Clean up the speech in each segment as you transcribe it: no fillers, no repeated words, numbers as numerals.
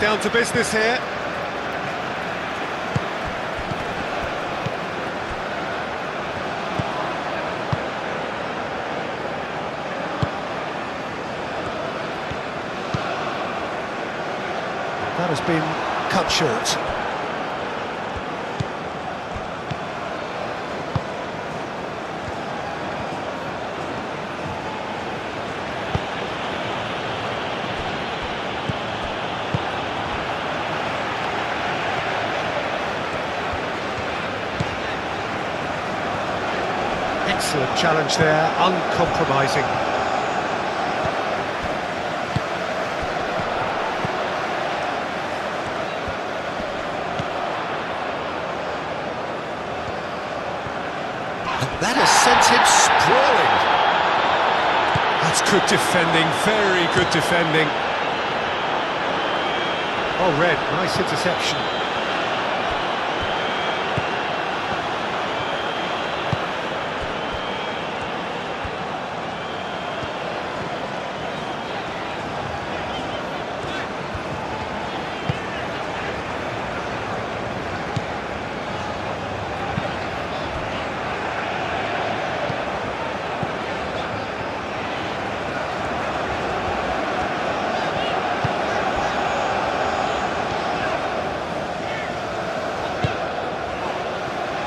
down to business here. That has been cut short. Excellent challenge there, uncompromising. That has sent him sprawling. That's good defending, very good defending. Oh, Red, nice interception.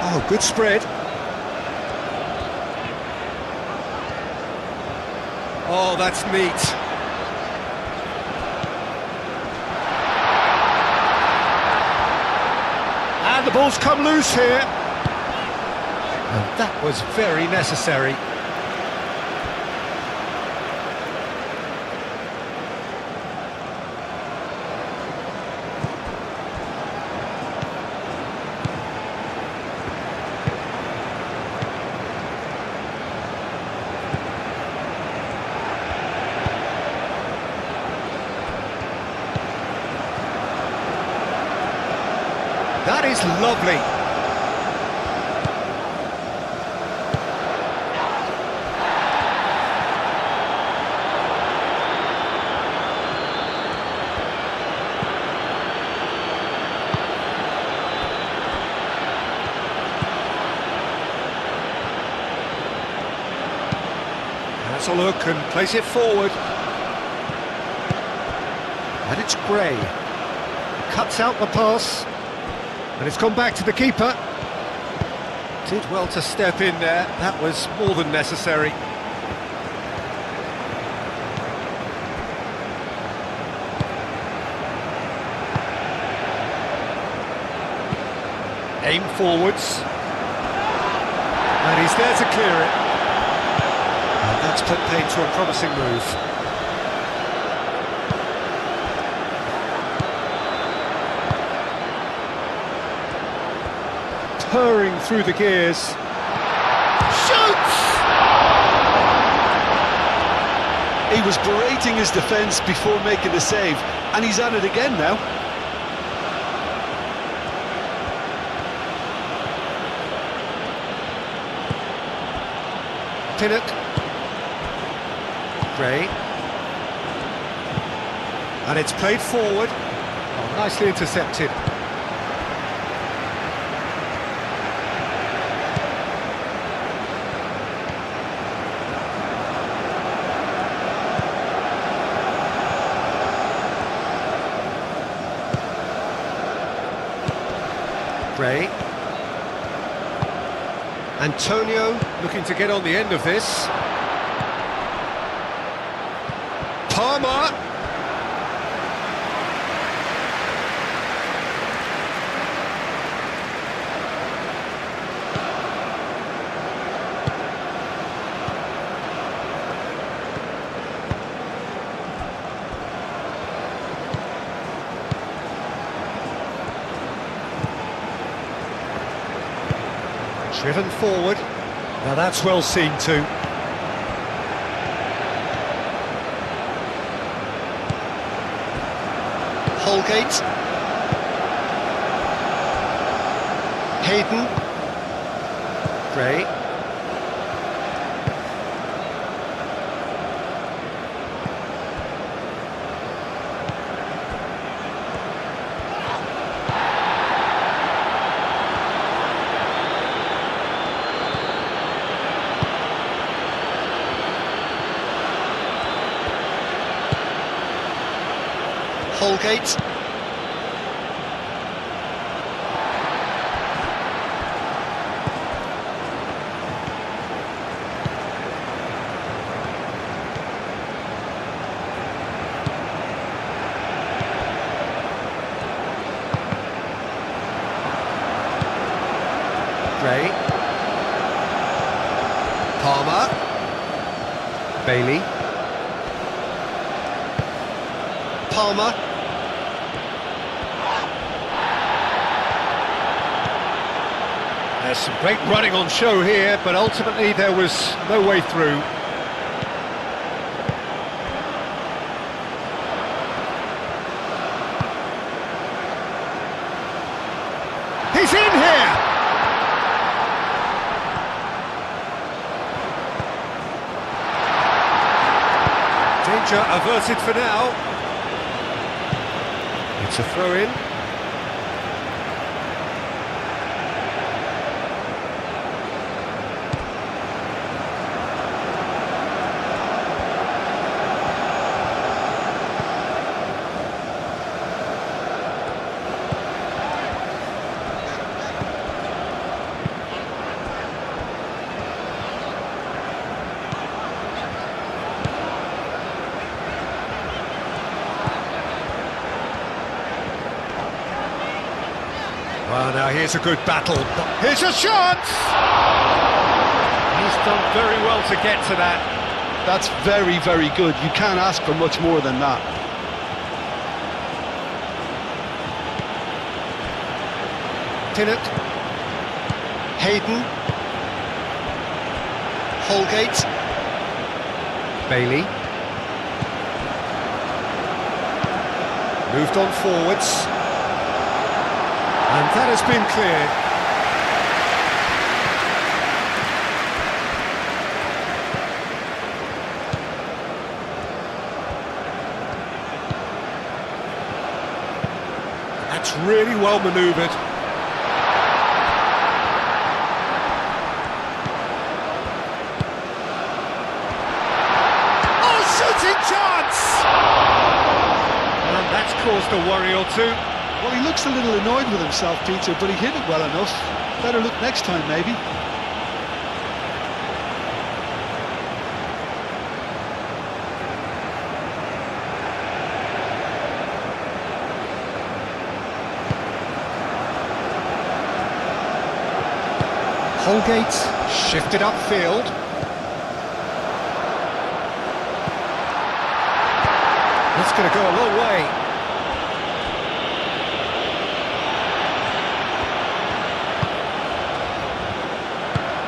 Oh, good spread. Oh, that's neat. And the ball's come loose here. And that was very necessary. That is lovely. That's a look and place it forward. And it's Gray. Cuts out the pass. And it's gone back to the keeper. Did well to step in there. That was more than necessary. Aim forwards. And he's there to clear it. And that's put paid to a promising move. Purring through the gears. Shoots! He was berating his defence before making the save, and he's at it again now. Pinnock. Gray. And it's played forward. Oh, nicely intercepted. Gray. Antonio looking to get on the end of this. Palmer. Driven forward. Now that's well seen too. Holgate. Hayden. Gray. Holgate. Gray. Palmer. Bailey. Palmer. There's some great running on show here, but ultimately there was no way through. He's in here! Danger averted for now. It's a throw-in. Well, now here's a good battle. Here's a shot! He's done very well to get to that. That's very, very good. You can't ask for much more than that. Tinnett. Hayden. Holgate. Bailey. Moved on forwards. And that has been cleared. That's really well manoeuvred. Oh, shooting chance! And that's caused a worry or two. Well, he looks a little annoyed with himself, Peter, but he hit it well enough. Better look next time, maybe. Holgate shifted upfield. That's going to go a long way.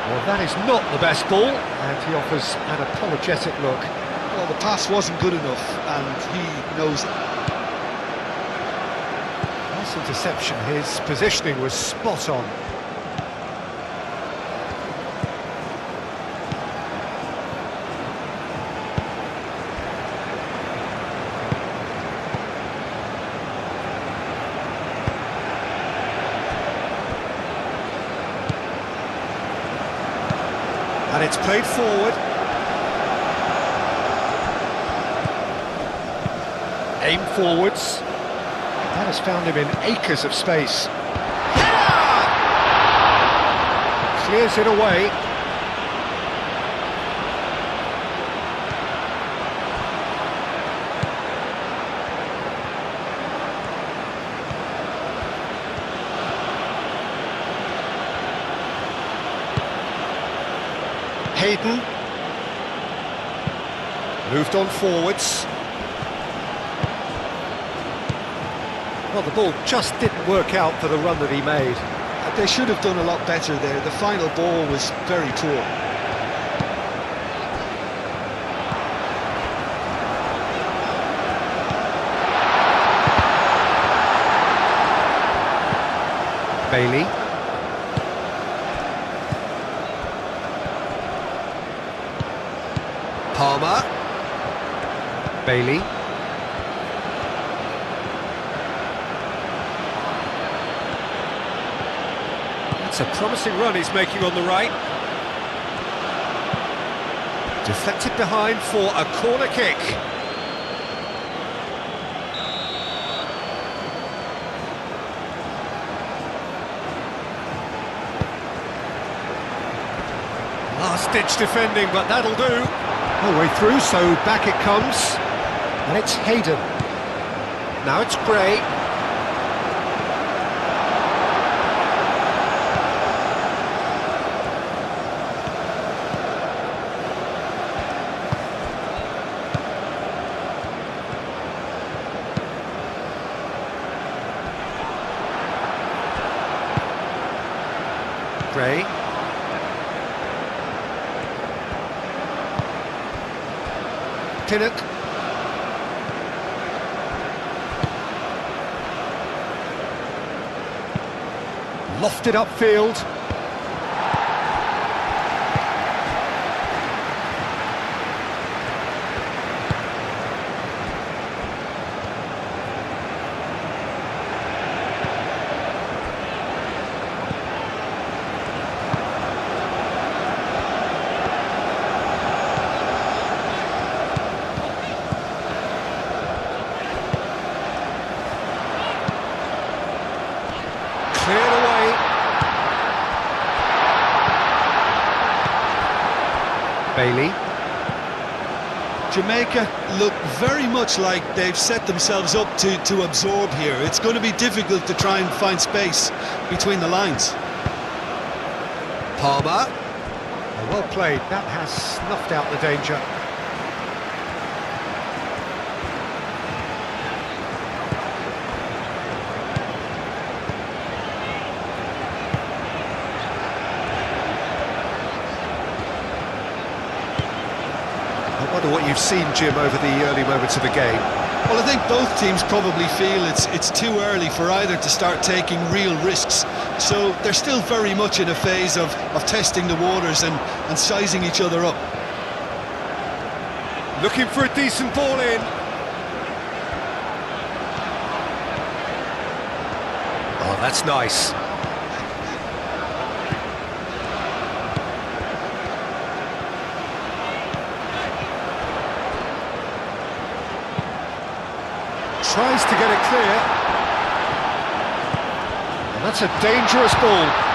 Well, that is not the best ball, and he offers an apologetic look. Well, the pass wasn't good enough, and he knows it. Nice interception. His positioning was spot on. And it's played forward. Aim forwards. That has found him in acres of space. Header! Clears it away. Hayden. Moved on forwards. Well, the ball just didn't work out for the run that he made. They should have done a lot better there. The final ball was very poor. Bailey. Palmer. Bailey. That's a promising run he's making on the right. Deflected behind for a corner kick. last-ditch defending, but that'll do. All way through, so back it comes. And it's Hayden. Now it's Gray. Gray. Pinnock. Lofted upfield. Cleared away. Bailey. Jamaica look very much like they've set themselves up to absorb here. It's going to be difficult to try and find space between the lines. Palmer. Well played. That has snuffed out the danger. I wonder what you've seen, Jim, over the early moments of the game. Well, I think both teams probably feel it's too early for either to start taking real risks. So they're still very much in a phase of testing the waters and sizing each other up. Looking for a decent ball in. Oh, that's nice. Tries to get it clear. And that's a dangerous ball.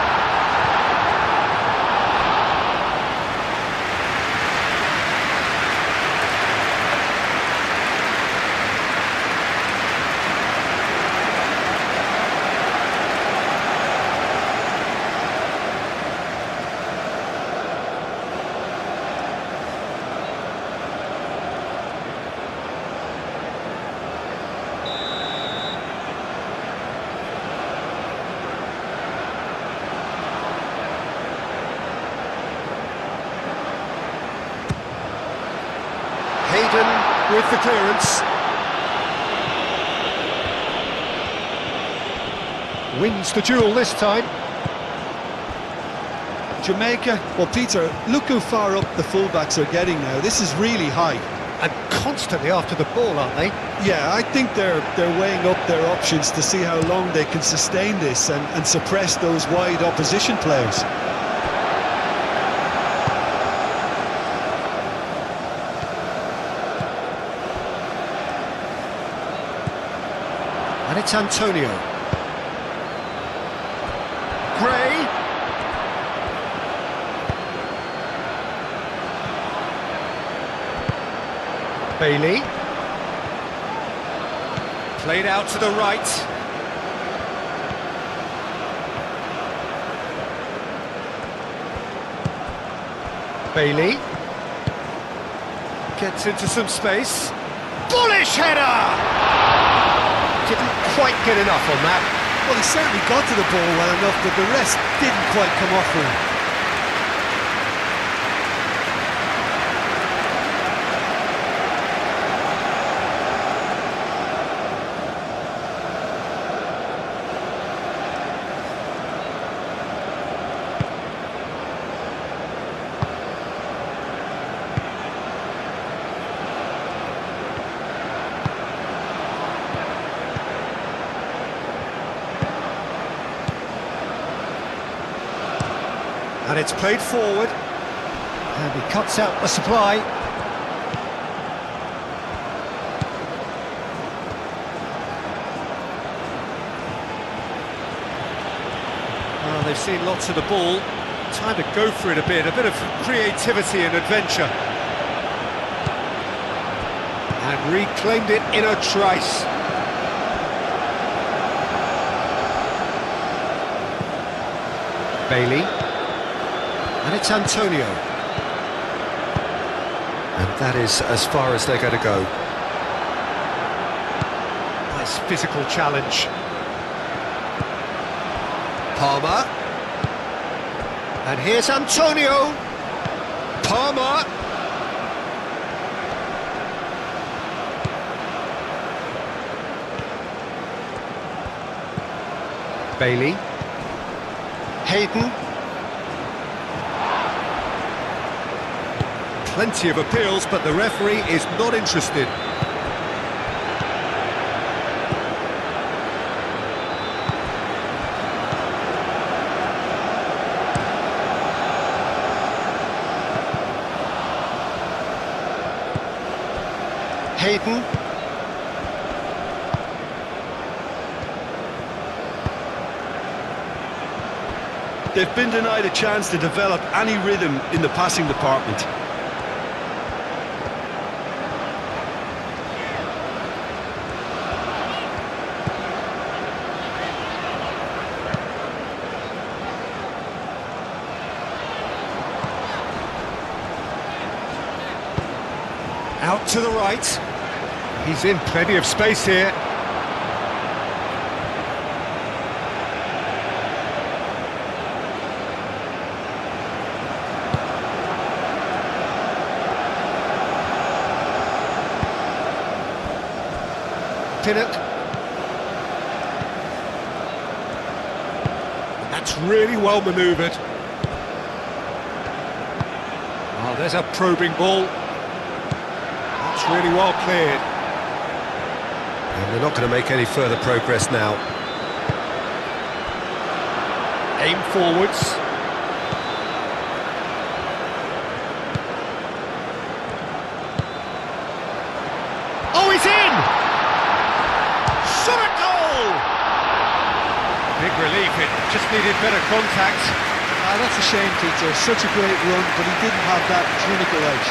Hayden with the clearance. Wins the duel this time. Jamaica, well, Peter, look how far up the fullbacks are getting now. This is really high. And constantly after the ball, aren't they? Yeah, I think they're weighing up their options to see how long they can sustain this and suppress those wide opposition players. And it's Antonio. Gray. Bailey. Played out to the right. Bailey. Gets into some space. Bullish header! Didn't quite get enough on that. Well, he certainly got to the ball well enough, but the rest didn't quite come off for him. And it's played forward. And he cuts out the supply. Well, they've seen lots of the ball. Time to go for it a bit of creativity and adventure. And reclaimed it in a trice. Bailey. And it's Antonio. And that is as far as they're going to go. Nice physical challenge. Palmer. And here's Antonio. Palmer. Bailey. Hayden. Plenty of appeals, but the referee is not interested. Hayden. They've been denied a chance to develop any rhythm in the passing department. Out to the right. He's in plenty of space here. Pinnock. That's really well manoeuvred. Oh, there's a probing ball. That's really well cleared. And they're not going to make any further progress now. Aim forwards. Oh, he's in! Shot a goal! Big relief, it just needed better contact. That's a shame, Peter. Such a great run, but he didn't have that clinical edge.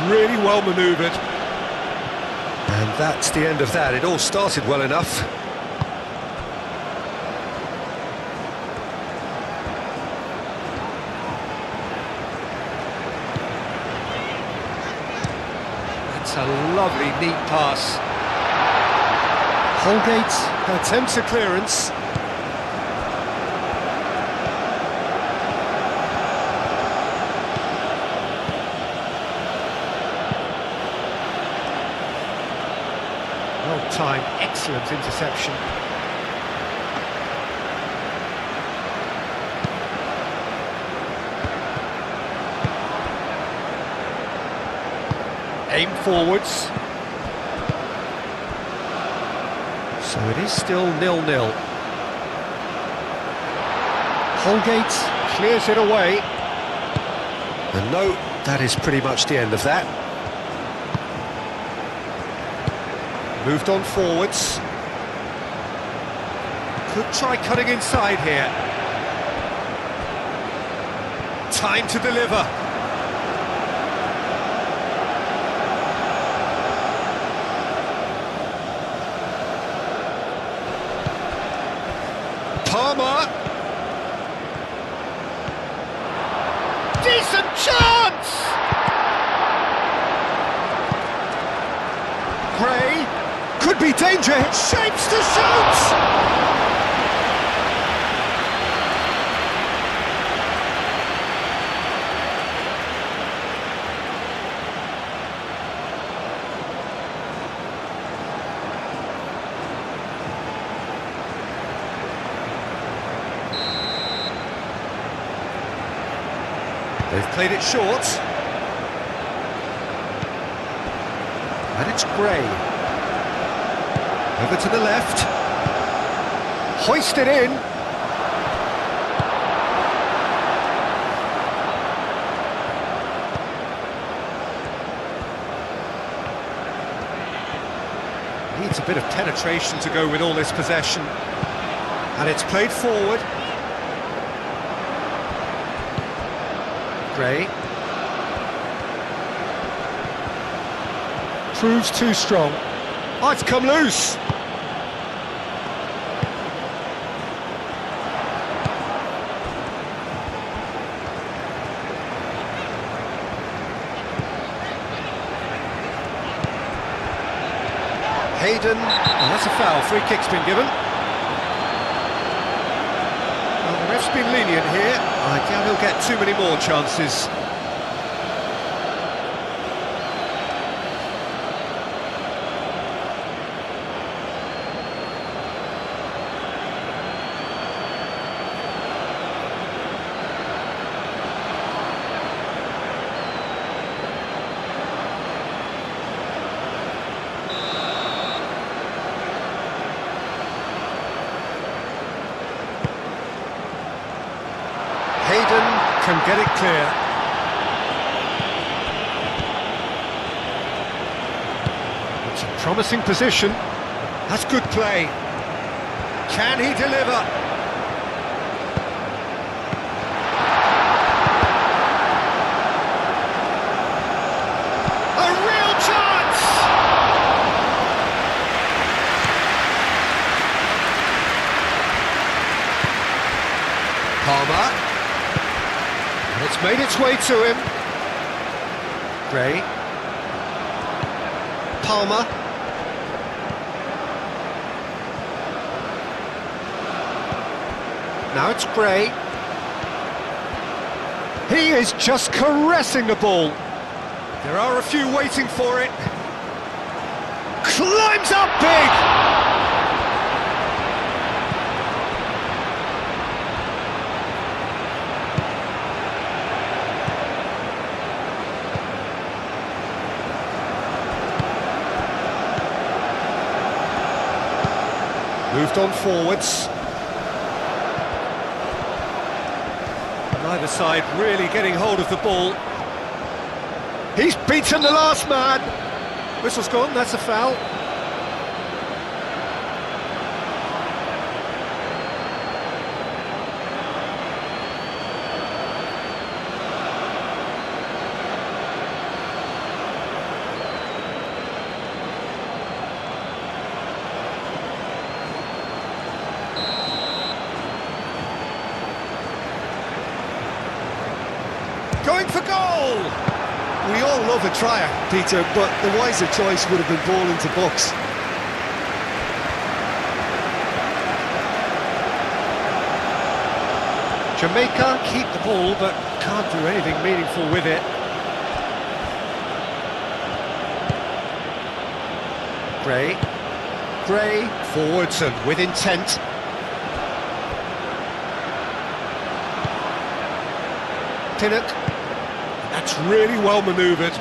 Really well manoeuvred. And that's the end of that. It all started well enough. That's a lovely, neat pass. Holgate attempts a clearance. Well timed, excellent interception. Aim forwards. So it is still 0-0. Holgate clears it away. And no, that is pretty much the end of that. Moved on forwards. Could try cutting inside here. Time to deliver. Palmer. Decent chance! Gray. Could be danger, it shapes to shoot! They've played it short. And it's Gray. Over to the left. Hoisted in. Needs a bit of penetration to go with all this possession. And it's played forward. Gray. Proves too strong. Oh, it's come loose. Hayden, oh, that's a foul, free kick's been given. Well, the ref's been lenient here, I doubt he'll get too many more chances. Hayden can get it clear. It's a promising position. That's good play. Can he deliver? A real chance! Palmer. It's made its way to him. Gray. Palmer. Now it's Gray. He is just caressing the ball. There are a few waiting for it. Climbs up big! Moved on forwards. Neither side really getting hold of the ball. He's beaten the last man. Whistle's gone, that's a foul. Going for goal! We all love a trier, Peter, but the wiser choice would have been ball into box. Jamaica keep the ball, but can't do anything meaningful with it. Gray. Gray, forwards and with intent. Pinnock. That's really well manoeuvred.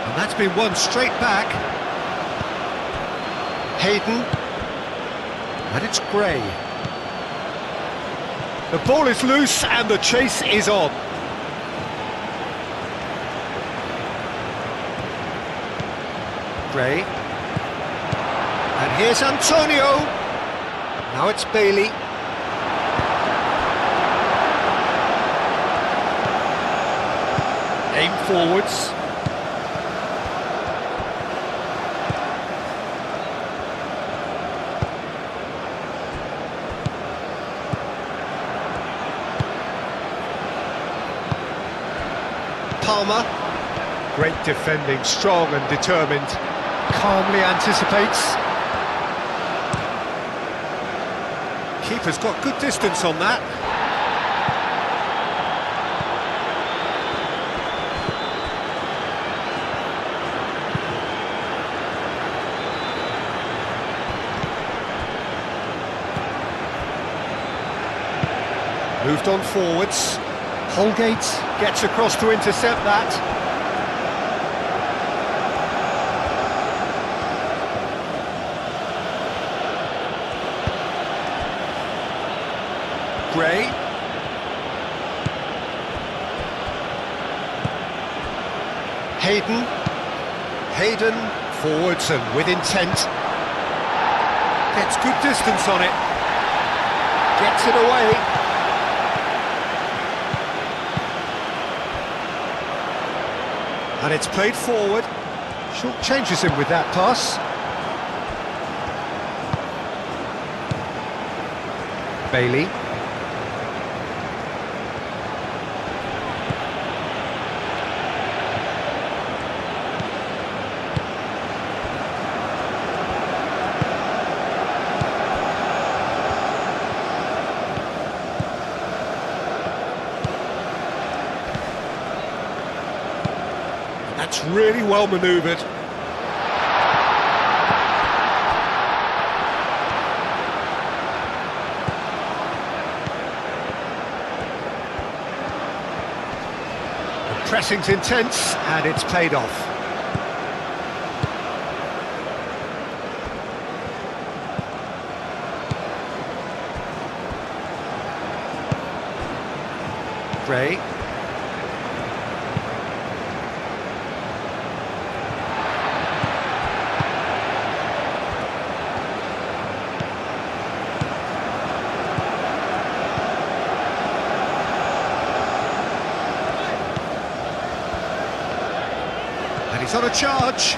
And that's been won straight back. Hayden. And it's Gray. The ball is loose and the chase is on. Gray. And here's Antonio. Now it's Bailey. Aim forwards. Palmer. Great defending, strong and determined. Calmly anticipates. Keeper's got good distance on that. Moved on forwards. Holgate gets across to intercept that. Gray. Hayden forwards and with intent. Gets good distance on it. Gets it away. And it's played forward. Short changes him with that pass. Bailey. That's really well manoeuvred. The pressing's intense and it's paid off. Gray. And he's on a charge.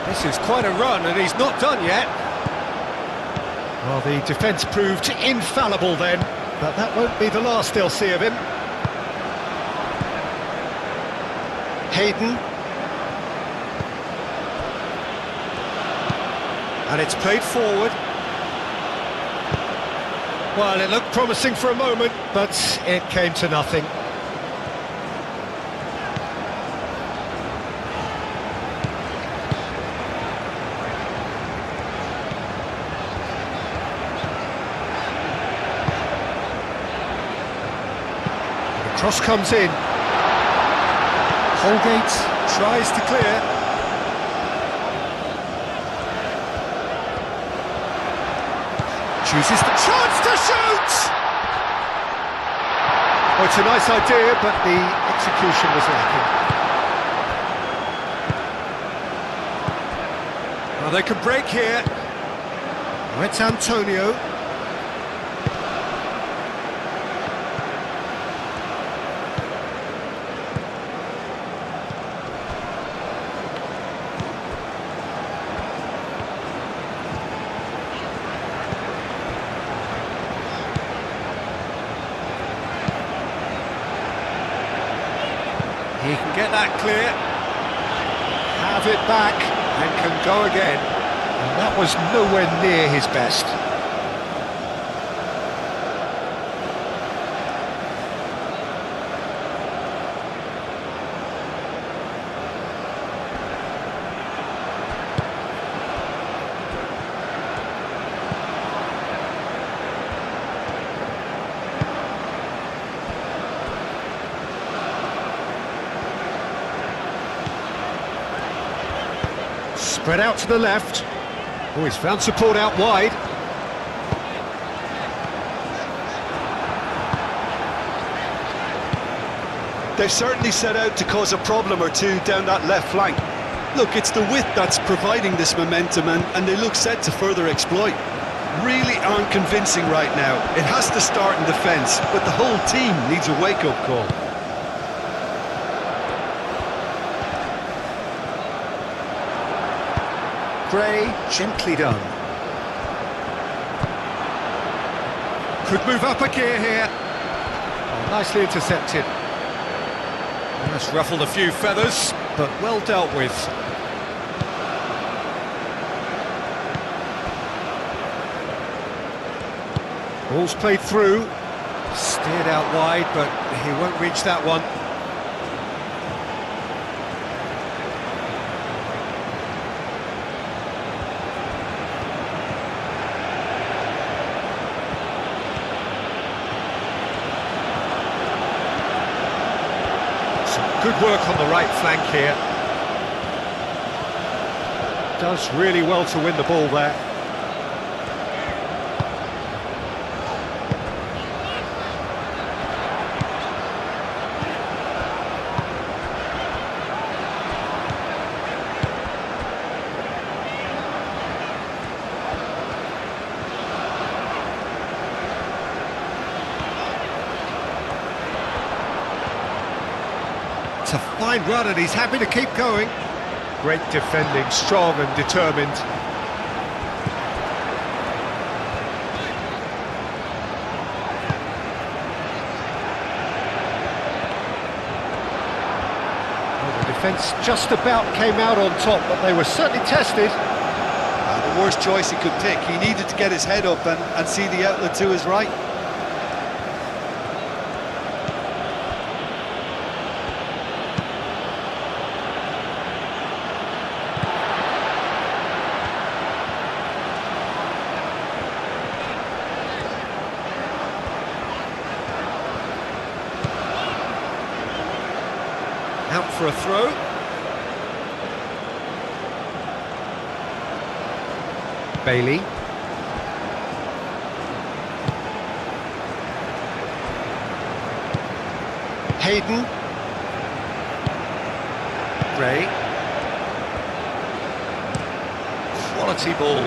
This is quite a run and he's not done yet. Well, the defence proved infallible then, but that won't be the last they'll see of him. Hayden. And it's played forward. Well, it looked promising for a moment, but it came to nothing. The cross comes in. Holgate tries to clear. Chooses the chance to shoot! Oh, it's a nice idea, but the execution was lacking. Well, they can break here. Oh, it's Antonio. He can get that clear, have it back, and can go again. And that was nowhere near his best. Spread out to the left. Oh, he's found support out wide. They've certainly set out to cause a problem or two down that left flank. Look, it's the width that's providing this momentum and they look set to further exploit. Really aren't convincing right now. It has to start in defence, but the whole team needs a wake-up call. Gray, gently done. Could move up a gear here. Oh, nicely intercepted. That's ruffled a few feathers, but well dealt with. Ball's played through. Steered out wide, but he won't reach that one. Good work on the right flank here. Does really well to win the ball there. It's a fine run and he's happy to keep going. Great defending, strong and determined. Well, the defence just about came out on top, but they were certainly tested. The worst choice he could pick. He needed to get his head up and see the outlet to his right. Out for a throw. Bailey. Hayden. Gray. Quality ball.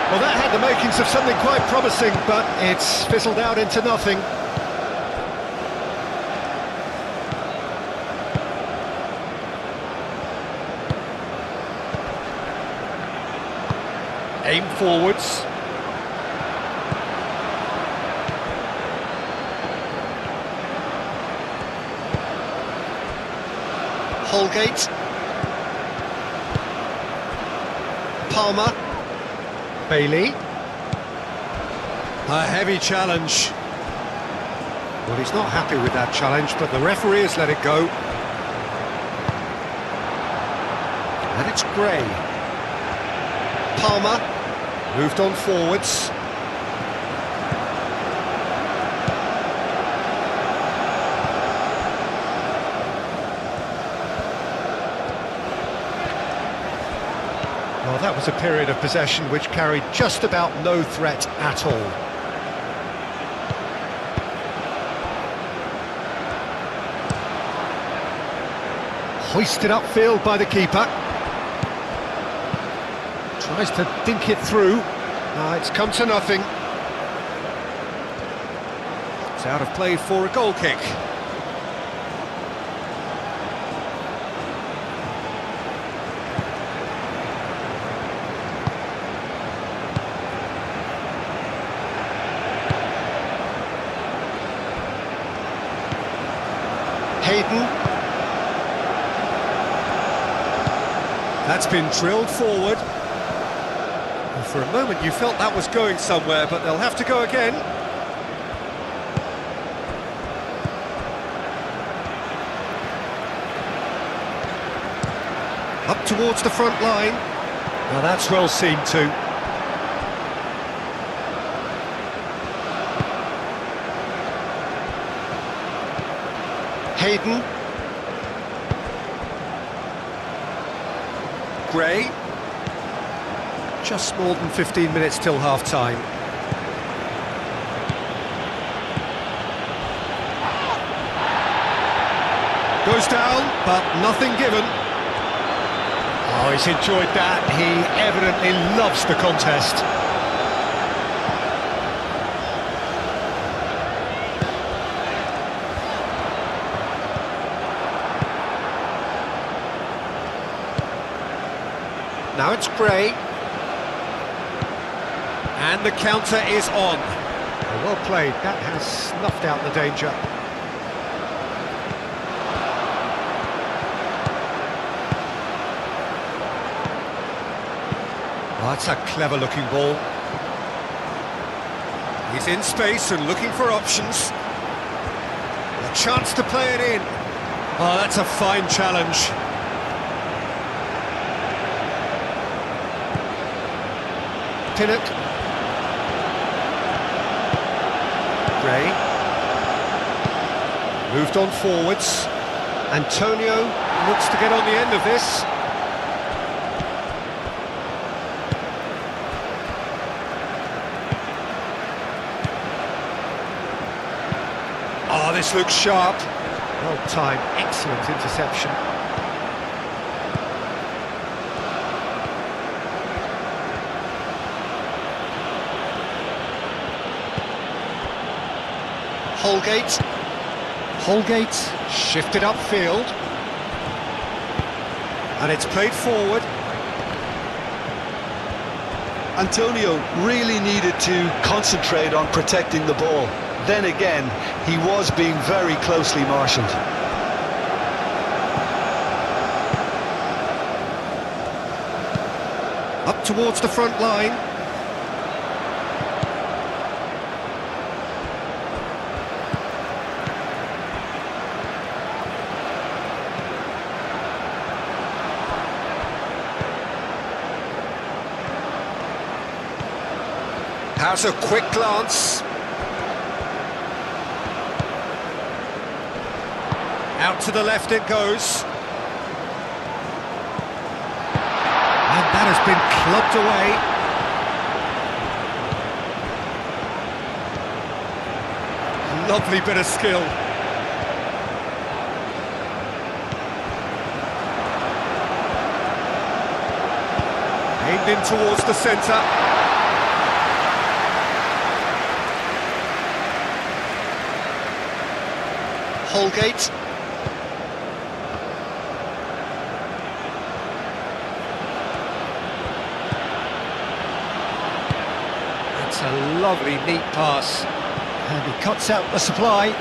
Well, that had the makings of something quite promising, but it's fizzled out into nothing. Aim forwards. Holgate. Palmer. Bailey. A heavy challenge. Well, he's not happy with that challenge, but the referee has let it go. And it's Gray. Palmer. Moved on forwards. Well, that was a period of possession which carried just about no threat at all. Hoisted upfield by the keeper. Tries to dink it through. It's come to nothing. It's out of play for a goal kick. Hayden. That's been drilled forward. For a moment you felt that was going somewhere, but they'll have to go again. Up towards the front line. Now that's well seen too. Hayden. Gray. Just more than 15 minutes till half-time. Goes down, but nothing given. Oh, he's enjoyed that. He evidently loves the contest. Now it's Gray. And the counter is on. Well played, that has snuffed out the danger. Oh, that's a clever looking ball. He's in space and looking for options. A chance to play it in. Oh, that's a fine challenge. Pinnock. Gray. Moved on forwards. Antonio looks to get on the end of this. Oh, this looks sharp. Well timed, excellent interception. Holgate shifted upfield. And it's played forward. Antonio really needed to concentrate on protecting the ball. Then again, he was being very closely marshalled. Up towards the front line. Has a quick glance. Out to the left it goes. And that has been clubbed away. Lovely bit of skill. Aimed in towards the centre. Holgate. That's a lovely, neat pass. And he cuts out the supply.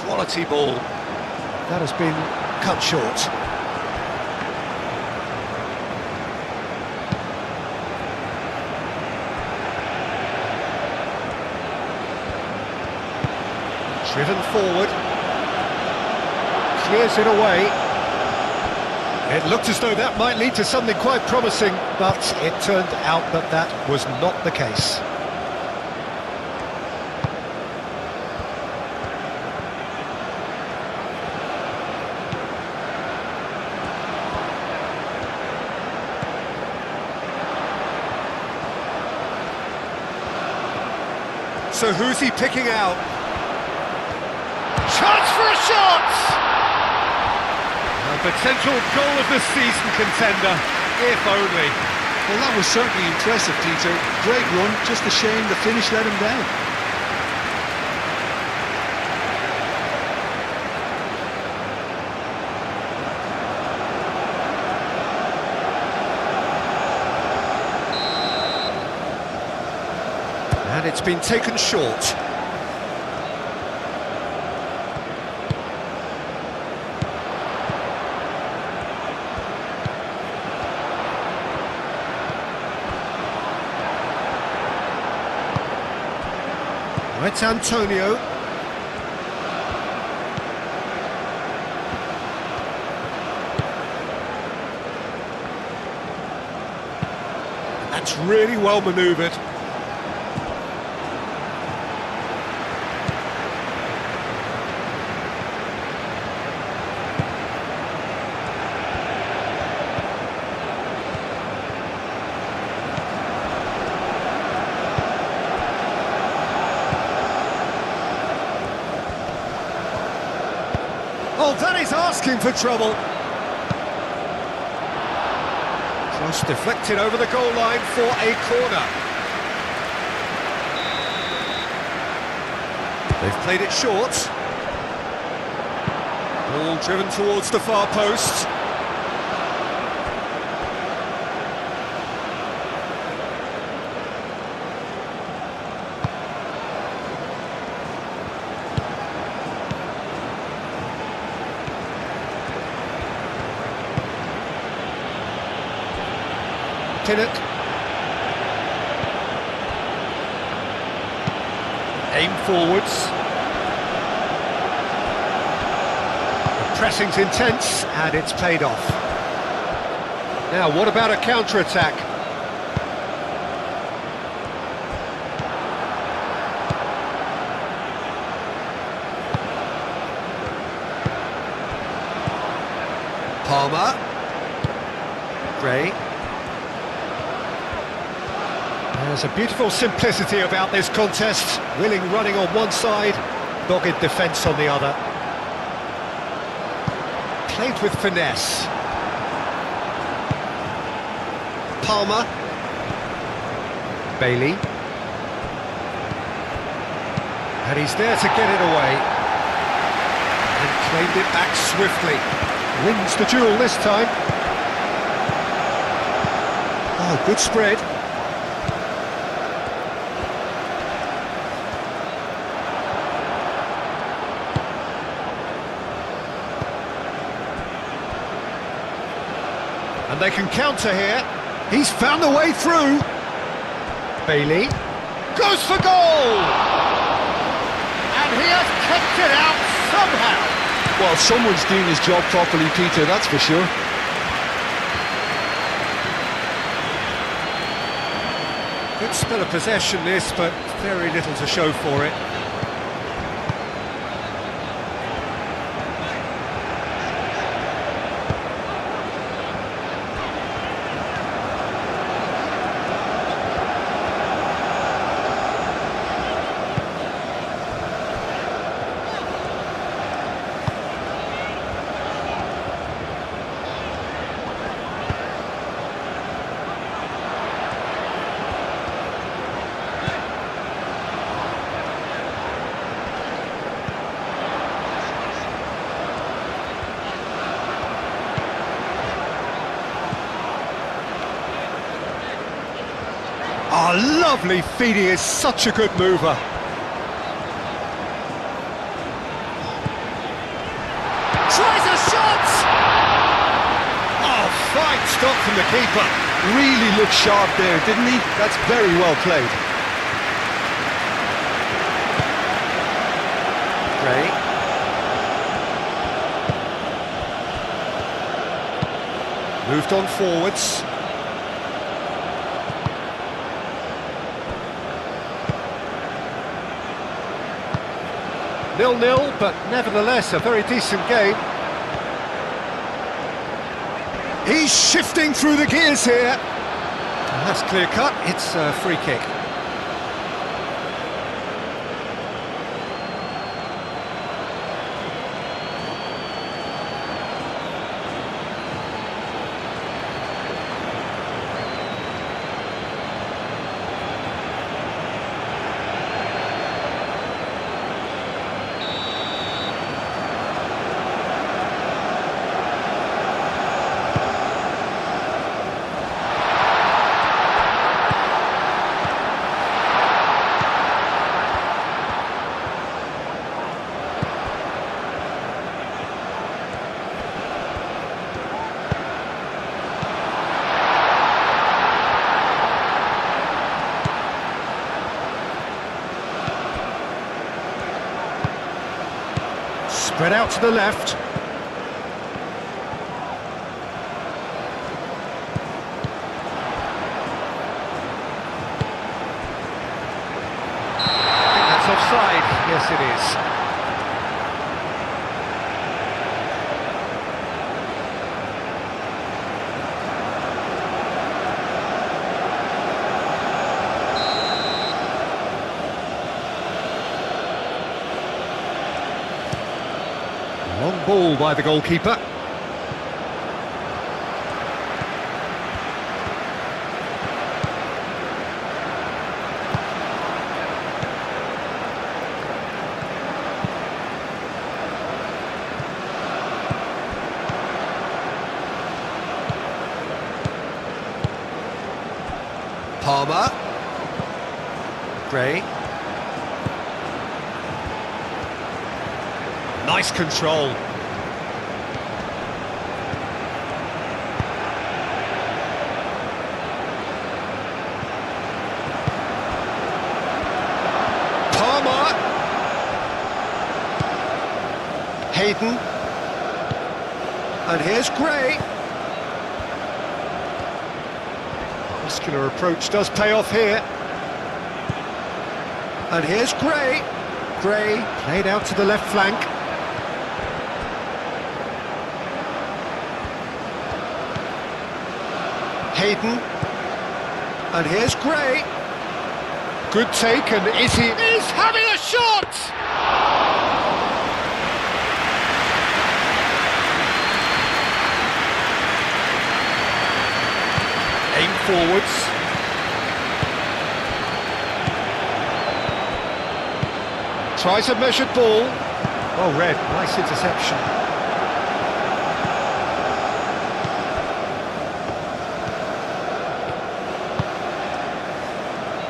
Quality ball. That has been cut short. Driven forward, clears it away. It looked as though that might lead to something quite promising, but it turned out that that was not the case. So who's he picking out? Chance for a shot! A potential goal of the season contender, if only. Well, that was certainly impressive, Peter. Great run, just a shame the finish let him down. And it's been taken short. It's Antonio. That's really well manoeuvred. Oh, that is asking for trouble. Cross deflected over the goal line for a corner. They've played it short. Ball driven towards the far post. Pinnock. Aim forwards. The pressing's intense and it's paid off. Now, what about a counter-attack? Palmer. Gray. There's a beautiful simplicity about this contest. Willing running on one side, dogged defence on the other. Played with finesse. Palmer. Bailey. And he's there to get it away. And claimed it back swiftly. Wins the duel this time. Oh, good spread. And they can counter here. He's found a way through. Bailey goes for goal! And he has kept it out somehow. Well, someone's doing his job properly, Peter, that's for sure. Good spell of possession this, but very little to show for it. Oh, lovely feed, he is such a good mover. Tries a shot! Oh, fine stop from the keeper. Really looked sharp there, didn't he? That's very well played. Gray. Moved on forwards. 0-0, but nevertheless a very decent game. He's shifting through the gears here. And that's clear cut, it's a free kick. Spread out to the left. I think that's offside. Yes, it is. Long ball by the goalkeeper. Palmer. Gray. Nice control. Palmer. Hayden. And here's Gray. Muscular approach does pay off here. And here's Gray. Gray played out to the left flank. Hayden. And here's Gray. Good take, and is he having a shot! Aim forwards. Tries a measured ball. Well read, nice interception.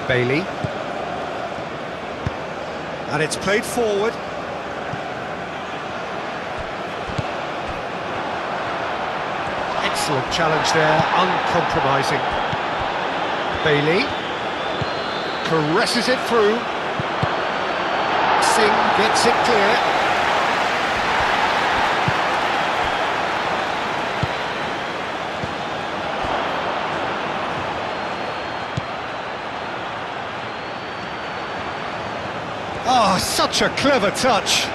Bailey. And it's played forward. Excellent challenge there, uncompromising. Bailey caresses it through. Singh gets it clear. Oh, such a clever touch.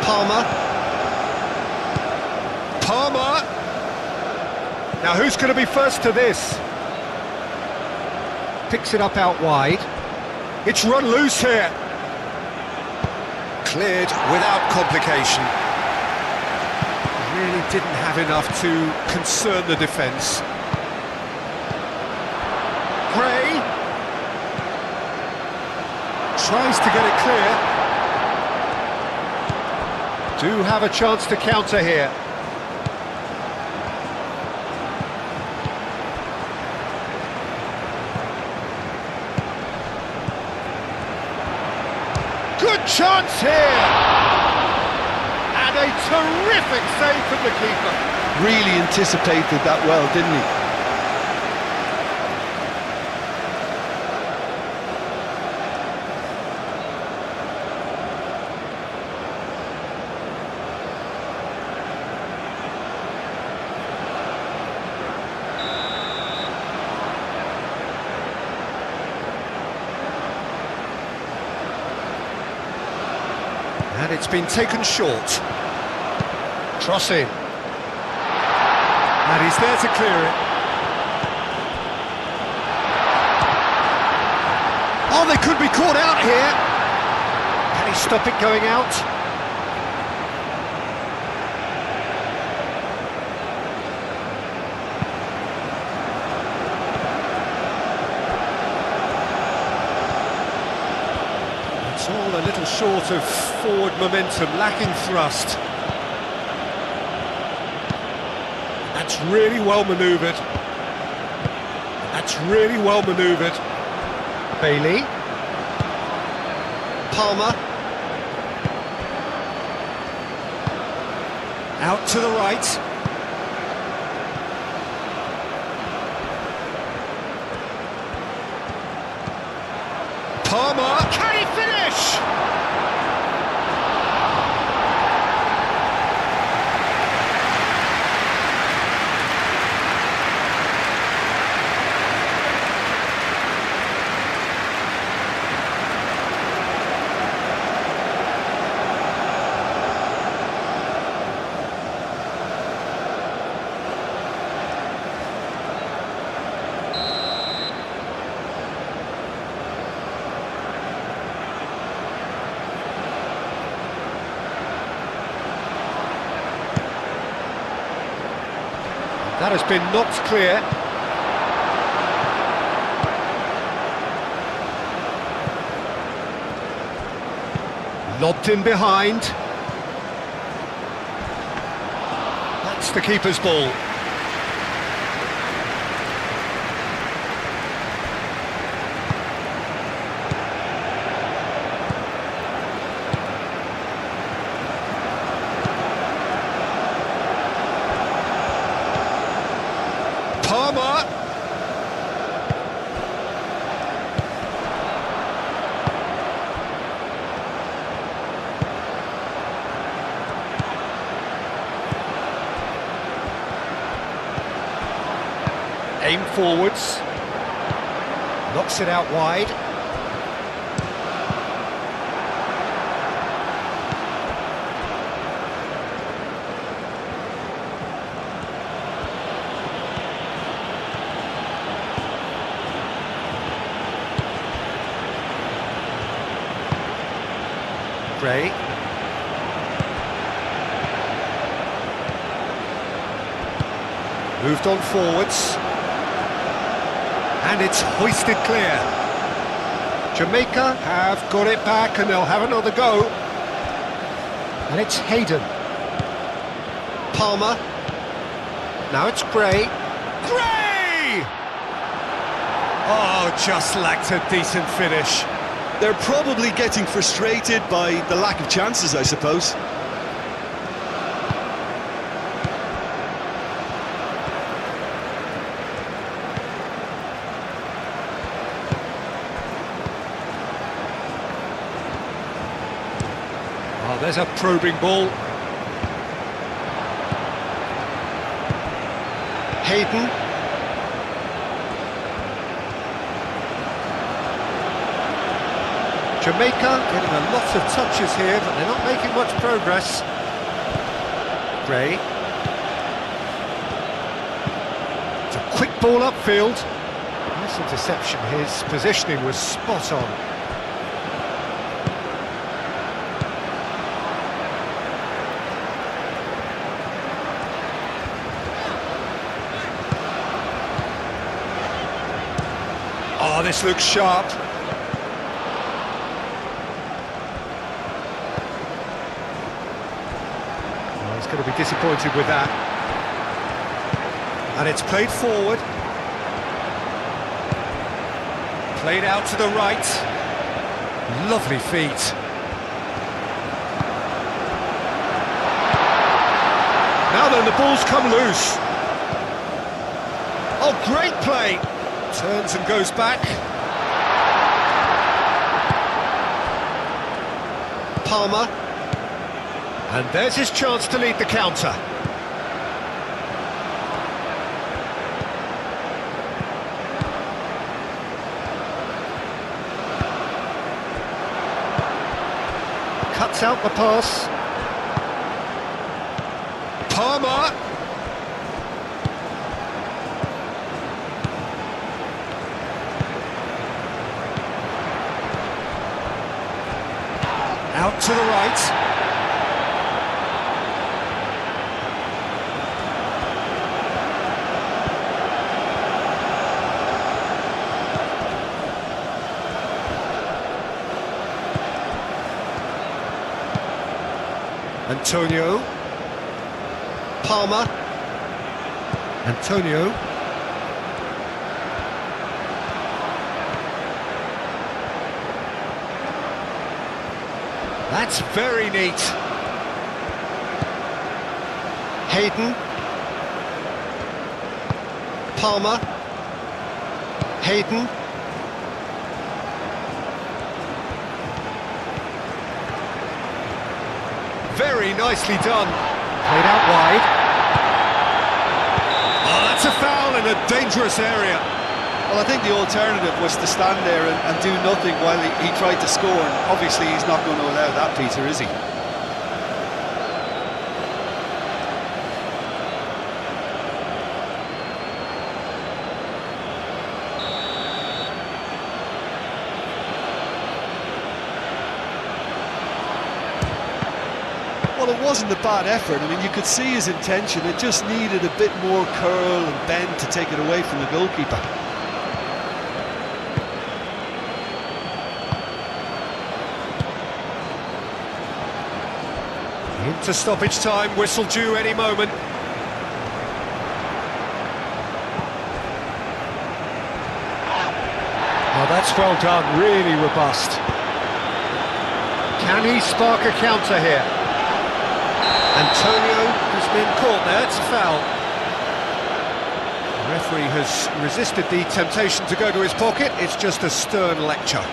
Palmer. Now who's going to be first to this? Picks it up out wide. It's run loose here. Cleared without complication. Really didn't have enough to concern the defence. Gray tries to get it clear. Do have a chance to counter here. Good chance here! And a terrific save from the keeper. Really anticipated that well, didn't he? And it's been taken short. Cross in. And he's there to clear it. Oh, they could be caught out here. Can he stop it going out? It's all a little short of forward momentum, lacking thrust. That's really well manoeuvred. That's really well manoeuvred. Bailey. Palmer. Out to the right. Palmer. Can he finish? That has been knocked clear. Lobbed in behind. That's the keeper's ball. Palmer. Aim forwards. Knocks it out wide. Gray. Moved on forwards. And it's hoisted clear. Jamaica have got it back and they'll have another go. And it's Hayden. Palmer. Now it's Gray. Gray! Oh, just lacked a decent finish. They're probably getting frustrated by the lack of chances, I suppose. Oh, there's a probing ball. Hayden. Jamaica getting a lot of touches here, but they're not making much progress. Gray. It's a quick ball upfield. Nice interception. His positioning was spot on. Oh, this looks sharp. Going to be disappointed with that. And it's played forward. Played out to the right. Lovely feet. Now then, the ball's come loose. Oh, great play. Turns and goes back. Palmer. And there's his chance to lead the counter. Cuts out the pass. Palmer. Out to the right. Antonio. Palmer. Antonio. That's very neat. Hayden. Palmer. Hayden. Very nicely done. Played out wide. Oh, that's a foul in a dangerous area. Well, I think the alternative was to stand there and do nothing while he tried to score. And obviously, he's not going to allow that, Peter, is he? Well, it wasn't a bad effort. I mean, you could see his intention. It just needed a bit more curl and bend to take it away from the goalkeeper. Into stoppage time, whistle due any moment. Oh, that's well done, really robust. Can he spark a counter here? Antonio has been caught there, it's a foul. The referee has resisted the temptation to go to his pocket, it's just a stern lecture.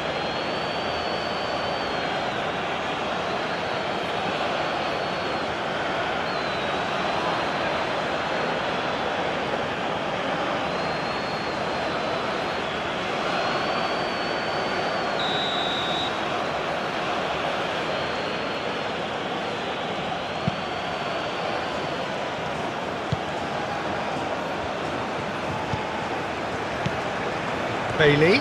Bailey.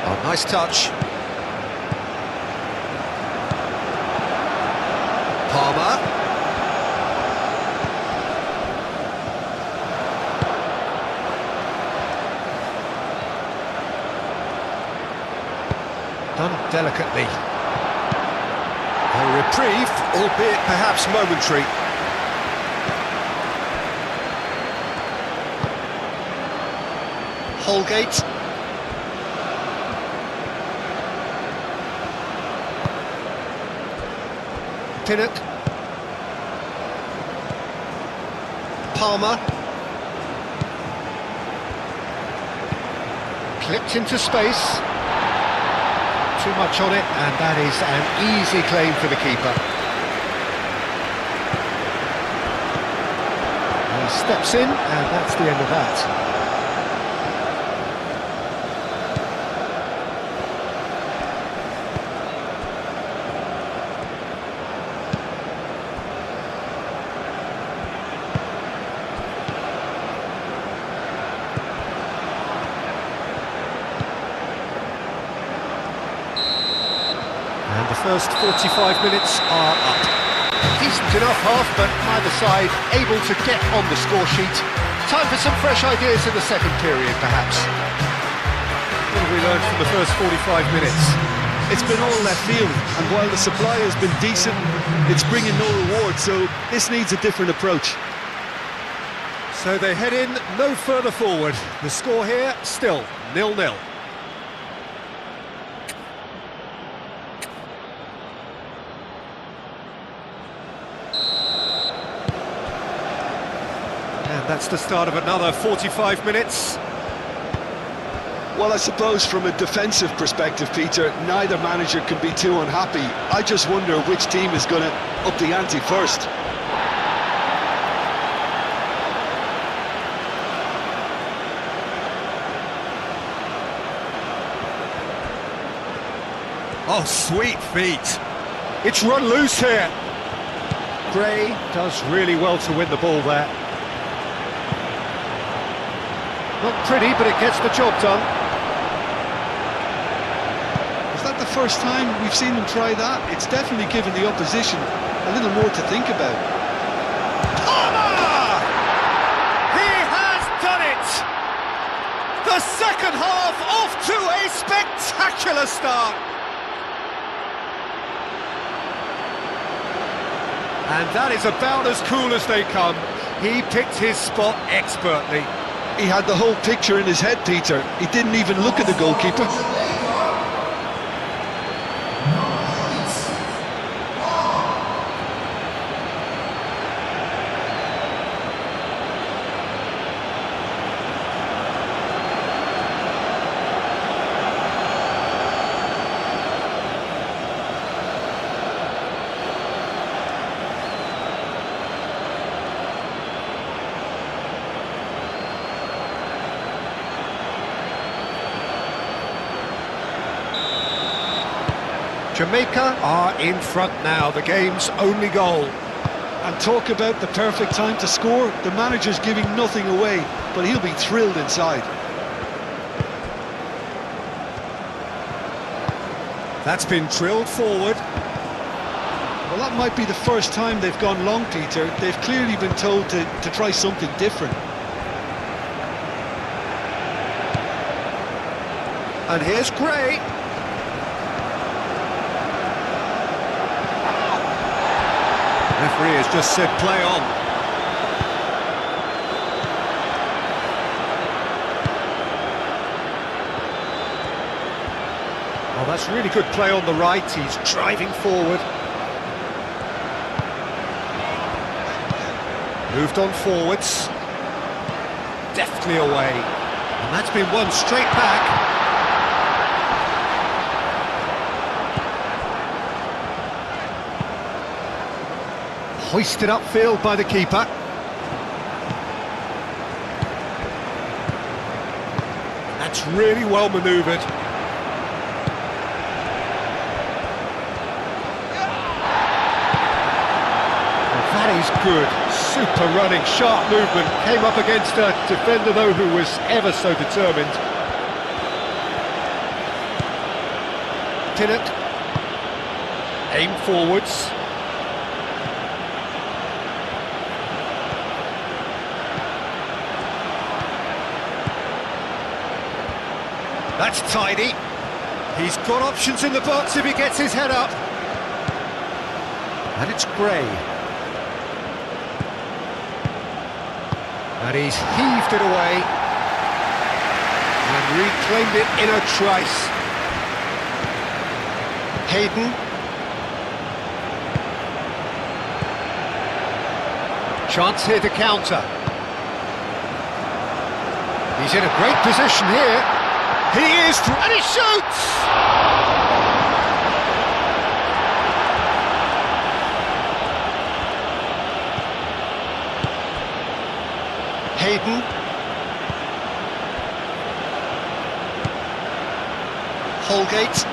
Oh, nice touch. Palmer. Done delicately. A reprieve, albeit perhaps momentary. Holgate. Pinnock. Palmer. Clipped into space. Too much on it, and that is an easy claim for the keeper. He steps in, and that's the end of that. And the first 45 minutes are up. Decent enough half, but neither side able to get on the score sheet. Time for some fresh ideas in the second period, perhaps. What have we learned from the first 45 minutes? It's been all left field, and while the supply has been decent, it's bringing no reward, so this needs a different approach. So they head in no further forward. The score here, still 0-0. And that's the start of another 45 minutes. Well, I suppose from a defensive perspective, Peter, neither manager can be too unhappy. I just wonder which team is going to up the ante first. Oh, sweet feet. It's run loose here. Gray does really well to win the ball there. Not pretty, but it gets the job done. Is that the first time we've seen them try that? It's definitely given the opposition a little more to think about. Palmer! He has done it! The second half off to a spectacular start. And that is about as cool as they come. He picked his spot expertly. He had the whole picture in his head, Peter. He didn't even look at the goalkeeper. Jamaica are in front now, the game's only goal. And talk about the perfect time to score. The manager's giving nothing away, but he'll be thrilled inside. That's been drilled forward. Well, that might be the first time they've gone long, Peter. They've clearly been told to try something different. And here's Gray. Referee has just said play on. Oh, that's really good play on the right. He's driving forward. Moved on forwards. Deftly away. And that's been won straight back. Hoisted upfield by the keeper. That's really well manoeuvred. That is good, super running, sharp movement. Came up against a defender, though, who was ever so determined. Pinnock. Aim forwards. That's tidy. He's got options in the box if he gets his head up. And it's Gray. And he's heaved it away. And reclaimed it in a trice. Hayden. Chance here to counter. He's in a great position here. He is, and he shoots! Hayden. Holgate.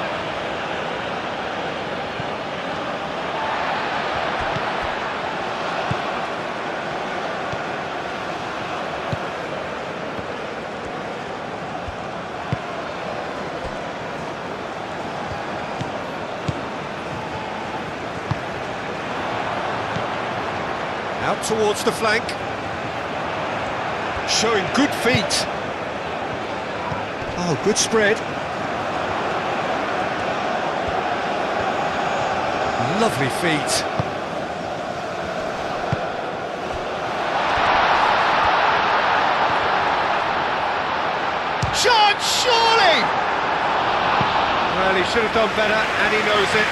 Out towards the flank. Showing good feet. Oh, good spread. Lovely feet. Chance, surely! Well, he should have done better, and he knows it.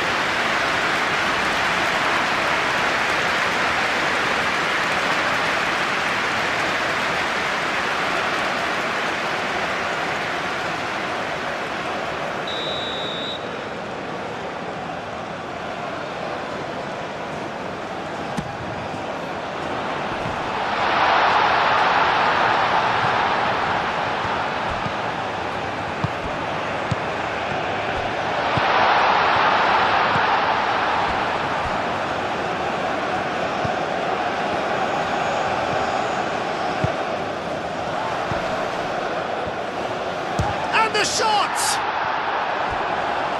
The shot!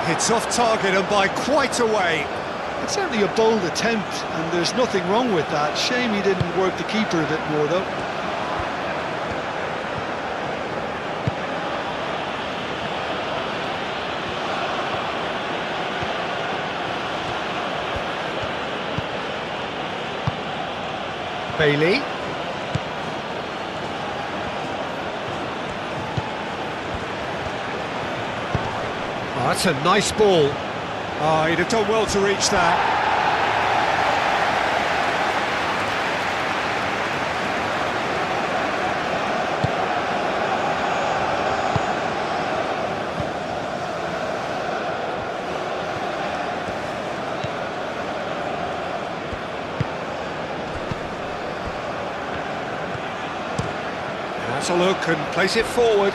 It's off target and by quite a way. It's certainly a bold attempt, and there's nothing wrong with that. Shame he didn't work the keeper a bit more, though. Bailey. Oh, that's a nice ball. Oh, he'd have done well to reach that. That's a look and place it forward.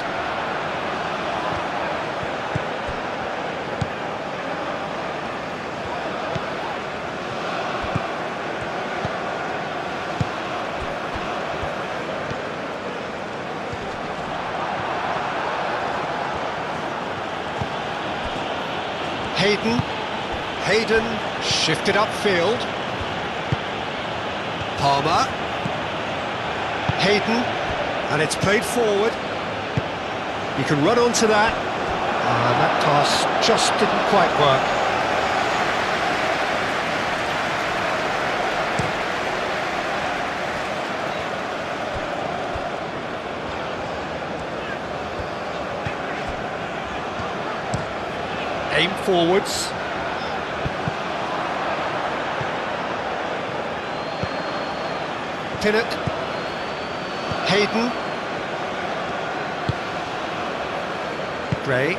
Hayden shifted upfield. Palmer. Hayden, and it's played forward. You can run onto that. That pass just didn't quite work. Aim forwards. Pinnock. Hayden. Gray.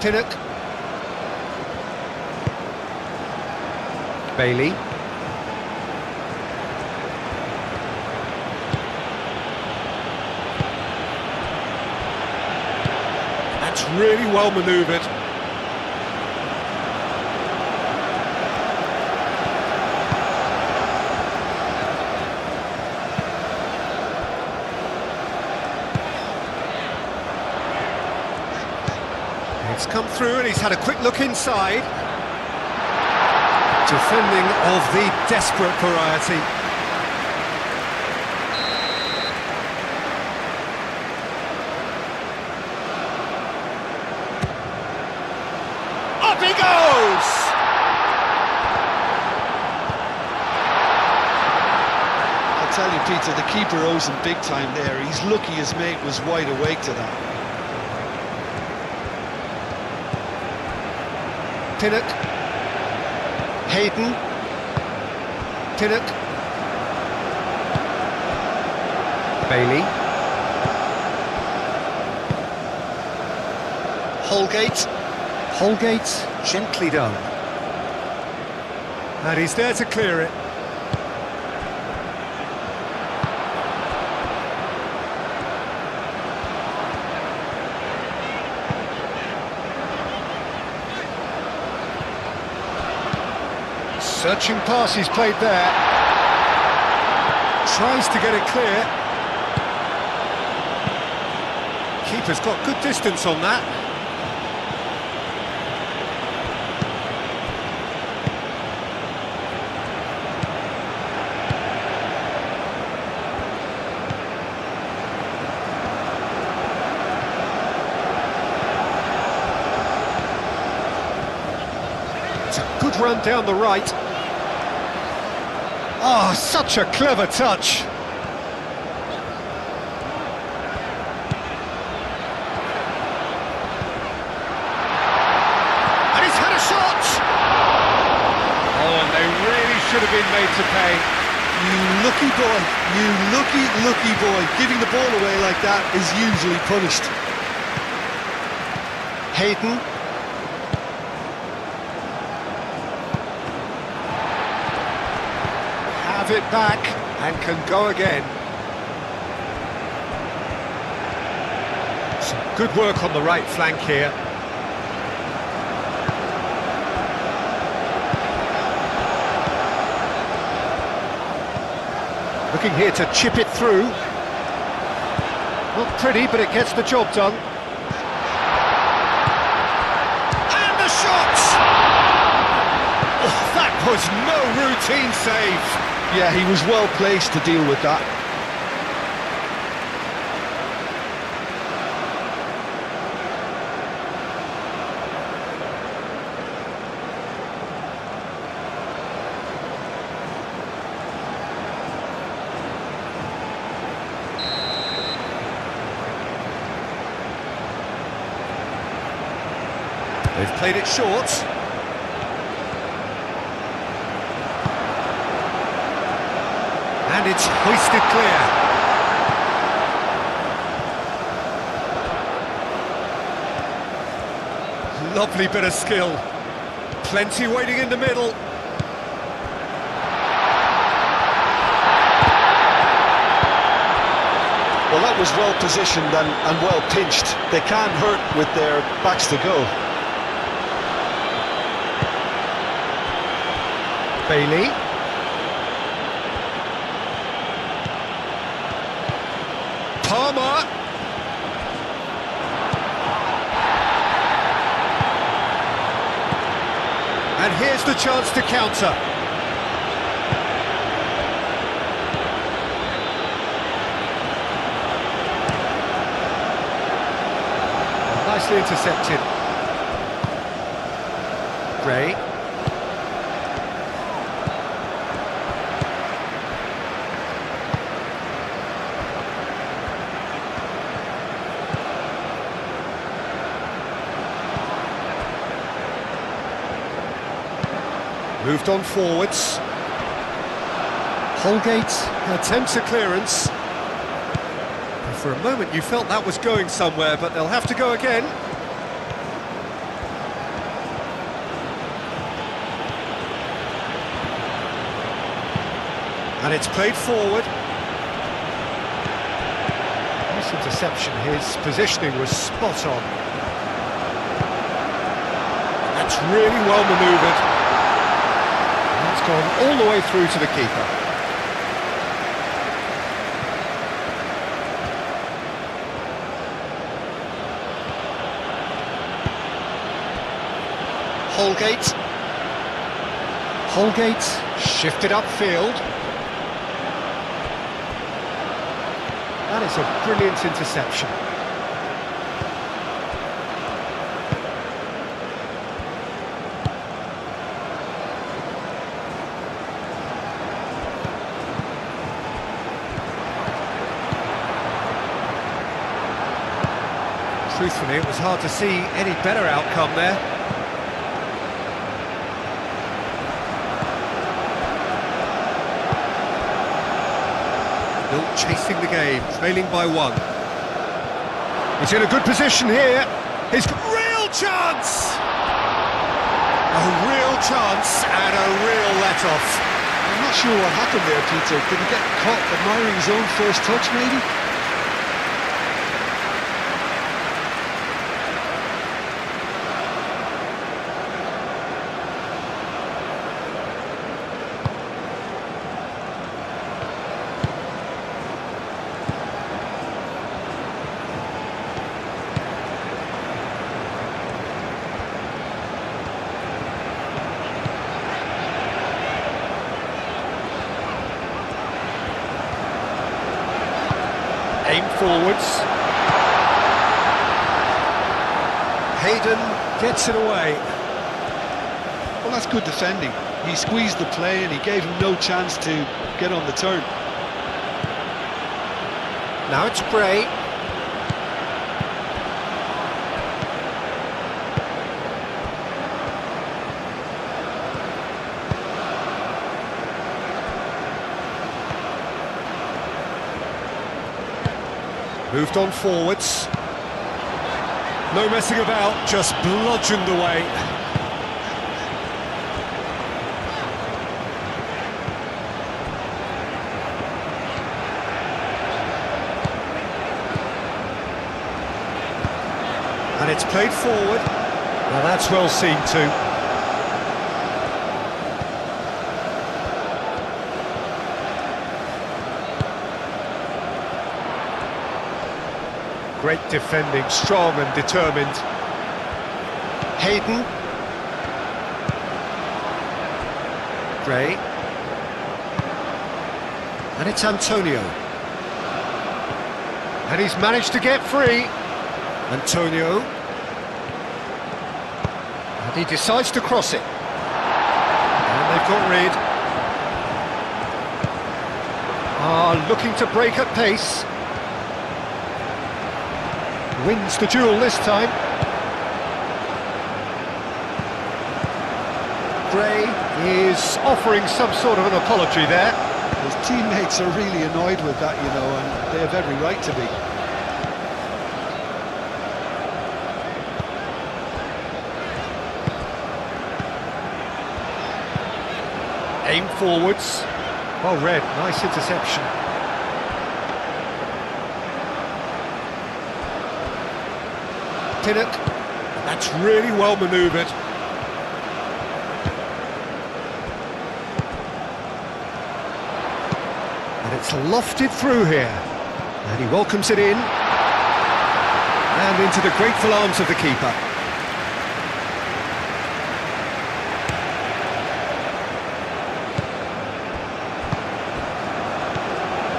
Pinnock. Bailey. That's really well manoeuvred. It's come through and he's had a quick look inside. Defending of the desperate variety. Up he goes! I'll tell you, Peter, the keeper owes him big time there. He's lucky his mate was wide awake to that. Pinnock. Hayden. Pinnock. Bailey. Holgate. Holgate, gently done. And he's there to clear it. Searching pass he's played there. Tries to get it clear. Keeper's got good distance on that. It's a good run down the right. Oh, such a clever touch. And he's had a shot! Oh, and they really should have been made to pay. You lucky boy, you lucky boy. Giving the ball away like that is usually punished. Hayden. Have it back and can go again. Some good work on the right flank here. Looking here to chip it through. Not pretty, but it gets the job done. And the shot! Oh, that was no routine save. Yeah, he was well placed to deal with that. They've played it short. And it's hoisted clear. Lovely bit of skill. Plenty waiting in the middle. Well, that was well positioned and well pinched. They can't hurt with their backs to go. Bailey. Palmer. And here's the chance to counter. Nicely intercepted. Gray. Moved on forwards. Holgate attempts a clearance. And for a moment you felt that was going somewhere, but they'll have to go again. And it's played forward. Nice interception. His positioning was spot on. That's really well manoeuvred. It's gone all the way through to the keeper. Holgate. Holgate shifted upfield. That is a brilliant interception. Truthfully, it was hard to see any better outcome there. Still chasing the game, trailing by 1. He's in a good position here. His real chance! A real chance and a real let-off. I'm not sure what happened there, Peter. Did he get caught admiring his own first touch, maybe? Aim forwards. Hayden gets it away. Well, that's good defending. He squeezed the play and he gave him no chance to get on the turn. Now it's Gray. Moved on forwards. No messing about, just bludgeoned away. And it's played forward. Now that's well seen too. Great defending, strong and determined. Hayden. Gray. And it's Antonio. And he's managed to get free. Antonio. And he decides to cross it. And they've got rid. Looking to break at pace. Wins the duel this time. Gray is offering some sort of an apology there. His teammates are really annoyed with that, you know, and they have every right to be. Aim forwards. Well read, nice interception. Pinnock, that's really well manoeuvred. And it's lofted through here. And he welcomes it in. And into the grateful arms of the keeper.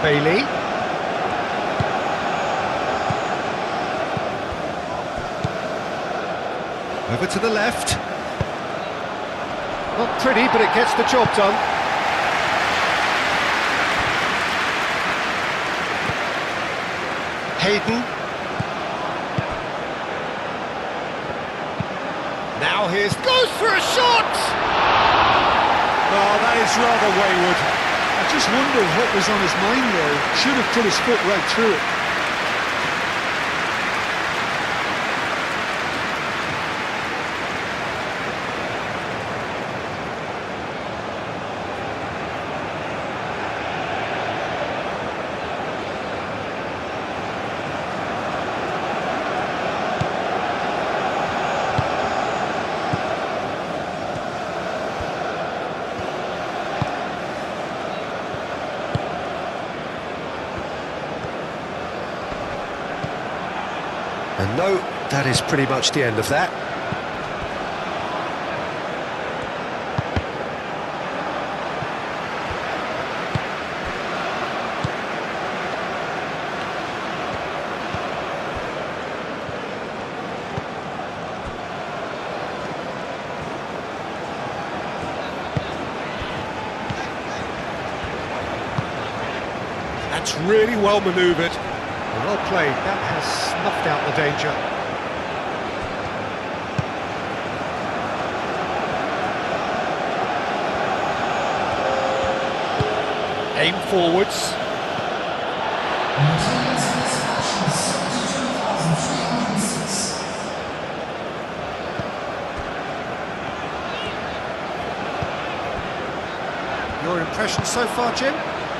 Bailey. Over to the left. Not pretty, but it gets the job done. Hayden. Now goes for a shot! Oh, that is rather wayward. I just wondered what was on his mind there. Should have put his foot right through it. And no, that is pretty much the end of that. That's really well manoeuvred. Well played, that has snuffed out the danger. Aim forwards. Your impression so far, Jim?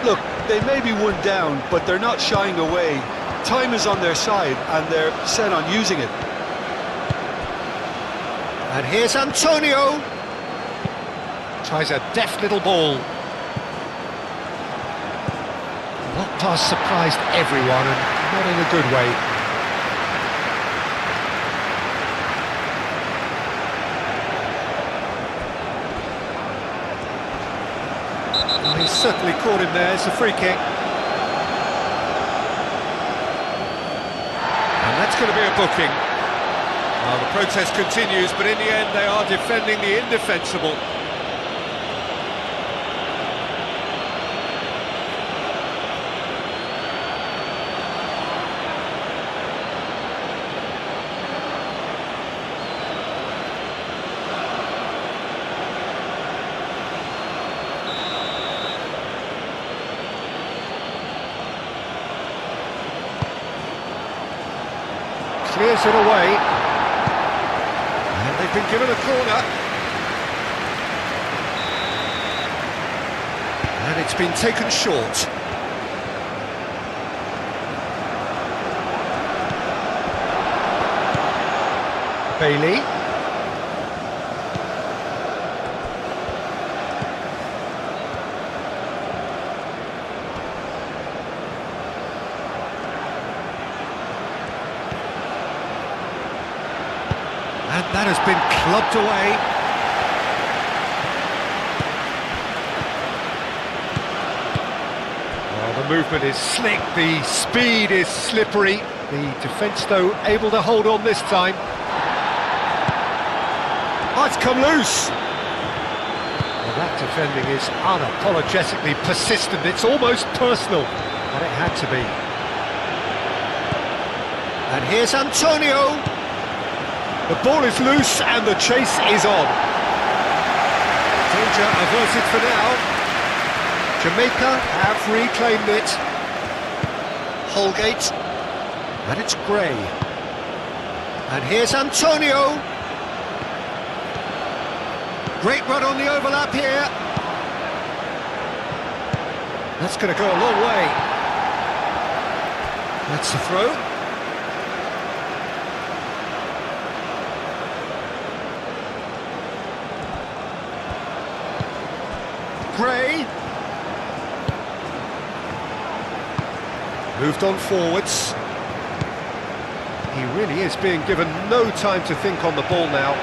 Look, they may be one down, but they're not shying away. Time is on their side, and they're set on using it. And here's Antonio. Tries a deft little ball. That pass surprised everyone, and not in a good way. Well, he's certainly caught him there. It's a free kick. And that's going to be a booking. Well, the protest continues, but in the end they are defending the indefensible. Clears it away, and they've been given a corner, and it's been taken short. Bailey. And that has been clubbed away. Well, the movement is slick, the speed is slippery. The defence, though, able to hold on this time. Oh, it's come loose. Well, that defending is unapologetically persistent. It's almost personal, but it had to be. And here's Antonio. The ball is loose and the chase is on. Danger averted for now. Jamaica have reclaimed it. Holgate. And it's Gray. And here's Antonio. Great run on the overlap here. That's going to go a long way. That's the throw. Gray. Moved on forwards. He really is being given no time to think on the ball now.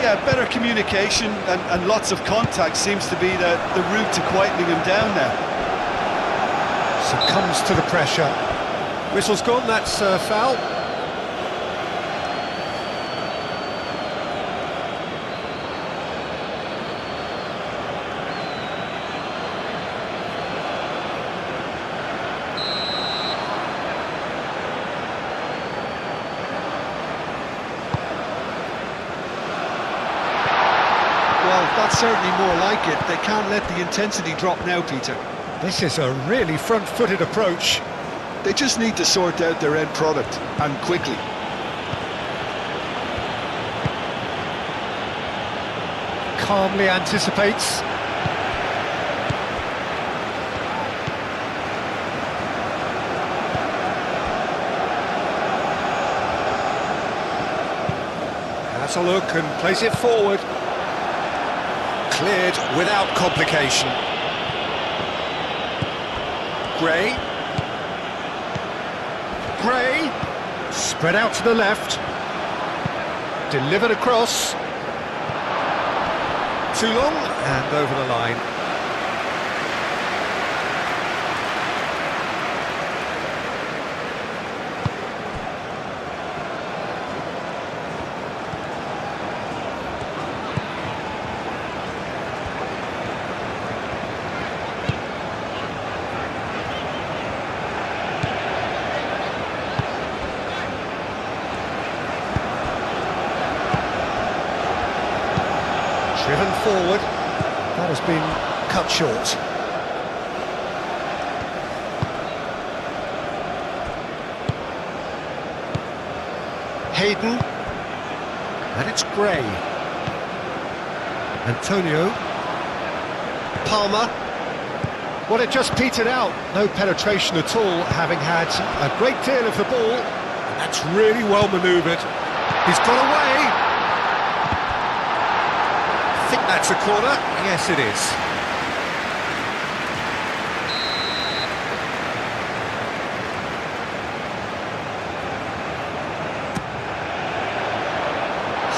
Yeah, better communication and lots of contact seems to be the route to quietening him down now. Succumbs to the pressure. Whistle's gone, that's foul. Well, that's certainly more like it. They can't let the intensity drop now, Peter. This is a really front-footed approach. They just need to sort out their end product, and quickly. Calmly anticipates. Has a look and plays it forward. Cleared without complication. Gray. Gray. Spread out to the left. Delivered across. Too long and over the line. Driven forward. That has been cut short. Hayden. And it's Gray. Antonio. Palmer. Well, it just petered out. No penetration at all, having had a great deal of the ball. And that's really well manoeuvred. He's got away. I think that's a corner. Yes, it is.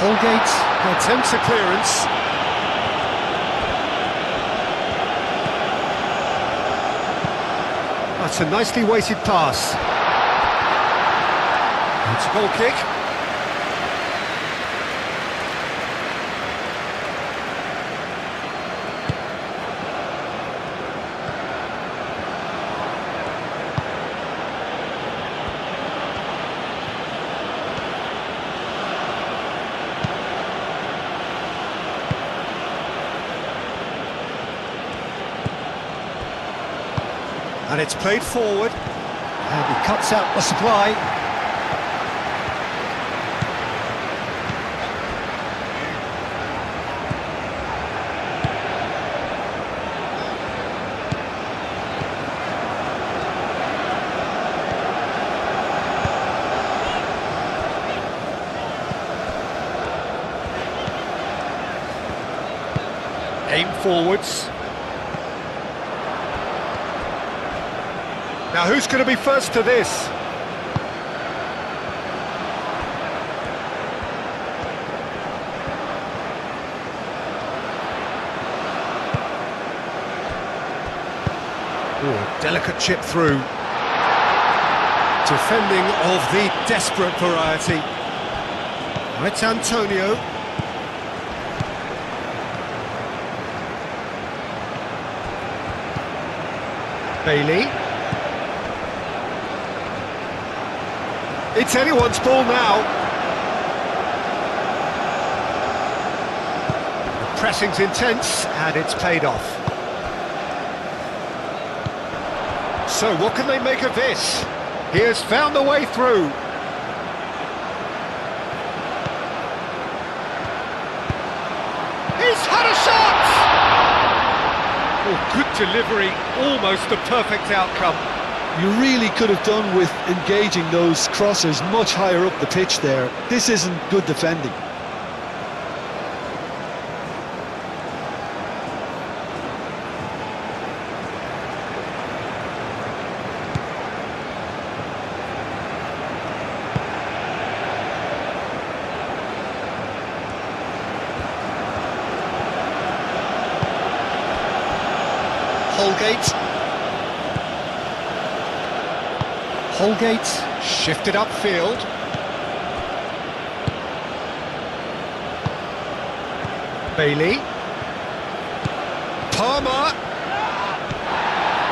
Holgate attempts a clearance. That's a nicely weighted pass. It's a goal kick. And it's played forward, and he cuts out the supply. Aim forwards. Now, who's going to be first to this? Oh, delicate chip through. Defending of the desperate variety. Now it's Antonio. Bailey. It's anyone's ball now. The pressing's intense, and it's paid off. So what can they make of this? He has found the way through. He's had a shot! Oh, good delivery, almost the perfect outcome. You really could have done with engaging those crossers much higher up the pitch there. This isn't good defending. Holgate. Holgate shifted upfield. Bailey. Palmer.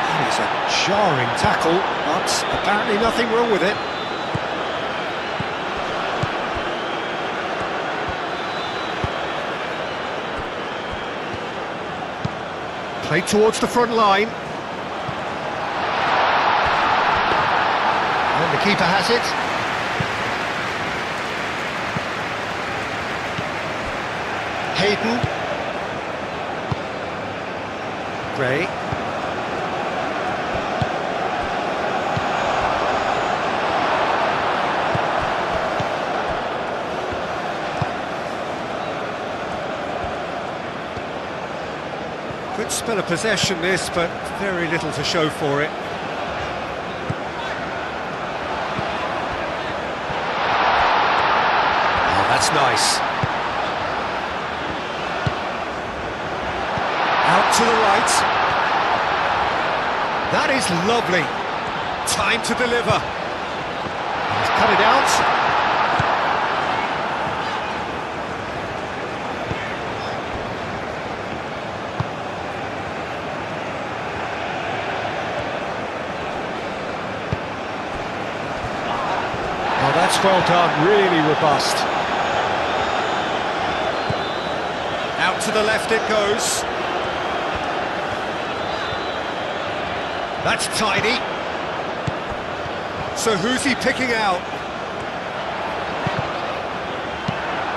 That is a jarring tackle, but apparently nothing wrong with it. Played towards the front line. And the keeper has it. Hayden. Gray. Good spell of possession this, but very little to show for it. Oh, that's nice. Out to the right. That is lovely. Time to deliver. He's cut it out. Oh, that's well done, really robust. Out to the left it goes. That's tidy. So who's he picking out?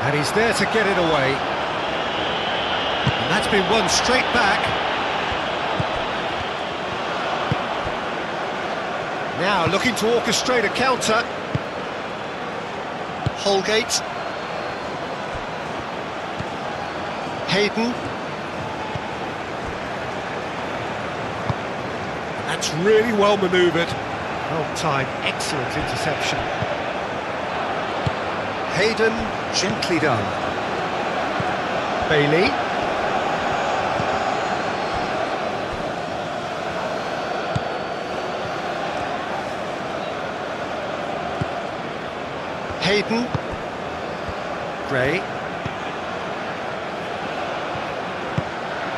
And he's there to get it away. And that's been won straight back. Now looking to orchestrate a counter. Holgate. Hayden. That's really well manoeuvred. Well timed, excellent interception. Hayden, gently done. Bailey. Hayden. Gray.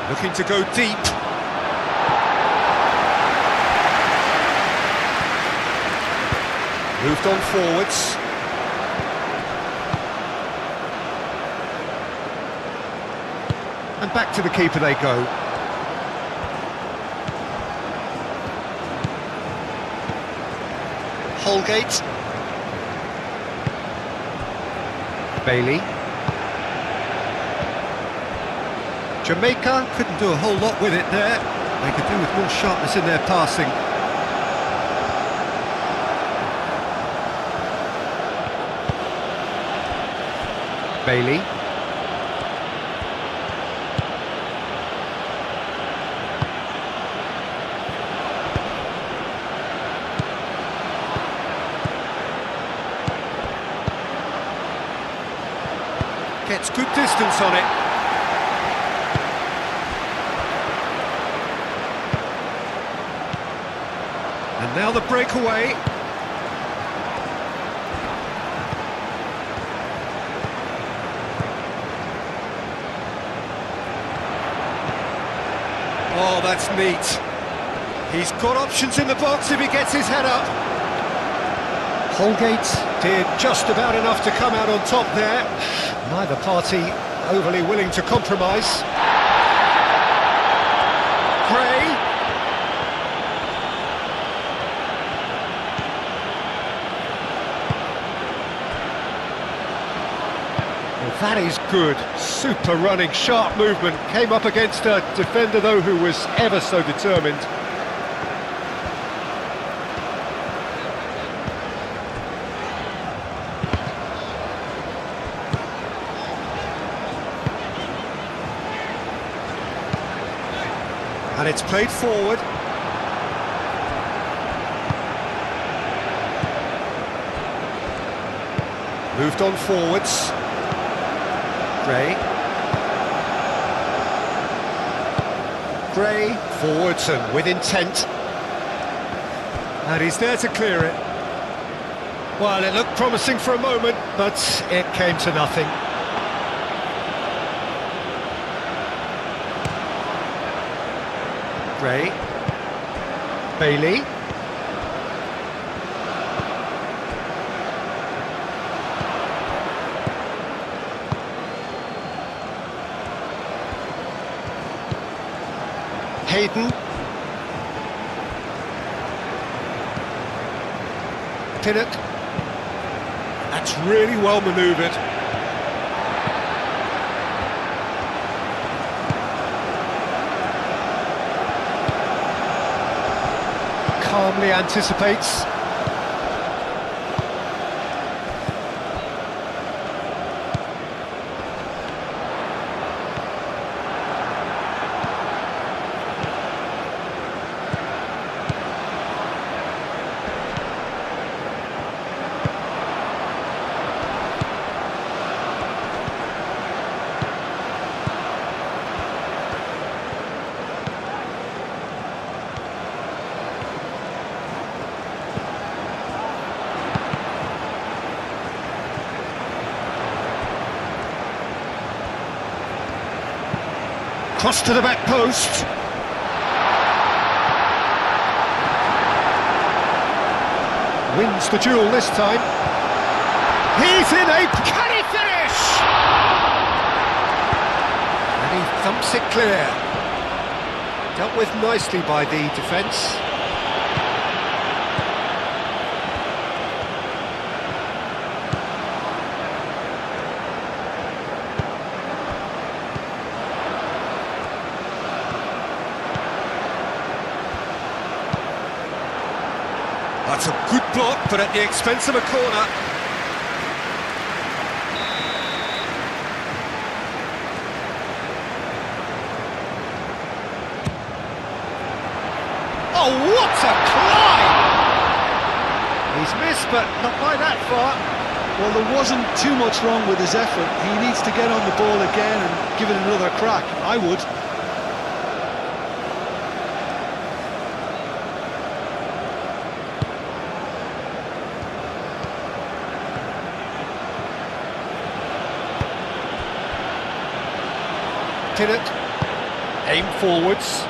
Looking to go deep. Moved on forwards. And back to the keeper they go. Holgate. Bailey. Jamaica couldn't do a whole lot with it there. They could do with more sharpness in their passing. Bailey. Gets good distance on it. And now the breakaway. Oh, that's neat. He's got options in the box if he gets his head up. Holgate did just about enough to come out on top there. Neither party overly willing to compromise. Gray. Well, that is good. Super running, sharp movement. Came up against a defender, though, who was ever so determined. And it's played forward. Moved on forwards. Gray. Gray, forwards and with intent. And he's there to clear it. Well, it looked promising for a moment, but it came to nothing. Gray. Bailey. Hayden. Pinnock. That's really well manoeuvred. Calmly anticipates. Cross to the back post. Wins the duel this time. He's in a... Can he finish? And he Thumps it clear. Dealt with nicely by the defence. That's a good block, but at the expense of a corner. Oh, what a climb! He's missed, but not by that far. Well, there wasn't too much wrong with his effort. He needs to get on the ball again and give it another crack. I would. It. Aim forwards.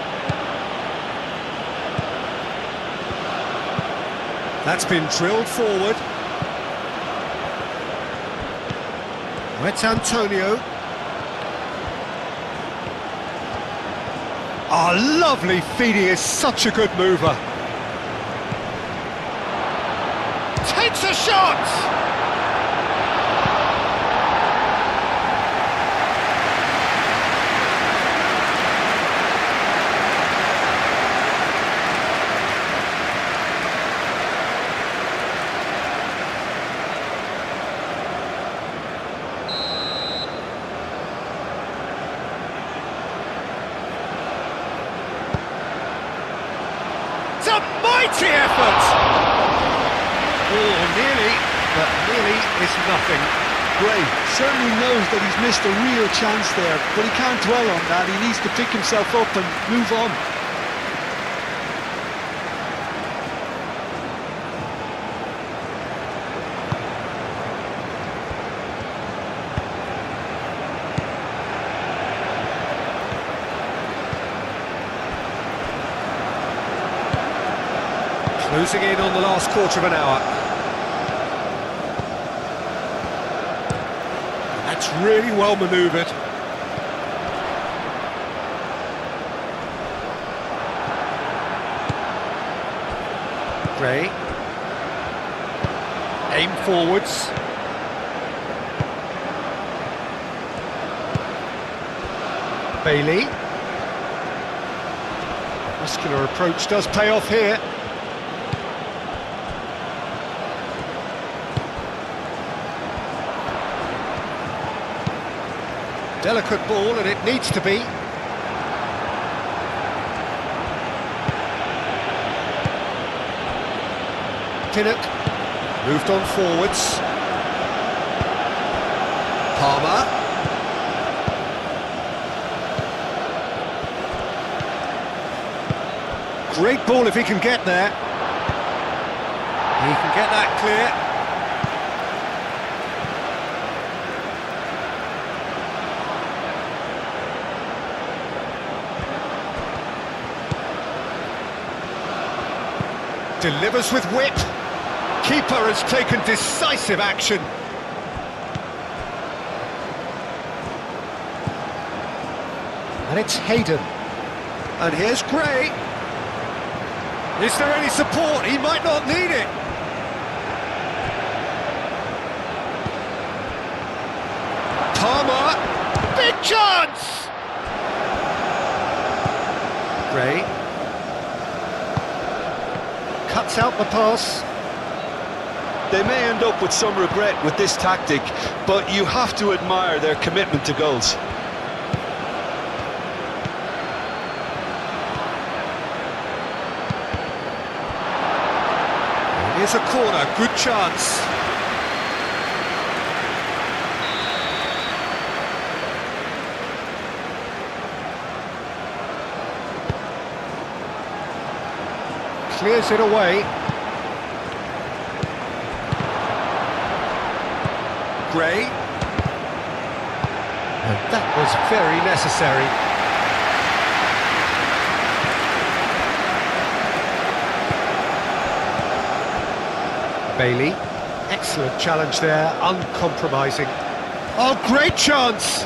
That's been drilled forward. Where's Antonio? Oh, lovely feed, he is such a good mover. Takes a shot! A mighty effort! Oh, nearly, but nearly is nothing. Gray certainly knows that he's missed a real chance there, but he can't dwell on that. He needs to pick himself up and move on. Closing in on the last quarter of an hour. That's really well manoeuvred. Gray. Aim forwards. Bailey. Muscular approach does pay off here. Delicate ball, and it needs to be. Pinnock moved on forwards. Palmer. Great ball if he can get there. He can get that clear. Delivers with whip. Keeper has taken decisive action. And it's Hayden. And here's Gray. Is there any support? He might not need it. Palmer. Big chance! Gray. Cuts out the pass. They may end up with some regret with this tactic, but you have to admire their commitment to goals. Here's a corner, good chance. Clears it away. Gray. And that was very necessary. Bailey. Excellent challenge there, uncompromising. Oh, great chance!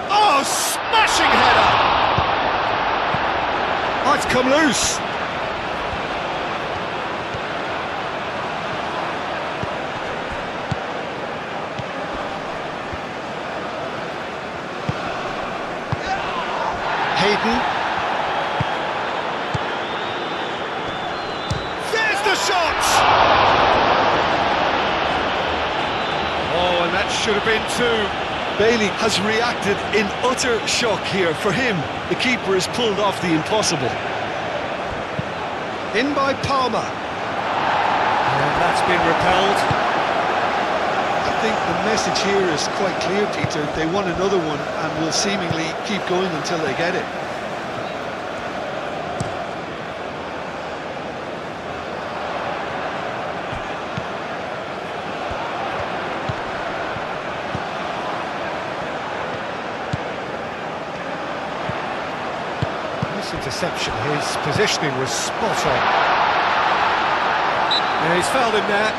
Oh, smashing header! Oh, it's come loose. Hayden. There's the shot! Oh, and that should have been two. Bailey has reacted in utter shock here. For him, the keeper has pulled off the impossible. In by Palmer. And that's been repelled. I think the message here is quite clear, Peter. They want another one and will seemingly keep going until they get it. Interception, his positioning was spot on. Yeah, he's fouled him there.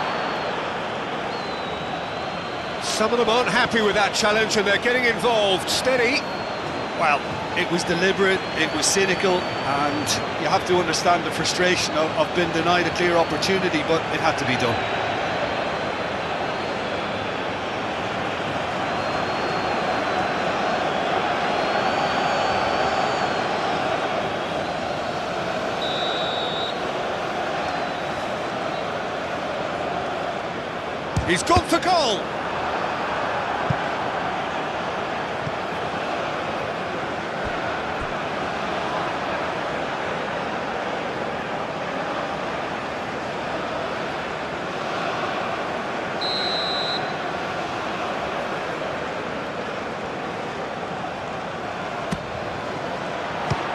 Some of them aren't happy with that challenge and they're getting involved. Steady. Well, it was deliberate, it was cynical, and you have to understand the frustration of being denied a clear opportunity, but it had to be done. He's gone for goal!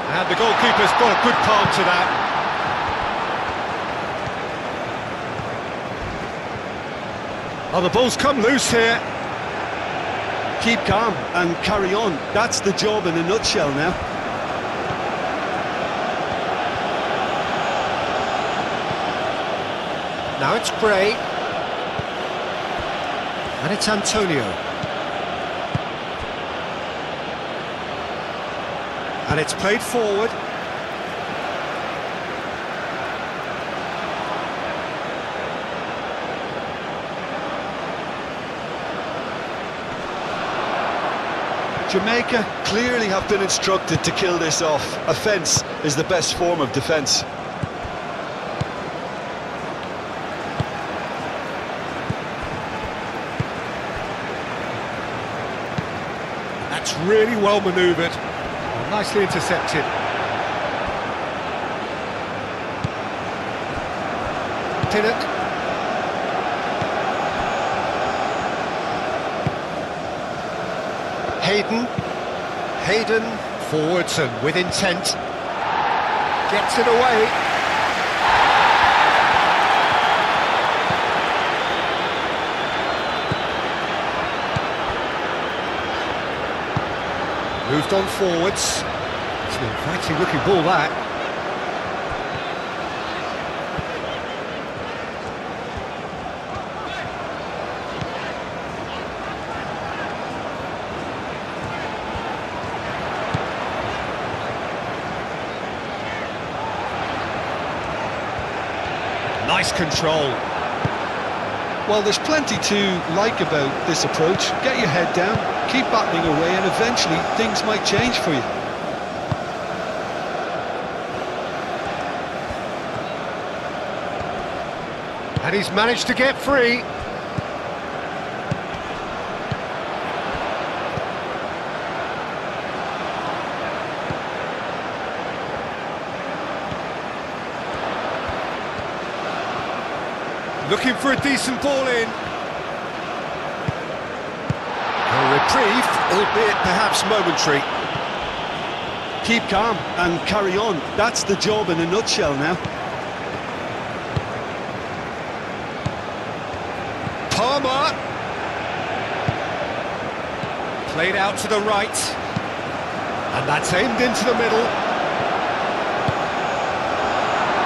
And the goalkeeper's got a good palm to that. Oh, the ball's come loose here. Keep calm and carry on. That's the job in a nutshell now. Now it's Gray. And it's Antonio. And it's played forward. Jamaica clearly have been instructed to kill this off. Offence is the best form of defence. That's really well manoeuvred. Nicely intercepted. Pinnock. Hayden forwards and with intent. Gets it away. Moved on forwards. It's an inviting looking ball, that. Nice control. Well, there's plenty to like about this approach. Get your head down, keep battling away, and eventually things might change for you. And he's managed to get free. Looking for a decent ball in. A reprieve, albeit perhaps momentary. Keep calm and carry on. That's the job in a nutshell now. Palmer. Played out to the right. And that's aimed into the middle.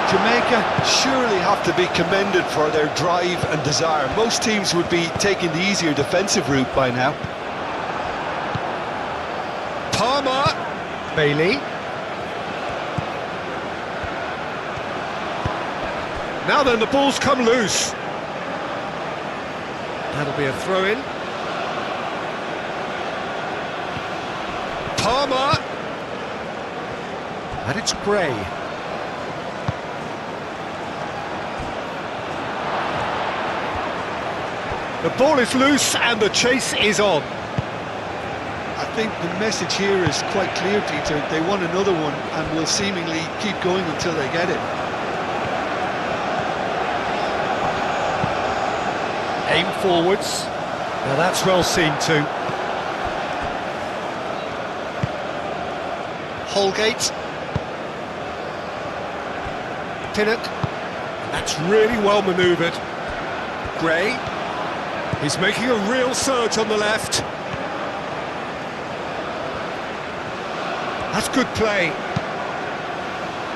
Jamaica surely have to be commended for their drive and desire. Most teams would be taking the easier defensive route by now. Bailey. Now then, the ball's come loose. That'll be a throw-in. Palmer. And it's Gray. The ball is loose and the chase is on. I think the message here is quite clear, Peter. They want another one and will seemingly keep going until they get it. Aim forwards. Now that's well seen too. Holgate. Pinnock. That's really well manoeuvred. Gray. He's making a real surge on the left. That's good play.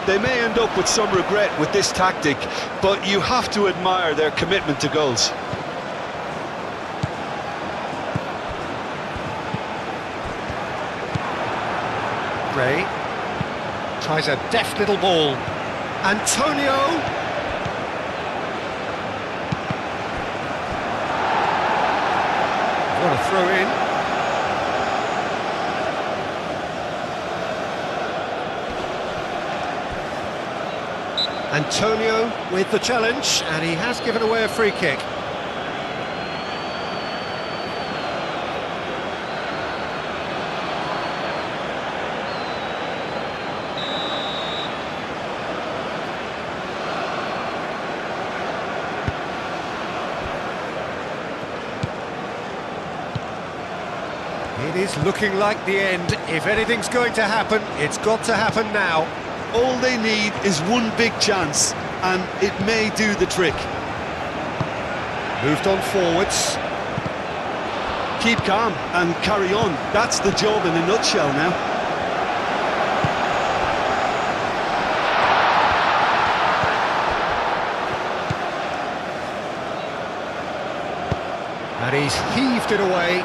They may end up with some regret with this tactic, but you have to admire their commitment to goals. Gray tries a deft little ball. Antonio. What a throw in. Antonio with the challenge, and he has given away a free kick. It is looking like the end. If anything's going to happen, it's got to happen now. All they need is one big chance, and it may do the trick. Moved on forwards. Keep calm and carry on. That's the job in a nutshell now. And he's heaved it away.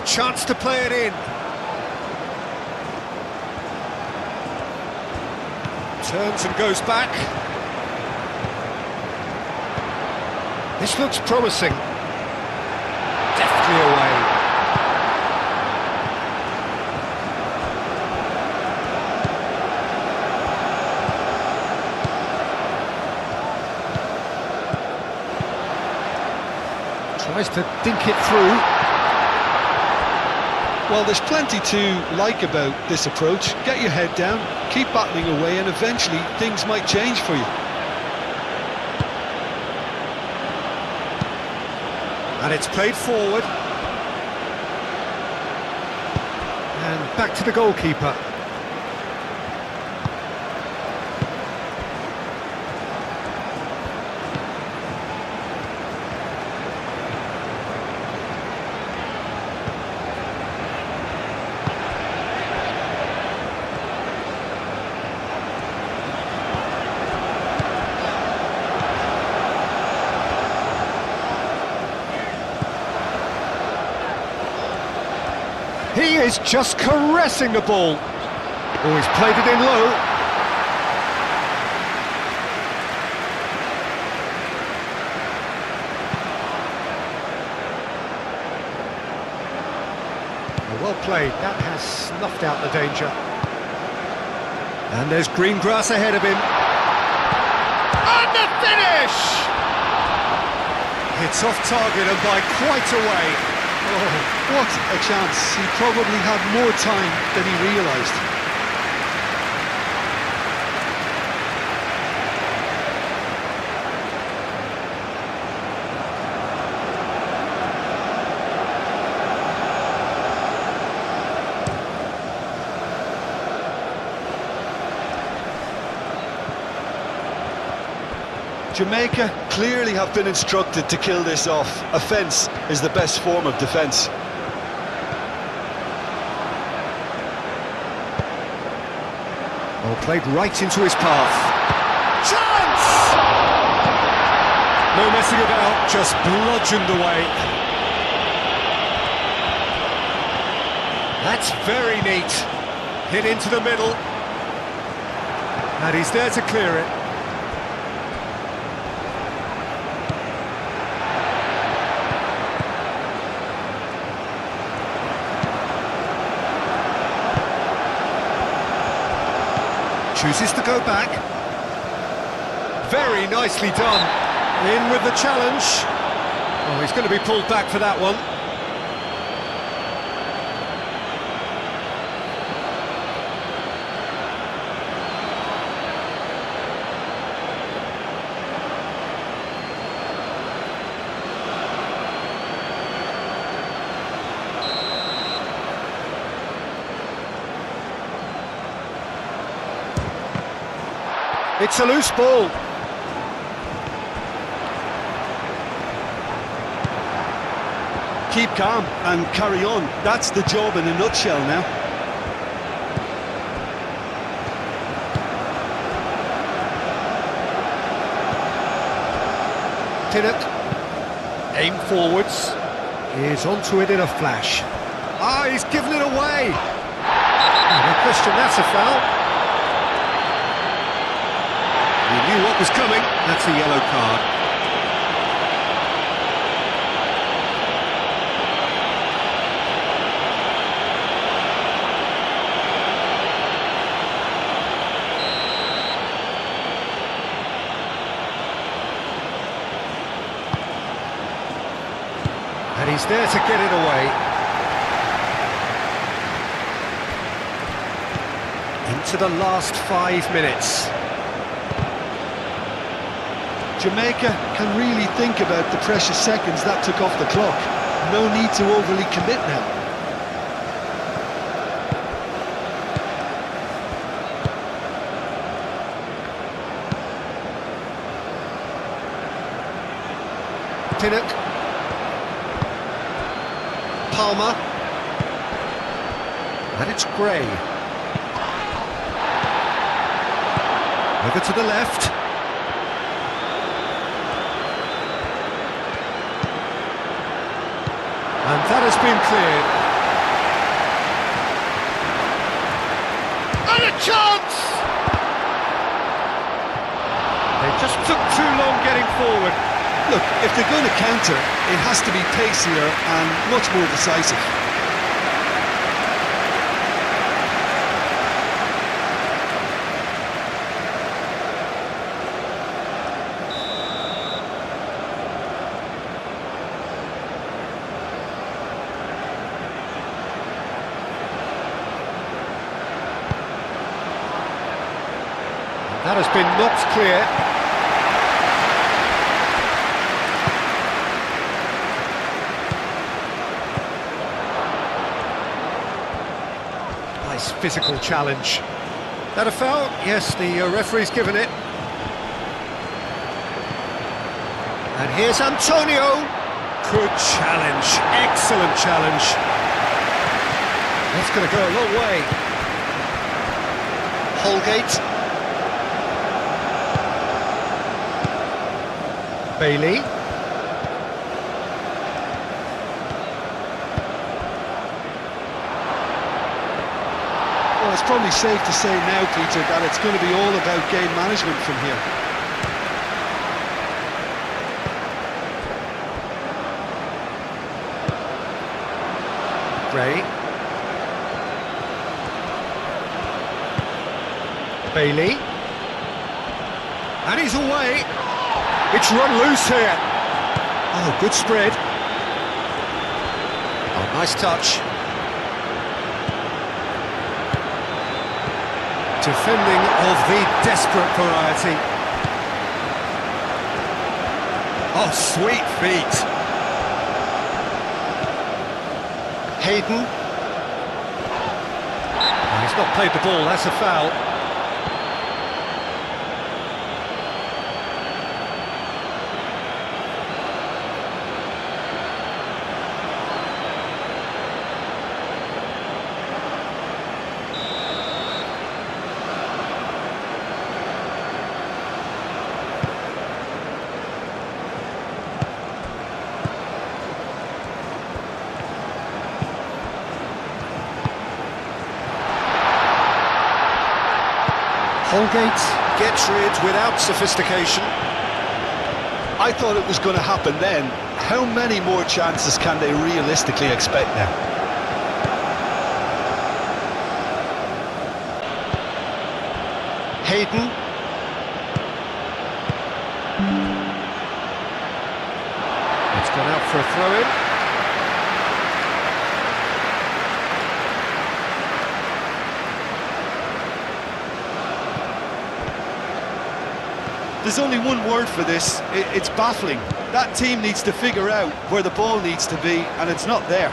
Chance to play it in. Turns and goes back. This looks promising. Deftly away. Tries to dink it through. Well, there's plenty to like about this approach. Get your head down, keep battling away, and eventually things might change for you. And it's played forward. And back to the goalkeeper. He is just caressing the ball. Oh, he's played it in low. Well played. That has snuffed out the danger. And there's green grass ahead of him. And the finish! It's off target and by quite a way. Oh, what a chance. He probably had more time than he realised. Jamaica clearly have been instructed to kill this off. Offence is the best form of defence. Oh, played right into his path. Chance! No messing about, just bludgeoned away. That's very neat. Hit into the middle. And he's there to clear it. Chooses to go back. Very nicely done. In with the challenge. Oh, he's going to be pulled back for that one. It's a loose ball. Keep calm and carry on. That's the job in a nutshell now. Pinnock. Aim forwards. Is onto it in a flash. Ah, he's given it away. No question, that's a foul. He knew what was coming. That's a yellow card. And he's there to get it away. Into the last 5 minutes. Jamaica can really think about the precious seconds that took off the clock. No need to overly commit now. Pinnock. Palmer. And it's Gray. Over to the left. And that has been cleared. And a chance! They just took too long getting forward. Look, if they're going to counter, it has to be pacier and much more decisive. That has been knocked clear. Nice physical challenge. That a foul? Yes, the referee's given it. And here's Antonio. Good challenge, excellent challenge. That's going to go a long way. Holgate. Bailey. Well, it's probably safe to say now, Peter, that it's going to be all about game management from here. Gray. Bailey. And he's away. It's run loose here. Oh, good spread. Oh, nice touch. Defending of the desperate variety. Oh, sweet feet. Hayden. Oh, he's not played the ball, that's a foul. Holgate gets rid without sophistication. I thought it was going to happen then. How many more chances can they realistically expect now? Hayden. It's gone out for a throw-in. There's only one word for this, it's baffling. That team needs to figure out where the ball needs to be, and it's not there.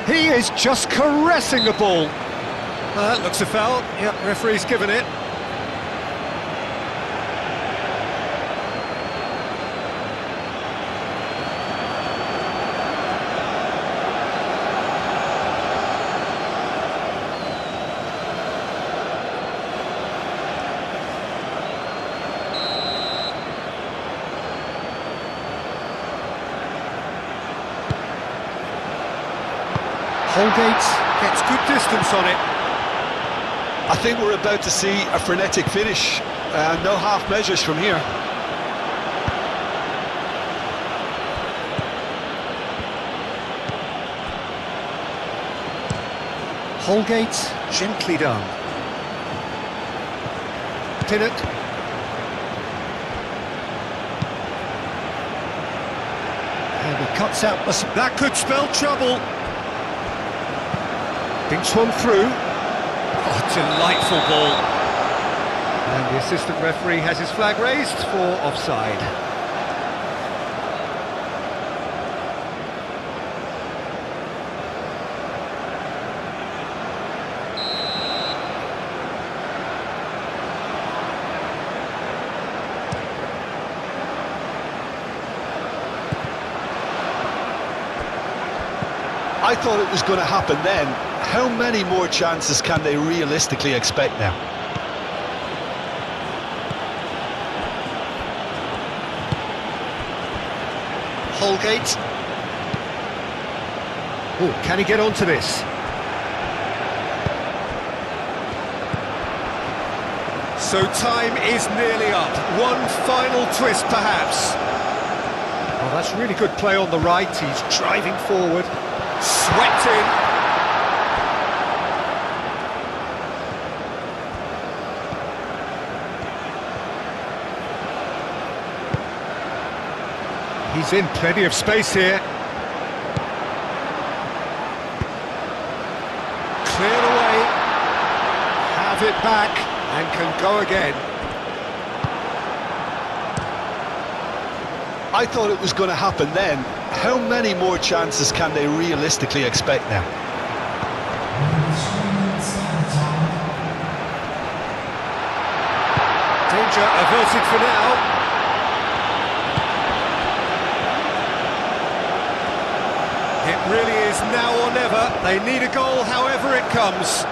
He is just caressing the ball. That looks a foul. Yep, referee's given it. Holgate gets good distance on it. I think we're about to see a frenetic finish. No half measures from here. Holgate, gently done. Pinnock. And he cuts out. That could spell trouble. Dinks one through. Oh, delightful ball. And the assistant referee has his flag raised for offside. I thought it was going to happen then. How many more chances can they realistically expect now? Holgate. Oh, can he get onto this? So time is nearly up. One final twist, perhaps. Oh, that's really good play on the right. He's driving forward. Swept in. He's in plenty of space here. Cleared away. Have it back and can go again. I thought it was going to happen then. How many more chances can they realistically expect now? Danger averted for now. It really is now or never. They need a goal however it comes.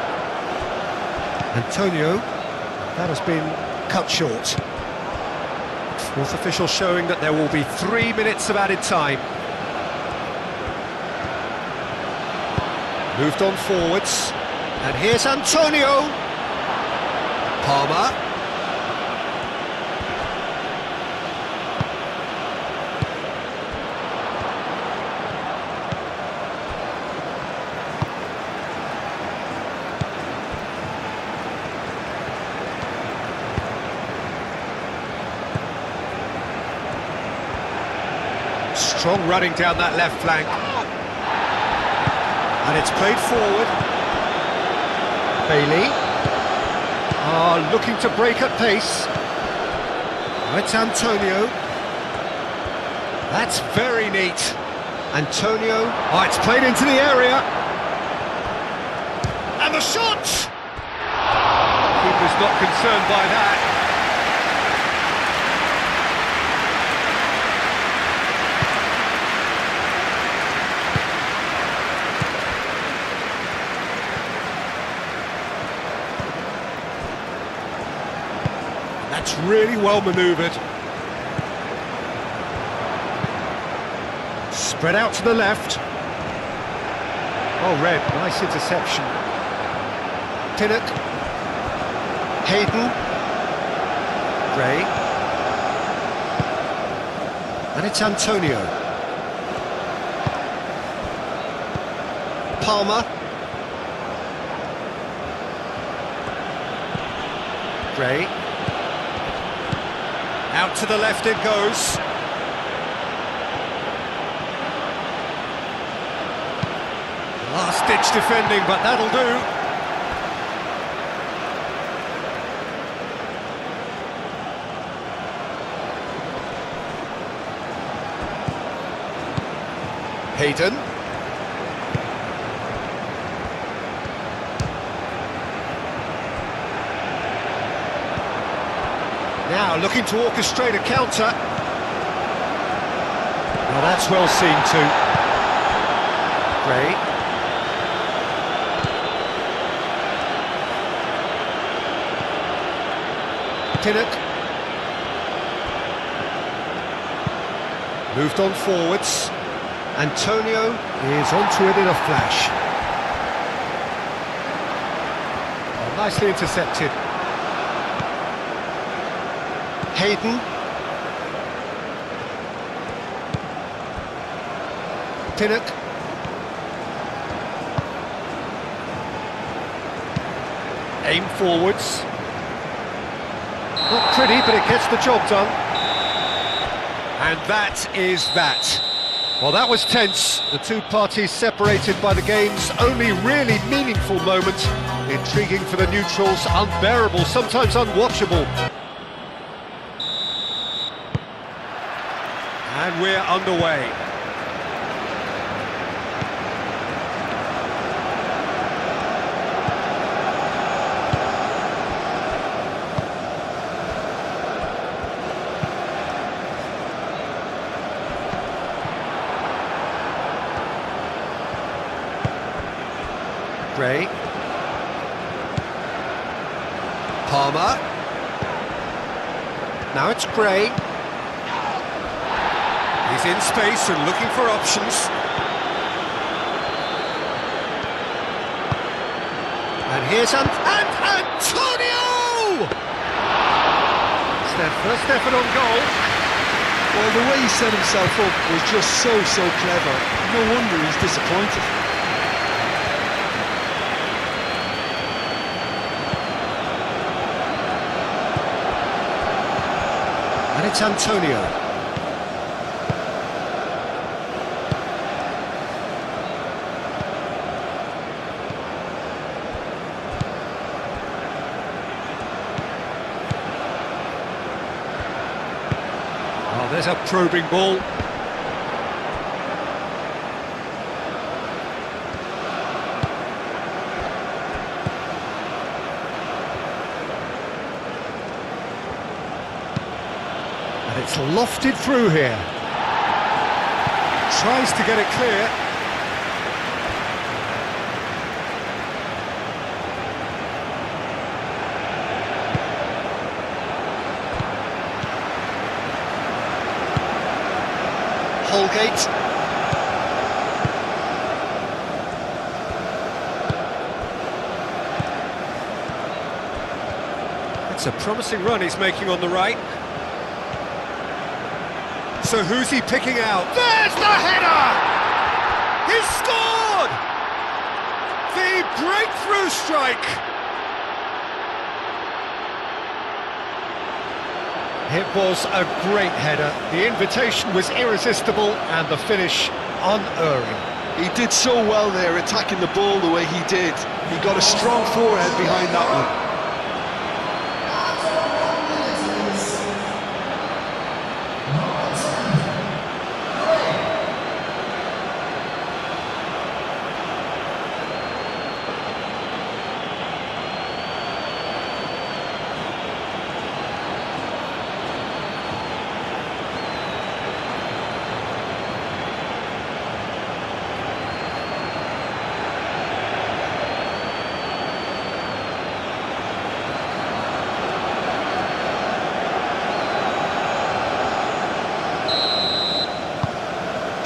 Antonio, that has been cut short. Fourth official showing that there will be 3 minutes of added time. Moved on forwards. And here's Antonio. Palmer. Strong running down that left flank. And it's played forward. Bailey. Looking to break at pace. It's Antonio. That's very neat. Antonio. Oh, it's played into the area. And the shot! Keeper's not concerned by that. That's really well manoeuvred. Spread out to the left. Oh, Red, nice interception. Pinnock. Hayden. Gray. And it's Antonio. Palmer. Gray. Out to the left it goes. Last-ditch defending, but that'll do. Hayden. Now looking to orchestrate a counter. Well, that's well seen too. Gray. Pinnock. Moved on forwards. Antonio is onto it in a flash. Oh, nicely intercepted. Hayden. Pinnock. Aim forwards. Not pretty, but it gets the job done. And that is that. Well, that was tense. The two parties separated by the game's only really meaningful moment. Intriguing for the neutrals, unbearable, sometimes unwatchable. And we're underway. Gray. Palmer. Now it's Gray. He's in space and looking for options. And here's Antonio! It's their first effort on goal. Well, the way he set himself up was just so clever. No wonder he's disappointed. And it's Antonio. Oh, there's a probing ball. It's lofted through here. Tries to get it clear. Holgate. It's a promising run he's making on the right. So who's he picking out? There's the header! He's scored! The breakthrough strike! It was a great header. The invitation was irresistible and the finish unerring. He did so well there, attacking the ball the way he did. He got a strong forehead behind that one.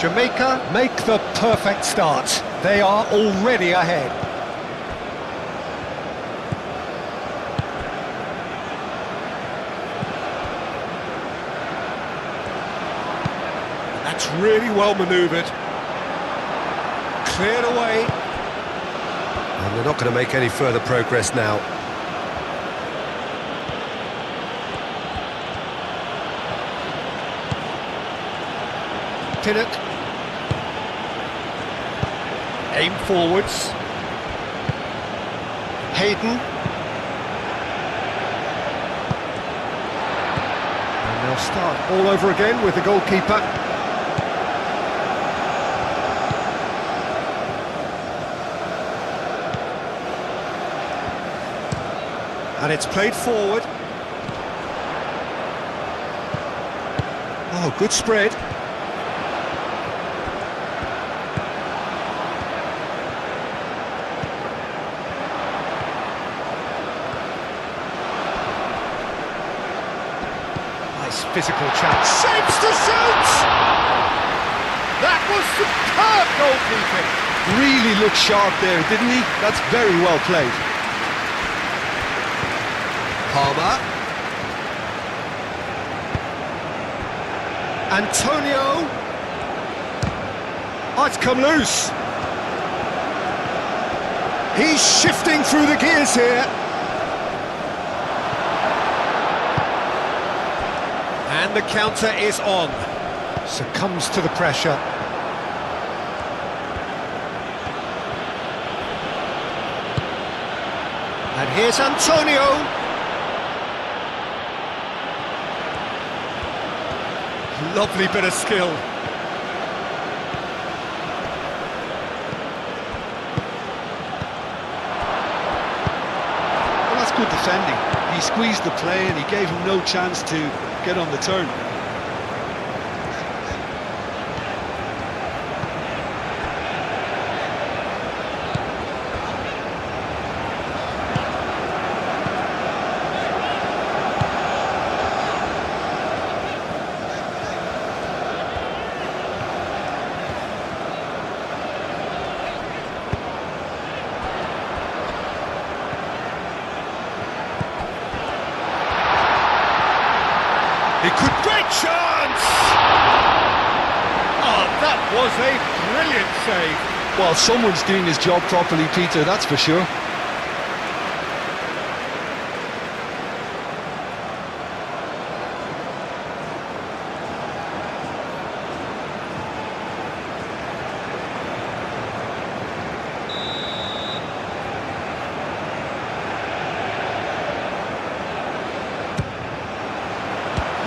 Jamaica make the perfect start. They are already ahead. That's really well manoeuvred. Cleared away. And they're not going to make any further progress now. Pinnock. Aim forwards. Hayden. And they'll start all over again with the goalkeeper. And it's played forward. Oh, good spread. Nice physical chance. Shapes to shoot! That was superb goalkeeping. Really looked sharp there, didn't he? That's very well played. Palmer. Antonio. Oh, it's come loose. He's shifting through the gears here. And the counter is on. Succumbs to the pressure. And here's Antonio. Lovely bit of skill. Well, that's good defending. He squeezed the play and he gave him no chance to get on the turn. He could... Great chance! Oh, that was a brilliant save. Well, someone's doing his job properly, Peter, that's for sure.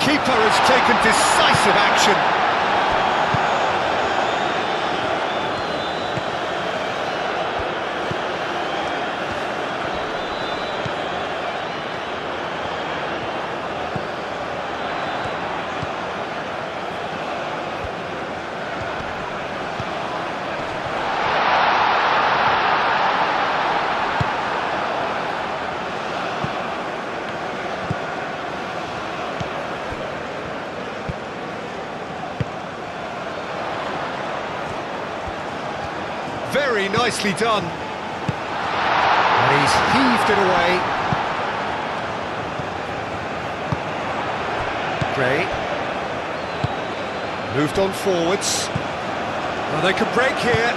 Keeper has taken decisive action. Very nicely done. And he's heaved it away. Gray. Moved on forwards. Well, they could break here.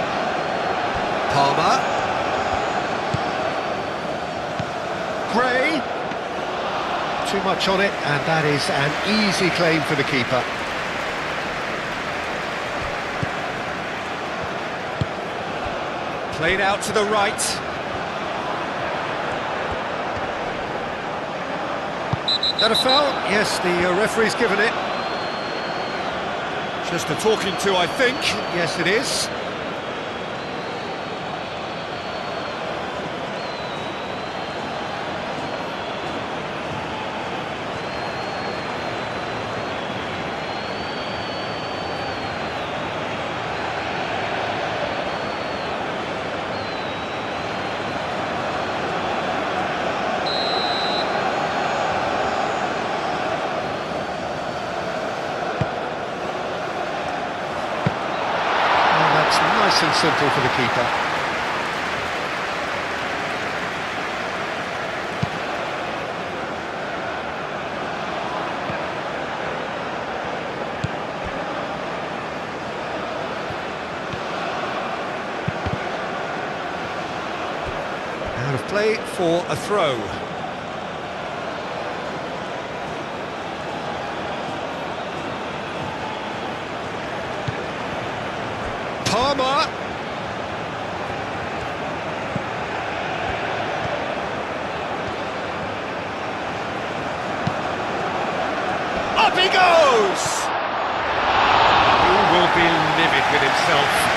Palmer. Gray. Too much on it, and that is an easy claim for the keeper. Played out to the right. That a foul? Yes, the referee's given it. Just a talking to, I think. Yes, it is. Nice and simple for the keeper. play for a throw. Palmer. Up he goes! He will be livid with himself.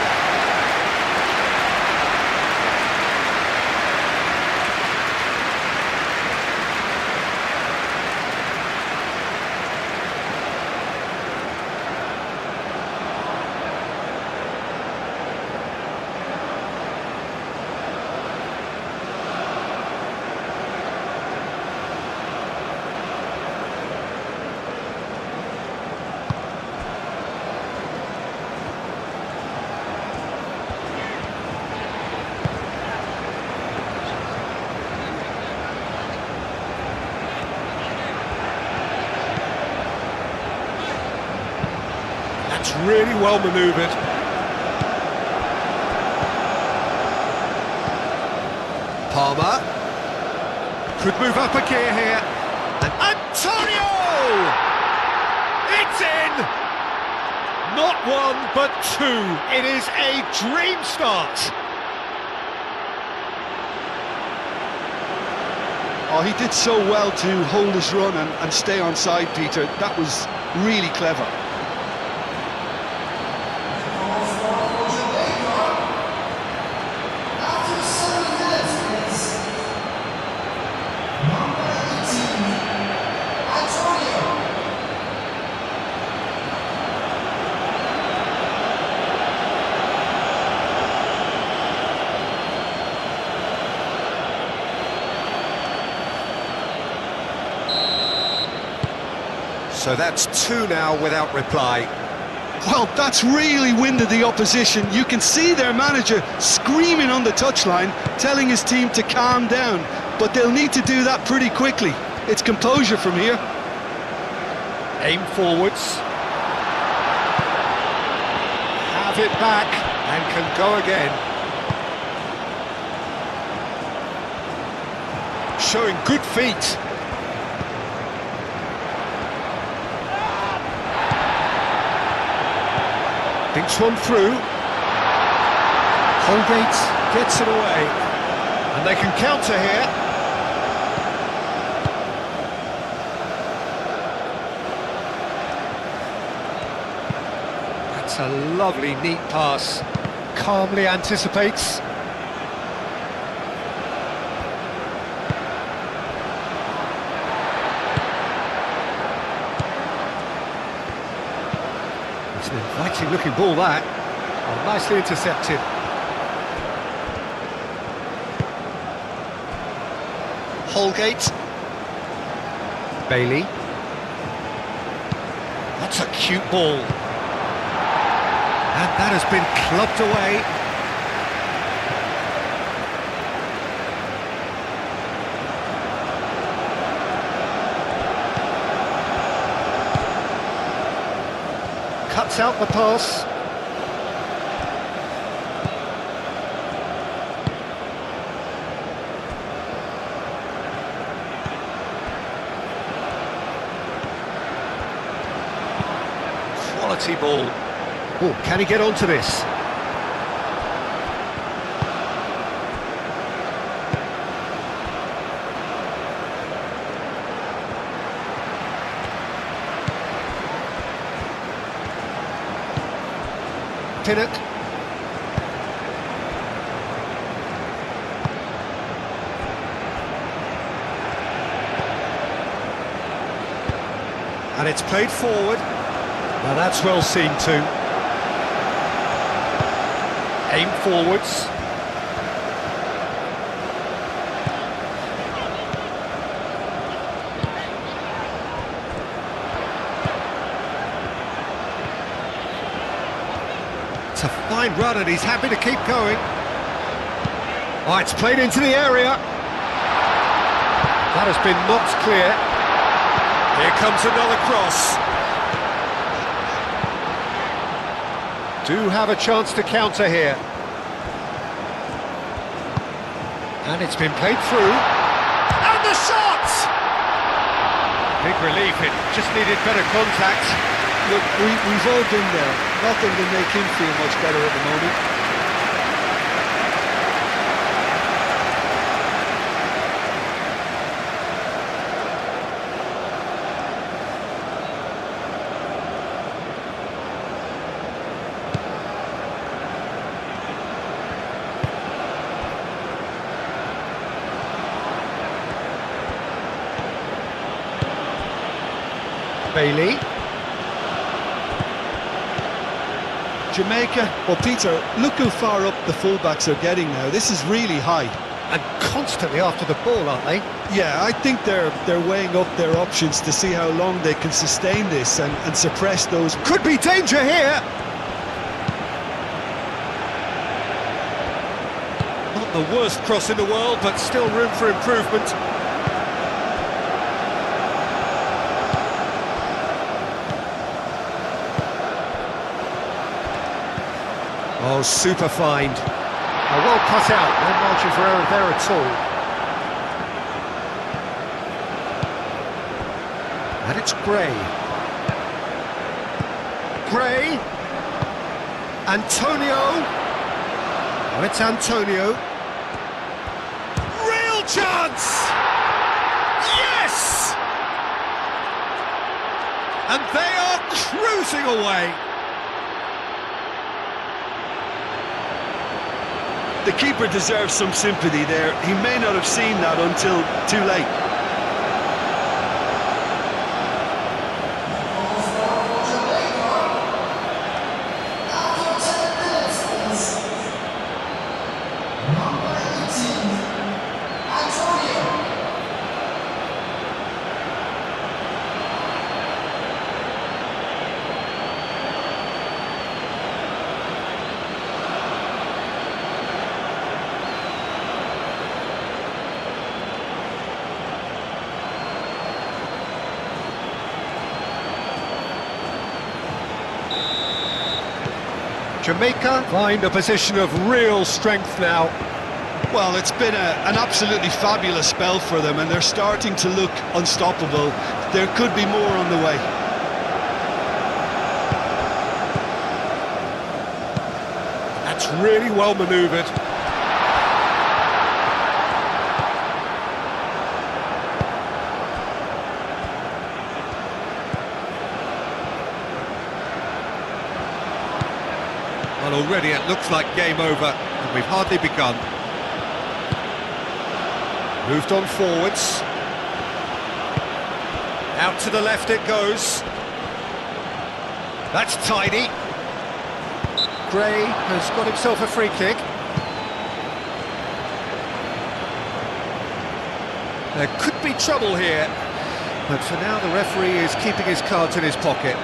That's really well manoeuvred. Palmer. Could move up a gear here. And Antonio! It's in! Not one, but two. It is a dream start. Oh, he did so well to hold his run and stay on side, Peter. That was really clever. So that's two now without reply. Well, that's really winded the opposition. You can see their manager screaming on the touchline, telling his team to calm down. But they'll need to do that pretty quickly. It's composure from here. Aim forwards. Have it back and can go again. Showing good feet. Thinks one through. Holgate gets it away. And they can counter here. That's a lovely, neat pass. Calmly anticipates. It's an inviting looking ball, that. Oh, nicely intercepted. Holgate. Bailey. That's a cute ball. And that has been clubbed away. Cuts out the pass. Quality ball. Oh, can he get onto this? Pinnock. And it's played forward. Now that's well seen too. Aim forwards. It's a fine run and he's happy to keep going. Oh, it's played into the area. That has been knocked clear. Here comes another cross. Do have a chance to counter here. And it's been played through. And the shot! Big relief, it just needed better contact. Look, we've all been there. Nothing will make him feel much better at the moment. Bailey. Jamaica, well Peter, look how far up the fullbacks are getting now. This is really high. And constantly after the ball, aren't they? Yeah, I think they're weighing up their options to see how long they can sustain this and suppress those. Could be danger here! Not the worst cross in the world, but still room for improvement. Oh, super find. Oh, well cut out, no margin for error there at all. And it's Gray. Gray. Antonio. Oh, it's Antonio. Real chance! Yes! And they are cruising away. The keeper deserves some sympathy there. He may not have seen that until too late. Jamaica find a position of real strength now. Well, it's been an absolutely fabulous spell for them, and they're starting to look unstoppable. There could be more on the way. That's really well manoeuvred. Well, already it looks like game over, and we've hardly begun. Moved on forwards. Out to the left it goes. That's tidy. Gray has got himself a free kick. There could be trouble here, but for now the referee is keeping his cards in his pocket.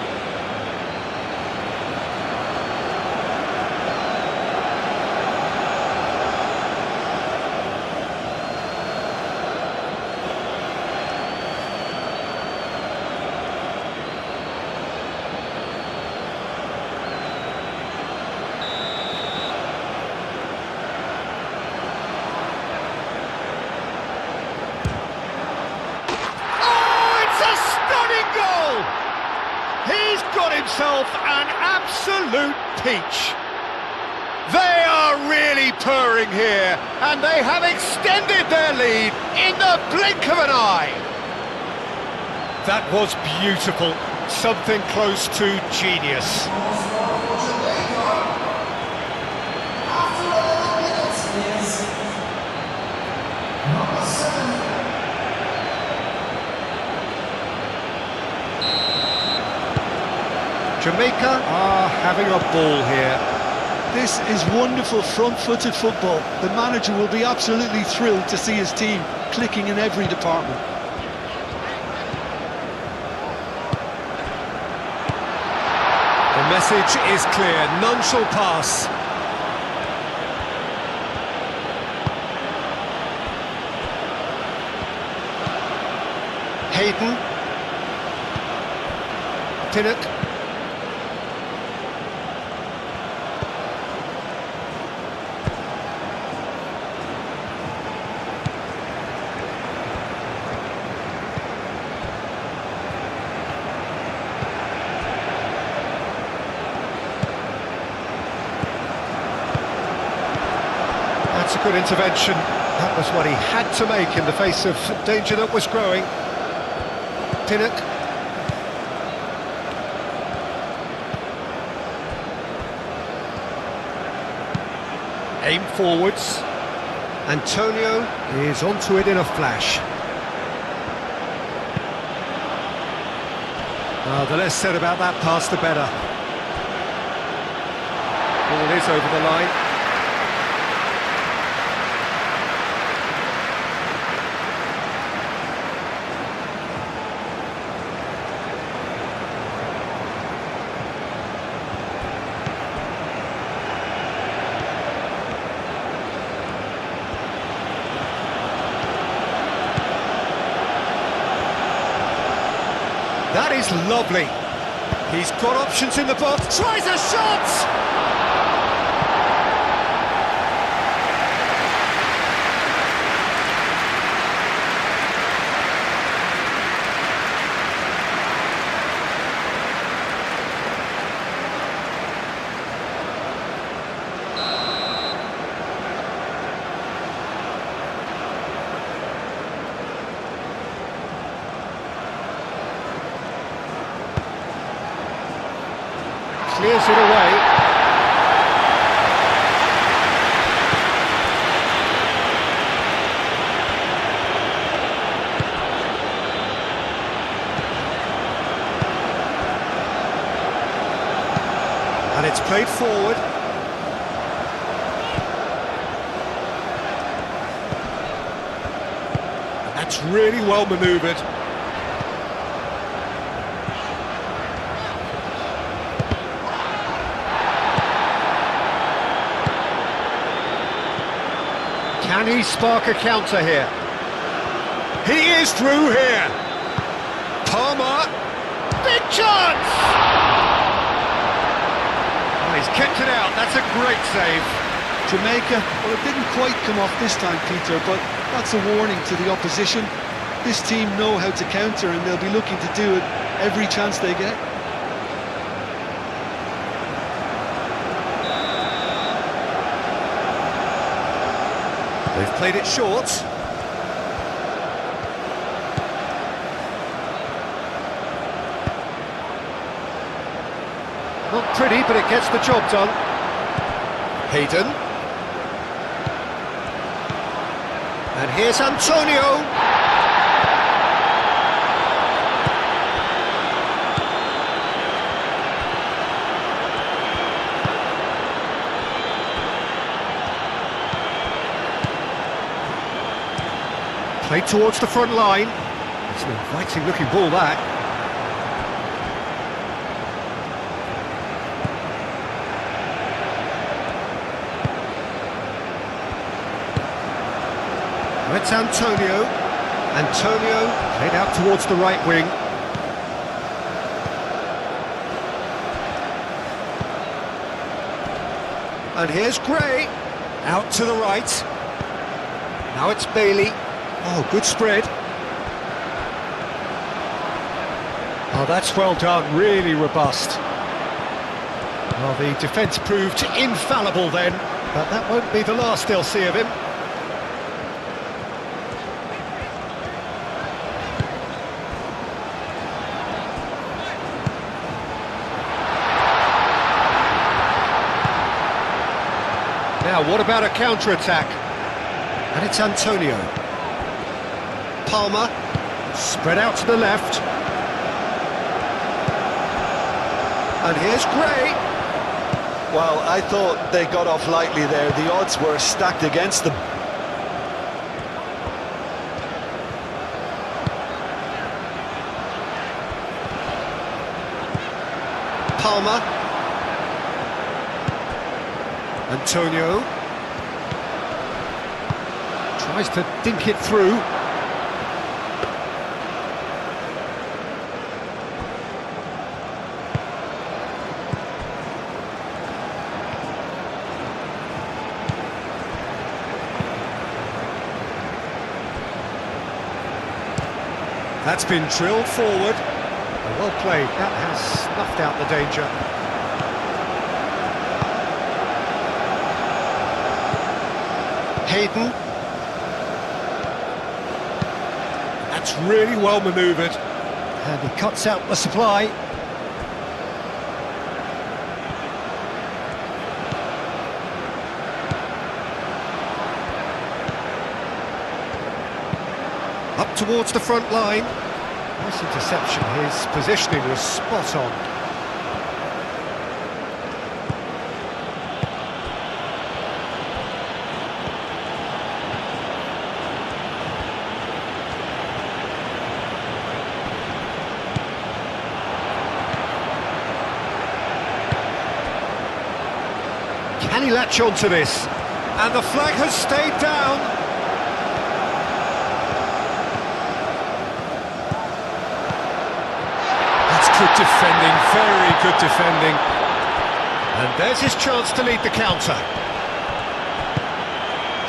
He's got himself an absolute peach. They are really purring here, and they have extended their lead in the blink of an eye. That was beautiful, something close to genius. Jamaica are having a ball here. This is wonderful front-footed football. The manager will be absolutely thrilled to see his team clicking in every department. The message is clear, none shall pass. Hayden. Pinnock. a good intervention. That was what he had to make in the face of danger that was growing. Pinnock. Aim forwards. Antonio is onto it in a flash. The less said about that pass, the better. Ball is over the line. That is lovely. He's got options in the box. Tries a shot! Clears it away. And it's played forward. And that's really well manoeuvred. Can he spark a counter here? He is through here. Palmer. Big chance! Oh, he's kept it out. That's a great save. Jamaica, well, it didn't quite come off this time, Peter, but that's a warning to the opposition. This team know how to counter, and they'll be looking to do it every chance they get. They've played it short. Not pretty, but it gets the job done. Hayden. And here's Antonio. Played towards the front line. It's an inviting looking ball, that. It's Antonio. Antonio played out towards the right wing. And here's Gray. Out to the right. Now it's Bailey. Oh, good spread. Oh, that's well done, really robust. Well, the defence proved infallible then, but that won't be the last they'll see of him. Now, what about a counter-attack? And it's Antonio. Palmer, spread out to the left. And here's Gray. Well, I thought they got off lightly there. The odds were stacked against them. Palmer. Antonio. Tries to dink it through. That's been drilled forward. Well played, that has snuffed out the danger. Hayden. That's really well manoeuvred. And he cuts out the supply. Up towards the front line. Nice interception, his positioning was spot on. Can he latch on to this? And the flag has stayed down. That's good defending, very good defending. And there's his chance to lead the counter.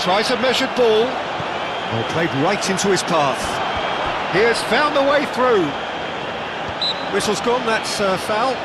Tries a measured ball. Well, played right into his path. He has found the way through. Whistle's gone, that's foul.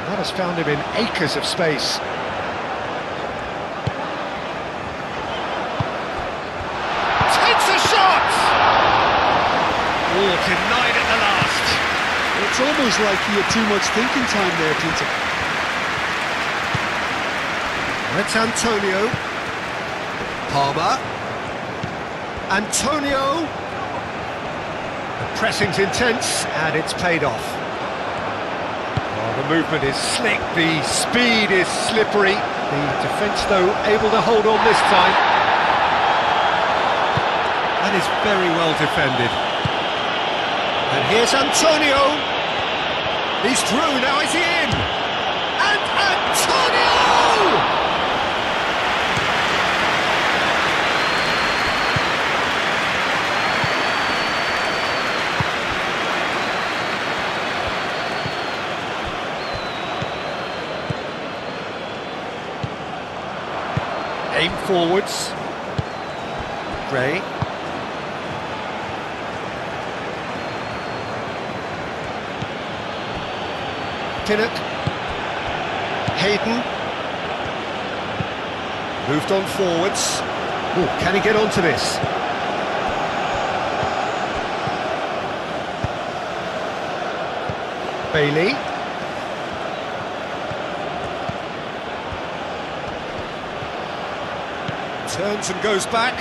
That has found him in acres of space. Takes a shot! Oh, denied at the last. It's almost like he had too much thinking time there, Peter. That's Antonio. Palmer. Antonio. The pressing's intense and it's paid off. The movement is slick, the speed is slippery. The defence, though, able to hold on this time. That is very well defended. And here's Antonio. He's through, now is he in? And Antonio! Aim forwards. Gray. Pinnock. Hayden. Moved on forwards. Oh, can he get onto this? Bailey. Turns and goes back.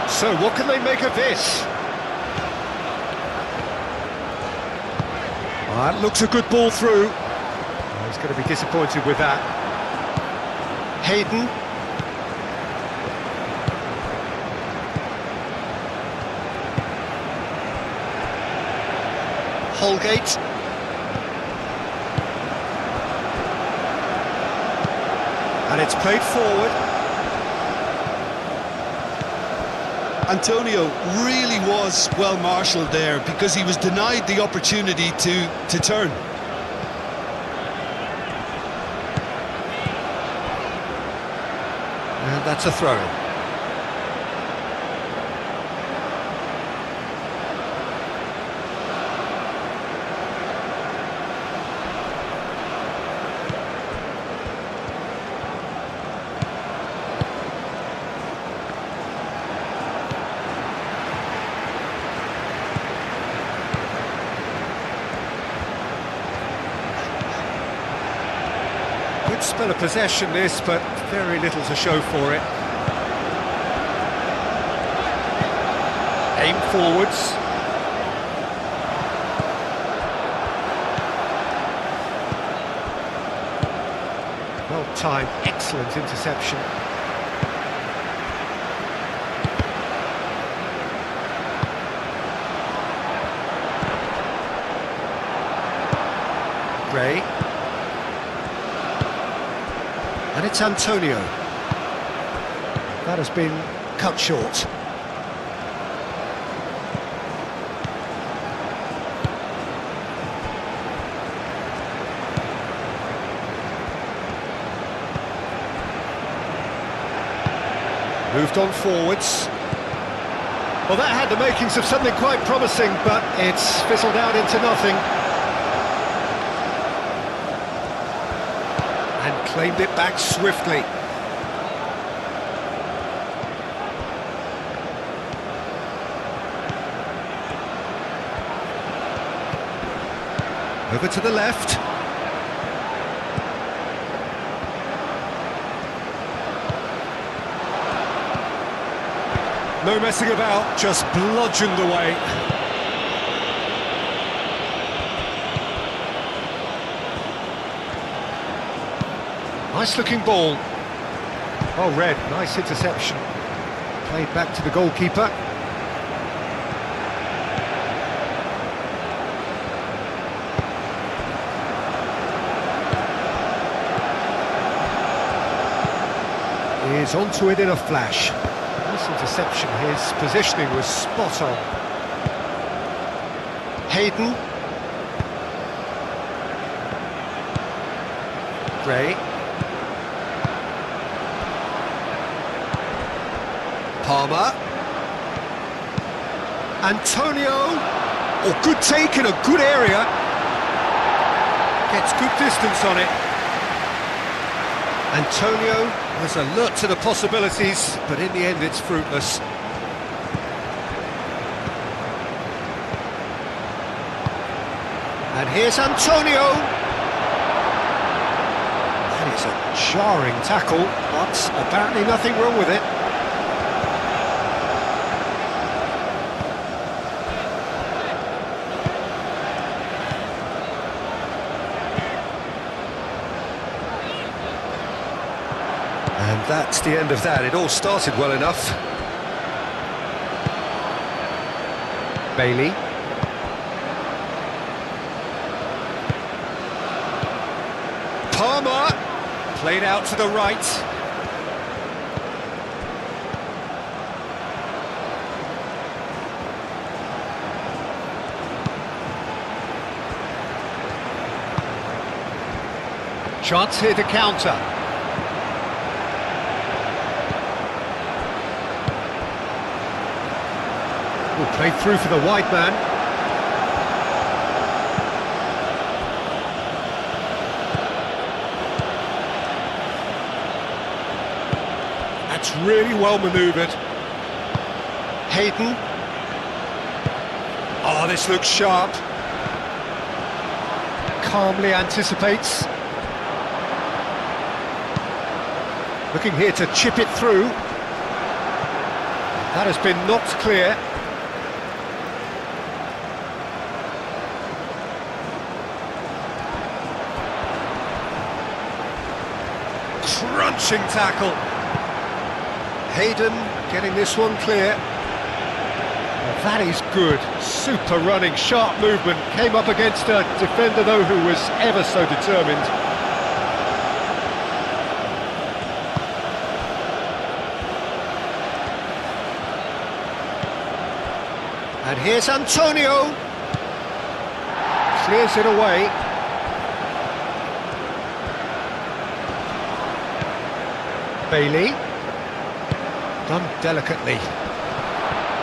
So what can they make of this? That looks a good ball through. Oh, he's going to be disappointed with that. Hayden. Holgate. And it's played forward. Antonio really was well marshalled there because he was denied the opportunity to turn. And that's a throw-in. Good spell of possession this, but very little to show for it. Aim forwards. that time. Excellent interception. Ray. And it's Antonio. That has been cut short. Moved on forwards. Well, that had the makings of something quite promising, but it's fizzled out into nothing. And claimed it back swiftly. Over to the left. No messing about, just bludgeoned away. Nice looking ball. Oh, Red, nice interception. Played back to the goalkeeper. Is onto it in a flash. Nice interception, his positioning was spot on. Hayden. Gray. Palmer. Antonio. Oh, good take in a good area. Gets good distance on it. Antonio was alert to the possibilities, but in the end it's fruitless. And here's Antonio. That is a jarring tackle, but apparently nothing wrong with it. And that's the end of that. It all started well enough. Bailey. Palmer. Played out to the right. Chance here to counter. Played through for the wide man. That's really well manoeuvred. Hayden. Oh, this looks sharp. Calmly anticipates. Looking here to chip it through. That has been knocked clear. Crunching tackle. Hayden getting this one clear. Well, that is good. Super running, sharp movement. Came up against a defender, though, who was ever so determined. And here's Antonio. Clears it away. Bailey. Done delicately.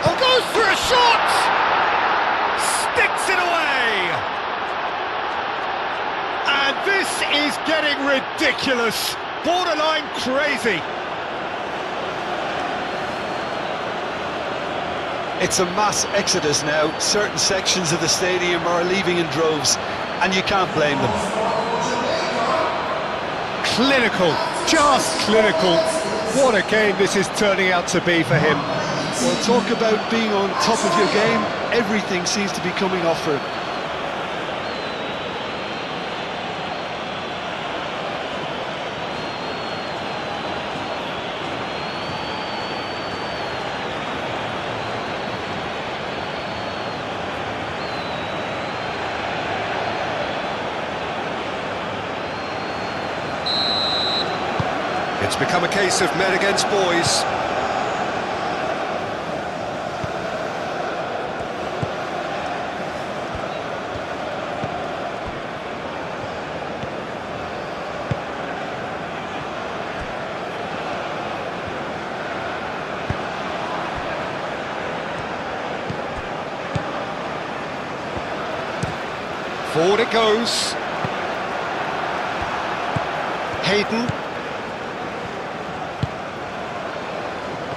Oh, goes for a shot! Sticks it away! And this is getting ridiculous. Borderline crazy. It's a mass exodus now. Certain sections of the stadium are leaving in droves, and you can't blame them. Clinical, just clinical. What a game this is turning out to be for him. Well, talk about being on top of your game. Everything seems to be coming off for him. It's become a case of men against boys. Forward it goes. Hayden.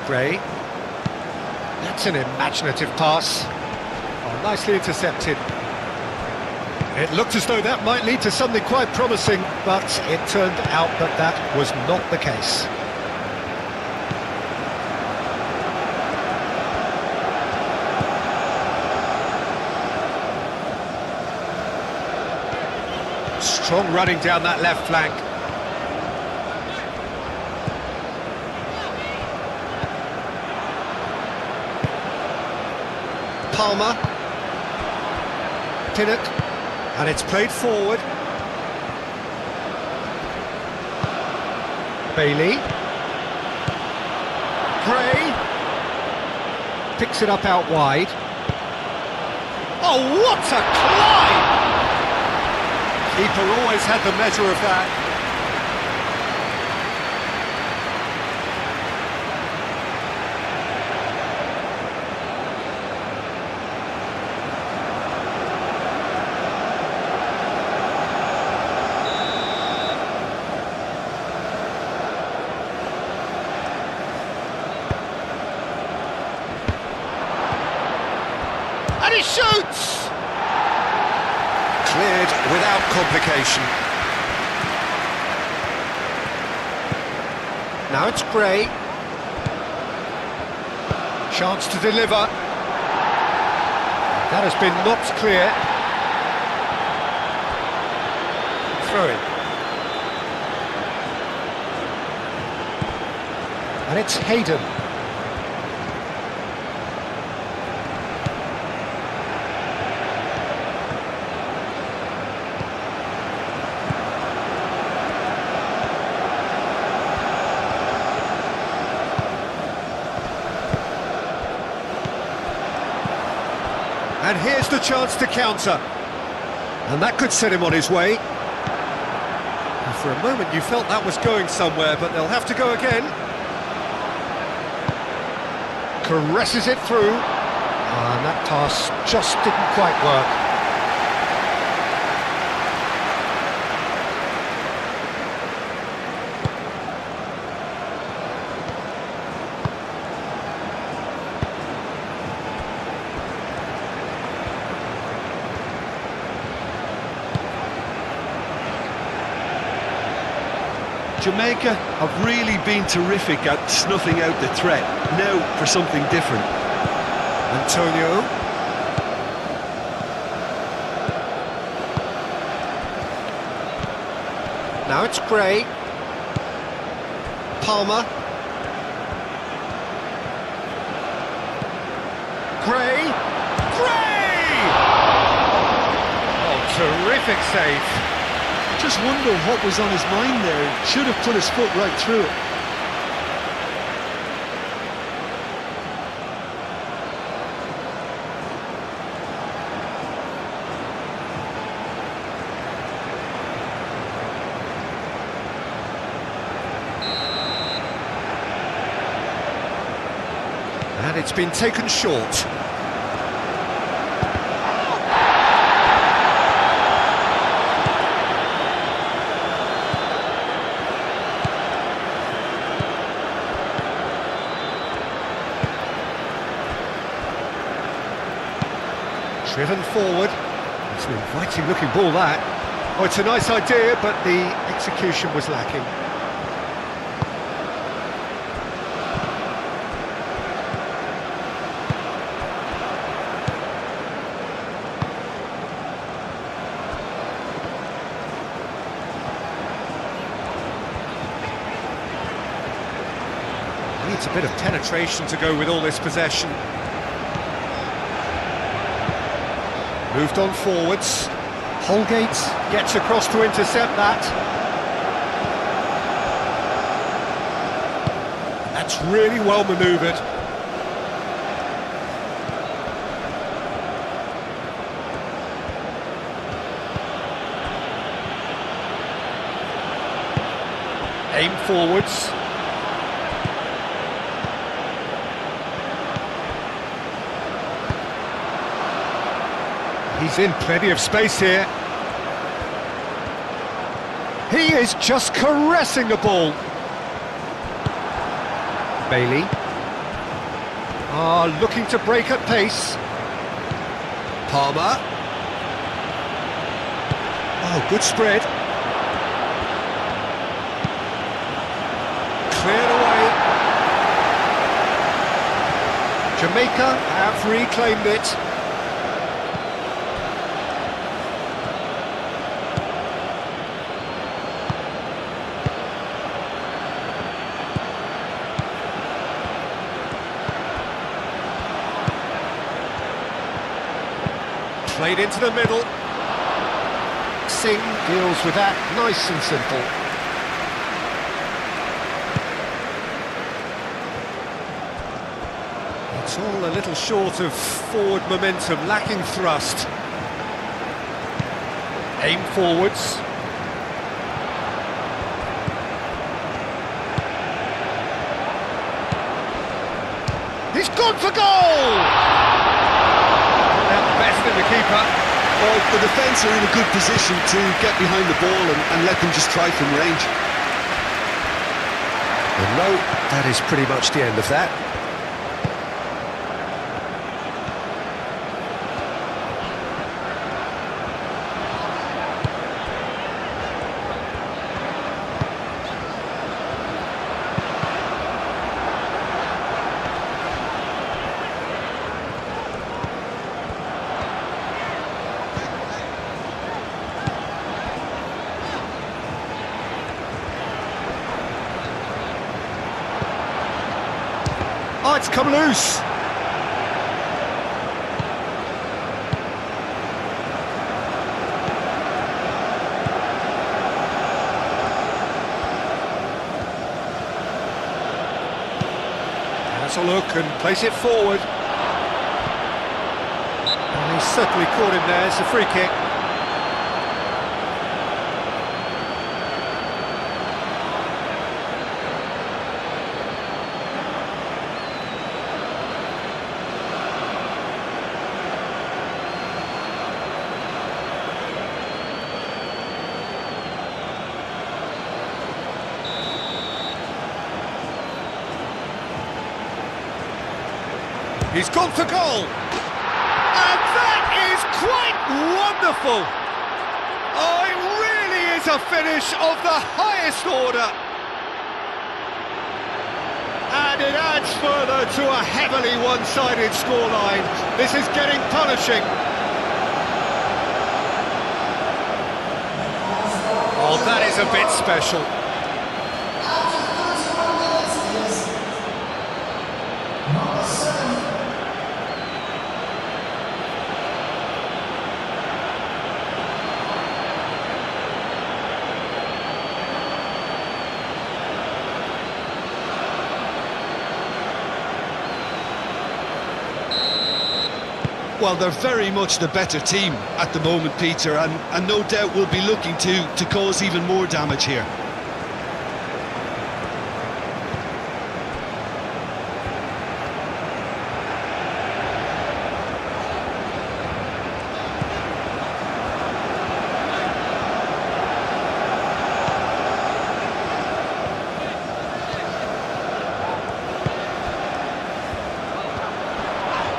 Gray. That's an imaginative pass. Oh, nicely intercepted. It looked as though that might lead to something quite promising, but it turned out that that was not the case. Strong running down that left flank. Palmer. Pinnock. And it's played forward. Bailey. Gray. Picks it up out wide. Oh, what a climb! Keeper always had the measure of that. And he shoots! Cleared without complication. Now it's Gray. Chance to deliver. That has been knocked clear. Throw it. And it's Hayden. And here's the chance to counter. And that could set him on his way. And for a moment you felt that was going somewhere, but they'll have to go again. Caresses it through. And that pass just didn't quite work. Jamaica have really been terrific at snuffing out the threat. Now for something different. Antonio. Now it's Gray. Palmer. Gray. Gray! Oh, terrific save. Just wonder what was on his mind there. Should have put his foot right through it. And it's been taken short. Driven forward. It's an inviting looking ball, that. Oh, it's a nice idea, but the execution was lacking. Needs a bit of penetration to go with all this possession. Moved on forwards. Holgate gets across to intercept that. That's really well manoeuvred. Aim forwards. He's in plenty of space here. He is just caressing the ball. Bailey. Looking to break at pace. Palmer. Oh, good spread. Cleared away. Jamaica have reclaimed it. Played into the middle. Singh deals with that nice and simple. It's all a little short of forward momentum, lacking thrust. Aim forwards. He's gone for goal! Best in the keeper. Well, the defence are in a good position to get behind the ball and let them just try from range. And no, that is pretty much the end of that. Oh, it's come loose. Has a look and place it forward. And he's certainly caught him there. It's a free kick. He's gone for goal! And that is quite wonderful! Oh, it really is a finish of the highest order! And it adds further to a heavily one-sided scoreline. This is getting punishing. Oh, that is a bit special. Well, they're very much the better team at the moment, Peter, and no doubt will be looking to cause even more damage here.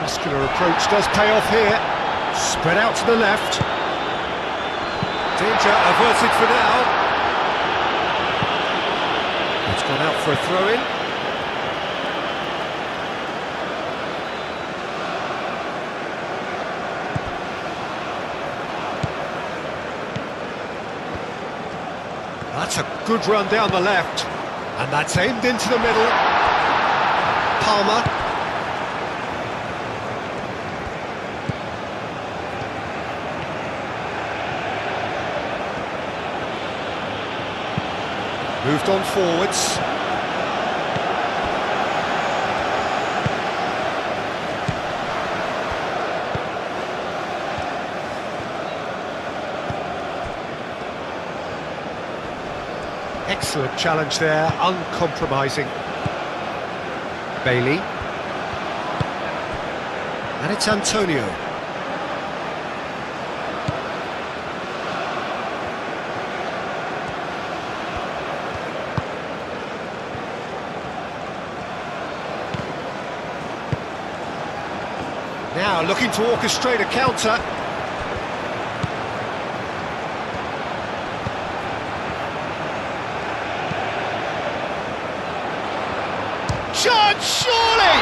Muscular approach does pay off here. Spread out to the left. Danger averted for now. It's gone out for a throw-in. That's a good run down the left. And that's aimed into the middle. Palmer. Moved on forwards. Excellent challenge there, uncompromising. Bailey. And it's Antonio. Now looking to orchestrate a counter. Shot, surely!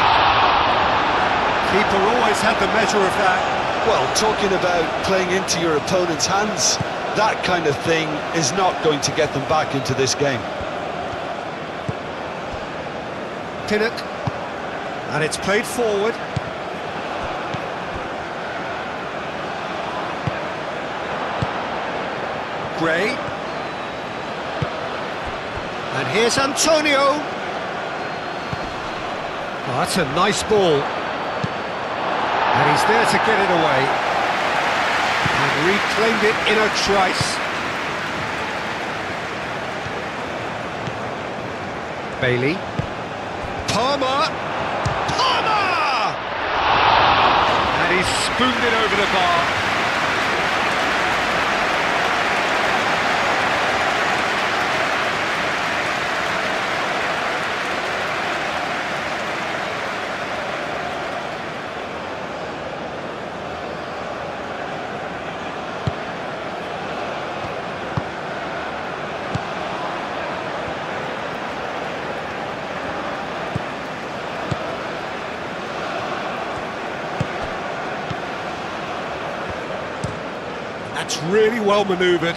Keeper always had the measure of that. Well, talking about playing into your opponent's hands, that kind of thing is not going to get them back into this game. Pinnock. And it's played forward. Gray. And here's Antonio. Oh, that's a nice ball. And he's there to get it away. And reclaimed it in a trice. Bailey. Palmer. Palmer! And he's spooned it over the bar. That's really well manoeuvred.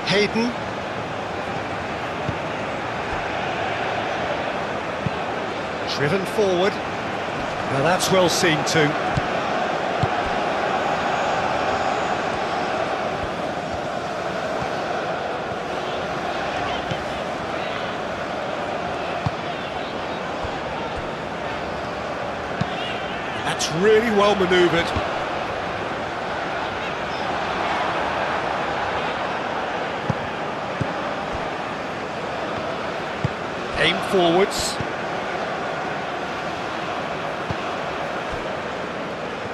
Hayden. Driven forward. Now that's well seen too. That's really well manoeuvred. Aim forwards.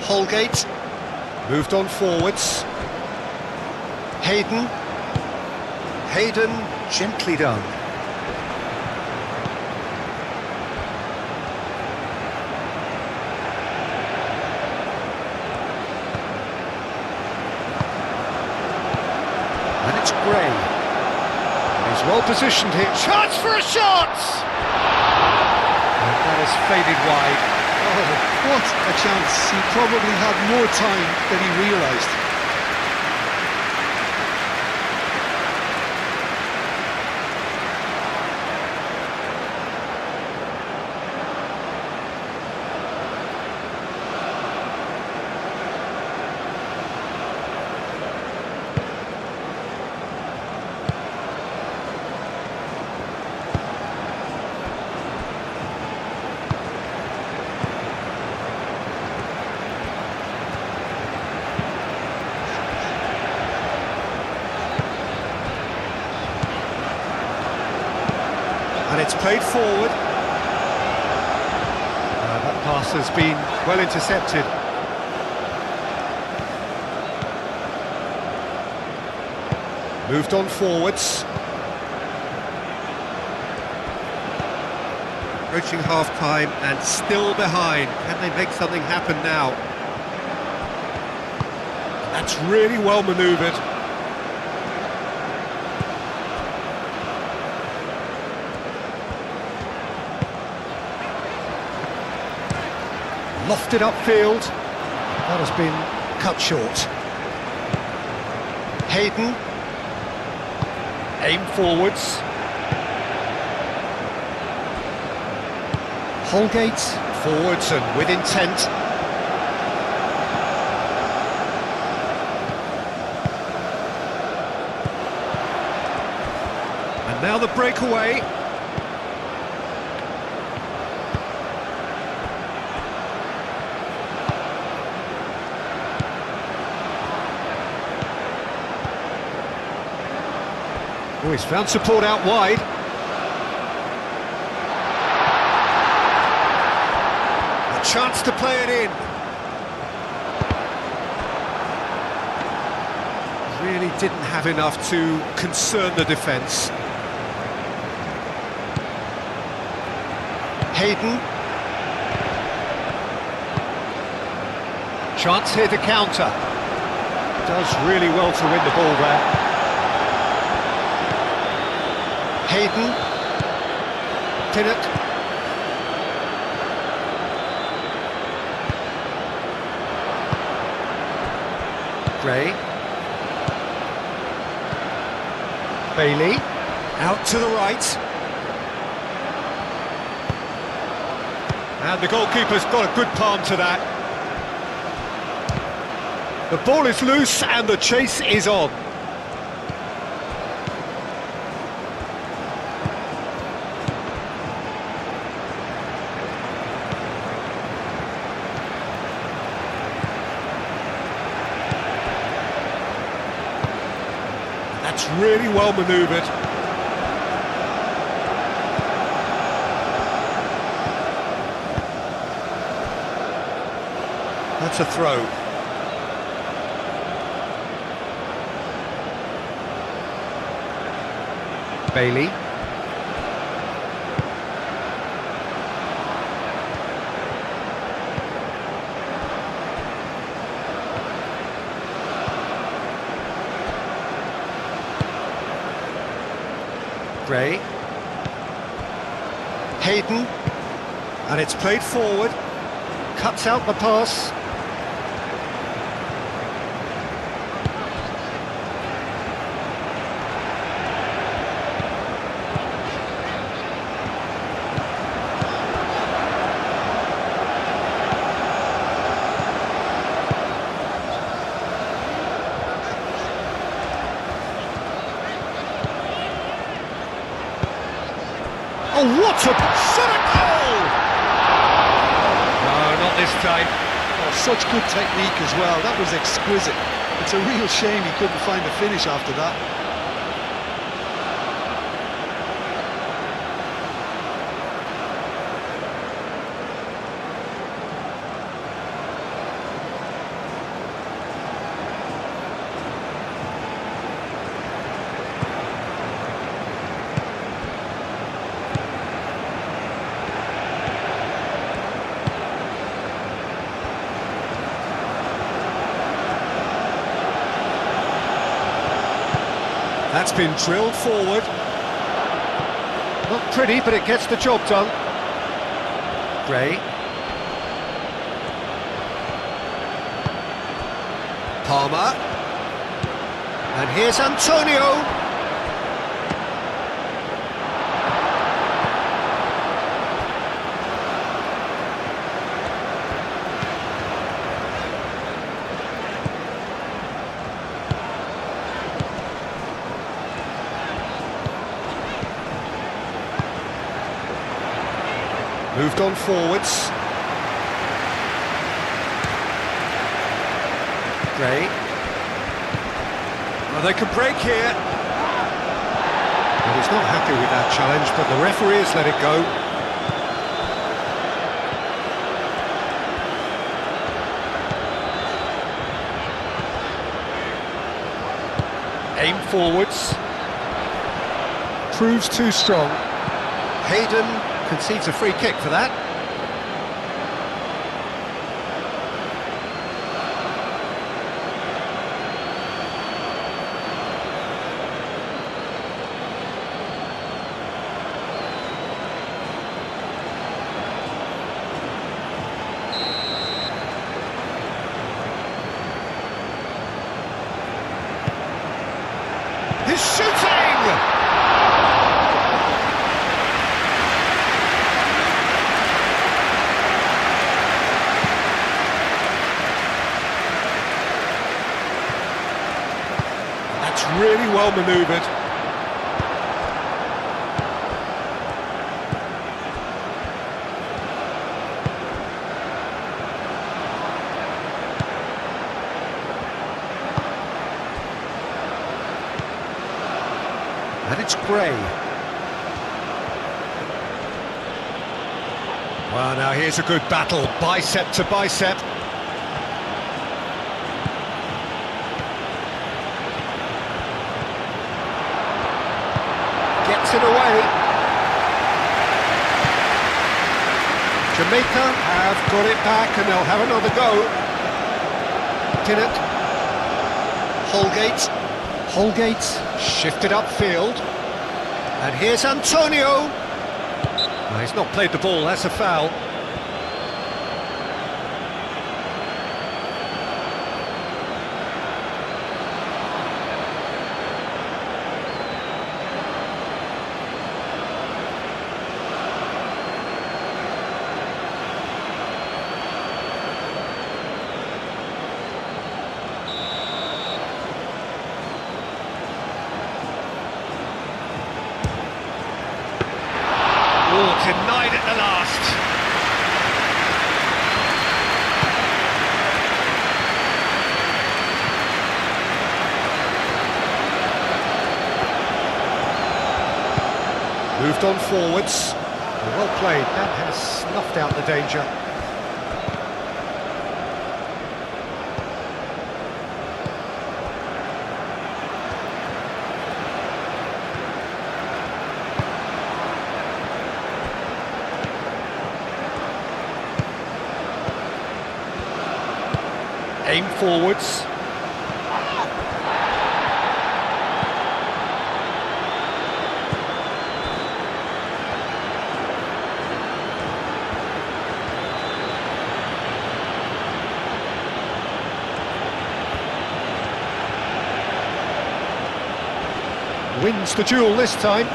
Holgate. Moved on forwards. Hayden. Hayden, gently done. And it's Gray. He's well positioned here. Chance for a shot! And that has faded wide. Oh, what a chance. He probably had more time than he realised. And it's played forward. That pass has been well intercepted. Moved on forwards. Approaching half-time and still behind. Can they make something happen now? That's really well manoeuvred. Lofted upfield. That has been cut short. Hayden. Aim forwards. Holgate. Forwards and with intent. And now the breakaway. Oh, he's found support out wide. A chance to play it in. Really didn't have enough to concern the defence. Hayden. Chance here to counter. Does really well to win the ball there. Hayden. Pinnock. Gray. Bailey. Out to the right. And the goalkeeper's got a good palm to that. The ball is loose and the chase is on. That's really well manoeuvred. That's a throw. Bailey. Gray. Hayden. And it's played forward. Cuts out the pass. Oh, what a shot at goal! No, not this time. Oh, such good technique as well. That was exquisite. It's a real shame he couldn't find a finish after that. That's been drilled forward. Not pretty, but it gets the job done. Gray. Palmer. And here's Antonio. Moved on forwards. Gray. Well, they can break here. Well, he's not happy with that challenge, but the referee has let it go. Aim forwards. Proves too strong. Hayden concedes a free kick for that. He's shooting! Really well manoeuvred. Had a Gray. Well, now here's a good battle, bicep to bicep. Gets it away. Jamaica have got it back and they'll have another go. Pinnock. Holgate shifted upfield. And here's Antonio. No, he's not played the ball, that's a foul. Denied at the last. Moved on forwards. Well played, that has snuffed out the danger. Aim forwards. Wins the duel this time.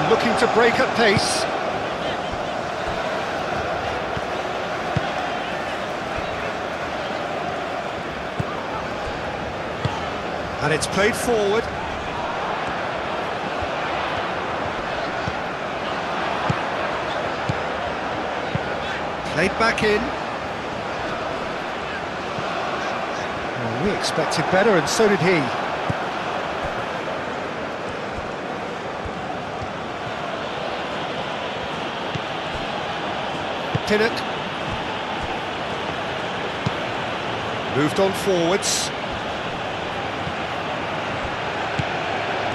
Looking to break at pace. And it's played forward. Played back in. Well, we expected better, and so did he. Pinnock. Moved on forwards.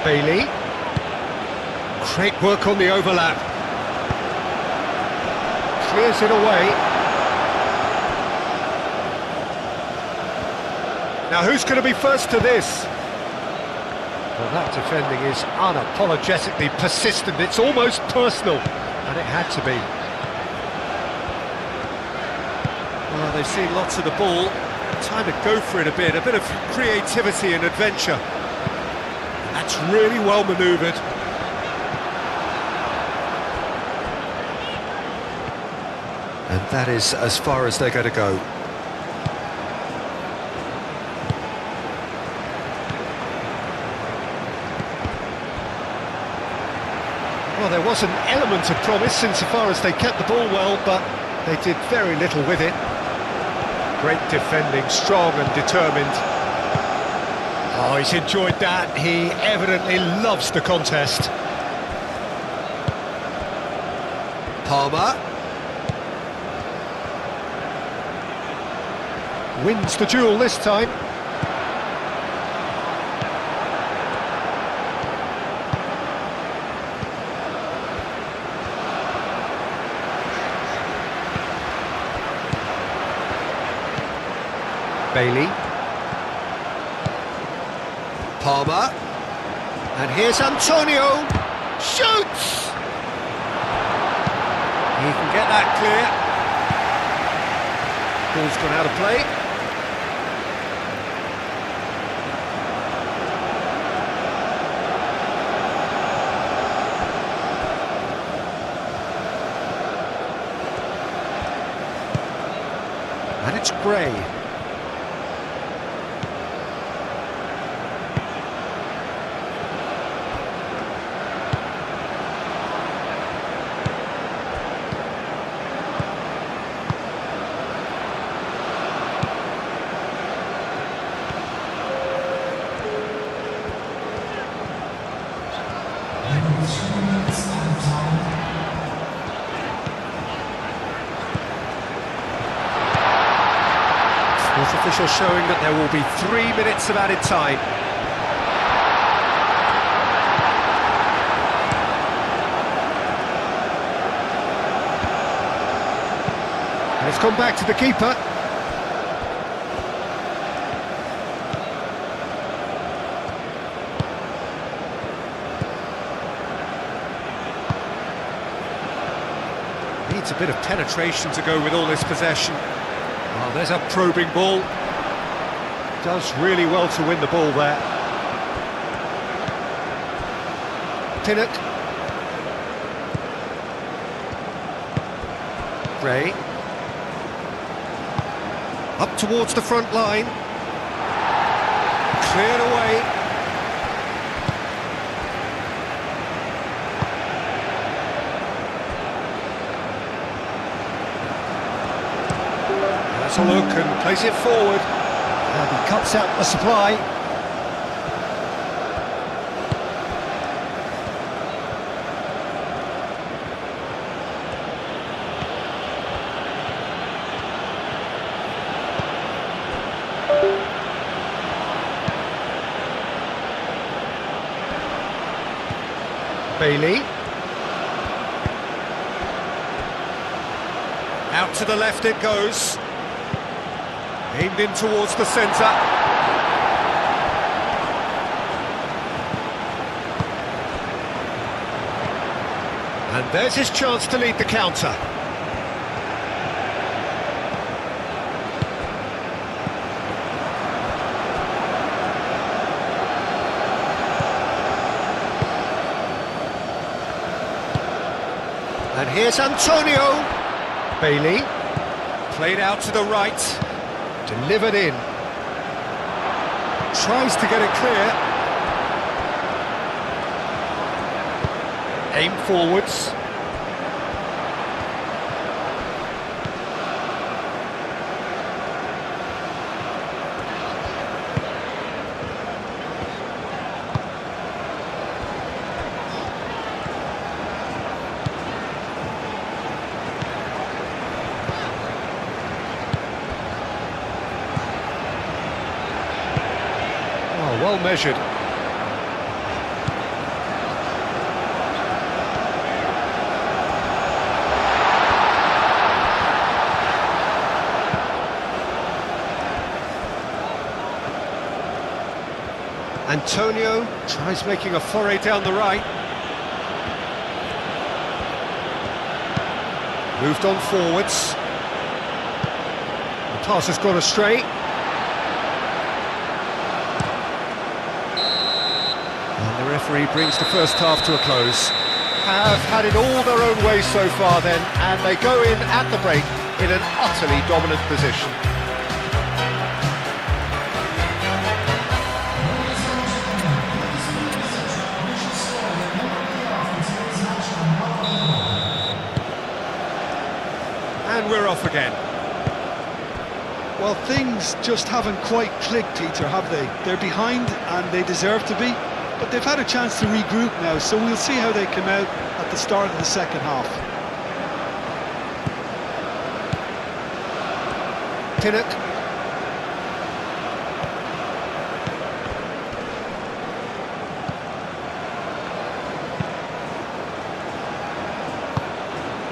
Bailey. Great work on the overlap. Clears it away. Now who's going to be first to this? Well, that defending is unapologetically persistent. It's almost personal, and it had to be. Well, they've seen lots of the ball. Time to go for it a bit of creativity and adventure. That's really well manoeuvred. And that is as far as they're going to go. Well, there was an element of promise insofar as they kept the ball well, but they did very little with it. Great defending, strong and determined. Oh, he's enjoyed that. He evidently loves the contest. Palmer. Wins the duel this time. Bailey. Palmer. And here's Antonio. Shoots! He can get that clear. Ball's gone out of play. And it's Gray. Fourth official showing that there will be 3 minutes of added time. And it's come back to the keeper. Needs a bit of penetration to go with all this possession. Oh, there's a probing ball. Does really well to win the ball there. Pinnock. Gray. Up towards the front line. Cleared away. That's a look and plays it forward. And he cuts out the supply. Bailey. Out to the left it goes. Aimed in towards the centre. And there's his chance to lead the counter. And here's Antonio. Bailey. Played out to the right. Delivered in. Tries to get it clear. Aim forwards. Well measured. Antonio tries making a foray down the right. Moved on forwards. The pass has gone astray. The referee brings the first half to a close. Have had it all their own way so far then, and they go in at the break in an utterly dominant position. And we're off again. Well, things just haven't quite clicked, Peter, have they? They're behind and they deserve to be. But they've had a chance to regroup now, so we'll see how they come out at the start of the second half. Pinnock.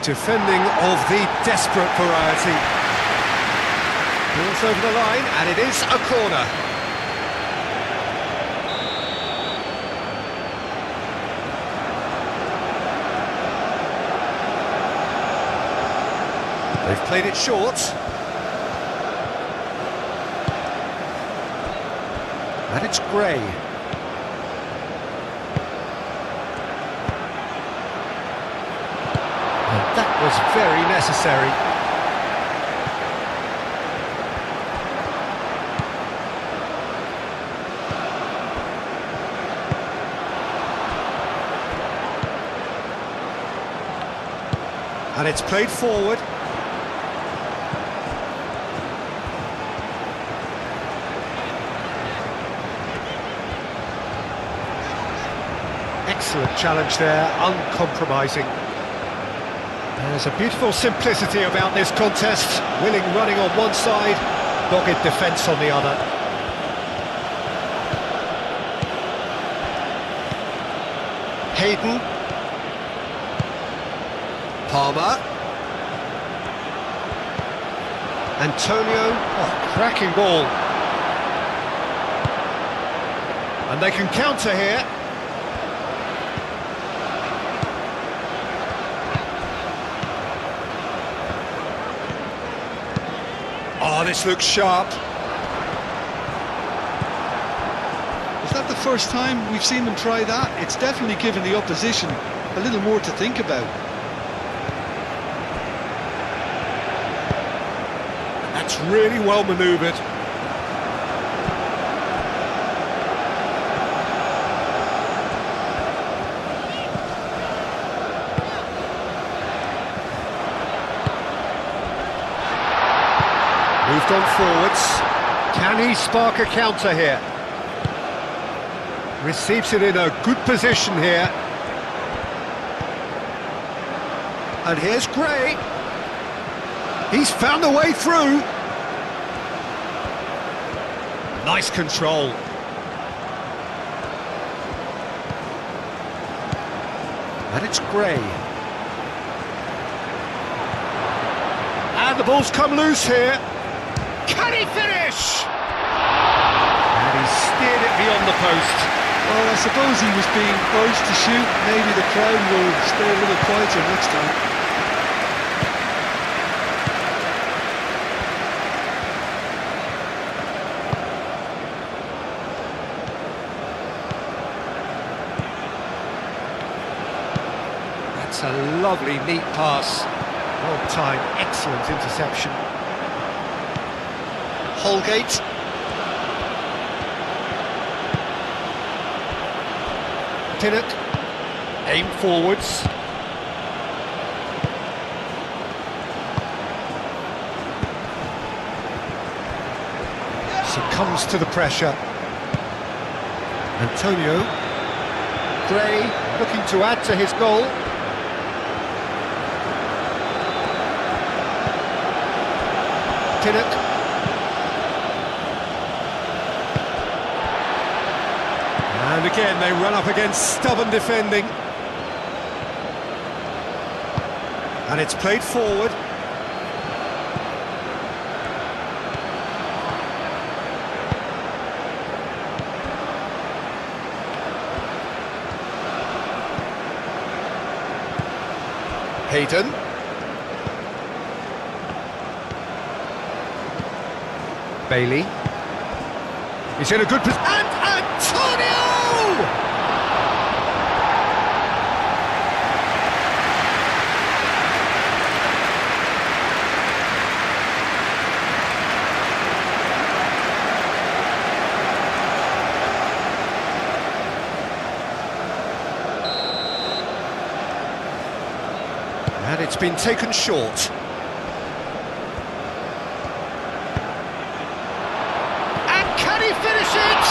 Defending of the desperate variety. Ball's over the line, and it is a corner. They've played it short. And it's Gray. And that was very necessary. And it's played forward. Excellent challenge there, uncompromising. There's a beautiful simplicity about this contest. Willing running on one side, dogged defence on the other. Hayden. Palmer. Antonio. Oh, cracking ball. And they can counter here. Oh, this looks sharp. Is that the first time we've seen them try that? It's definitely given the opposition a little more to think about. That's really well manoeuvred. Moved on forwards. Can he spark a counter here? Receives it in a good position here. And here's Gray. He's found a way through. Nice control. And it's Gray. And the ball's come loose here. Can he finish? And he steered it beyond the post. Well, I suppose he was being urged to shoot. Maybe the crowd will stay a little quieter next time. That's a lovely, neat pass. Well timed, excellent interception. Holgate. Pinnock. Aim forwards. Succumbs to the pressure. Antonio. Gray looking to add to his goal. Pinnock. And again, they run up against stubborn defending. And it's played forward. Hayden. Bailey. He's in a good position. And Antonio! And it's been taken short. And can he finish it?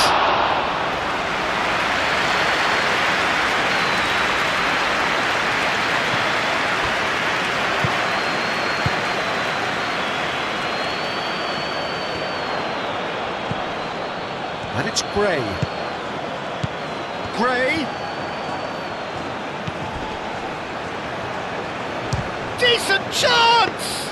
And it's Gray. Gray. Decent chance!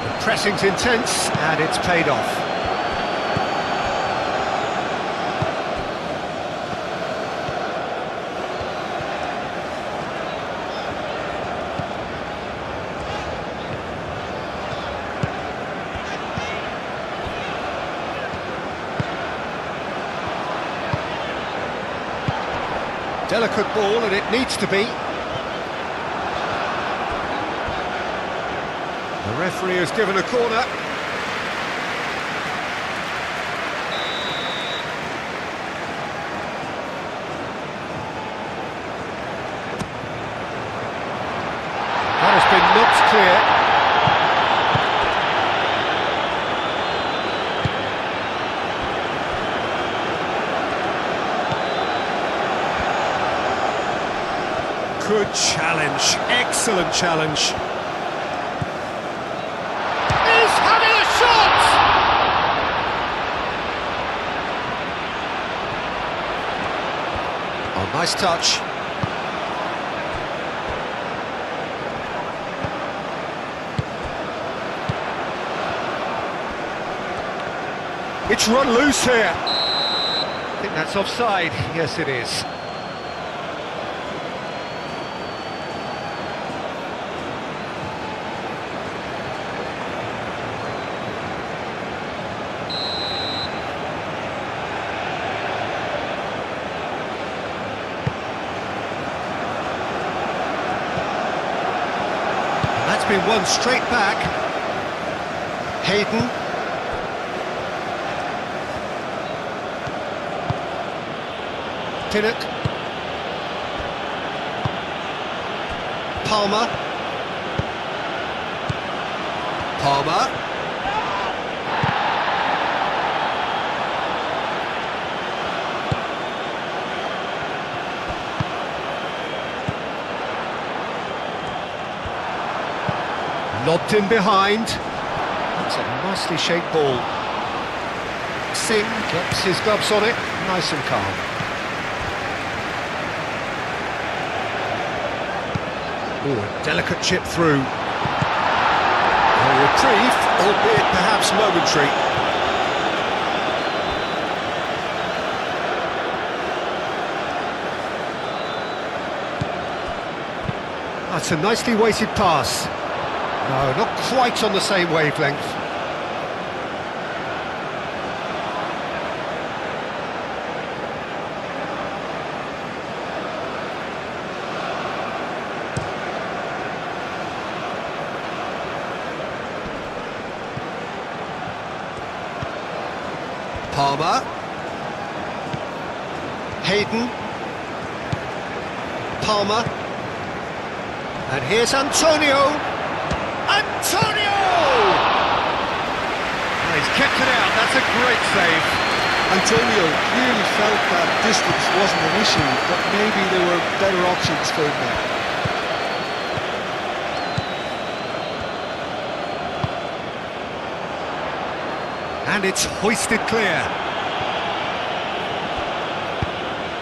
The pressing's intense and it's paid off. Delicate ball, and it needs to be. The referee has given a corner. That has been knocked clear. Good challenge, excellent challenge. He's having a shot! Oh, nice touch. It's run loose here. I think that's offside. Yes, it is. That's been won straight back. Hayden. Pinnock. Palmer. Palmer. Lobbed in behind. That's a nicely shaped ball. Singh gets his gloves on it, nice and calm. Ooh, a delicate chip through. A reprieve, albeit perhaps momentary. That's a nicely weighted pass. No, not quite on the same wavelength. Palmer. Hayden. Palmer. And here's Antonio. Antonio! And he's kept it out, that's a great save. Antonio clearly felt that distance wasn't an issue, but maybe there were better options for him there. And it's hoisted clear.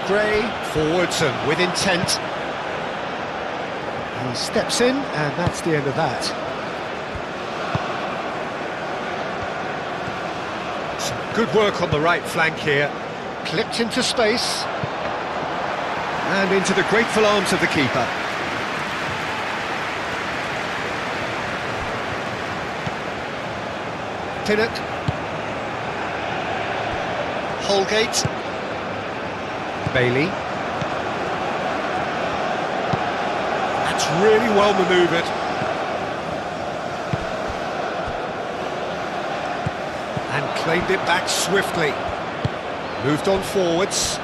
Gray forwards and with intent. He steps in, and that's the end of that. Some good work on the right flank here. Clipped into space. And into the grateful arms of the keeper. Pinnock. Holgate. Bailey. That's really well manoeuvred. And claimed it back swiftly. Moved on forwards.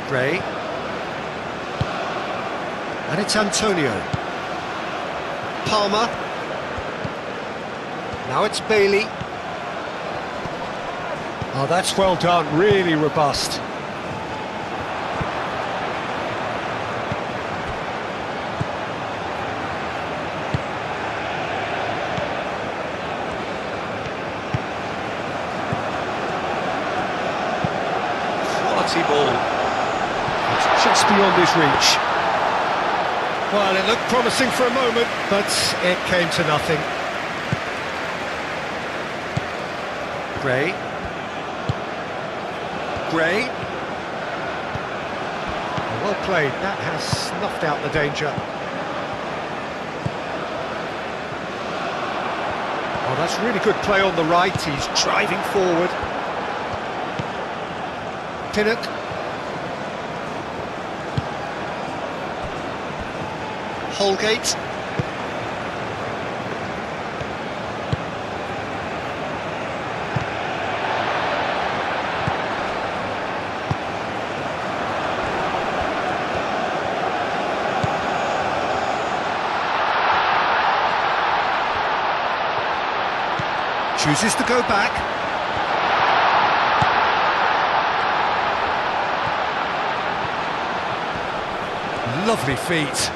Gray. And it's Antonio. Palmer. Now it's Bailey. Oh, that's well done, really robust. Quality ball. It's just beyond his reach. Well, it looked promising for a moment, but it came to nothing. Gray. Gray. Well played, that has snuffed out the danger. Oh, that's really good play on the right, he's driving forward. Pinnock. Holgate. Chooses to go back. Lovely feet.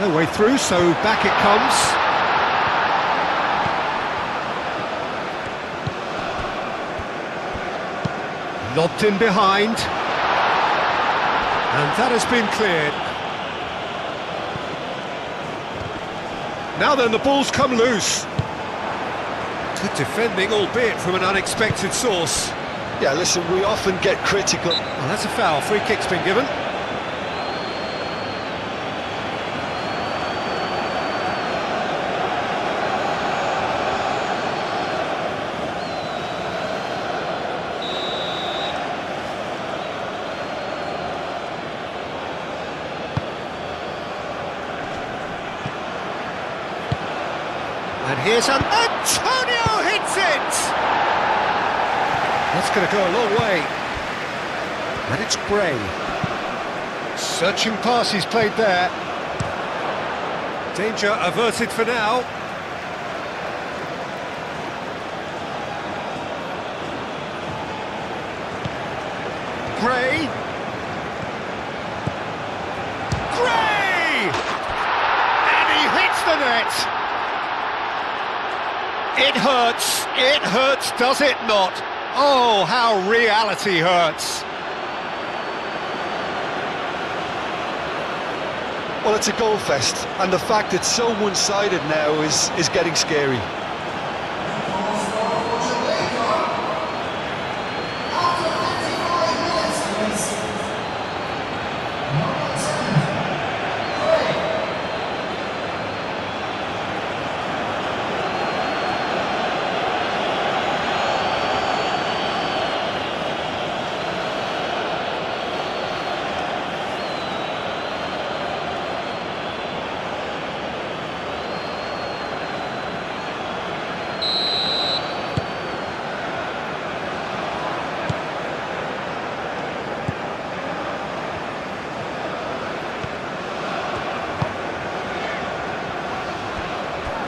No way through, so back it comes. Lobbed in behind. And that has been cleared. Now then, the ball's come loose. Good defending, albeit from an unexpected source. Yeah, listen, we often get critical. Well, that's a foul. Free kick's been given. And here's Antonio hits it! That's going to go a long way. And it's Gray. Searching pass he's played there. Danger averted for now. Gray. Gray! And he hits the net! It hurts, does it not? Oh, how reality hurts. Well, it's a goal fest, and the fact it's so one-sided now is getting scary.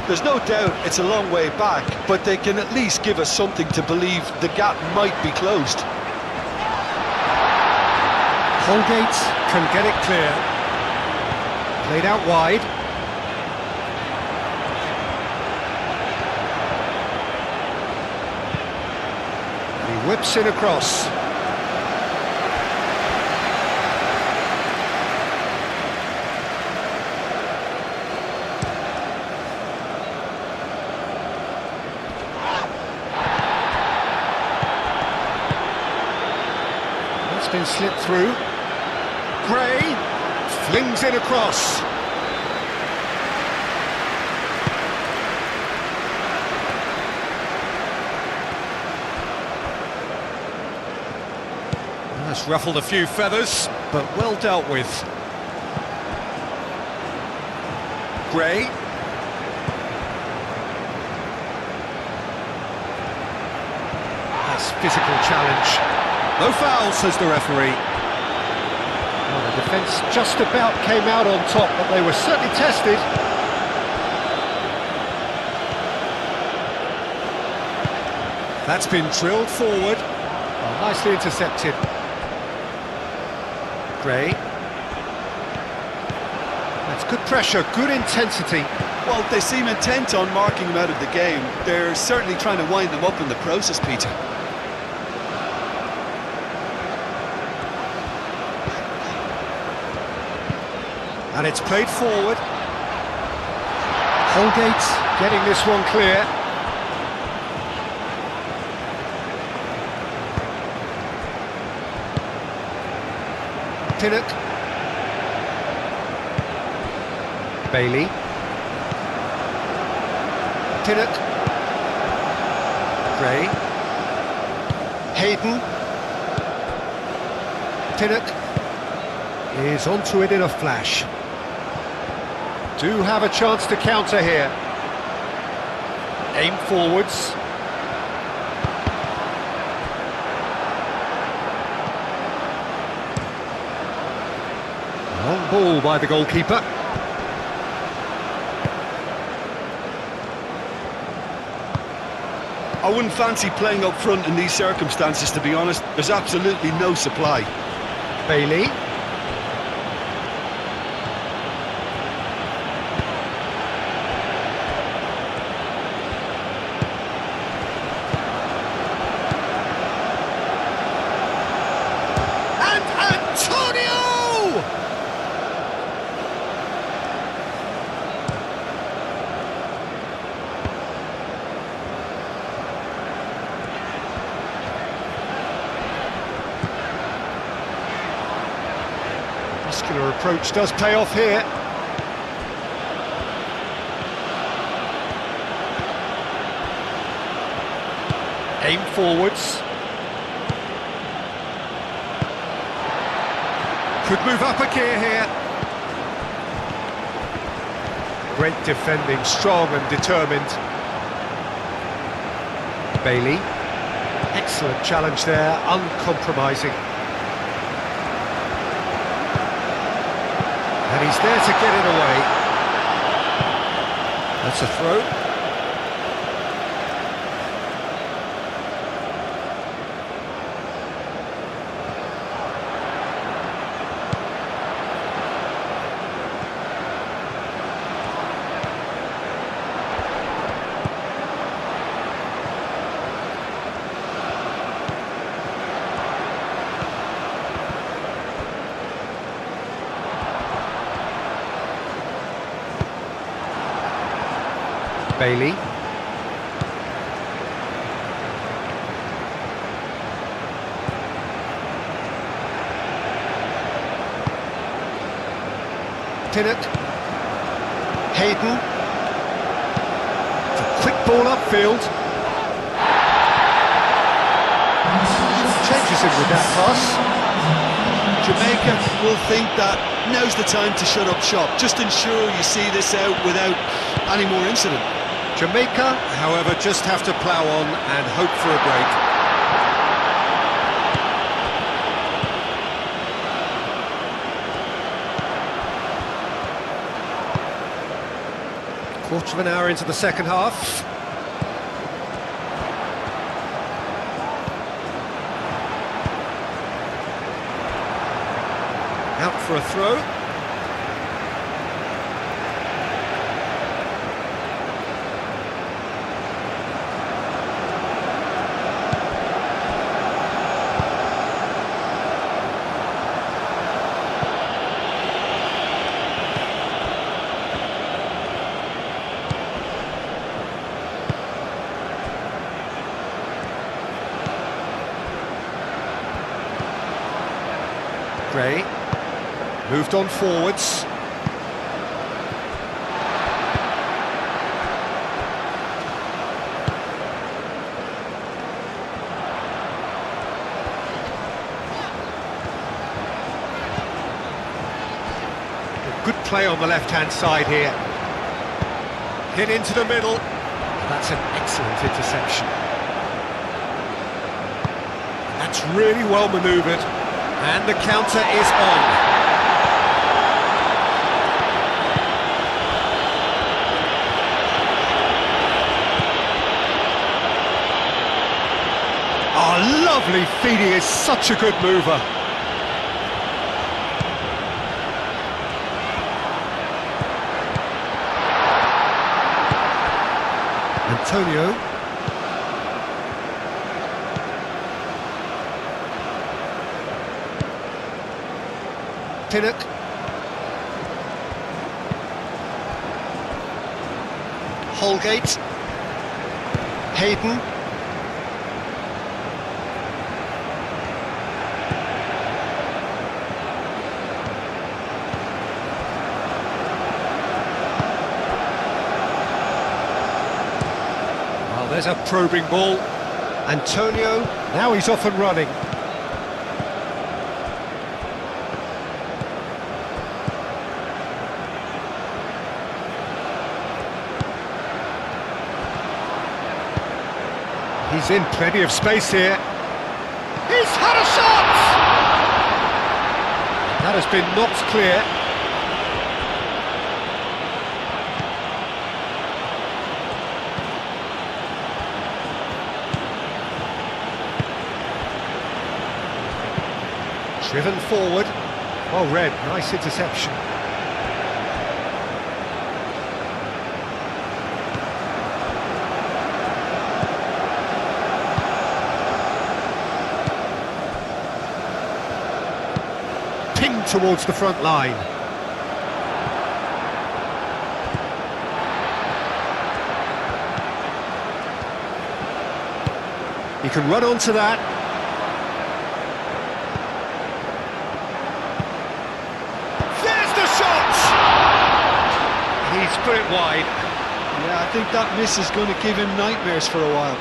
There's no doubt it's a long way back, but they can at least give us something to believe the gap might be closed. Holgate can get it clear. Played out wide. He whips it across. Been slipped through. Gray flings it across. That's ruffled a few feathers, but well dealt with. Gray. That's physical challenge. No foul, says the referee. Well, the defence just about came out on top, but they were certainly tested. That's been drilled forward. Oh, nicely intercepted. Gray. That's good pressure, good intensity. Well, they seem intent on marking him out of the game. They're certainly trying to wind them up in the process, Peter. And it's played forward. Holgate getting this one clear. Pinnock. Bailey. Pinnock. Gray. Hayden. Pinnock is onto it in a flash. Do have a chance to counter here. Aim forwards. Long ball by the goalkeeper. I wouldn't fancy playing up front in these circumstances, to be honest. There's absolutely no supply. Bailey. And Antonio! Muscular approach does pay off here. Aim forwards. Could move up a gear here. Great defending, strong and determined. Bailey. Excellent challenge there, uncompromising. And he's there to get it away. That's a throw. Bailey. Pinnock. Hayden. It's a quick ball upfield. Changes him with that pass. Jamaica will think that now's the time to shut up shop. Just ensure you see this out without any more incident. Jamaica, however, just have to plough on and hope for a break. Quarter of an hour into the second half. Out for a throw. Gray. Moved on forwards. Good play on the left-hand side here. Hit into the middle. That's an excellent interception. That's really well manoeuvred. And the counter is on. Oh, lovely feed, he is such a good mover. Antonio. Pinnock. Holgate. Hayden. Well, there's a probing ball. Antonio, now he's off and running. He's in plenty of space here. He's had a shot! That has been knocked clear. Driven forward. Well read, nice interception. Pinged towards the front line. He can run onto that. There's the shot! He's put it wide. Yeah, I think that miss is going to give him nightmares for a while.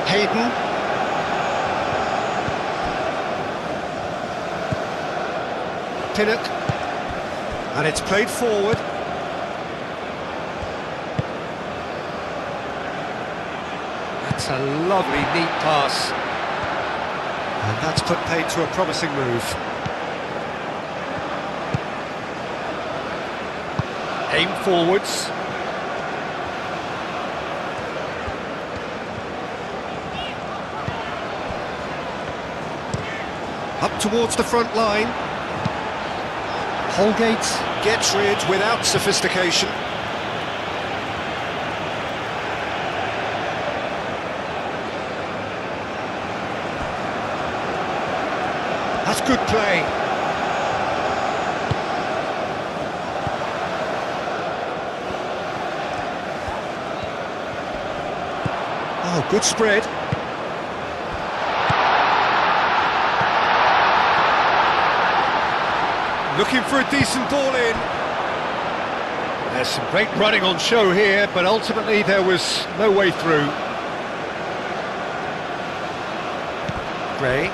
Hayden. Pinnock. And it's played forward. That's a lovely, neat pass. And that's put paid to a promising move. Aim forwards. Up towards the front line. Holgate gets rid without sophistication. That's good play. Oh, good spread. Looking for a decent ball in. There's some great running on show here, but ultimately there was no way through. Gray.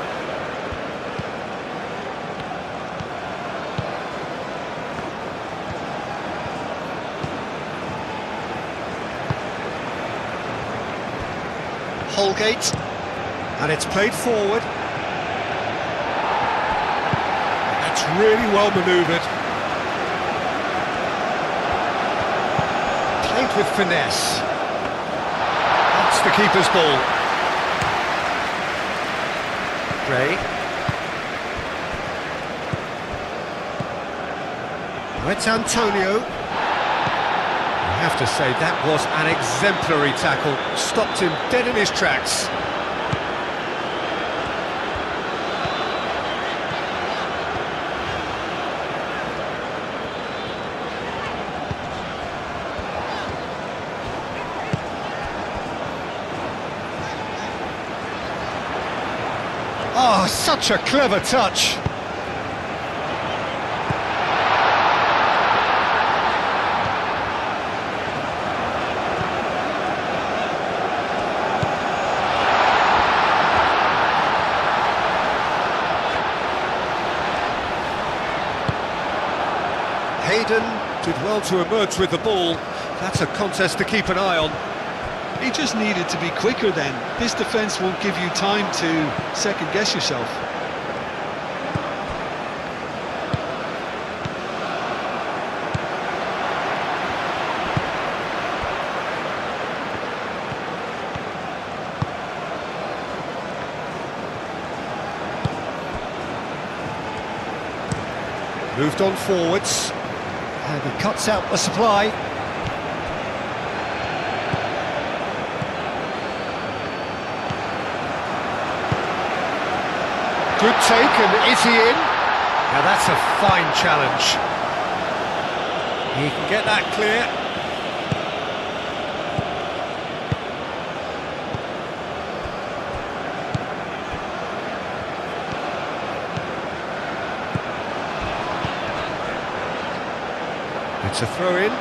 Holgate. And it's played forward. Really well manoeuvred. Played with finesse. That's the keeper's ball. Gray. It's Antonio. I have to say that was an exemplary tackle. Stopped him dead in his tracks. Oh, such a clever touch. Hayden did well to emerge with the ball. That's a contest to keep an eye on. He just needed to be quicker then. This defence won't give you time to second-guess yourself. Moved on forwards. And he cuts out the supply. Good take, and is he in? Now that's a fine challenge. He can get that clear. It's a throw-in.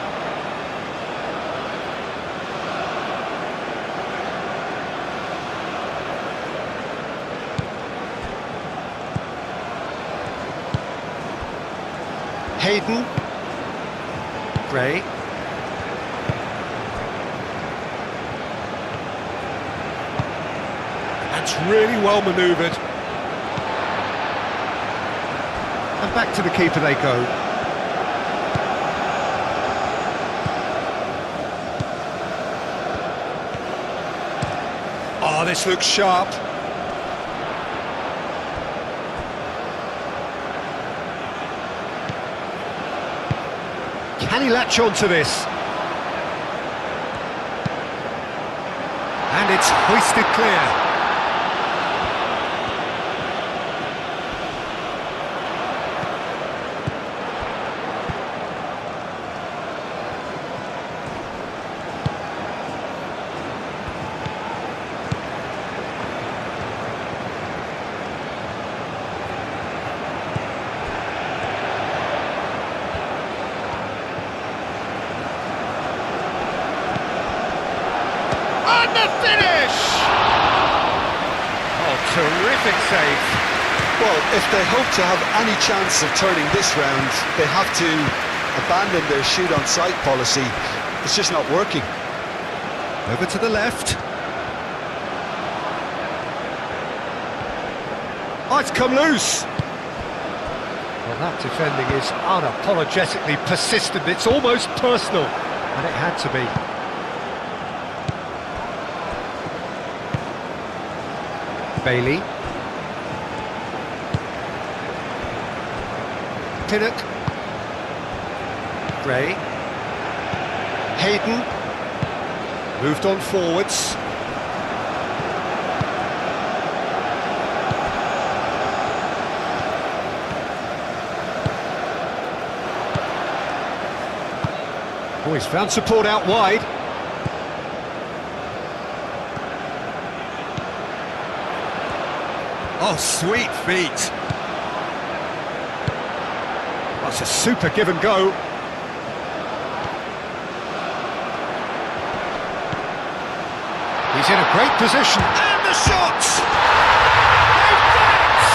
Hayden. Gray. That's really well manoeuvred. And back to the keeper they go. Oh, this looks sharp. Can he latch on to this? And it's hoisted clear. And the finish! Oh, terrific save. Well, if they hope to have any chance of turning this round, they have to abandon their shoot-on-sight policy. It's just not working. Over to the left. Oh, it's come loose. Well, that defending is unapologetically persistent. It's almost personal, and it had to be. Bailey. Pinnock. Gray. Hayden. Moved on forwards. Oh, he's found support out wide. Oh, sweet feet. That's a super give and go. He's in a great position. And the shots! They've done it!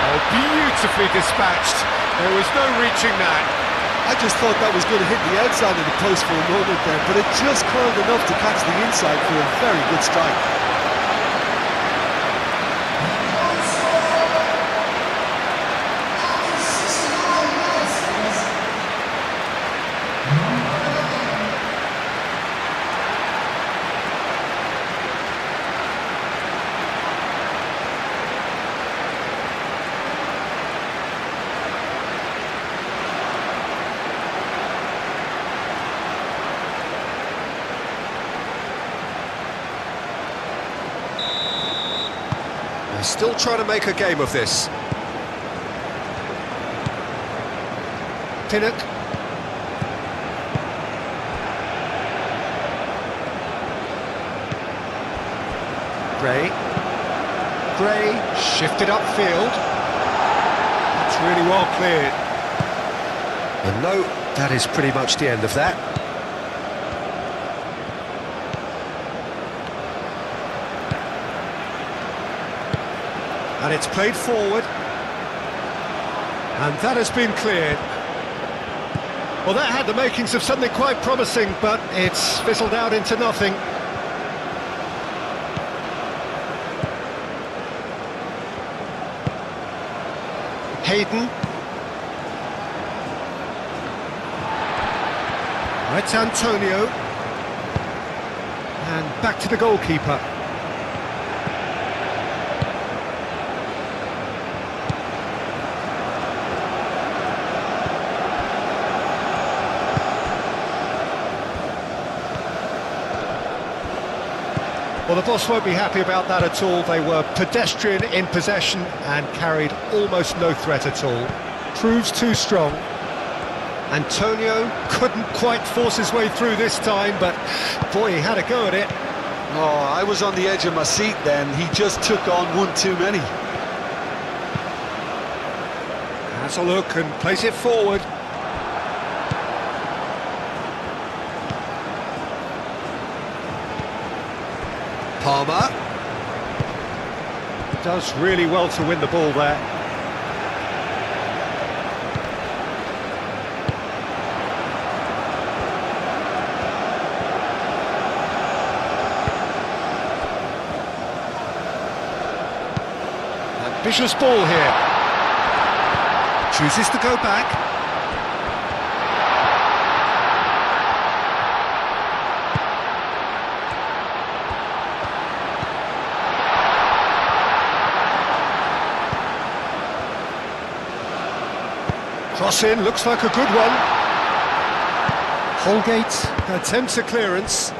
Oh, beautifully dispatched. There was no reaching that. I just thought that was going to hit the outside of the post for a moment there, but it just curled enough to catch the inside for a very good strike. They're still trying to make a game of this. Pinnock. Gray. Gray shifted upfield. That's really well cleared. And no, that is pretty much the end of that. And it's played forward. And that has been cleared. Well, that had the makings of something quite promising, but it's fizzled out into nothing. Hayden. It's Antonio. And back to the goalkeeper. Well, the boss won't be happy about that at all. They were pedestrian in possession and carried almost no threat at all. Proves too strong. Antonio couldn't quite force his way through this time, but boy, he had a go at it. Oh, I was on the edge of my seat then. He just took on one too many. Has a look and plays it forward. Palmer does really well to win the ball there. Vicious ball here. Chooses to go back. Cross in, looks like a good one. Holgate attempts a clearance.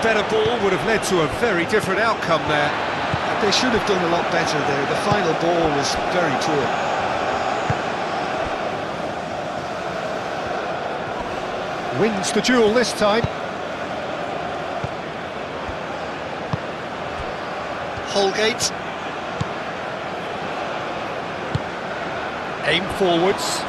Better ball would have led to a very different outcome there. They should have done a lot better there. The final ball was very poor. Wins the duel this time. Holgate. Aim forwards.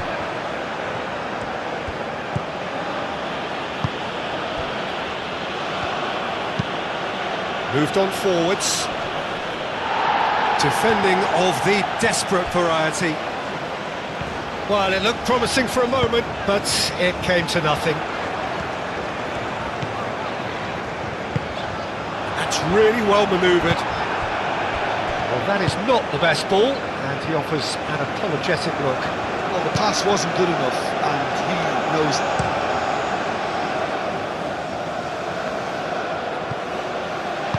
Moved on forwards. Defending of the desperate variety. Well, it looked promising for a moment, but it came to nothing. That's really well manoeuvred. Well, that is not the best ball, and he offers an apologetic look. Well, the pass wasn't good enough, and he knows that.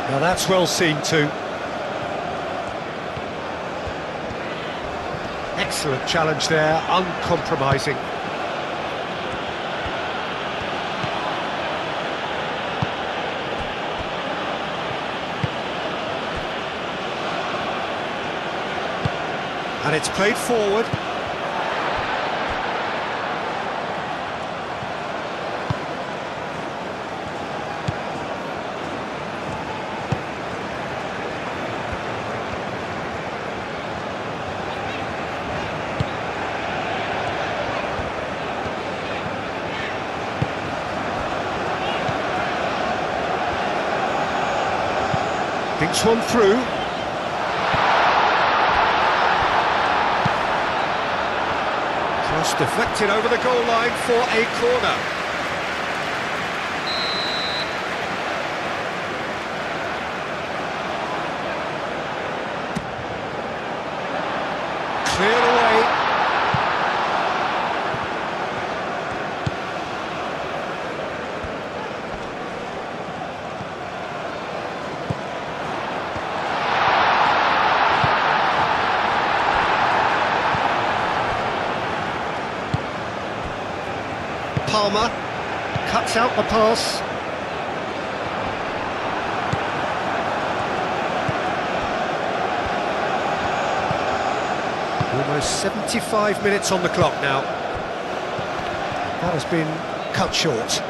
Now that's well seen too. Excellent challenge there, uncompromising. And it's played forward. Thinks one through. Cross deflected over the goal line for a corner. Cleared away. Palmer cuts out the pass. Almost 75 minutes on the clock now. That has been cut short.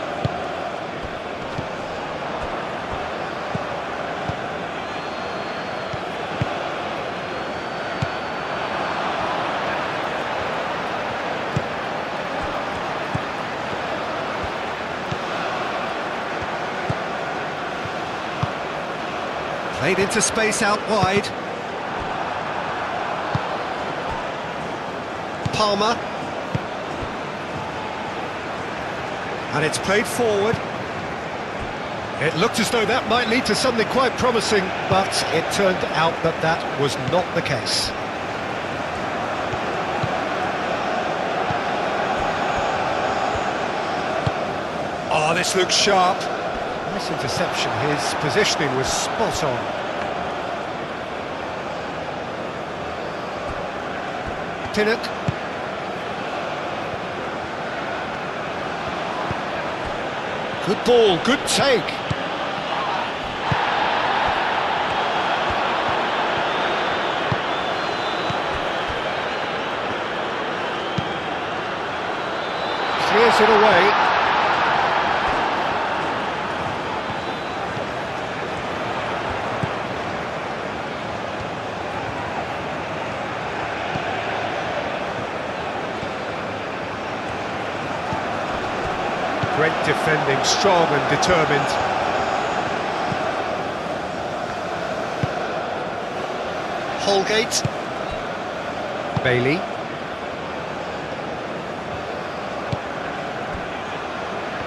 Played into space out wide. Palmer. And it's played forward. It looked as though that might lead to something quite promising, but it turned out that that was not the case. Oh, this looks sharp. Nice interception, his positioning was spot on. Pinnock. Good ball, good take. Clears it away. Great defending, strong and determined. Holgate. Bailey.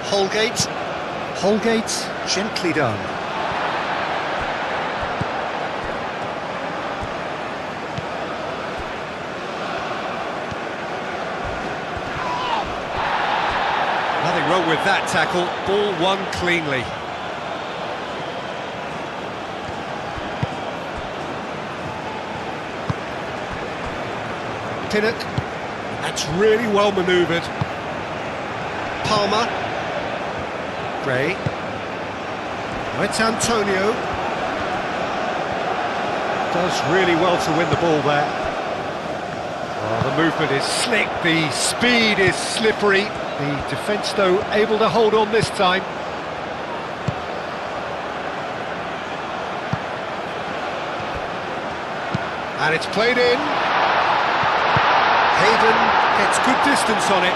Holgate. Holgate, gently done. Nothing wrong with that tackle, ball won cleanly. Pinnock, that's really well manoeuvred. Palmer. Gray. Now it's Antonio. Does really well to win the ball there. Oh, the movement is slick, the speed is slippery. The defence, though, able to hold on this time. And it's played in. Hayden gets good distance on it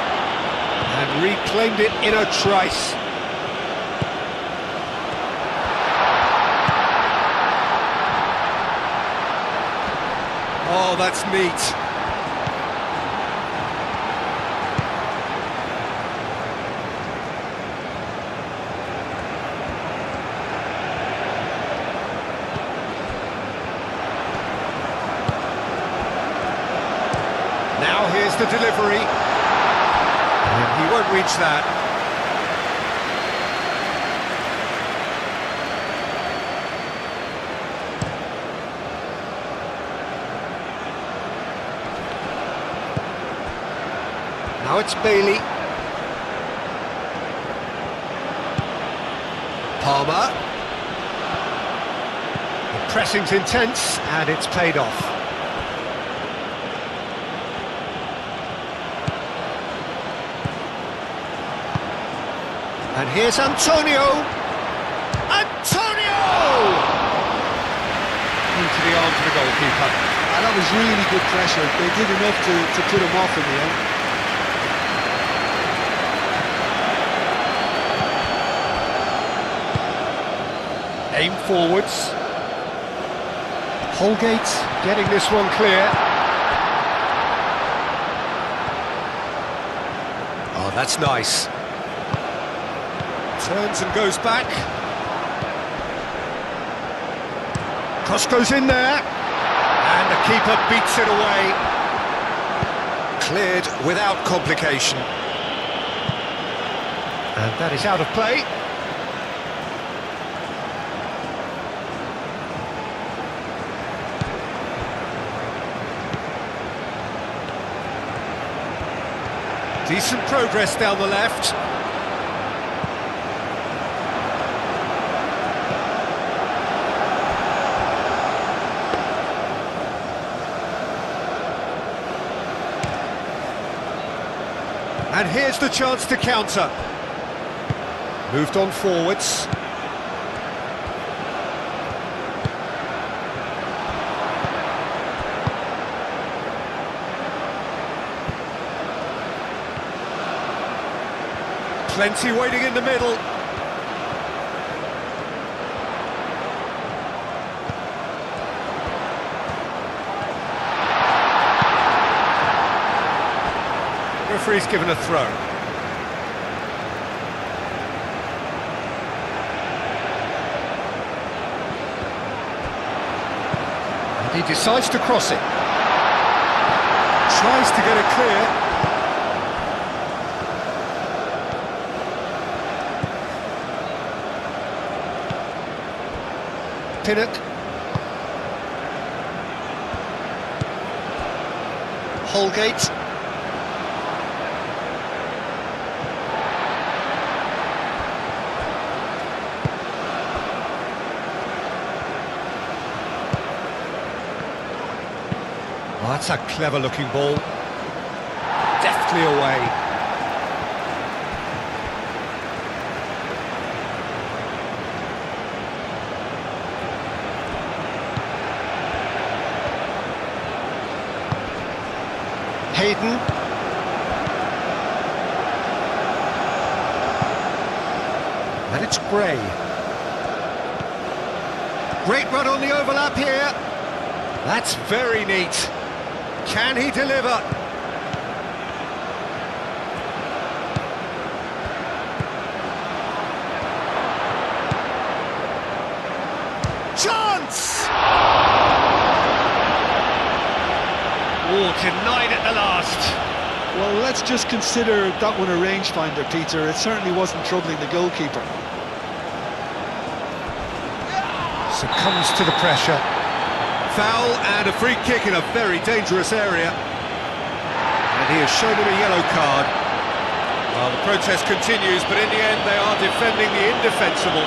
and reclaimed it in a trice. Oh, that's neat. Now here's the delivery. And he won't reach that. Now it's Bailey. Palmer. The pressing's intense and it's paid off. And here's Antonio! Antonio! Into the arms of the goalkeeper. And that was really good pressure. They did enough to put him off in the end. Aim forwards. Holgate getting this one clear. Oh, that's nice. Turns and goes back. Cross goes in there. And the keeper beats it away. Cleared without complication. And that is out of play. Decent progress down the left. And here's the chance to counter. Moved on forwards. Plenty waiting in the middle. Referee's given a throw. And he decides to cross it. Tries to get it clear. Pinnock. Holgate. Oh, that's a clever looking ball. Deftly away. Hayden. And it's Gray. Great run on the overlap here. That's very neat. Can he deliver? Chance! Oh, denied at the last. Well, let's just consider that one a rangefinder, Peter. It certainly wasn't troubling the goalkeeper. Succumbs to the pressure. Foul and a free kick in a very dangerous area. And he has shown him a yellow card. Well, the protest continues, but in the end they are defending the indefensible.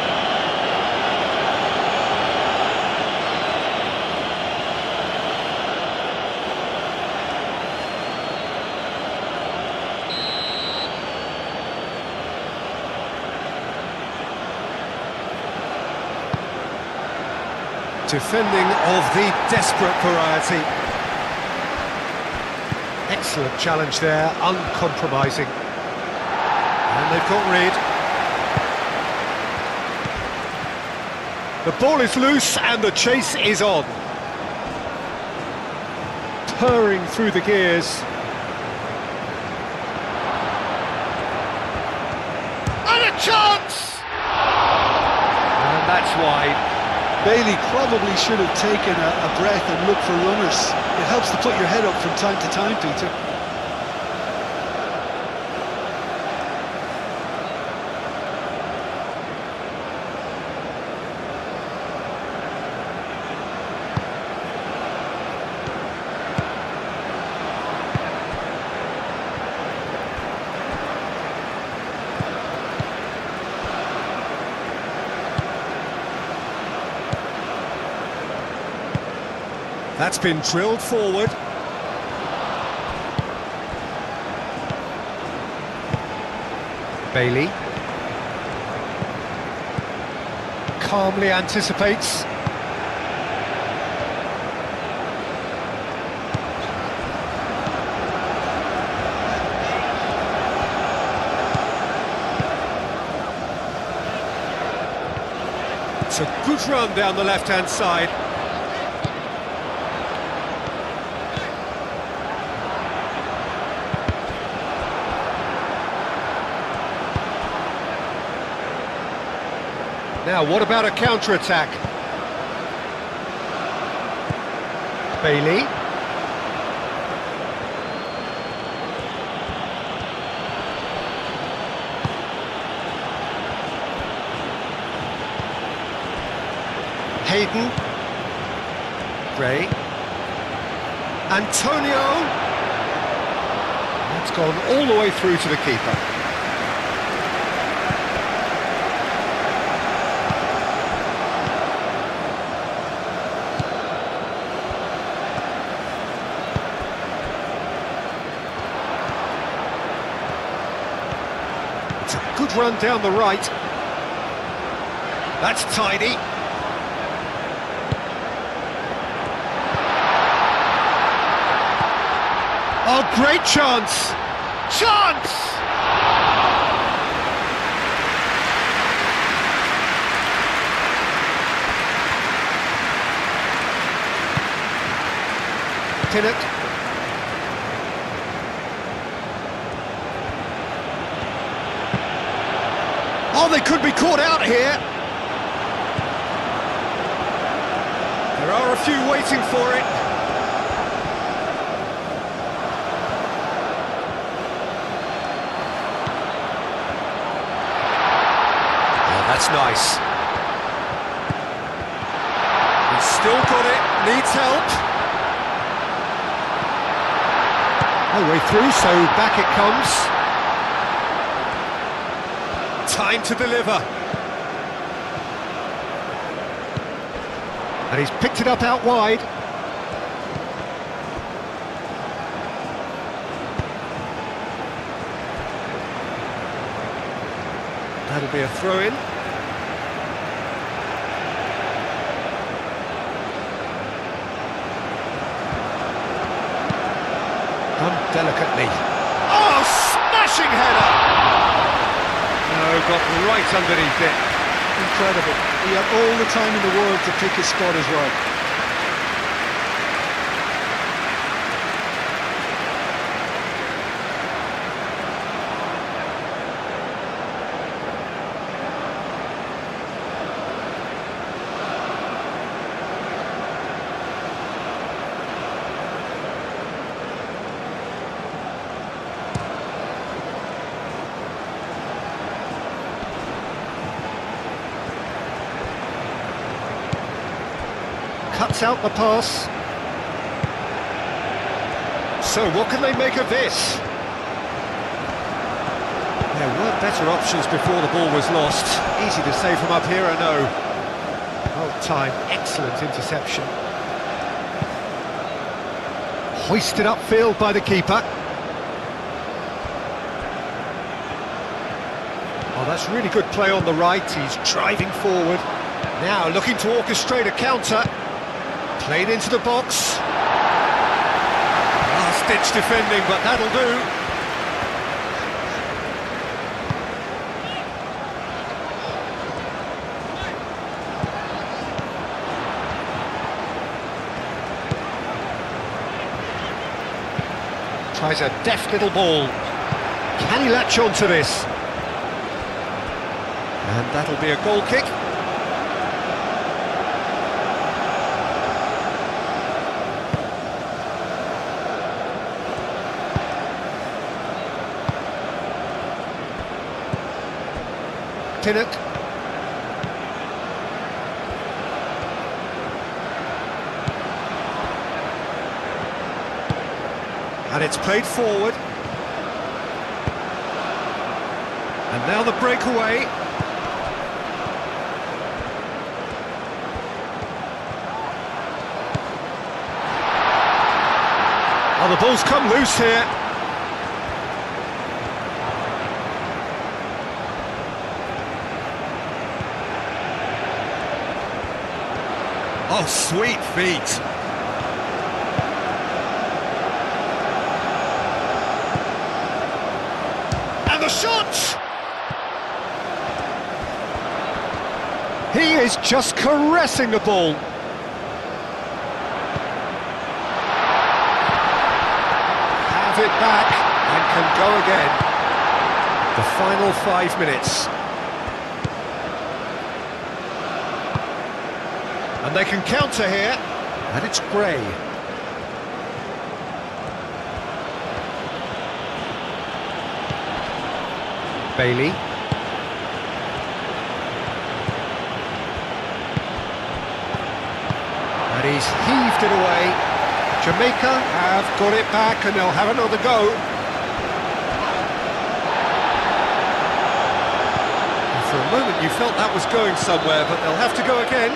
Defending of the desperate variety. Excellent challenge there, uncompromising. And they've got rid. The ball is loose and the chase is on. Purring through the gears. And a chance! And that's wide. Bailey probably should have taken a breath and looked for runners. It helps to put your head up from time to time, Peter. That's been drilled forward. Bailey calmly anticipates. It's a good run down the left-hand side. Now, what about a counter-attack? Bailey. Hayden. Gray. Antonio. That's gone all the way through to the keeper. It's a good run down the right. That's tidy. Oh, great chance! Chance! Pinnock. Oh, they could be caught out here. There are a few waiting for it. Oh, that's nice. He's still got it, needs help. No way through, so back it comes. Time to deliver. And he's picked it up out wide. That'll be a throw-in. Done delicately. Oh, smashing header! No, got right underneath it. Incredible. He had all the time in the world to pick his spot as well. Cuts out the pass. So what can they make of this? There were better options before the ball was lost. Easy to say from up here, I know. Well timed, excellent interception. Hoisted upfield by the keeper. Oh, that's really good play on the right. He's driving forward. Now looking to orchestrate a counter. Played into the box. Last-ditch defending, but that'll do. Tries a deft little ball. Can he latch on to this? And that'll be a goal kick. Pinnock. And it's played forward. And now the breakaway. Oh, the ball's come loose here. Oh, sweet feet. And the shot! He is just caressing the ball. Have it back and can go again. The final 5 minutes. And they can counter here, and it's Gray. Bailey. And he's heaved it away. Jamaica have got it back and they'll have another go. And for a moment you felt that was going somewhere, but they'll have to go again.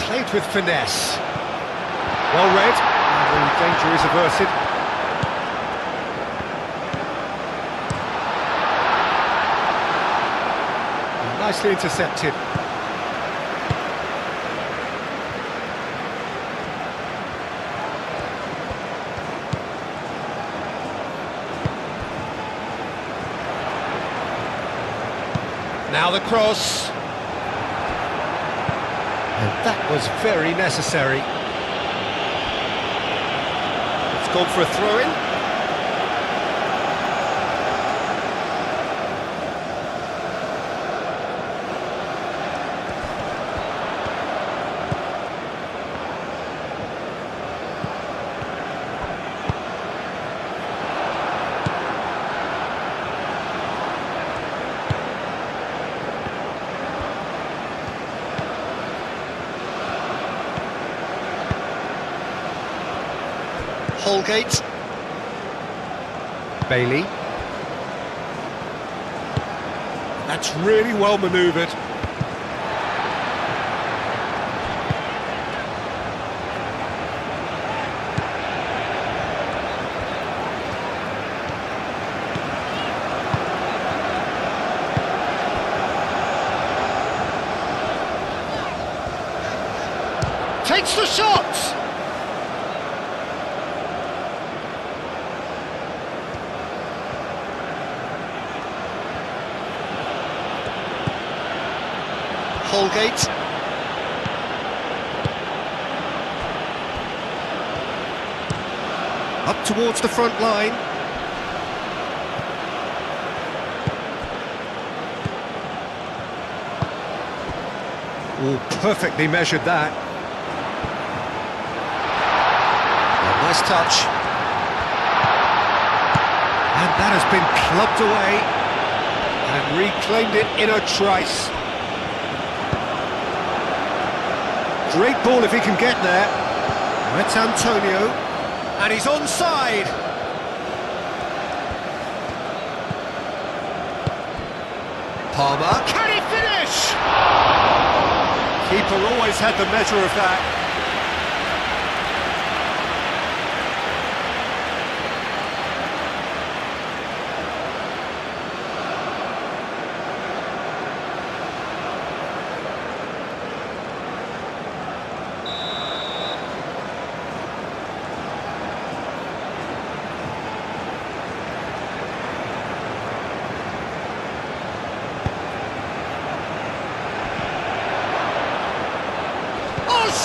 Played with finesse. Well read, and the danger is averted. And nicely intercepted. Now the cross. And that was very necessary. It's gone for a throw-in. Holgate. Bailey. That's really well manoeuvred. Takes the shot! Holgate. Up towards the front line. Oh, perfectly measured that. Oh, nice touch. And that has been clubbed away. And reclaimed it in a trice. Great ball if he can get there. That's Antonio. And he's onside. Palmer. Can he finish? Keeper always had the measure of that.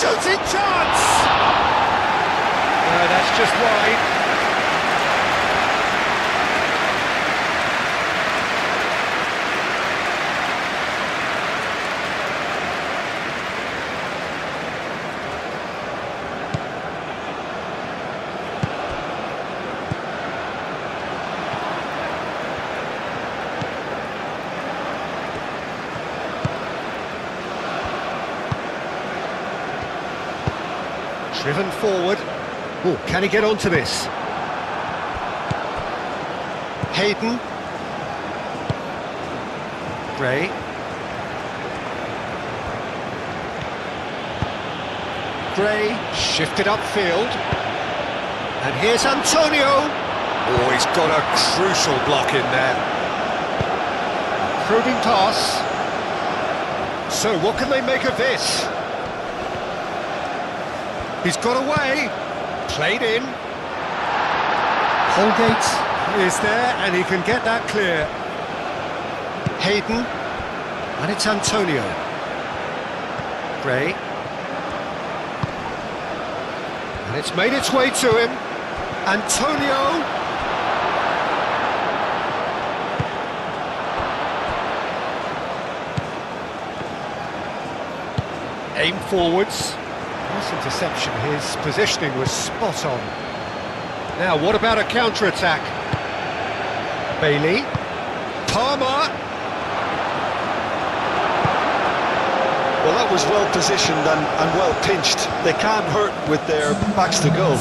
Shooting chance! No, that's just wide. Driven forward. Oh, can he get onto this? Hayden. Gray. Gray shifted upfield. And here's Antonio. Oh, he's got a crucial block in there. Probing pass. So what can they make of this? He's got away, played in. Holgate is there, and he can get that clear. Hayden, and it's Antonio. Gray. And it's made its way to him. Antonio. Aim forwards. Nice interception, his positioning was spot on. Now, what about a counter-attack? Bailey. Palmer. Well, that was well positioned and well pinched. They can't hurt with their backs to goal.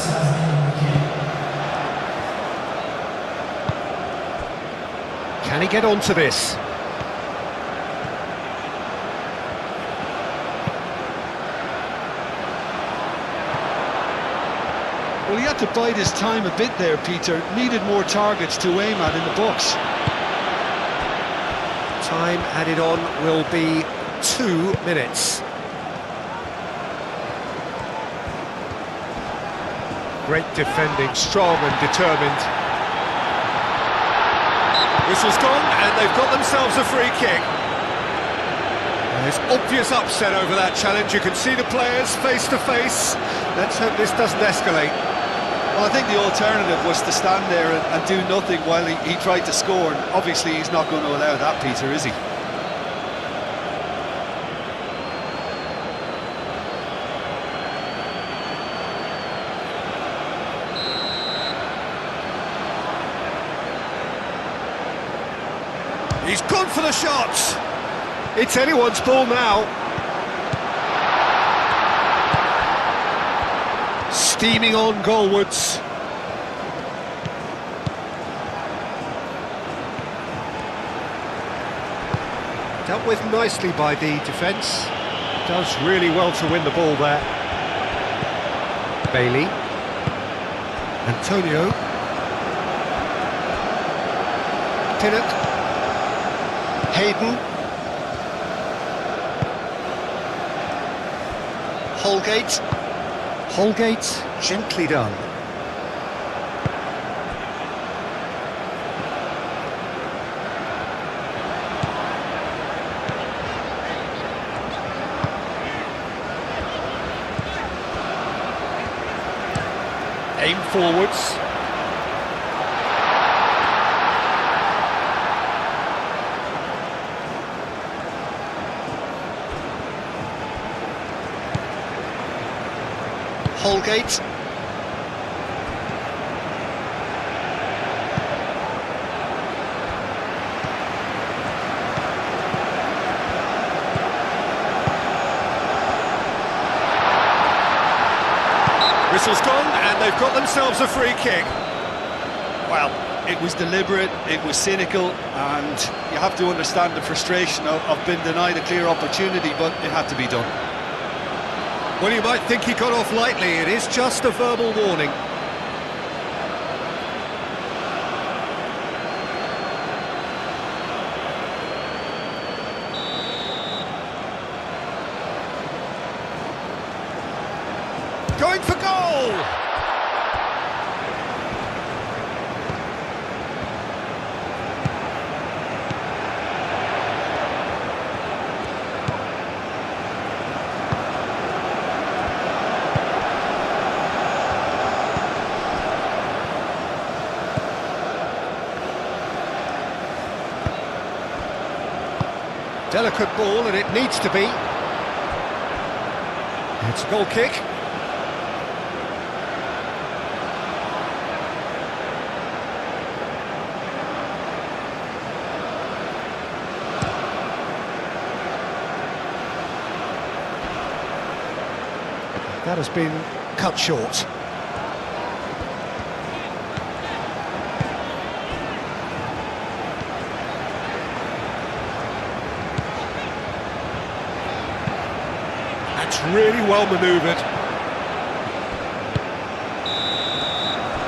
Can he get onto this? Well, he had to bide his time a bit there, Peter. Needed more targets to aim at in the box. Time added on will be 2 minutes. Great defending, strong and determined. Whistle's gone, and they've got themselves a free kick. There's obvious upset over that challenge. You can see the players face to face. Let's hope this doesn't escalate. Well, I think the alternative was to stand there and do nothing while he tried to score, and obviously he's not going to allow that, Peter, is he? He's gone for the shot! It's anyone's ball now. Steaming on goalwards. Dealt with nicely by the defence. Does really well to win the ball there. Bailey. Antonio. Pinnock. Hayden. Holgate. Holgate, gently done. Aim forwards. Holgate. whistle's gone, and they've got themselves a free kick. Well, it was deliberate, it was cynical, and you have to understand the frustration of being denied a clear opportunity, but it had to be done. Well, you might think he got off lightly. It is just a verbal warning. Going for goal! Delicate ball, and it needs to be. It's a goal kick. That has been cut short. That's really well manoeuvred.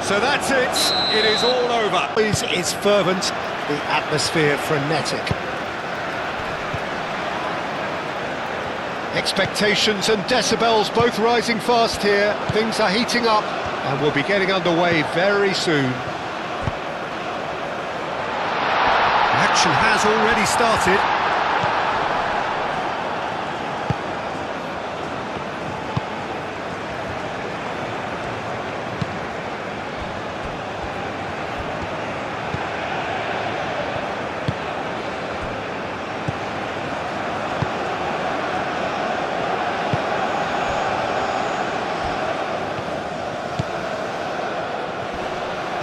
So that's it. It is all over. Noise is fervent, the atmosphere frenetic. Expectations and decibels both rising fast here. Things are heating up and we'll be getting underway very soon. Action has already started.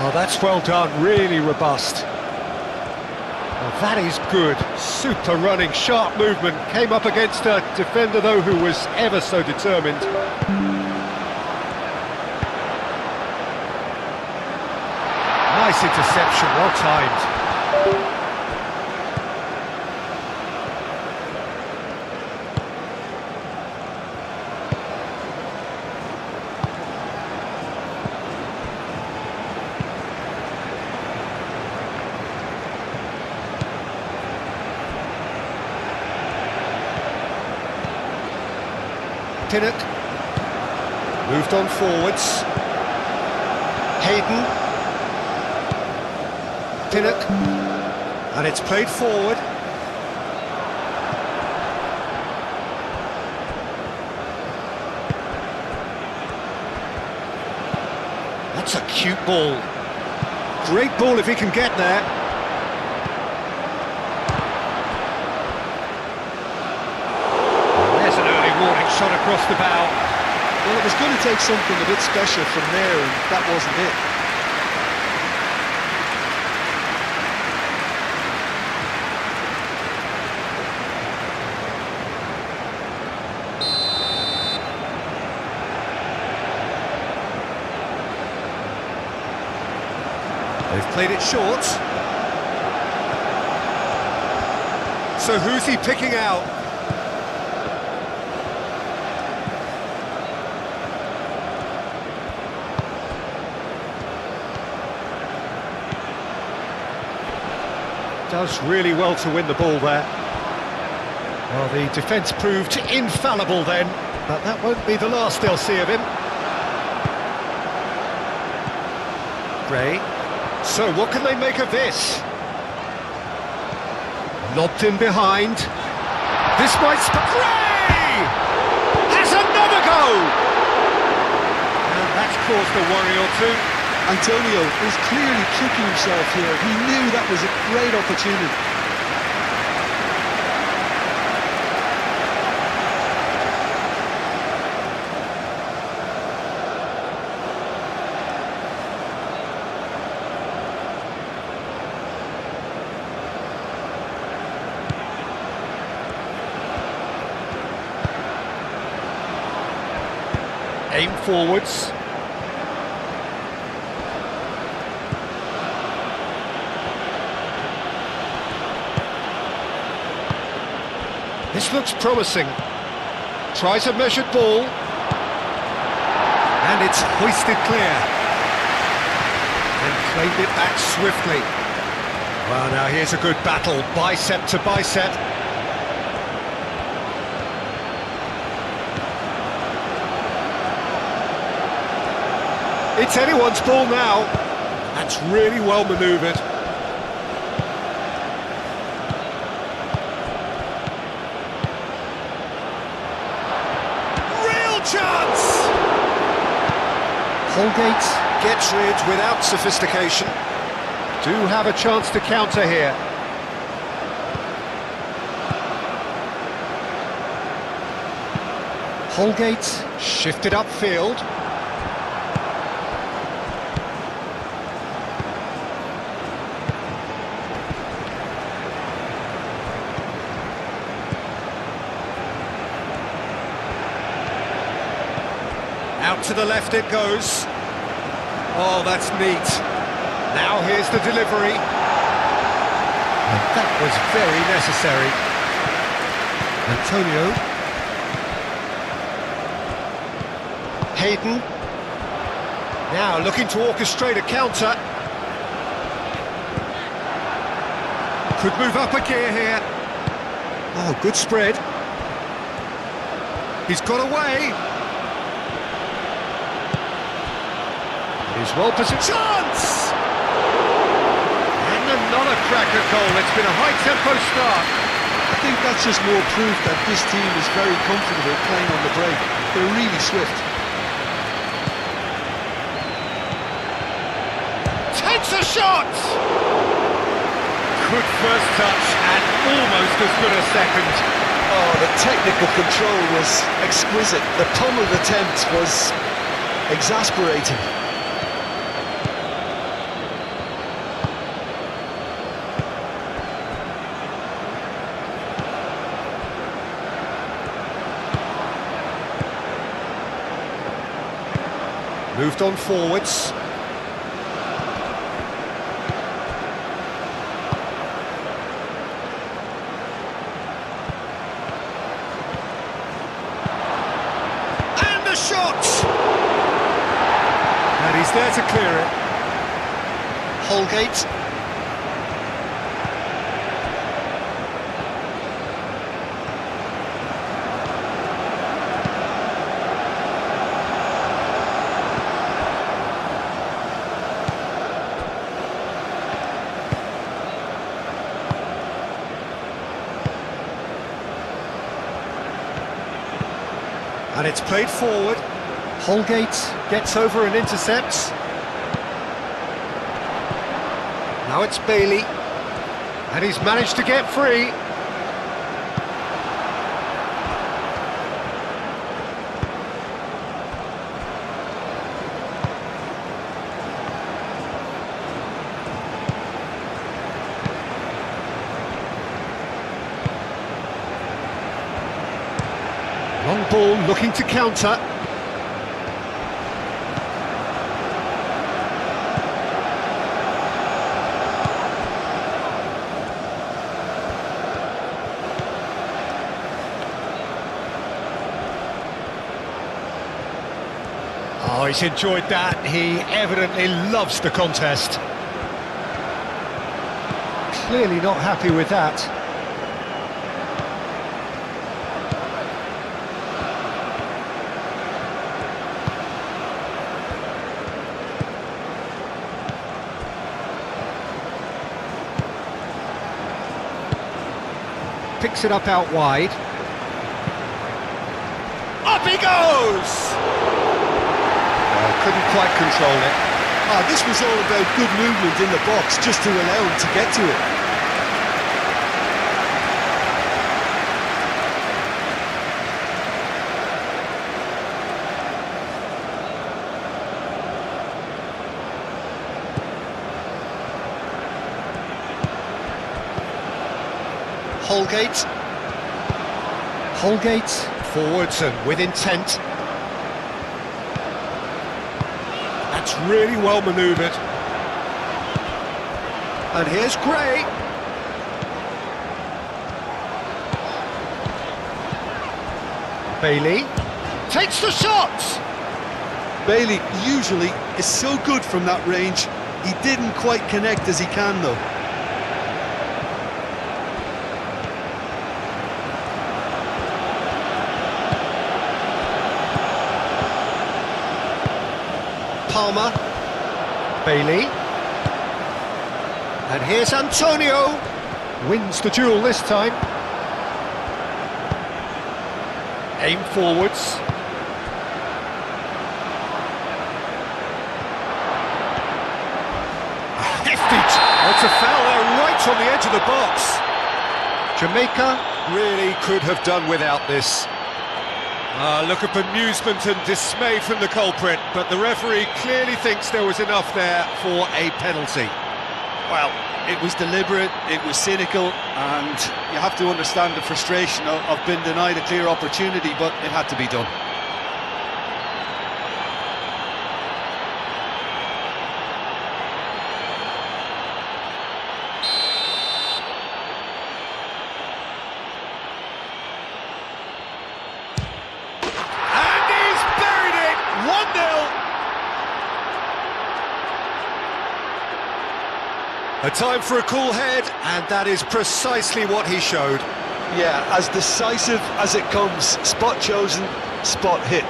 Oh, that's well done, really robust. Well, that is good, super running, sharp movement. Came up against a defender, though, who was ever so determined. Nice interception, well timed. Pinnock, moved on forwards. Hayden, Pinnock, and it's played forward. That's a cute ball. Great ball if he can get there. Shot across the bow. Well, it was going to take something a bit special from there, and that wasn't it. They've played it short. So who's he picking out? Does really well to win the ball there. Well, the defence proved infallible then, but that won't be the last they'll see of him. Gray. So what can they make of this? Lobbed in behind. This might... Gray! Has another go! And that's caused a worry or two. Antonio is clearly kicking himself here. He knew that was a great opportunity. Aim forwards. This looks promising. Tries a measured ball. And it's hoisted clear. And claimed it back swiftly. Well, now here's a good battle, bicep to bicep. It's anyone's ball now. That's really well manoeuvred. Real chance! Holgate gets rid without sophistication. Do have a chance to counter here. Holgate shifted upfield. Out to the left it goes. Oh, that's neat. Now here's the delivery. And that was very necessary. Antonio. Hayden. Now looking to orchestrate a counter. Could move up a gear here. Oh, good spread. He's got away. He's well positioned. Chance! And another cracker goal. It's been a high-tempo start. I think that's just more proof that this team is very comfortable playing on the break. They're really swift. Takes a shot! Good first touch and almost as good a second. Oh, the technical control was exquisite. The pummeled attempt was exasperating. Moved on forwards. And a shot! And he's there to clear it. Holgate. And it's played forward. Holgate gets over and intercepts. Now it's Bailey. And he's managed to get free. Long ball looking to counter. Oh, he's enjoyed that. He evidently loves the contest. Clearly not happy with that. Picks it up out wide. Up he goes! Couldn't quite control it. This was all about good movement in the box just to allow him to get to it. Holgate. Holgate forwards and with intent. That's really well manoeuvred. And here's Gray. Bailey takes the shot! Bailey usually is so good from that range. He didn't quite connect as he can though. Palmer, Bailey, and here's Antonio, wins the duel this time. Aim forwards. Hefty, it's a foul there right on the edge of the box. Jamaica Really could have done without this. Look of bemusement and dismay from the culprit, but the referee clearly thinks there was enough there for a penalty. Well, it was deliberate, it was cynical, and you have to understand the frustration of being denied a clear opportunity, but it had to be done. And he's buried it! 1-0! A time for a cool head, and that is precisely what he showed. Yeah, as decisive as it comes. Spot chosen, spot hit.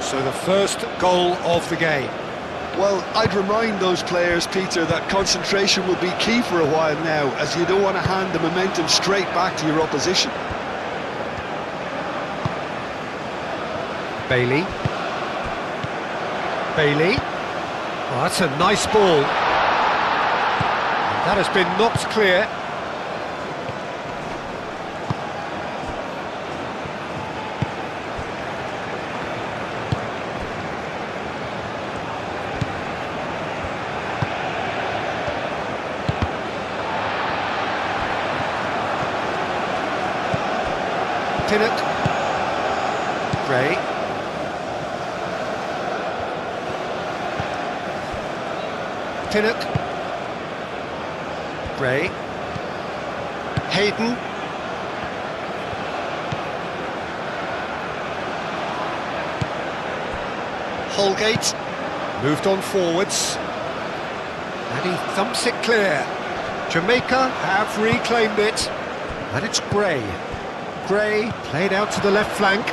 So the first goal of the game. Well, I'd remind those players, Peter, that concentration will be key for a while now, as you don't want to hand the momentum straight back to your opposition. Bailey. Bailey. Oh, that's a nice ball. That has been knocked clear. Pinnock, Gray, Pinnock, Gray, Hayden, Holgate, moved on forwards, and he thumps it clear. Jamaica have reclaimed it, and it's Gray. Gray played out to the left flank.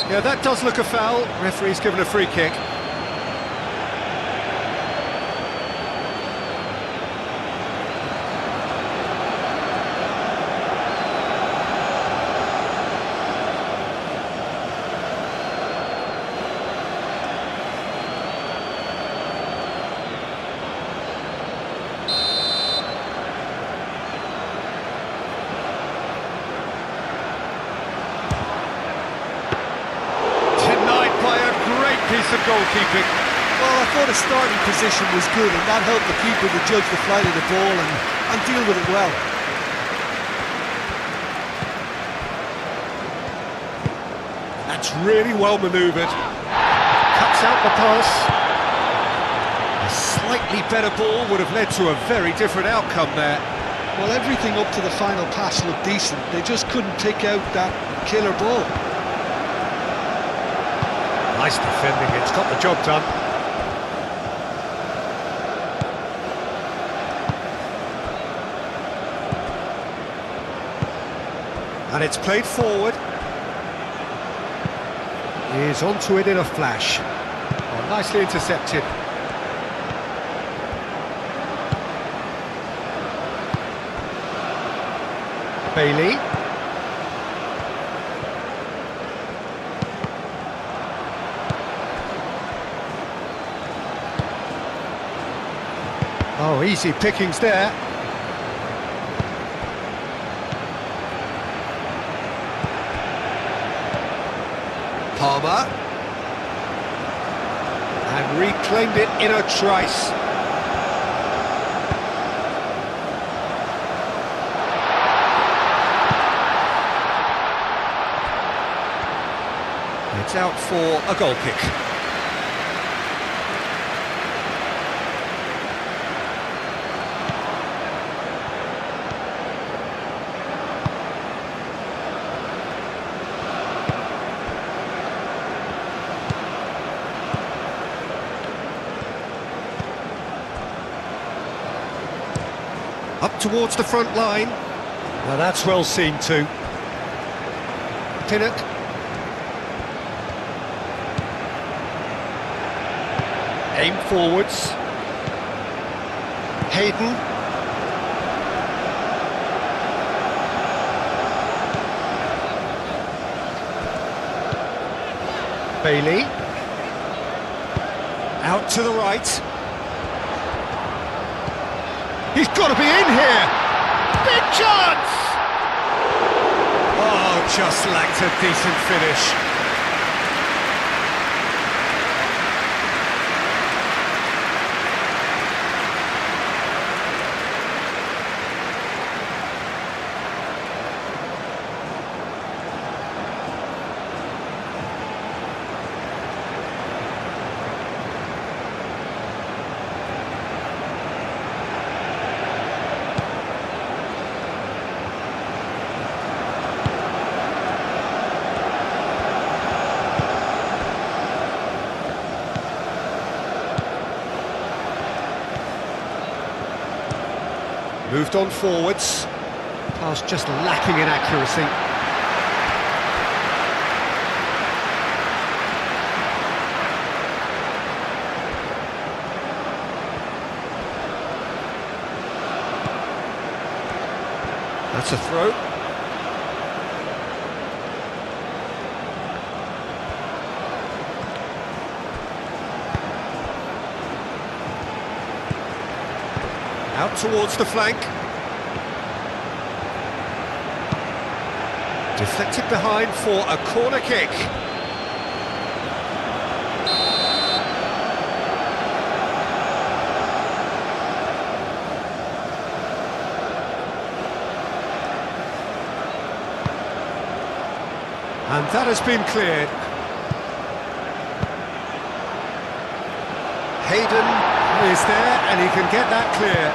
Yeah, that does look a foul. Referee's given a free kick. Piece of goalkeeping. Well, I thought his starting position was good, and that helped the keeper to judge the flight of the ball and deal with it well. That's really well manoeuvred. Cuts out the pass. A slightly better ball would have led to a very different outcome there. Well, everything up to the final pass looked decent. They just couldn't take out that killer ball. Nice defending, it's got the job done. And it's played forward. He is onto it in a flash. Oh, nicely intercepted. Bailey. Oh, easy pickings there. Palmer. And reclaimed it in a trice. It's out for a goal kick. Up towards the front line. Now that's well seen too. Pinnock. Aim forwards. Hayden. Bailey. Out to the right. He's got to be in here! Big chance! Oh, just lacked a decent finish. Moved on forwards. Pass just lacking in accuracy. That's a throw. Out towards the flank. Deflected behind for a corner kick. And that has been cleared. Hayden is there and he can get that clear.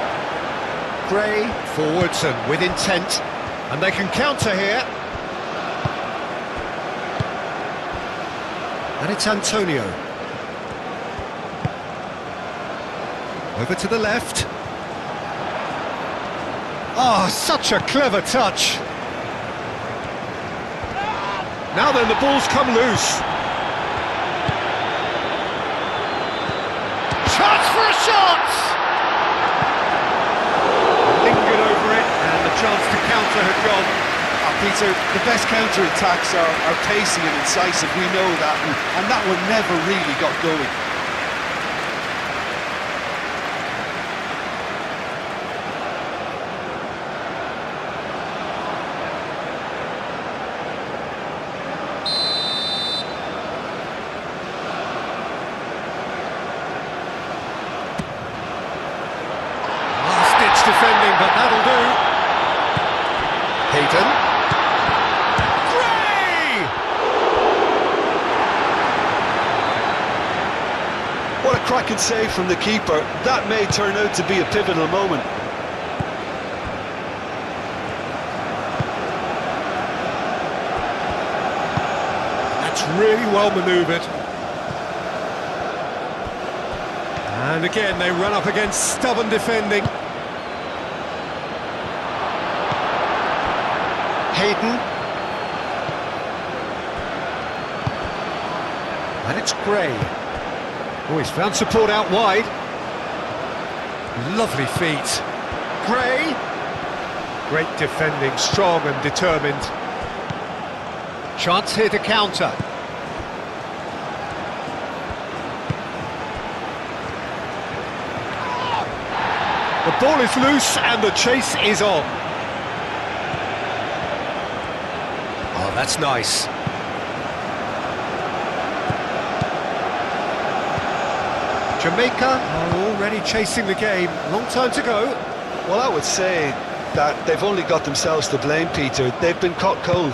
Gray forwards and with intent, and they can counter here. And it's Antonio. Over to the left. Oh, such a clever touch. Now then, the ball's come loose. Chance for a shot! Lingered over it, and the chance to counter had gone. Peter, the best counter-attacks are pacey and incisive, we know that, and that one never really got going. Last-ditch defending, but that'll do. Hayden. What a cracking save from the keeper. That may turn out to be a pivotal moment. That's really well manoeuvred. And again, they run up against stubborn defending. Hayden. And it's Gray. Oh, he's found support out wide. Lovely feet. Gray. Great defending, strong and determined. Chance here to counter. The ball is loose and the chase is on. Oh, that's nice. Jamaica are already chasing the game. Long time to go. Well, I would say that they've only got themselves to blame, Peter. They've been caught cold.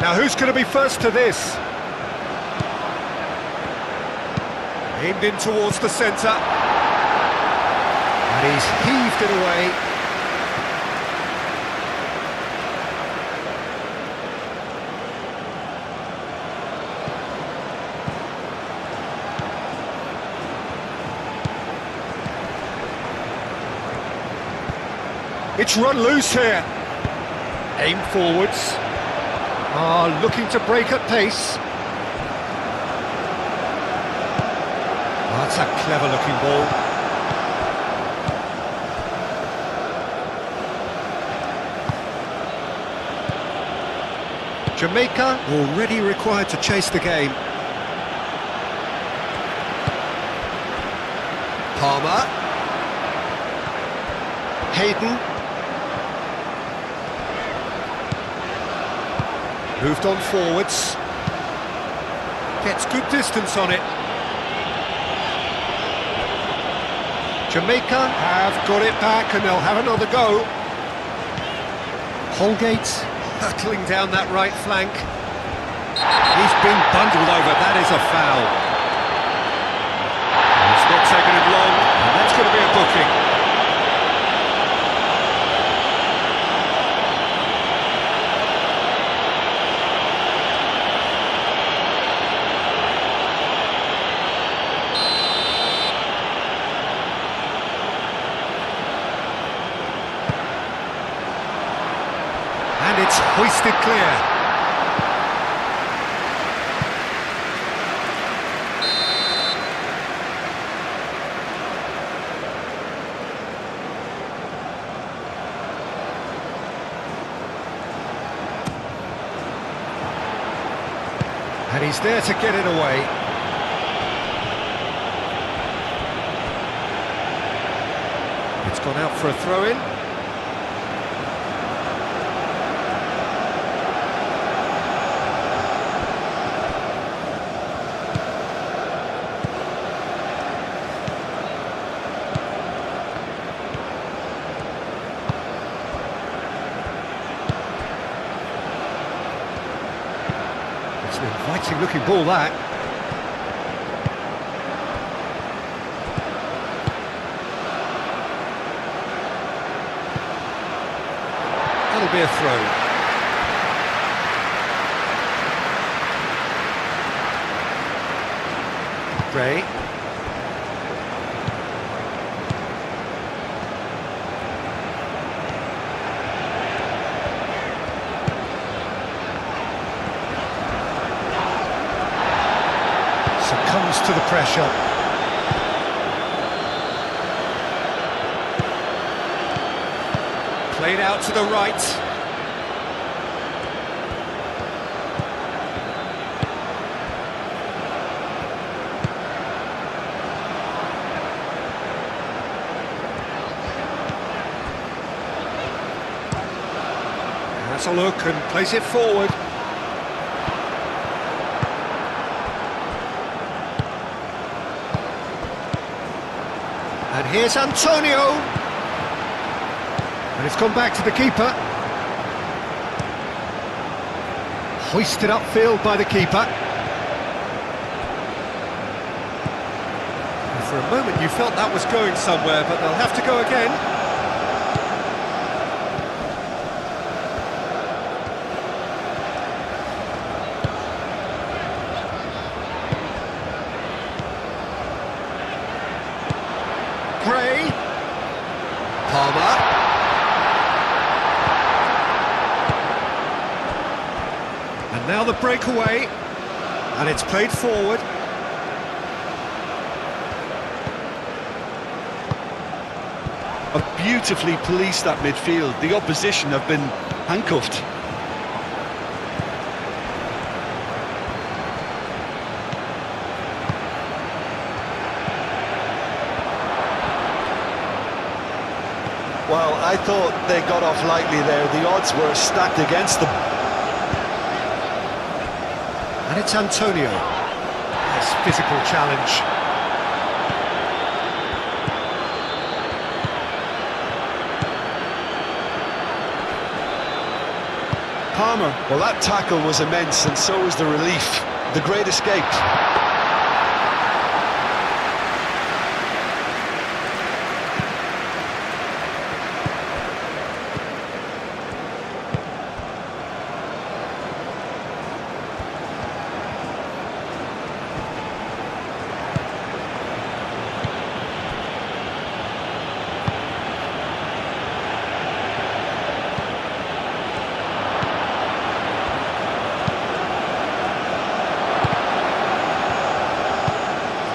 Now who's going to be first to this? Aimed in towards the centre. And he's heaved it away. It's run loose here. Aim forwards. Looking to break at pace. That's a clever looking ball. Jamaica already required to chase the game. Palmer. Hayden. Moved on forwards. Gets good distance on it. Jamaica have got it back and they'll have another go. Holgate hurtling down that right flank. He's been bundled over, that is a foul. It's not taken him long, and that's going to be a booking. And it's hoisted clear. And he's there to get it away. It's gone out for a throw-in. It's an inviting looking ball, that. That'll be a throw. Gray. Succumbs to the pressure. Played out to the right. Has a look and plays it forward. And here's Antonio. And it's gone back to the keeper. Hoisted upfield by the keeper. And for a moment you felt that was going somewhere, but they'll have to go again. Gray. Palmer. And now the breakaway, and it's played forward. Have beautifully policed that midfield. The opposition have been handcuffed. Well, I thought they got off lightly there. The odds were stacked against them. And it's Antonio. Nice physical challenge. Palmer, well, that tackle was immense, and so was the relief. The great escape.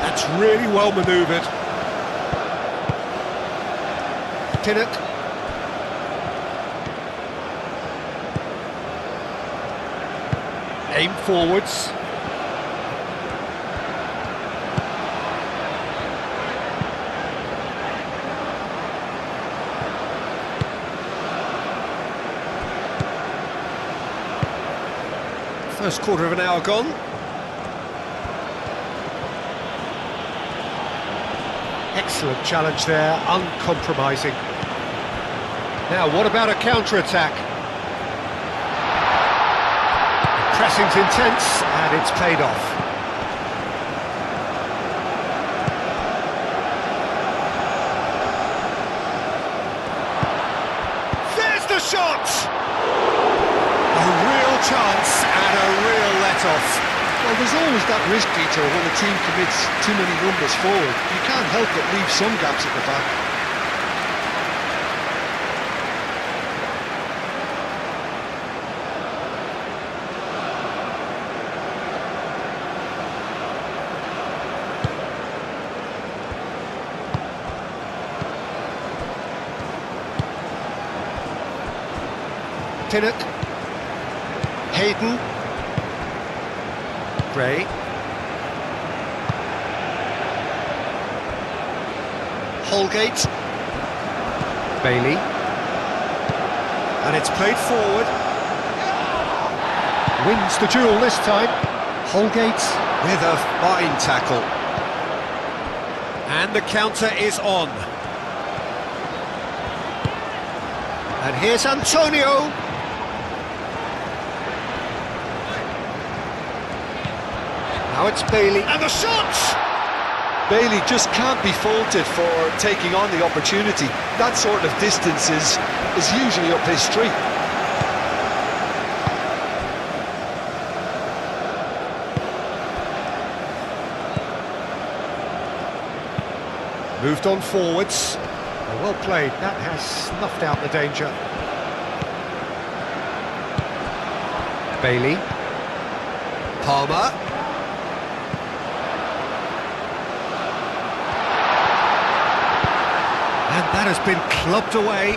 That's really well manoeuvred. Pinnock. Aim forwards. First quarter of an hour gone. Excellent challenge there, uncompromising. Now, what about a counter-attack? The pressing's intense, and it's paid off. There's the shot! A real chance and a real let-off. Well, there's always that risk, Peter, when a team commits too many numbers forward. You can't help but leave some gaps at the back. Pinnock. Hayden. Gray. Holgate. Bailey. And it's played forward. Wins the duel this time. Holgate with a fine tackle. And the counter is on. And here's Antonio. Now it's Bailey, and the shot! Bailey just can't be faulted for taking on the opportunity. That sort of distance is usually up his street. Moved on forwards. Well played, that has snuffed out the danger. Bailey. Palmer. And that has been clubbed away.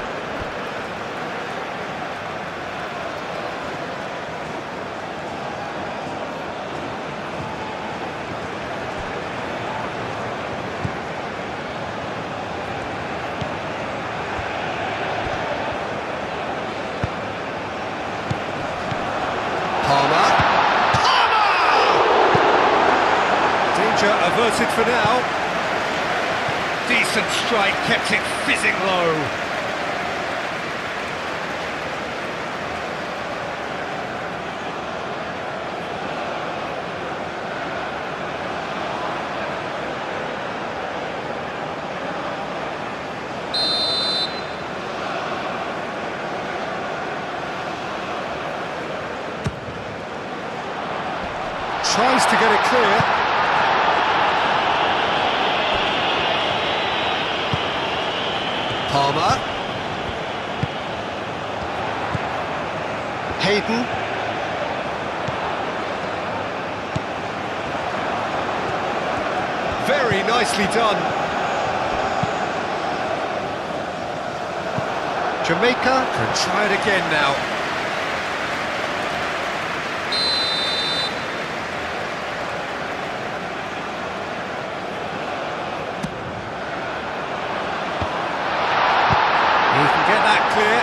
Palmer. Danger averted for now. Decent strike, kept it fizzing low. Tries to get it clear. Palmer. Hayden. Very nicely done. Jamaica can try it again now. He can get that clear.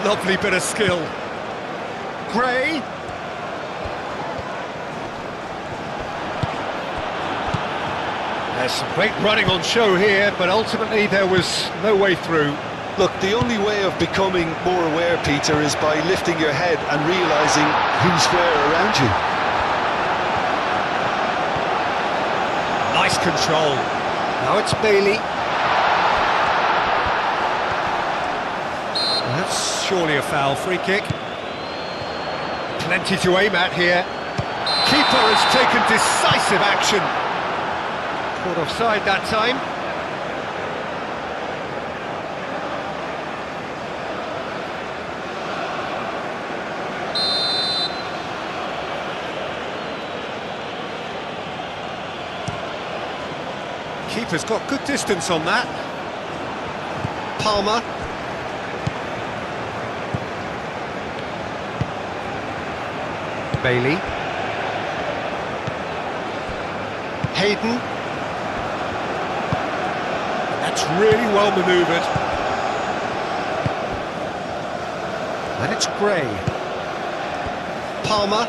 Lovely bit of skill. Gray. There's some great running on show here, but ultimately there was no way through. Look, the only way of becoming more aware, Peter, is by lifting your head and realising who's where around you. Nice control. Now it's Bailey. That's surely a foul. Free kick. Plenty to aim at here. Keeper has taken decisive action. Caught offside that time. Keeper's got good distance on that. Palmer. Bailey. Hayden. That's really well manoeuvred. And it's Gray. Palmer.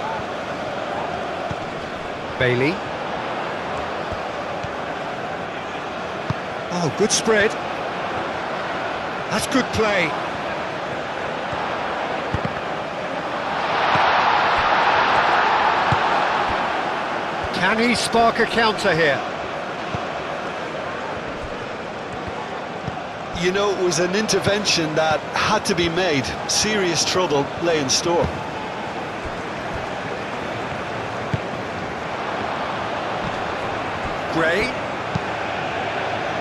Bailey. Oh, good spread. That's good play. Can he spark a counter here? You know, it was an intervention that had to be made. Serious trouble lay in store. Gray.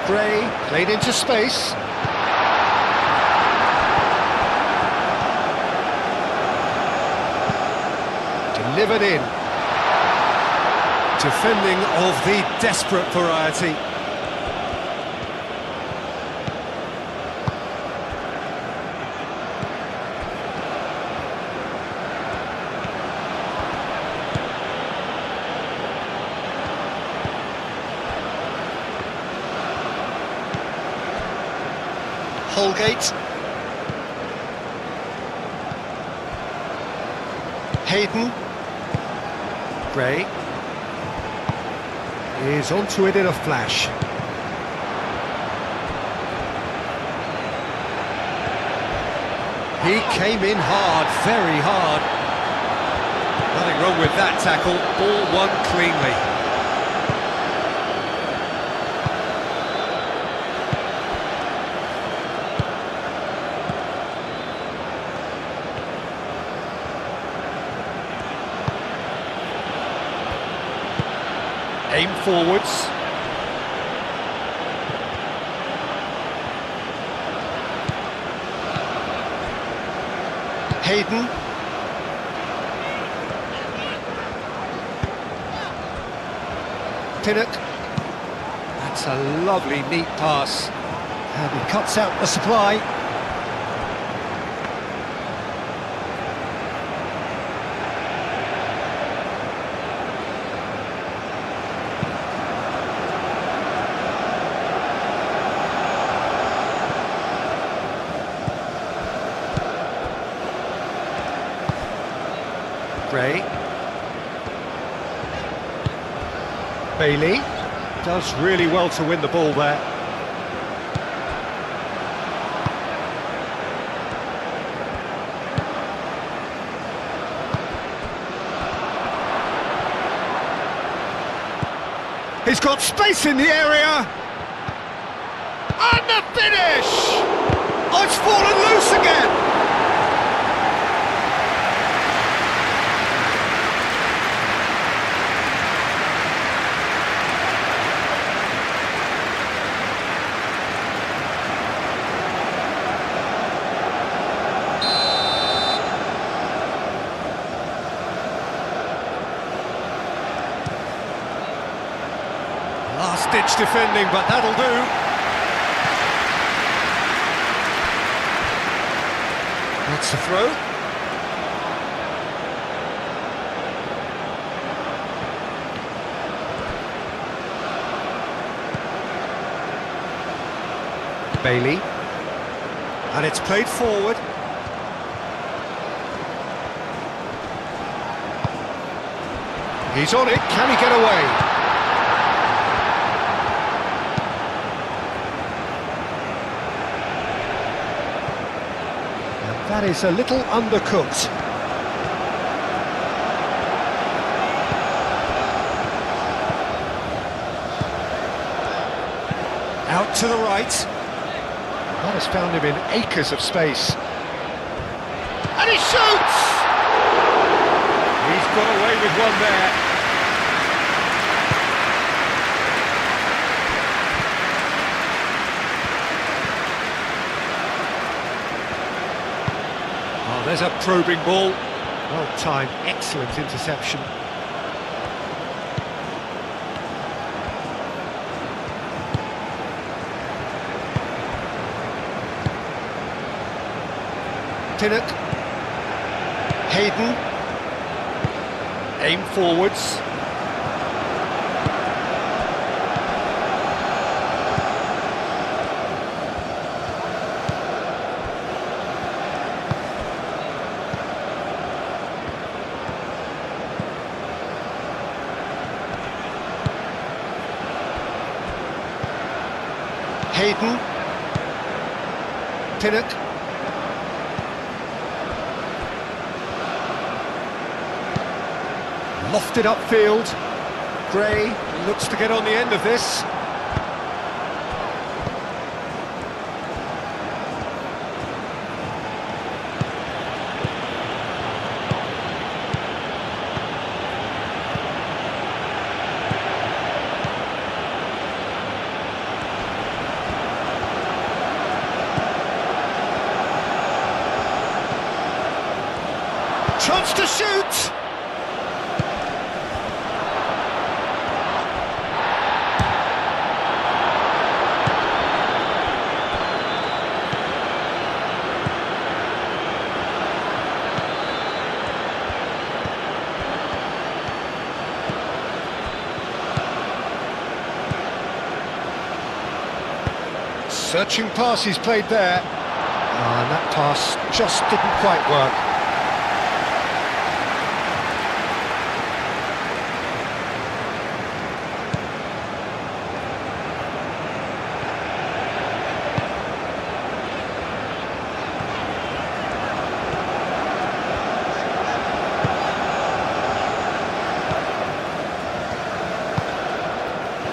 Gray, played into space. Delivered in. Defending of the desperate variety. Holgate. Hayden. Gray. Is onto it in a flash. He came in hard, very hard. Nothing wrong with that tackle, ball won cleanly. Aim forwards. Hayden. Pinnock. That's a lovely, neat pass. And he cuts out the supply. Gray. Bailey does really well to win the ball there. He's got space in the area. And the finish! Oh, it's fallen loose again. Last-ditch defending, but that'll do. That's a throw. Bailey. And it's played forward. He's on it, can he get away? And that is a little undercooked. Out to the right. That has found him in acres of space. And he shoots! He's got away with one there. Oh, there's a probing ball. Well timed, excellent interception. Pinnock, Hayden, aim forwards. Hayden, Pinnock. Lofted upfield. Gray looks to get on the end of this. Chance to shoot! Searching pass he's played there. And that pass just didn't quite work.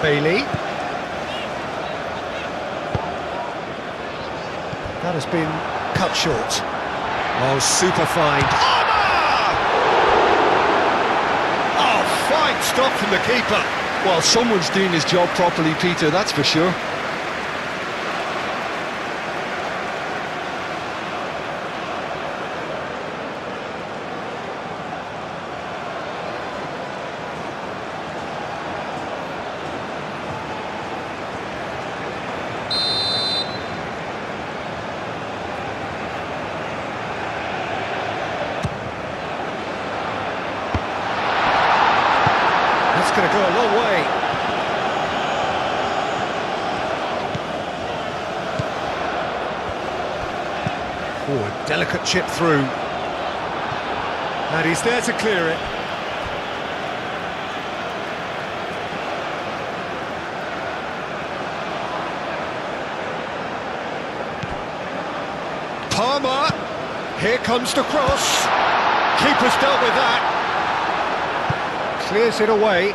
Bailey. That has been cut short. Oh, super find. Oh, fine stop from the keeper. Well, someone's doing his job properly, Peter, that's for sure. That's going to go a long way. Oh, a delicate chip through. And he's there to clear it. Palmer. Here comes the cross. Keeper's dealt with that. Clears it away.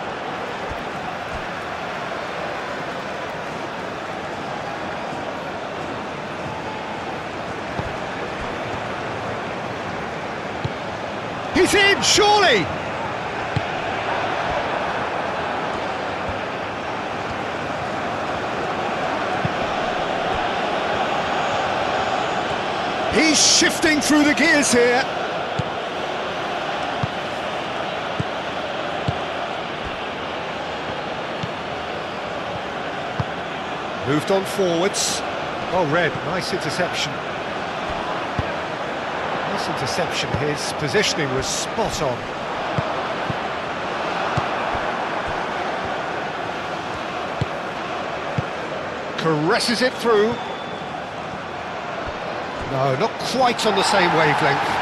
He's in, surely! He's shifting through the gears here. Moved on forwards. Oh, Red, nice interception. Nice interception. His positioning was spot on. Caresses it through. No, not quite on the same wavelength.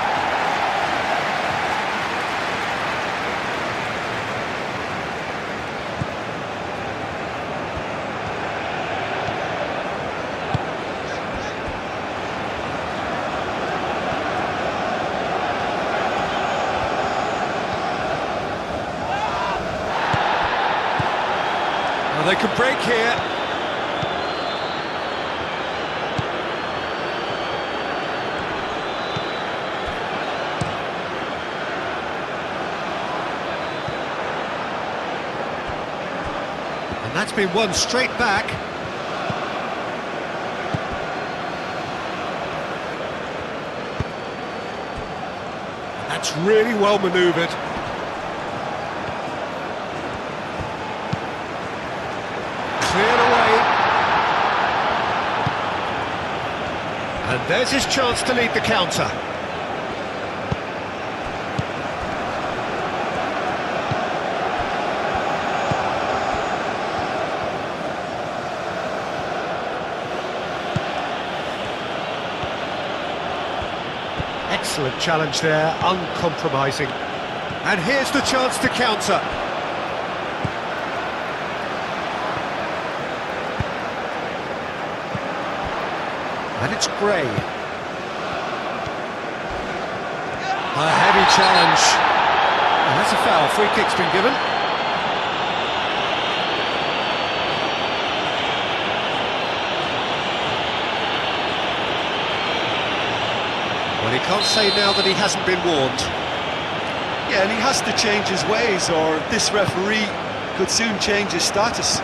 They could break here. And that's been won straight back. That's really well manoeuvred. Cleared away. And there's his chance to lead the counter. Excellent challenge there, uncompromising. And here's the chance to counter. And it's Gray. A heavy challenge. And that's a foul. Free kick's been given. Well, he can't say now that he hasn't been warned. Yeah, and he has to change his ways, or this referee could soon change his status.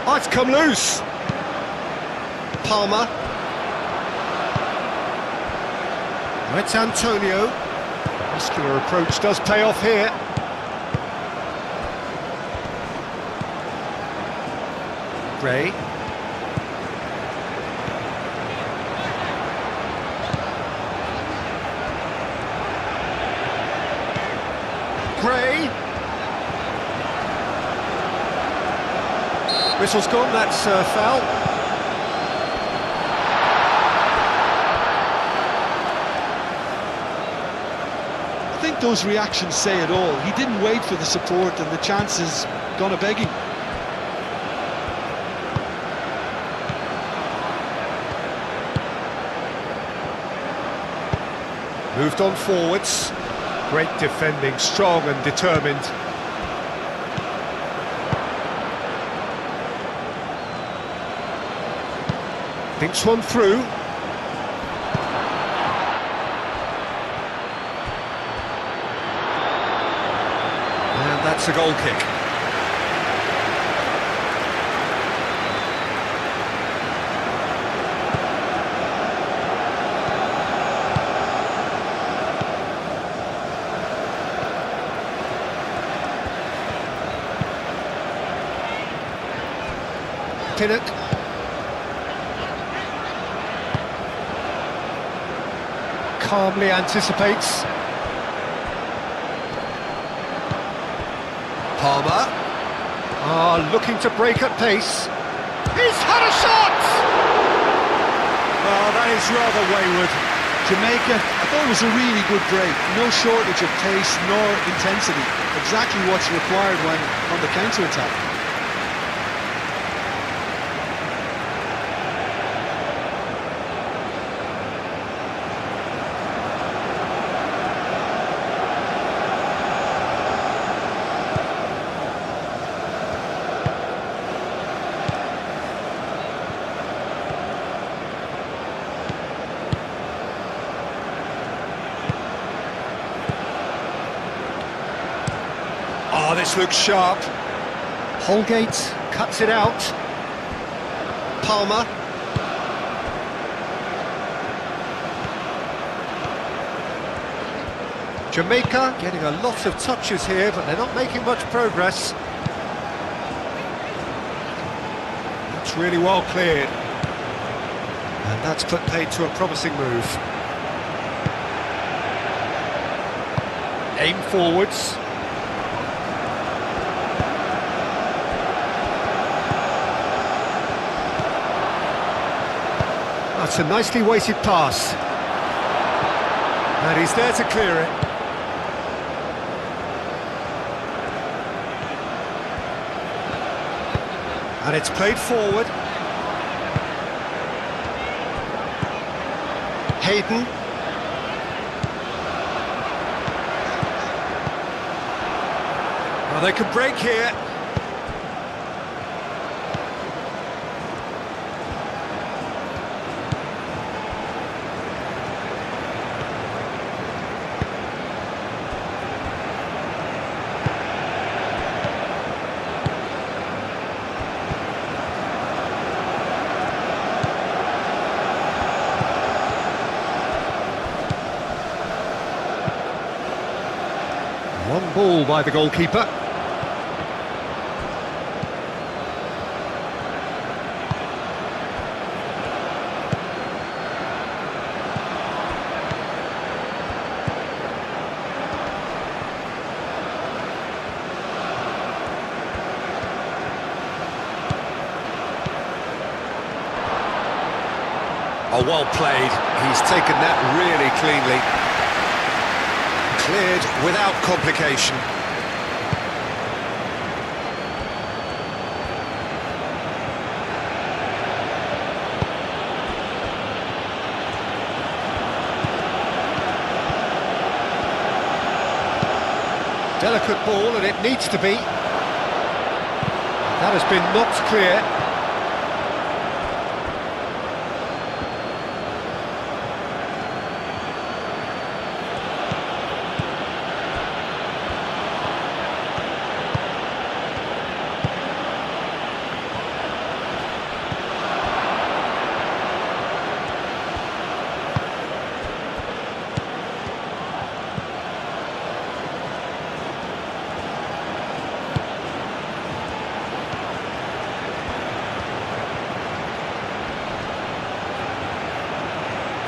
Oh, it's come loose. Palmer. It's Antonio. Muscular approach does pay off here. Gray. Gray. Whistle's gone, that's foul. I think those reactions say it all. He didn't wait for the support, and the chances gone a-begging. Moved on forwards. Great defending, strong and determined. Thinks one through. And that's a goal kick. Pinnock. Calmly anticipates. Palmer. Looking to break at pace. He's had a shot! Oh, that is rather wayward. Jamaica, I thought it was a really good break. No shortage of pace nor intensity. Exactly what's required when on the counter-attack. Oh, this looks sharp. Holgate cuts it out. Palmer. Jamaica getting a lot of touches here, but they're not making much progress. That's really well cleared. And that's put paid to a promising move. Aim forwards. That's a nicely weighted pass. And he's there to clear it. And it's played forward. Hayden. Well, they can break here. One ball by the goalkeeper. Oh, well played. He's taken that really cleanly. Cleared without complication. Delicate ball, and it needs to be. That has been knocked clear.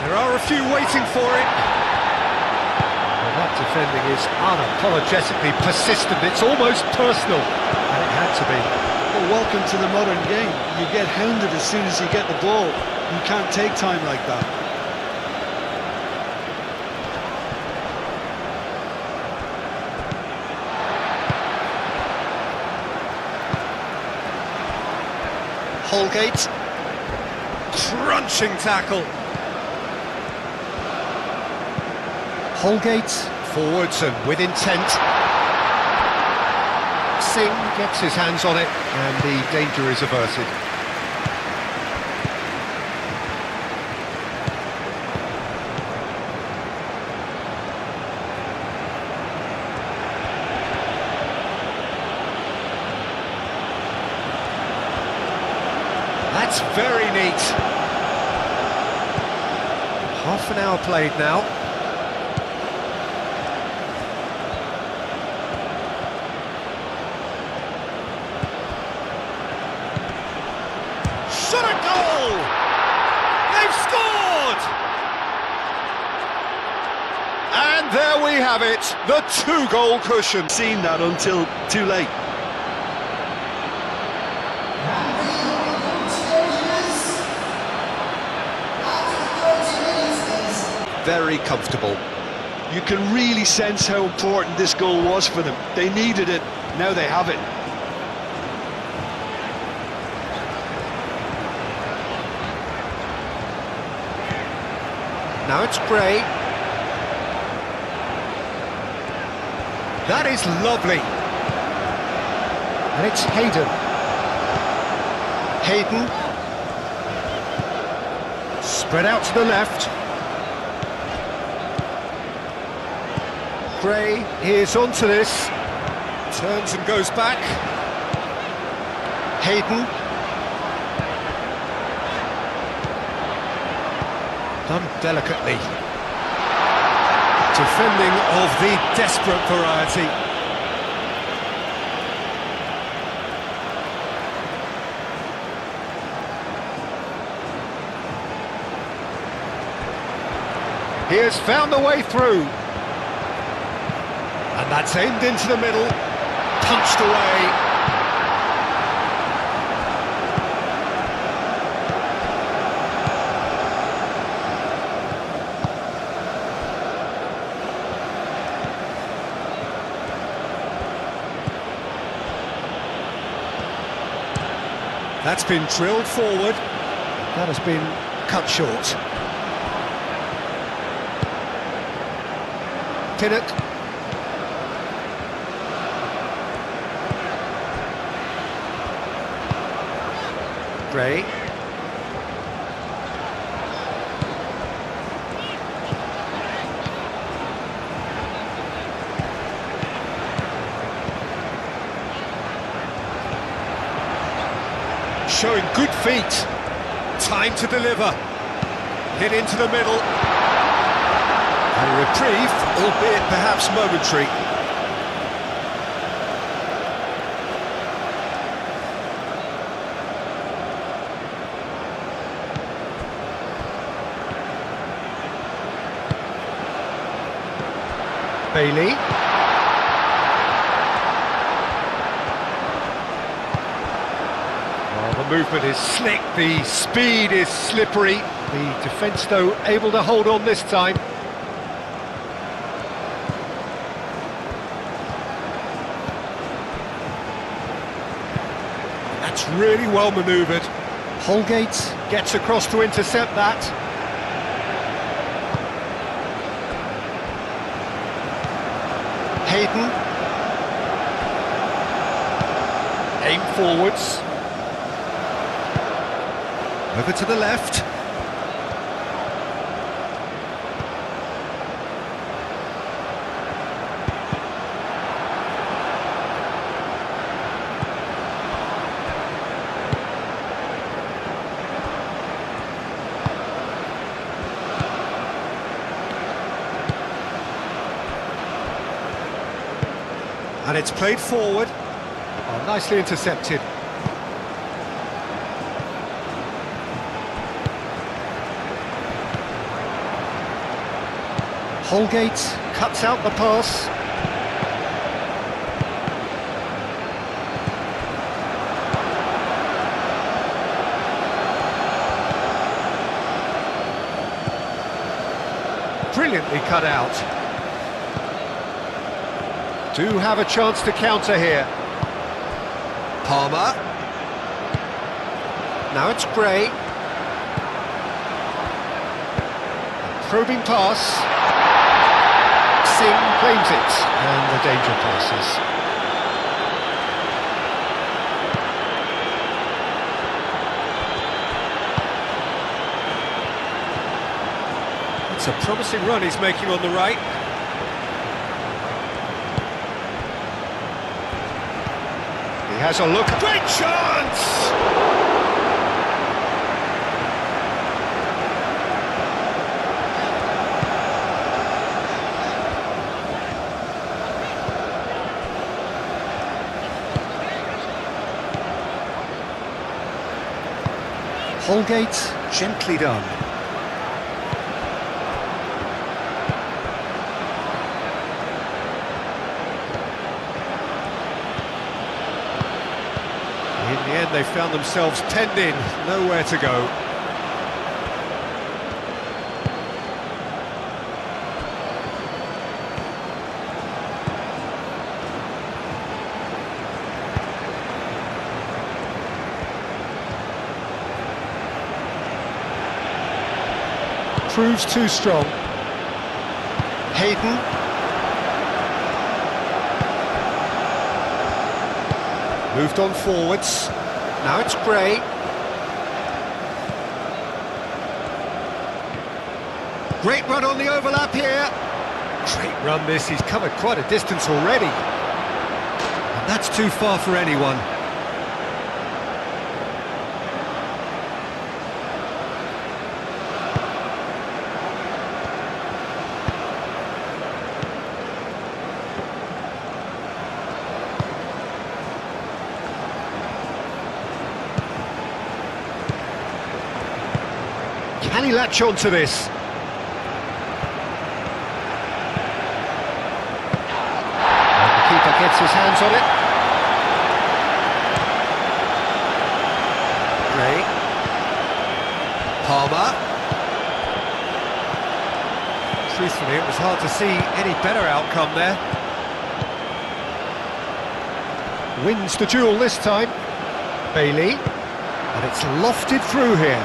There are a few waiting for it. Well, that defending is unapologetically persistent. It's almost personal, and it had to be. Well, welcome to the modern game. You get hounded as soon as you get the ball. You can't take time like that. Holgate. Crunching tackle. Holgate forwards and with intent. Singh gets his hands on it and the danger is averted. That's very neat. Half an hour played now. Shot a goal! They've scored! And there we have it, the two-goal cushion. Seen that until too late. Very comfortable. You can really sense how important this goal was for them. They needed it, now they have it. Now it's Gray. That is lovely. And it's Hayden. Hayden. Spread out to the left. Gray is onto this. Turns and goes back. Hayden. Done delicately. Defending of the desperate variety. He has found the way through. And that's aimed into the middle. Punched away. That's been drilled forward. That has been cut short. Pinnock. Gray. Showing good feet. Time to deliver. Hit into the middle. And a reprieve, albeit perhaps momentary. Bailey. Well, the movement is slick, the speed is slippery. The defence, though, able to hold on this time. That's really well manoeuvred. Holgate gets across to intercept that. Hayden. Aim forwards. Over to the left. And it's played forward. Oh, nicely intercepted. Holgate cuts out the pass. Brilliantly cut out. Do have a chance to counter here. Palmer. Now it's Gray. Probing pass. Singh claims it, and the danger passes. It's a promising run he's making on the right. He has a look. Great chance! Holgate, gently done. In the end, they found themselves penned in, nowhere to go. Proves too strong. Hayden. Moved on forwards. Now it's Gray. Great run on the overlap here. Great run this, he's covered quite a distance already. And that's too far for anyone. Can he latch on to this? And the keeper gets his hands on it. Gray. Palmer. Truthfully, it was hard to see any better outcome there. Wins the duel this time. Bailey. And it's lofted through here.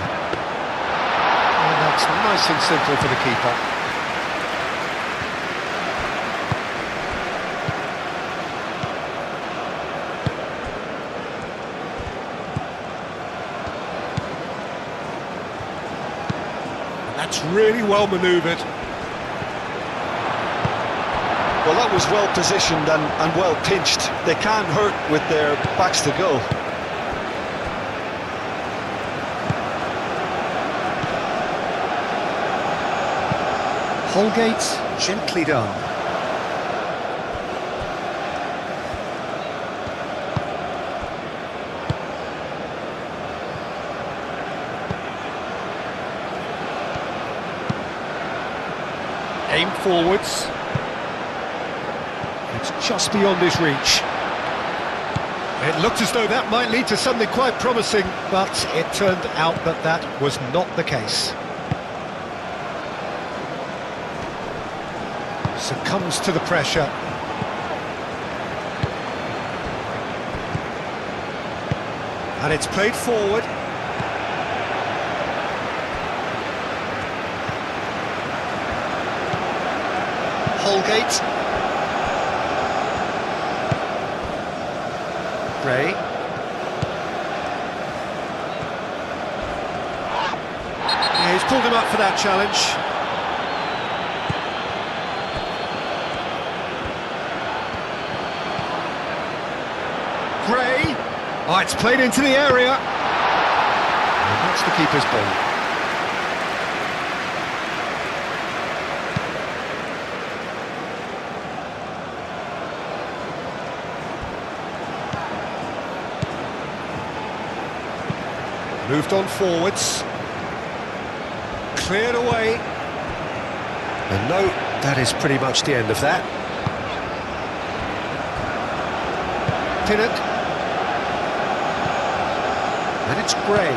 And that's nice and simple for the keeper. That's really well manoeuvred. Well, that was well positioned and well pinched. They can't hurt with their backs to goal. Holgate, gently done. Aim forwards. It's just beyond his reach. It looked as though that might lead to something quite promising, but it turned out that that was not the case. Succumbs to the pressure. And it's played forward. Holgate. Gray. Yeah, he's pulled him up for that challenge. Gray. Oh, it's played into the area. And that's the keeper's ball. Moved on forwards. Cleared away. And no, that is pretty much the end of that. Pinnock. And it's Gray.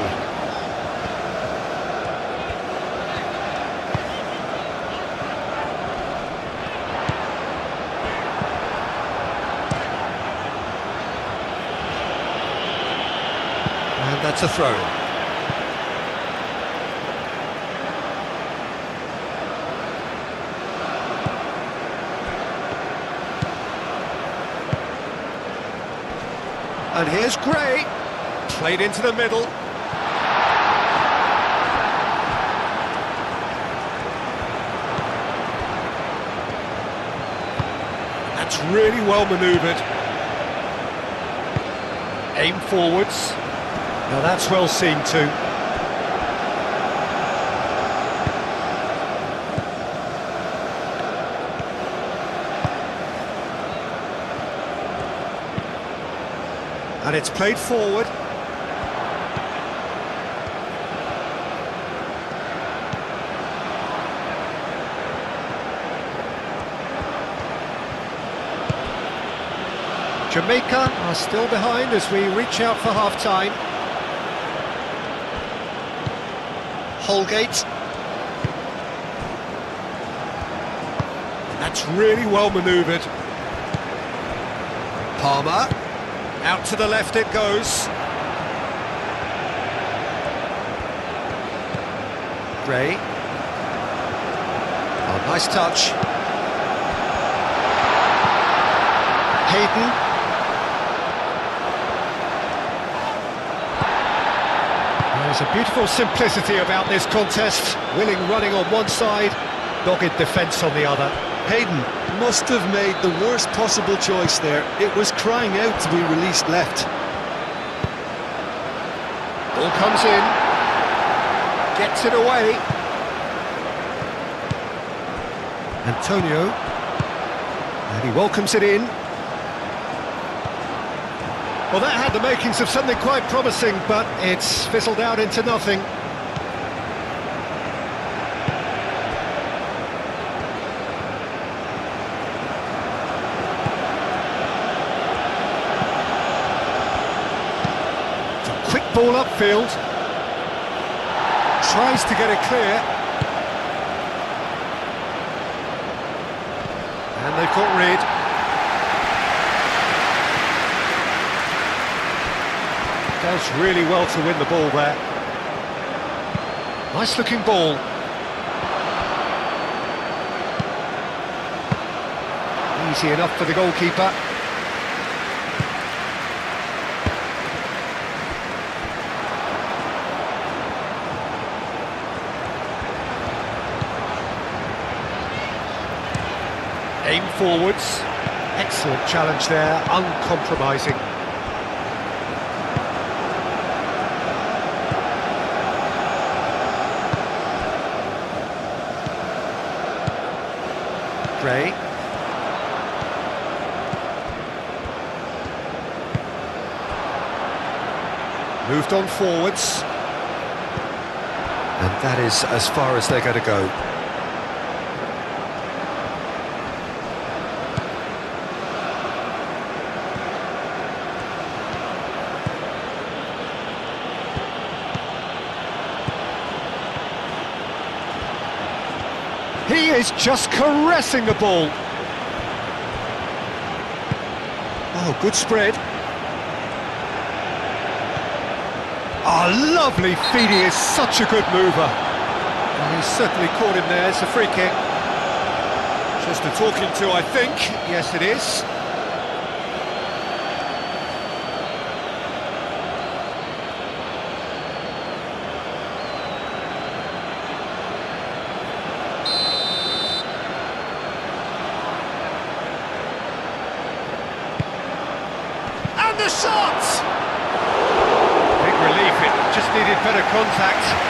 And that's a throw. And here's Gray, played into the middle. That's really well manoeuvred. Aim forwards. Now that's well seen too. And it's played forward. Jamaica are still behind as we reach out for half-time. Holgate. That's really well manoeuvred. Palmer. Out to the left it goes. Gray. Oh, nice touch. Hayden. There's a beautiful simplicity about this contest. Willing running on one side, dogged defence on the other. Hayden must have made the worst possible choice there. It was crying out to be released left. Ball comes in. Gets it away. Antonio. And he welcomes it in. Well, that had the makings of something quite promising, but it's fizzled out into nothing. Quick ball upfield. Tries to get it clear. And they've caught Reed. Does really well to win the ball there. Nice looking ball. Easy enough for the goalkeeper. Aim forwards. Excellent challenge there, uncompromising. Gray. Moved on forwards. And that is as far as they're going to go. He is just caressing the ball. Oh, good spread. Oh, lovely feed. He is such a good mover. And he's certainly caught him there. It's a free kick. Just a talking to, I think. Yes, it is. And the shot! Big relief, it just needed better contact.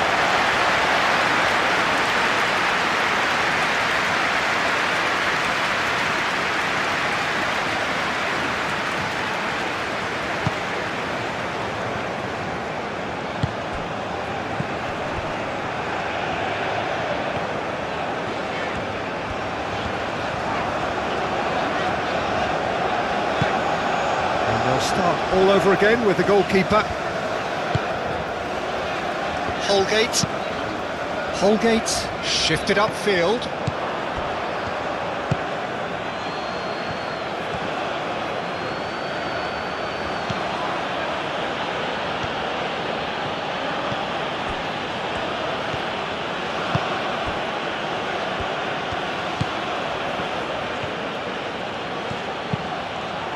They'll start all over again with the goalkeeper. Holgate. Holgate shifted upfield.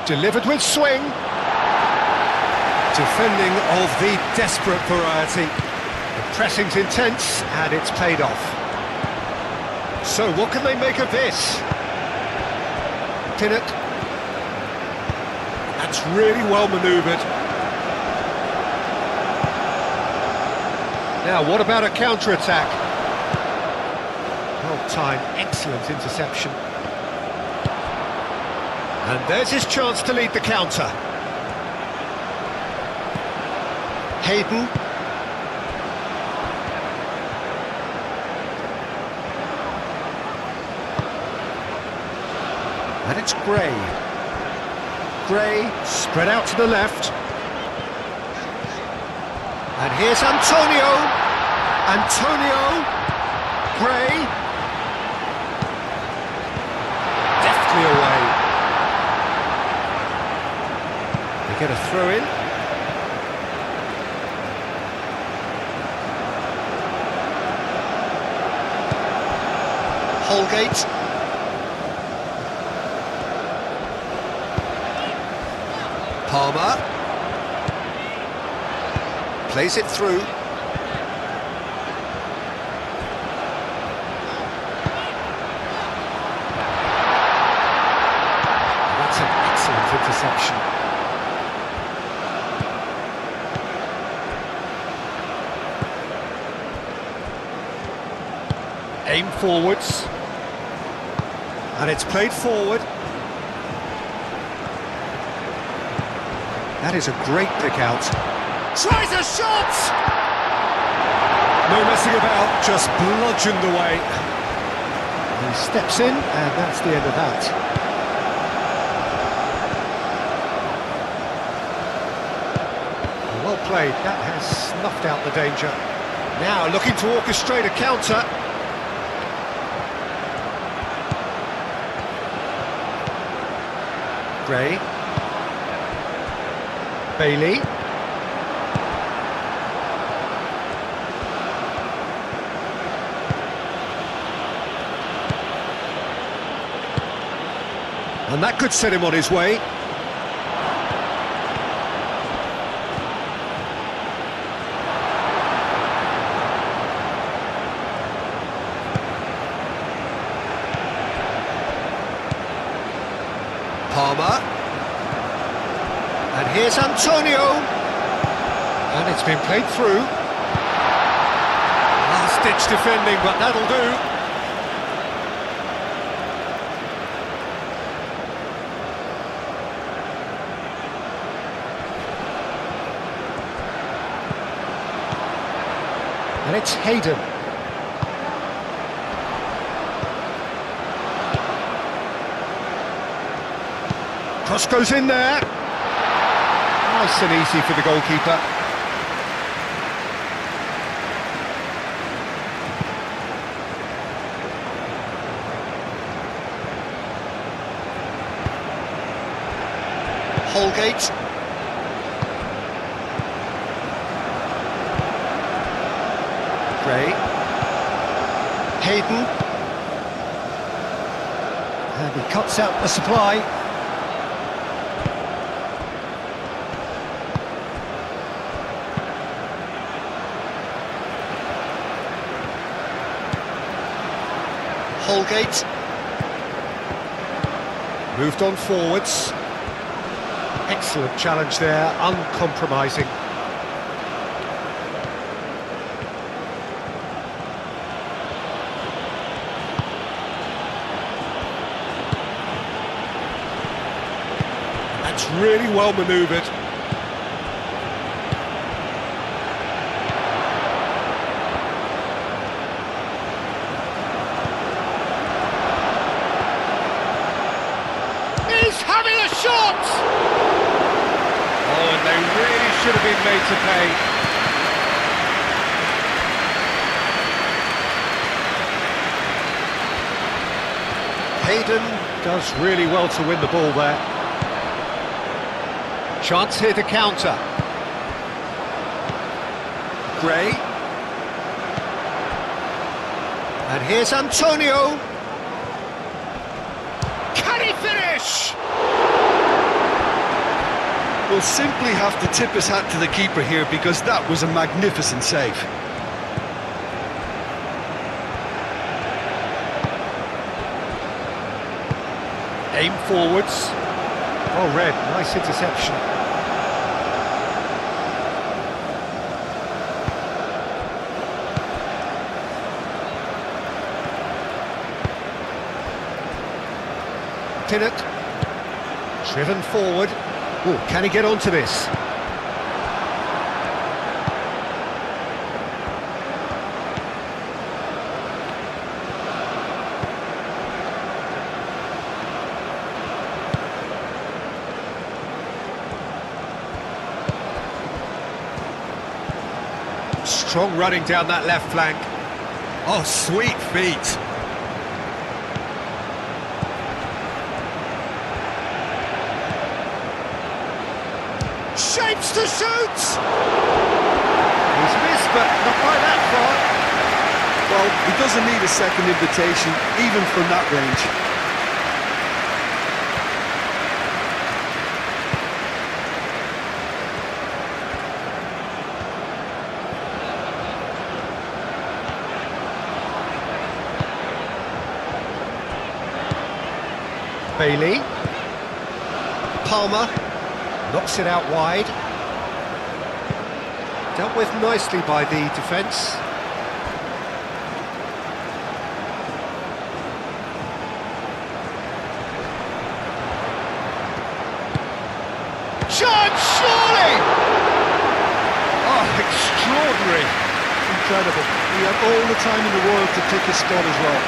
Delivered with swing. Defending of the desperate variety. The pressing's intense and it's paid off. So what can they make of this? Pinnock. That's really well manoeuvred. Now what about a counter-attack? Well timed, excellent interception. And there's his chance to lead the counter. Hayden. And it's Gray. Gray, spread out to the left. And here's Antonio. Antonio. Gray. Deftly away. They get a throw in. Holgate. Palmer. Plays it through. That's an excellent interception. Aim forwards. And it's played forward. That is a great pick out. Tries a shot! No messing about, just bludgeoned away. He steps in, and that's the end of that. Well played, that has snuffed out the danger. Now looking to orchestrate a counter. Gray. Bailey. And that could set him on his way. Palmer. And here's Antonio. And it's been played through. Last-ditch defending, but that'll do. And it's Hayden. Cross goes in there. Nice and easy for the goalkeeper. Holgate. Gray. Hayden. And he cuts out the supply. Holgate. Moved on forwards. Excellent challenge there, uncompromising. That's really well manoeuvred. He's having a shot! Oh, and they really should have been made to pay. Hayden does really well to win the ball there. Chance here to counter. Gray. And here's Antonio. Can he finish? We'll simply have to tip his hat to the keeper here because that was a magnificent save. Aim forwards. Oh, Red, nice interception. Pinnock. Driven forward. Oh, can he get onto this? Strong running down that left flank. Oh, sweet feet. Shapes to shoot! He's missed, but not by that far. Well, he doesn't need a second invitation, even from that range. Bailey. Palmer. Knocks it out wide. Dealt with nicely by the defence. Chance, surely! Oh, extraordinary. Incredible. He had all the time in the world to pick his spot as well.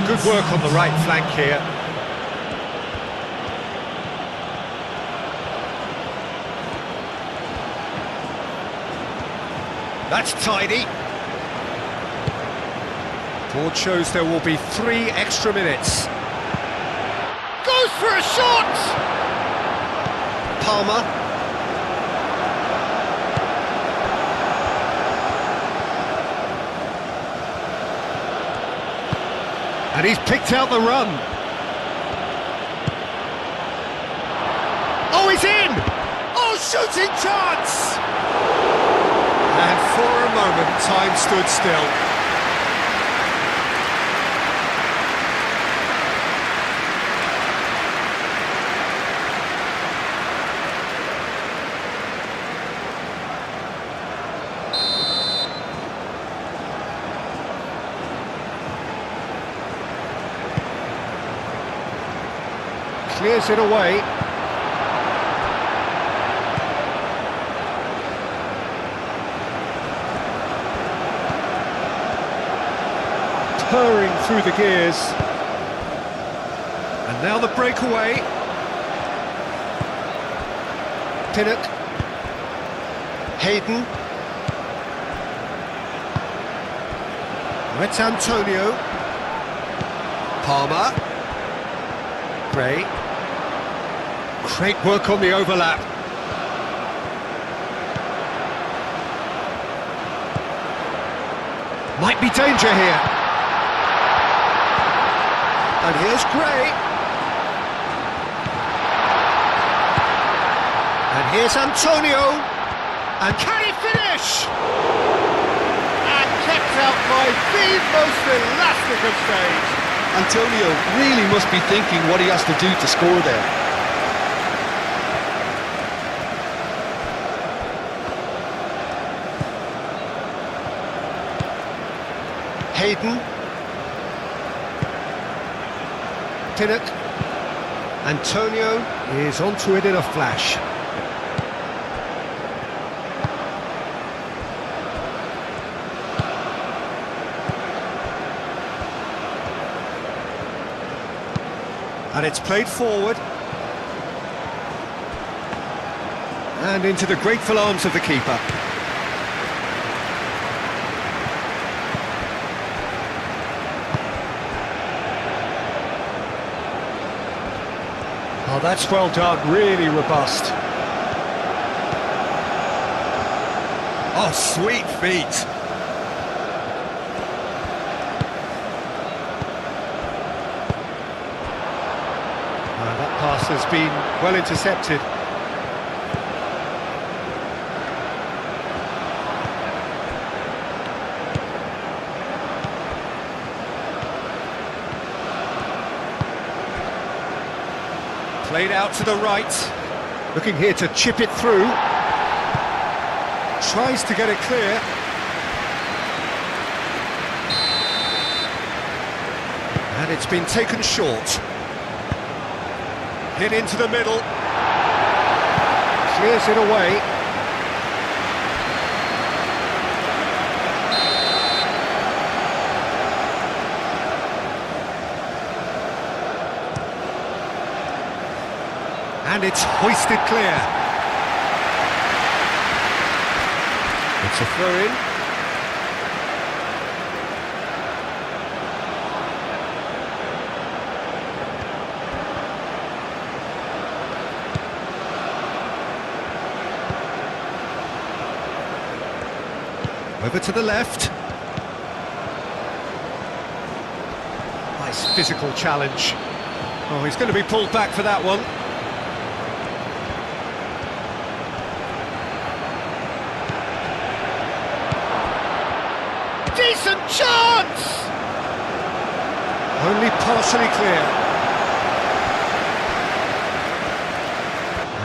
Good work on the right flank here. That's tidy. Board shows there will be 3 extra minutes. Goes for a shot! Palmer. And he's picked out the run. Oh, he's in! Oh, shooting chance! And for a moment, time stood still. Clears it away. Purring through the gears. And now the breakaway. Pinnock. Hayden. It's Antonio. Palmer. Gray. Great work on the overlap. Might be danger here. And here's Gray. And here's Antonio. And can he finish? And kept out by the most elastic of saves. Antonio really must be thinking what he has to do to score there. Hayden. Pinnock. Antonio is onto it in a flash. And it's played forward. And into the grateful arms of the keeper. Oh, that's well done, really robust. Oh, sweet feet. That pass has been well intercepted. Played out to the right, looking here to chip it through. Tries to get it clear. And it's been taken short. Hit into the middle. Clears it away. And it's hoisted clear. It's a throw-in. Over to the left. Nice physical challenge. Oh, he's going to be pulled back for that one. Decent chance! Only partially clear.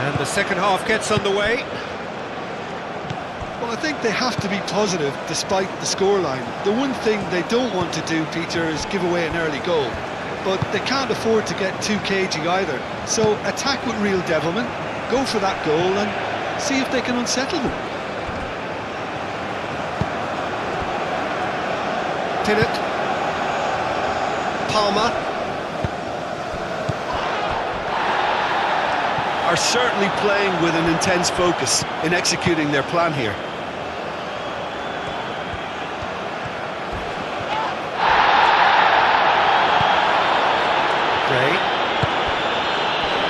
And the second half gets underway. Well, I think they have to be positive despite the scoreline. The one thing they don't want to do, Peter, is give away an early goal. But they can't afford to get too cagey either. So attack with real devilment, go for that goal and see if they can unsettle them. Pinnock. Palmer. Are certainly playing with an intense focus in executing their plan here. Gray.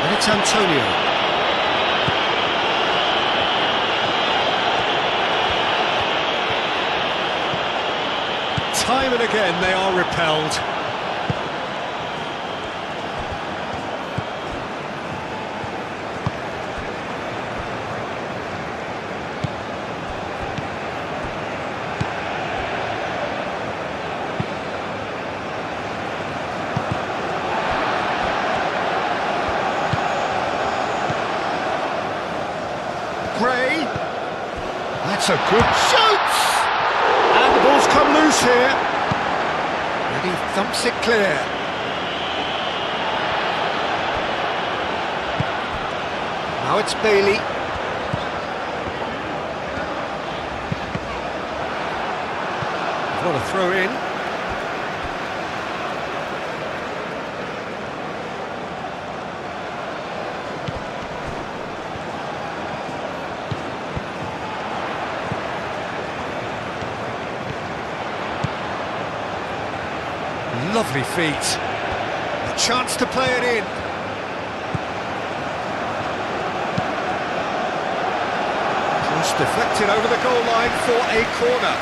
And it's Antonio. Time and again they are repelled. Gray, that's a good shoot! And the ball's come loose here. And he thumps it clear. Now it's Bailey. What a throw in. Lovely feet. A chance to play it in. Cross deflected over the goal line for a corner.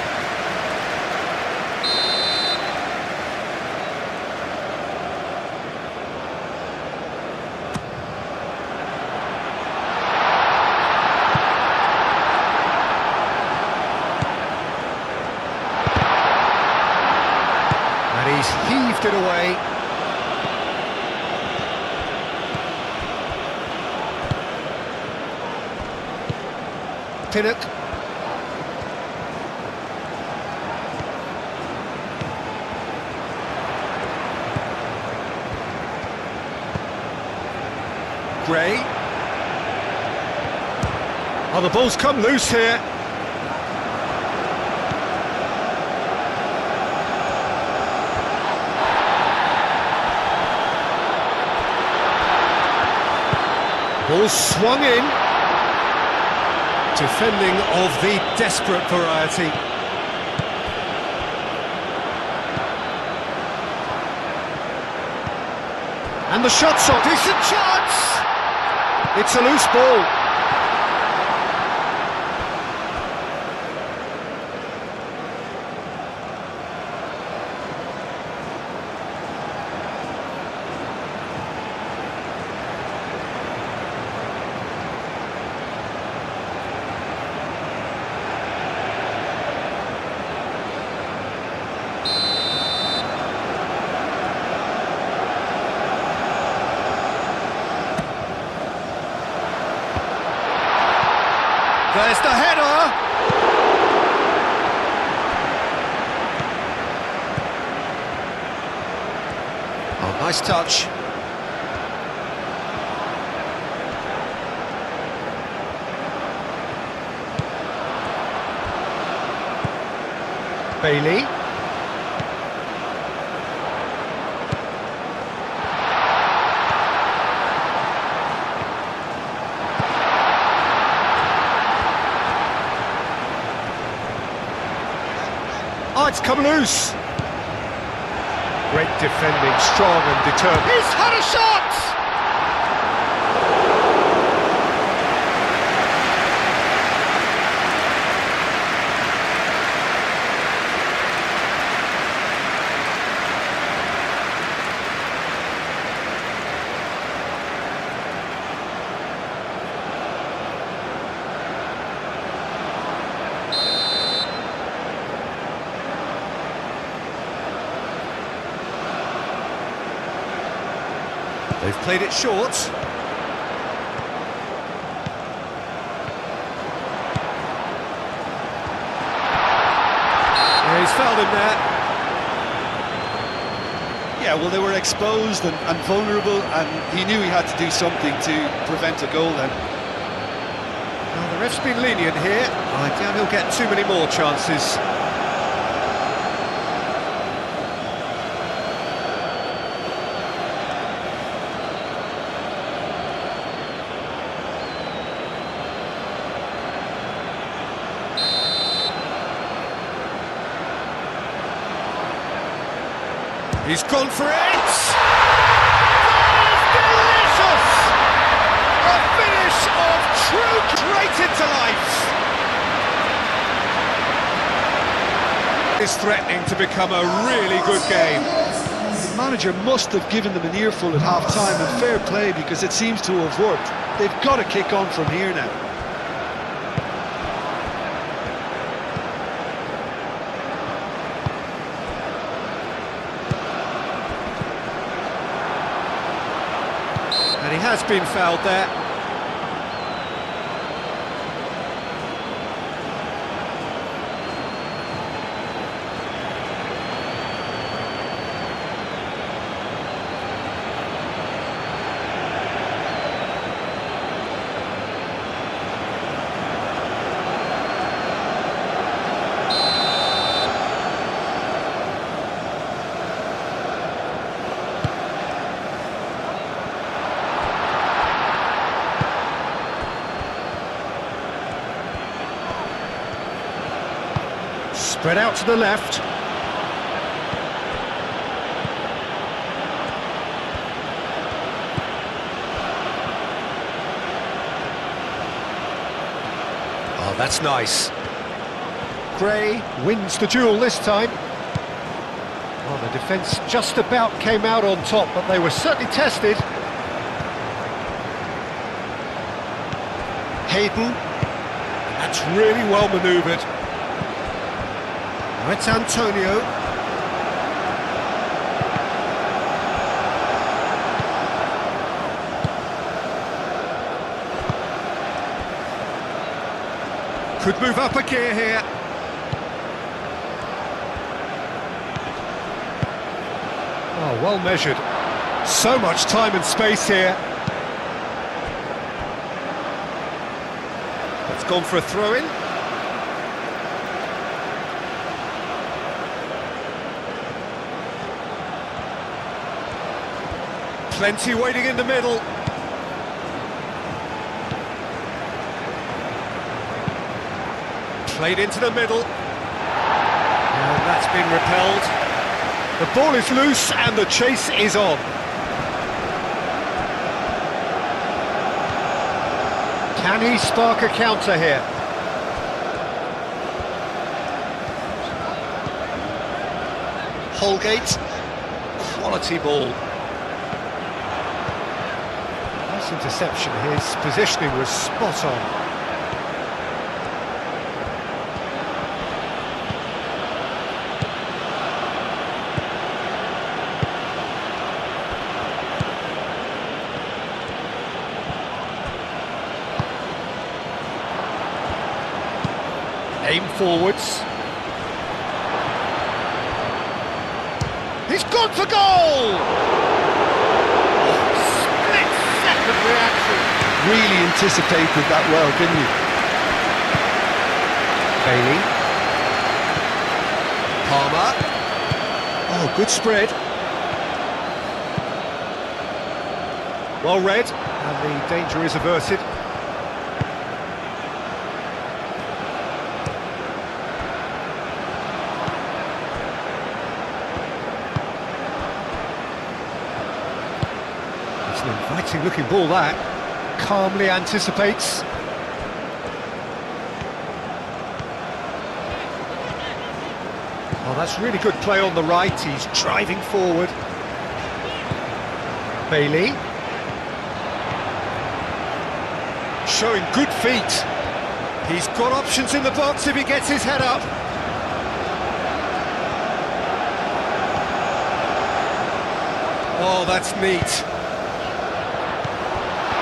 He's heaved it away. Pinnock. Gray. Oh, the ball's come loose here. Ball swung in. Defending of the desperate variety. And the shot's on. Decent chance! It's a loose ball. There's the header! Oh, nice touch. Bailey. Oh, it's come loose. Great defending, strong and determined. He's had a shot! They've played it short. Yeah, he's fouled him there. Yeah, well, they were exposed and vulnerable, and he knew he had to do something to prevent a goal then. Well, the ref's been lenient here. I doubt he'll get too many more chances. He's gone for it! Is threatening to become a really good game. The manager must have given them an earful at half-time, and fair play, because it seems to have worked. They've got to kick on from here now. And he has been fouled there. Spread out to the left. Oh, that's nice. Gray wins the duel this time. Well, the defence just about came out on top, but they were certainly tested. Hayden. That's really well manoeuvred. Now it's Antonio. Could move up a gear here. Oh, well measured. So much time and space here. It's gone for a throw-in. Plenty waiting in the middle. Played into the middle. And that's been repelled. The ball is loose and the chase is on. Can he spark a counter here? Holgate. Quality ball. Nice interception. His positioning was spot on. Aim forwards. He's gone for goal! Split-second reaction. Really anticipated that well, didn't he? Bailey. Palmer. Oh, good spread. Well read, and the danger is averted. It's an inviting looking ball that. Calmly anticipates. Oh, that's really good play on the right. He's driving forward. Bailey. Showing good feet. He's got options in the box if he gets his head up. Oh, that's neat.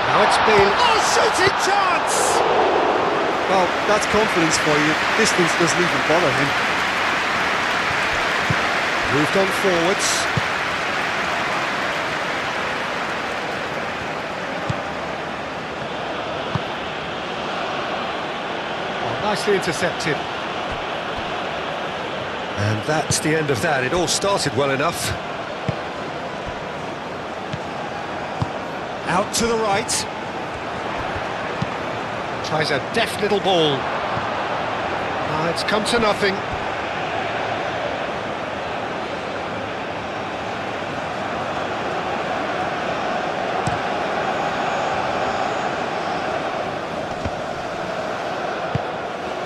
Now it's Bailey. Oh, shooting chance! Well, that's confidence for you. Distance doesn't even bother him. Moved on forwards. Oh, nicely intercepted. And that's the end of that. It all started well enough. Out to the right. Tries a deft little ball. It's come to nothing.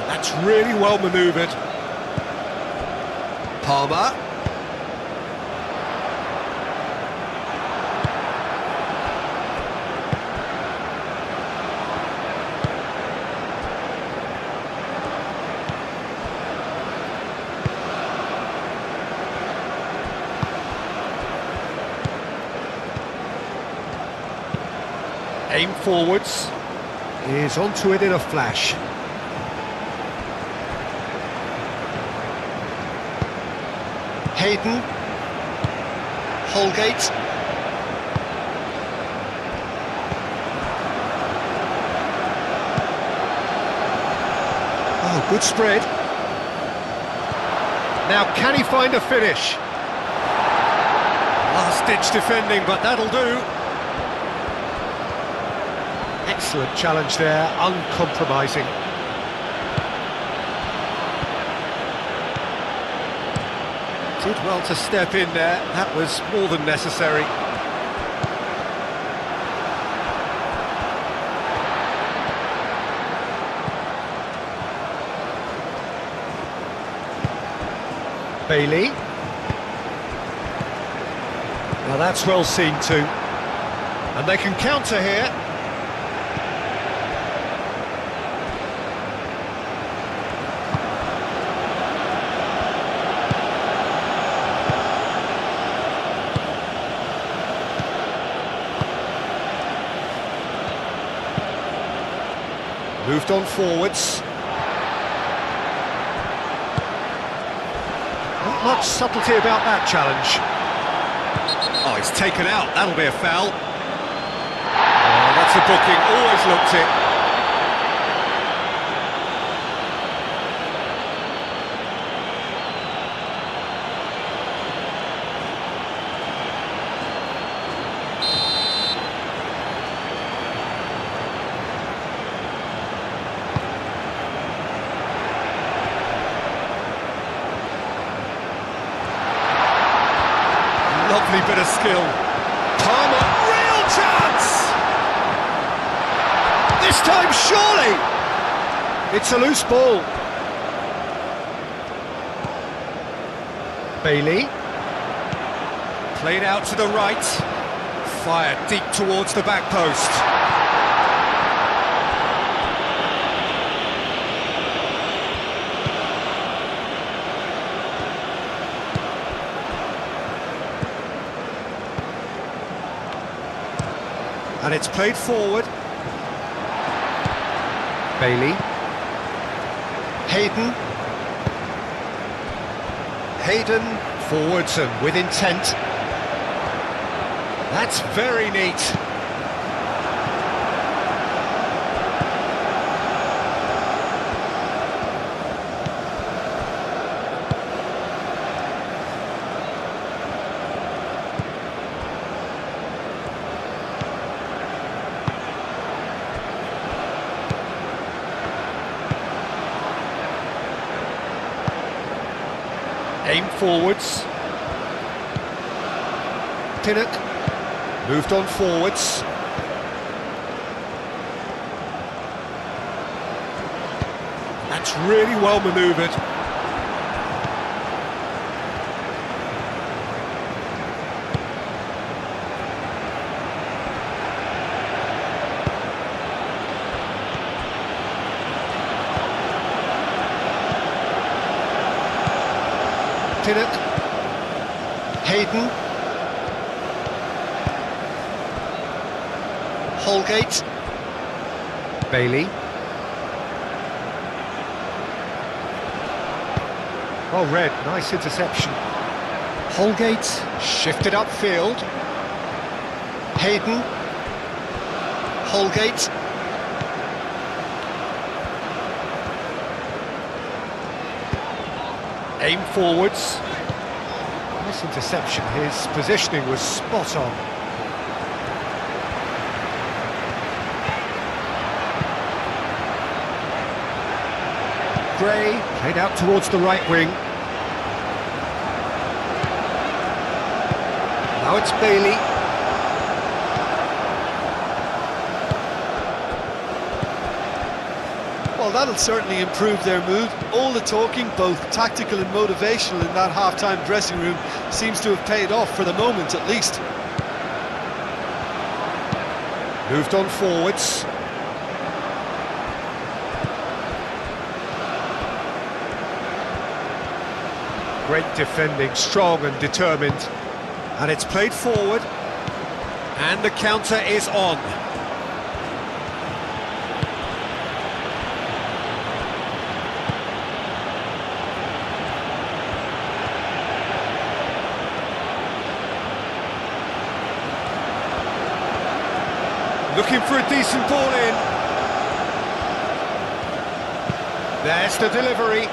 That's really well manoeuvred. Palmer. Aim forwards. Is onto it in a flash. Hayden. Holgate. Oh, good spread. Now, can he find a finish? Last-ditch defending, but that'll do. Excellent challenge there, uncompromising. Did well to step in there, that was more than necessary. Bailey. Now that's well seen too. And they can counter here. Moved on forwards. Not much subtlety about that challenge. Oh, it's taken out, that'll be a foul. Oh, that's a booking, always looked it. Lovely bit of skill. Palmer, real chance! This time, surely! It's a loose ball. Bailey. Played out to the right. Fired deep towards the back post. And it's played forward. Bailey. Hayden. Hayden forwards and with intent. That's very neat. Aim forwards. Pinnock moved on forwards. That's really well manoeuvred. Pinnock. Hayden. Holgate. Bailey. Oh, Red, nice interception. Holgate shifted upfield. Hayden. Holgate. Aim forwards. Nice interception, his positioning was spot on. Gray played out towards the right wing. Now it's Bailey. Well, Well, that'll certainly improve their mood. All the talking, both tactical and motivational, in that half-time dressing room seems to have paid off for the moment, at least. Moved on forwards. Great defending, strong and determined. And it's played forward. And the counter is on. Looking for a decent ball in. There's the delivery.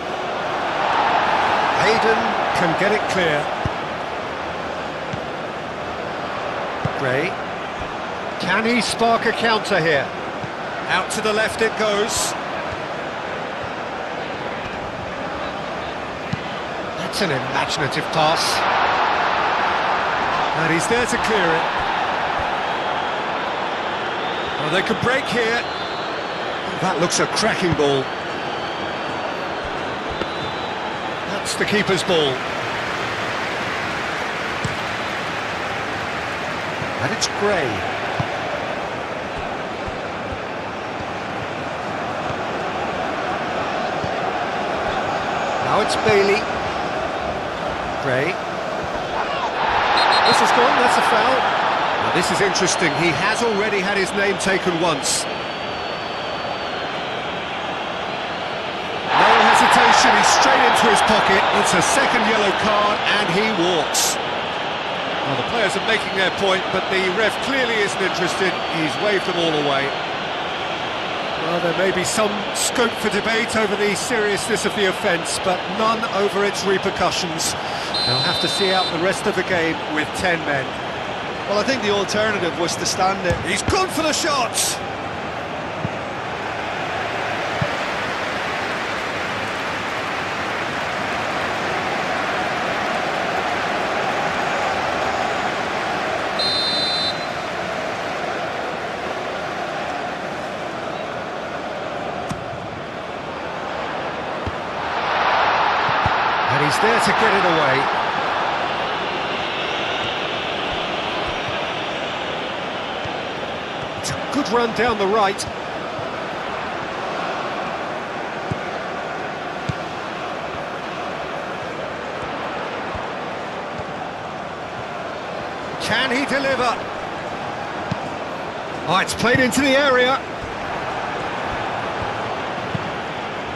Hayden can get it clear. Gray. Can he spark a counter here? Out to the left it goes. That's an imaginative pass. And he's there to clear it. Well, they could break here. That looks a cracking ball. That's the keeper's ball. And it's Gray. Now it's Bailey. Gray. This is gone, that's a foul. Now this is interesting, he has already had his name taken once. No hesitation, he's straight into his pocket. It's a second yellow card and he walks. Well, the players are making their point, but the ref clearly isn't interested. He's waved them all away. Well, there may be some scope for debate over the seriousness of the offence, but none over its repercussions. They'll have to see out the rest of the game with 10 men. Well, I think the alternative was to stand there. He's gone for the shots! And he's there to get it away. It's a good run down the right. Can he deliver? Oh, it's played into the area.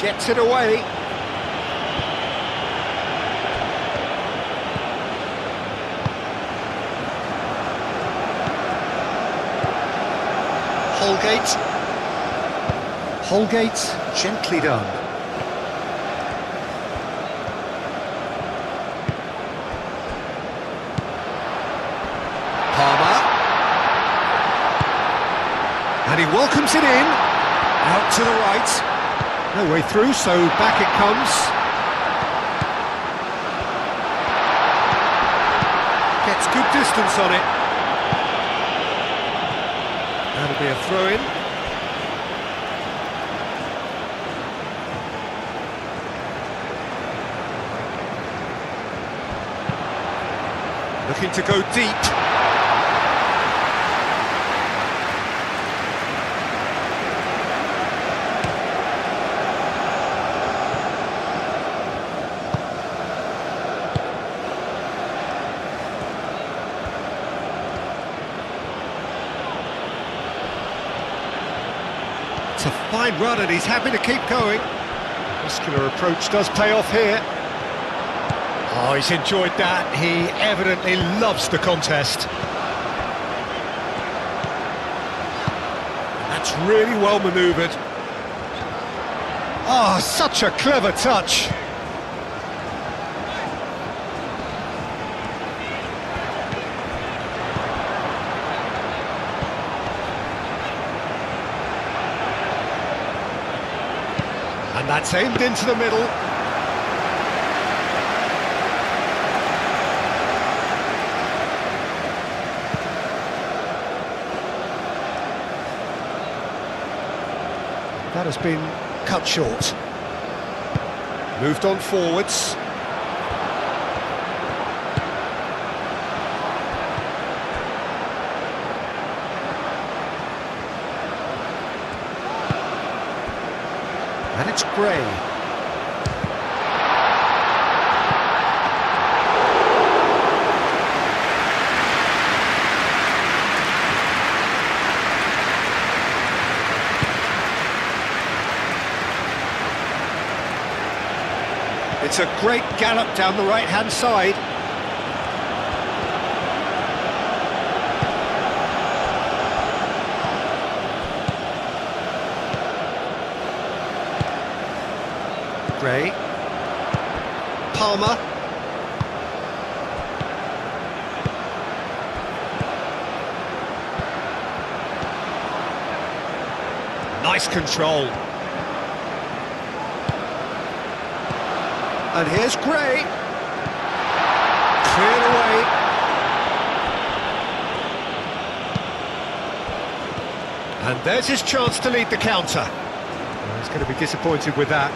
Gets it away. Holgate, gently done. Palmer. And he welcomes it in. Out to the right. No way through, so back it comes. Gets good distance on it. That'll be a throw-in. Looking to go deep. It's a fine run and he's happy to keep going. Muscular approach does pay off here. Oh, he's enjoyed that. He evidently loves the contest. That's really well manoeuvred. Oh, such a clever touch. And that's aimed into the middle. That has been cut short. Moved on forwards. And it's Gray. It's a great gallop down the right-hand side. Gray. Palmer. Nice control. And here's Gray. Cleared away. And there's his chance to lead the counter. Well, he's going to be disappointed with that.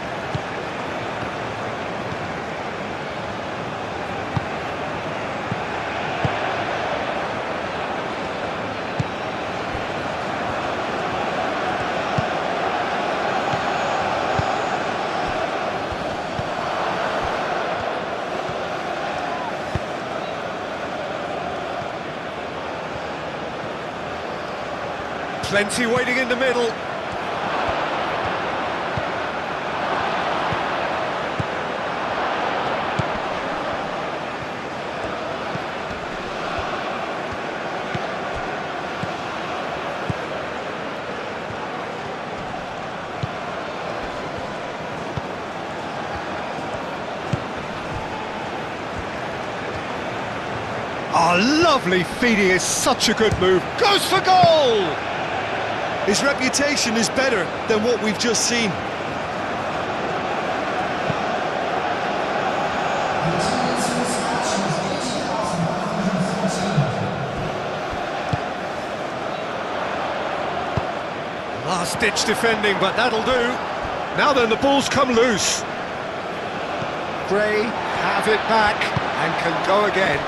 Plenty waiting in the middle. Oh, lovely feeding is such a good move. Goes for goal! His reputation is better than what we've just seen. Last-ditch defending, but that'll do. Now then, the ball's come loose. Gray have it back and can go again.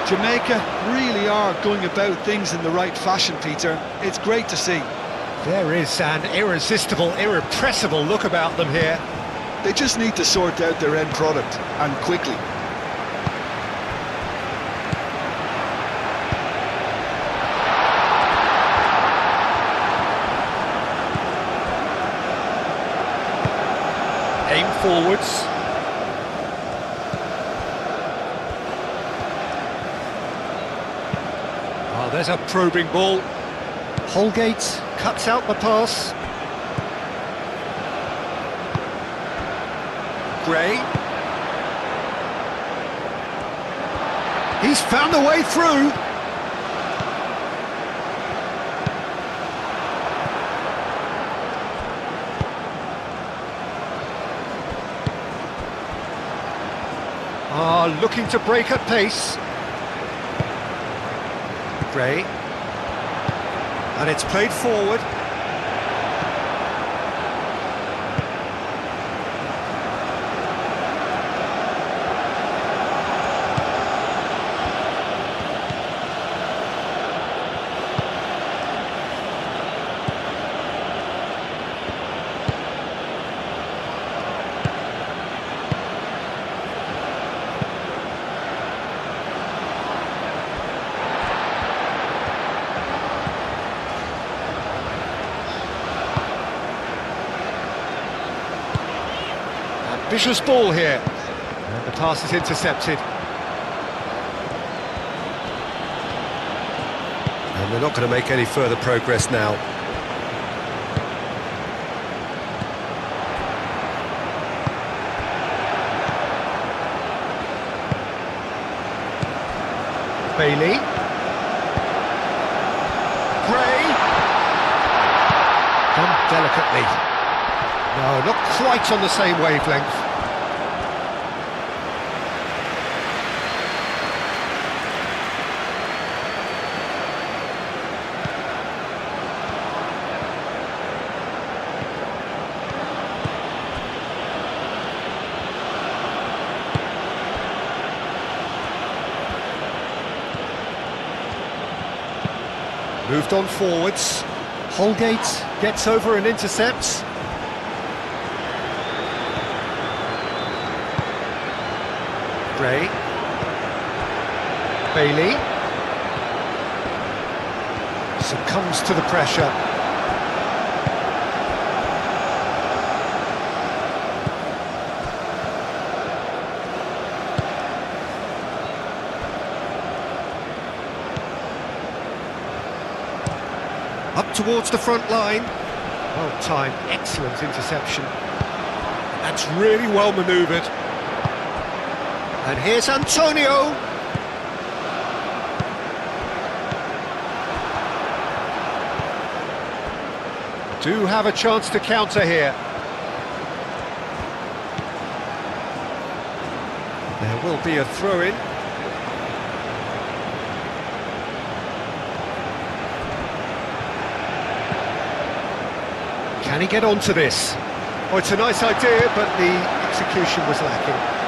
Jamaica really are going about things in the right fashion, Peter. It's great to see. There is an irresistible, irrepressible look about them here. They just need to sort out their end product, and quickly. Aim forwards. Oh, there's a probing ball. Holgate cuts out the pass. Gray. He's found a way through. Looking to break at pace. Gray. And it's played forward. Vicious ball here, and the pass is intercepted. And they're not going to make any further progress now. Bailey. Gray. Done delicately. No, not quite on the same wavelength. Moved on forwards. Holgate gets over and intercepts. Gray. Bailey. Succumbs to the pressure. Up towards the front line. Well timed, excellent interception. That's really well manoeuvred. And here's Antonio. Do have a chance to counter here. There will be a throw-in. Can he get onto this? Oh, it's a nice idea, but the execution was lacking.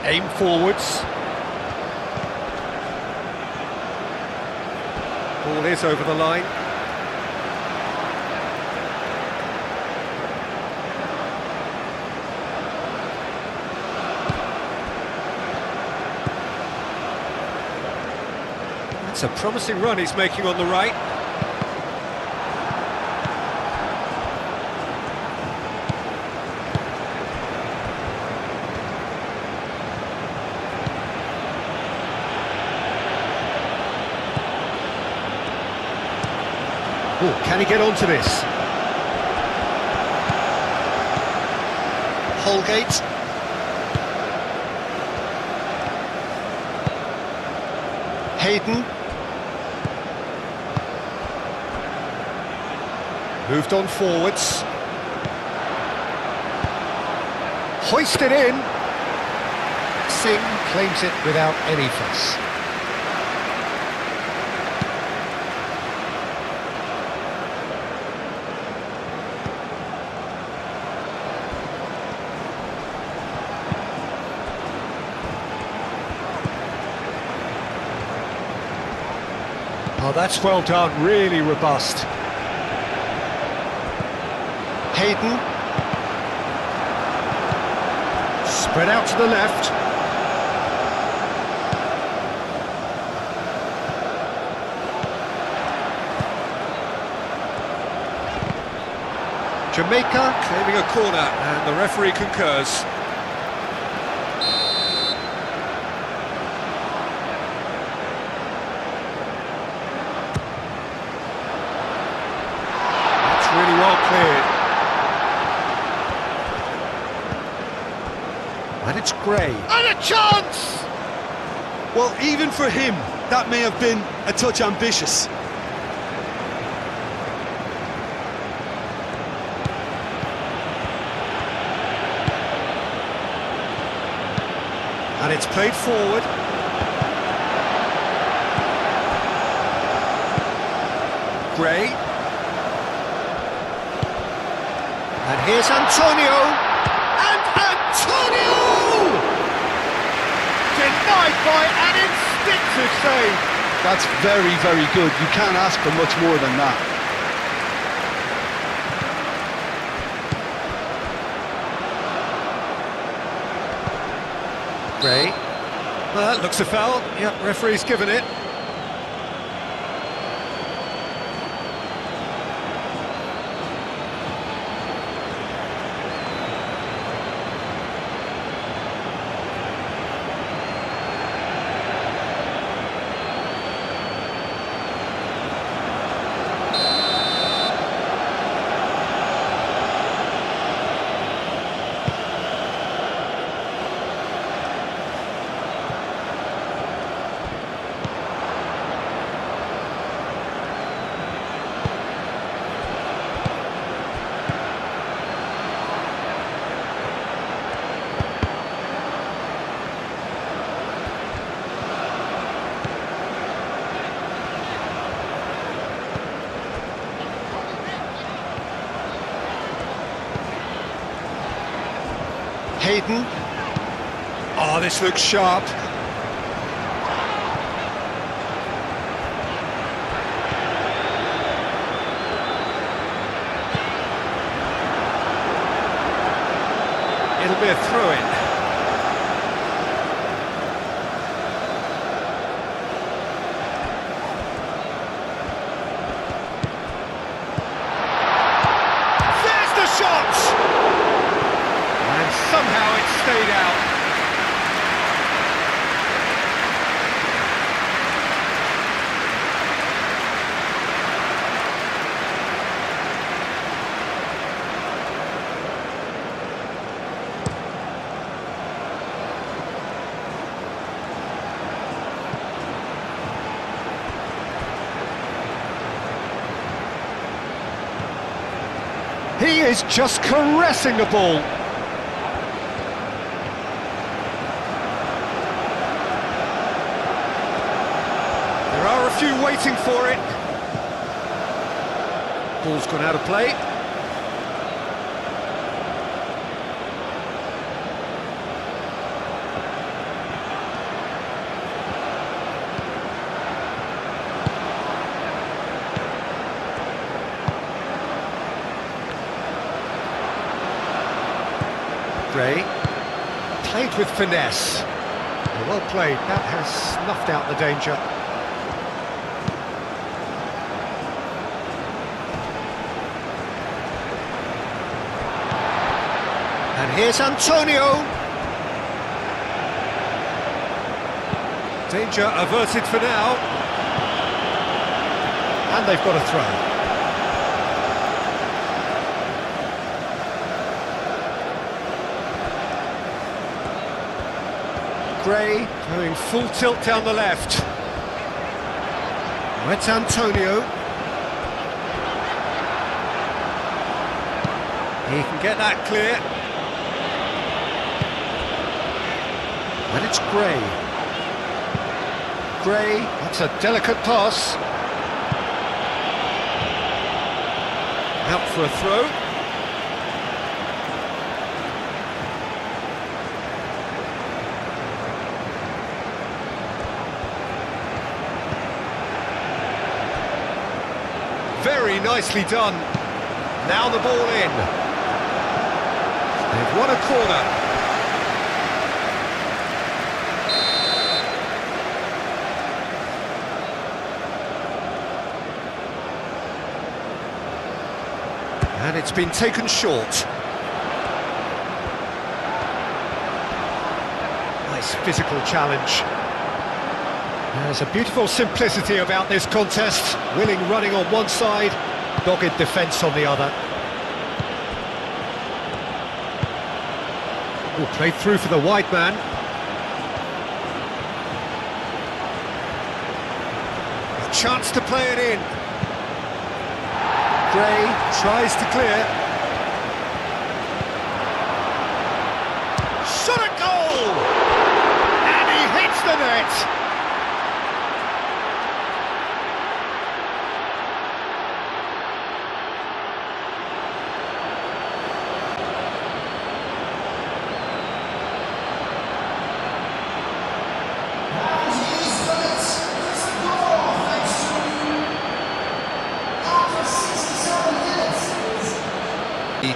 Aim forwards. Ball is over the line. That's a promising run he's making on the right. Oh, can he get onto this? Holgate. Hayden. Moved on forwards. Hoisted in. Singh claims it without any fuss. Oh, that's well done, really robust. Hayden. Spread out to the left. Jamaica claiming a corner, and the referee concurs. That's really well cleared. And it's Gray. And a chance! Well, even for him, that may have been a touch ambitious. And it's played forward. Gray. And here's Antonio. And Antonio! Denied by an instinctive save. That's very, very good. You can't ask for much more than that. Gray. Well, that looks a foul. Yep, referee's given it. Hayden. Oh, this looks sharp. It'll be a throw-in. There's the shot! And somehow it stayed out. He is just caressing the ball. There are a few waiting for it. Ball's gone out of play. Gray, played with finesse. Well played, that has snuffed out the danger. And here's Antonio. Danger averted for now. And they've got a throw. Gray Going full tilt down the left. It's Antonio. He can get that clear. And it's Gray. Gray, that's a delicate pass. Out for a throw. Very nicely done. Now the ball in. They've won a corner. And it's been taken short. Nice physical challenge. There's a beautiful simplicity about this contest. Willing running on one side, dogged defence on the other. Oh, played through for the wide man. A chance to play it in. Gray tries to clear. Shot at goal! And he hits the net!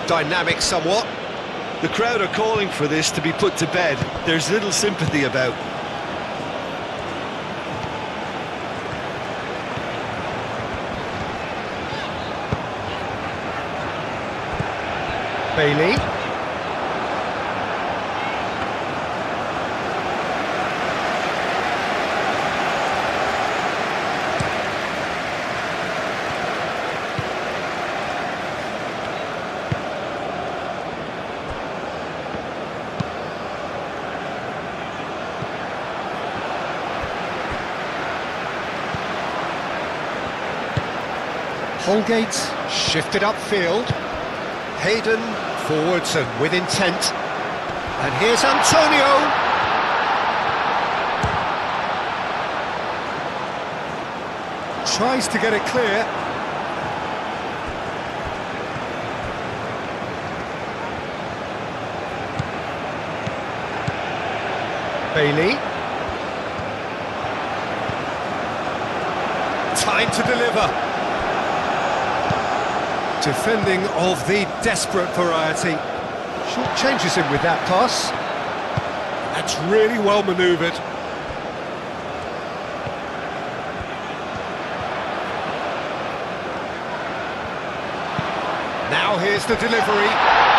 Dynamic somewhat. The crowd are calling for this to be put to bed. There's little sympathy about. Bailey. Holgate shifted upfield. Hayden forwards and with intent. And here's Antonio. Tries to get it clear. Bailey. Time to deliver. Defending of the desperate variety. Short changes him with that pass. That's really well manoeuvred. Now here's the delivery.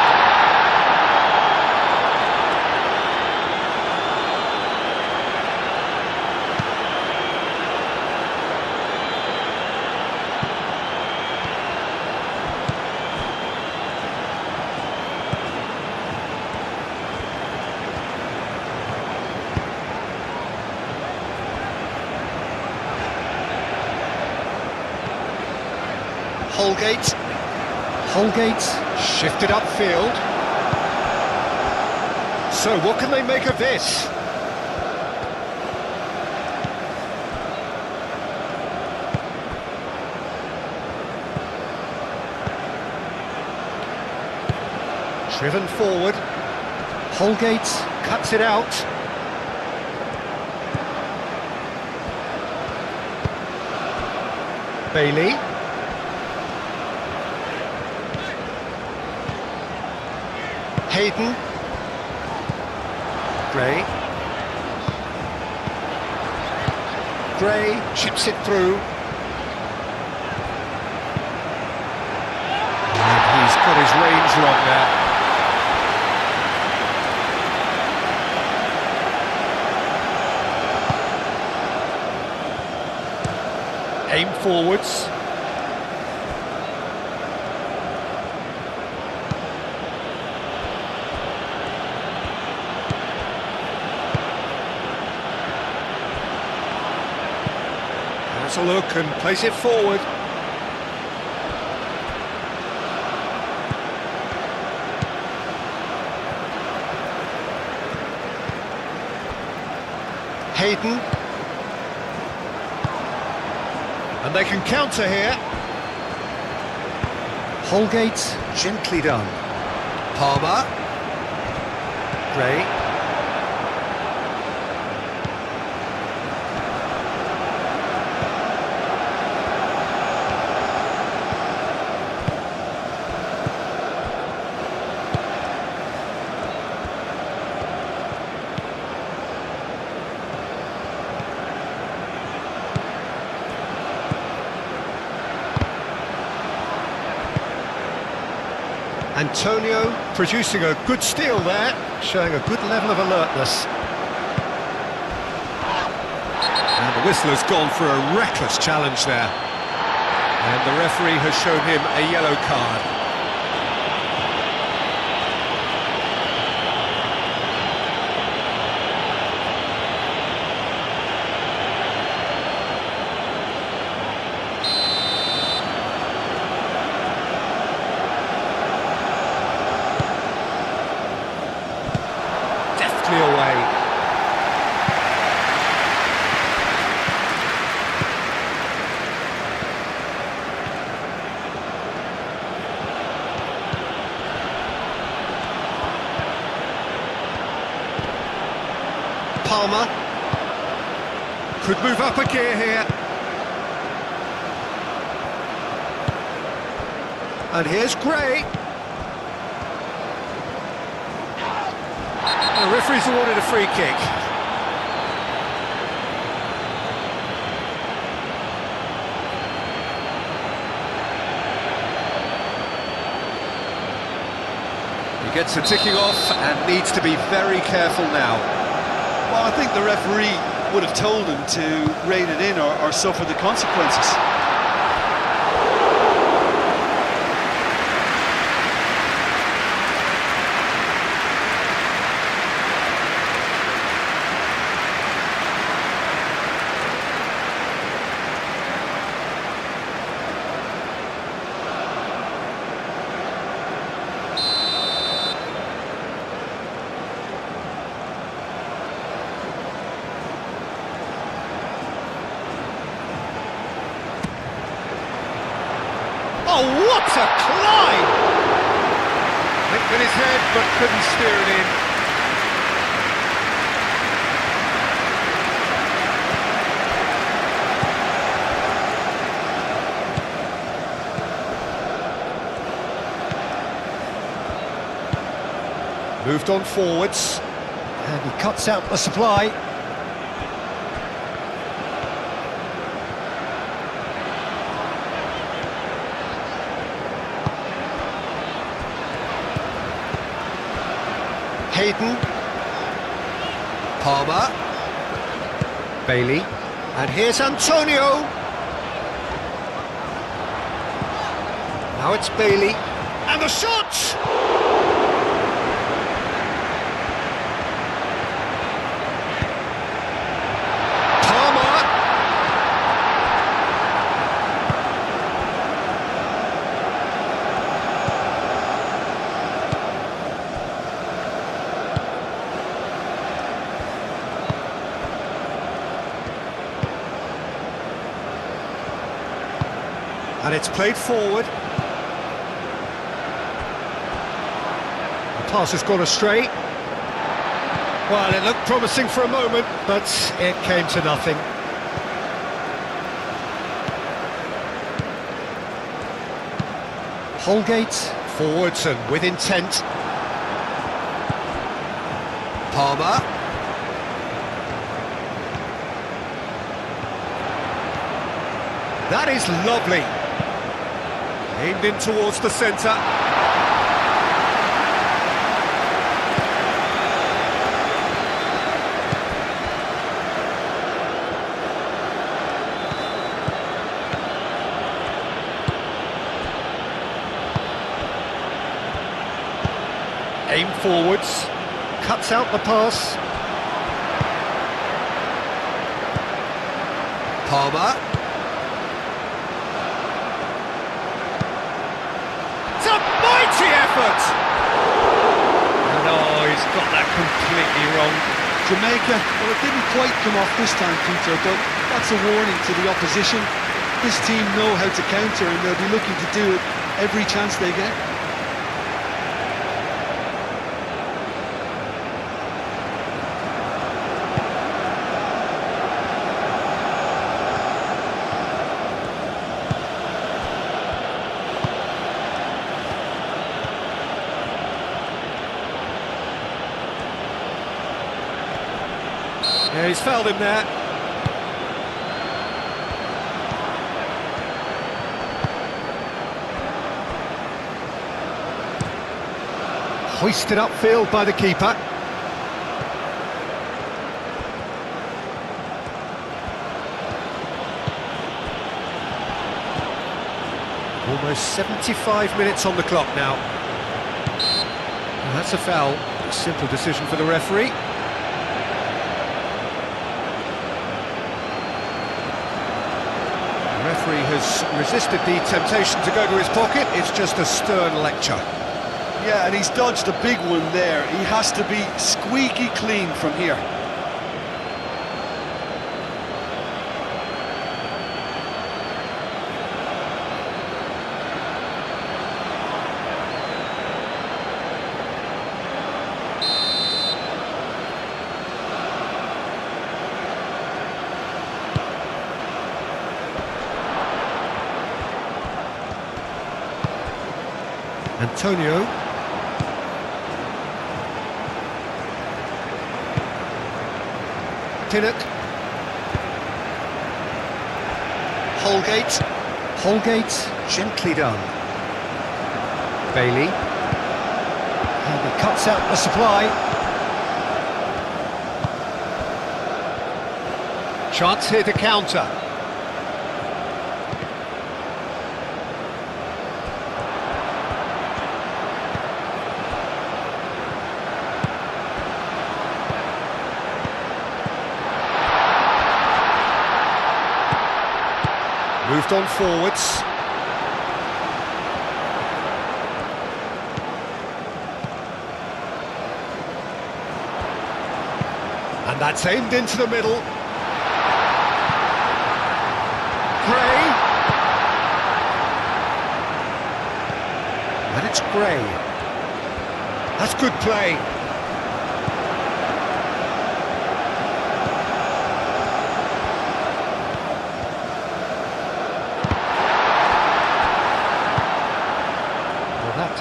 Holgate shifted upfield. So what can they make of this? Driven forward. Holgate cuts it out. Bailey. Hayden. Gray chips it through. And he's got his range wrong there. Aim forwards. Has a look and plays it forward. Hayden. And they can counter here. Holgate, gently done. Palmer. Gray. Antonio producing a good steal there, showing a good level of alertness. And the whistler's gone for a reckless challenge there. And the referee has shown him a yellow card. Away. Palmer Could move up a gear here. and here's Gray. The referee's awarded a free kick. He gets a ticking off and needs to be very careful now. Well, I think the referee would have told him to rein it in or suffer the consequences. Oh, what a climb! Linked with his head, but couldn't steer it in. Moved on forwards. And he cuts out the supply. Hayden. Palmer. Bailey. And here's Antonio. Now it's Bailey. And the shot! And it's played forward. The pass has gone astray. Well, it looked promising for a moment, but it came to nothing. Holgate, forwards and with intent. Palmer. That is lovely. Aimed in towards the centre. Aim forwards. Cuts out the pass. Palmer. Effort! And he's got that completely wrong. Jamaica, well, it didn't quite come off this time, Peter, but that's a warning to the opposition. This team know how to counter and they'll be looking to do it every chance they get. Yeah, he's fouled him there. Hoisted upfield by the keeper. Almost 75 minutes on the clock now. And that's a foul. A simple decision for the referee. The referee has resisted the temptation to go to his pocket. It's just a stern lecture. Yeah, and he's dodged a big one there. He has to be squeaky clean from here. Antonio. Pinnock. Holgate. Holgate, gently done. Bailey. And he cuts out the supply. Chance here to counter. Moved on forwards. And that's aimed into the middle. Gray. And it's Gray. That's good play.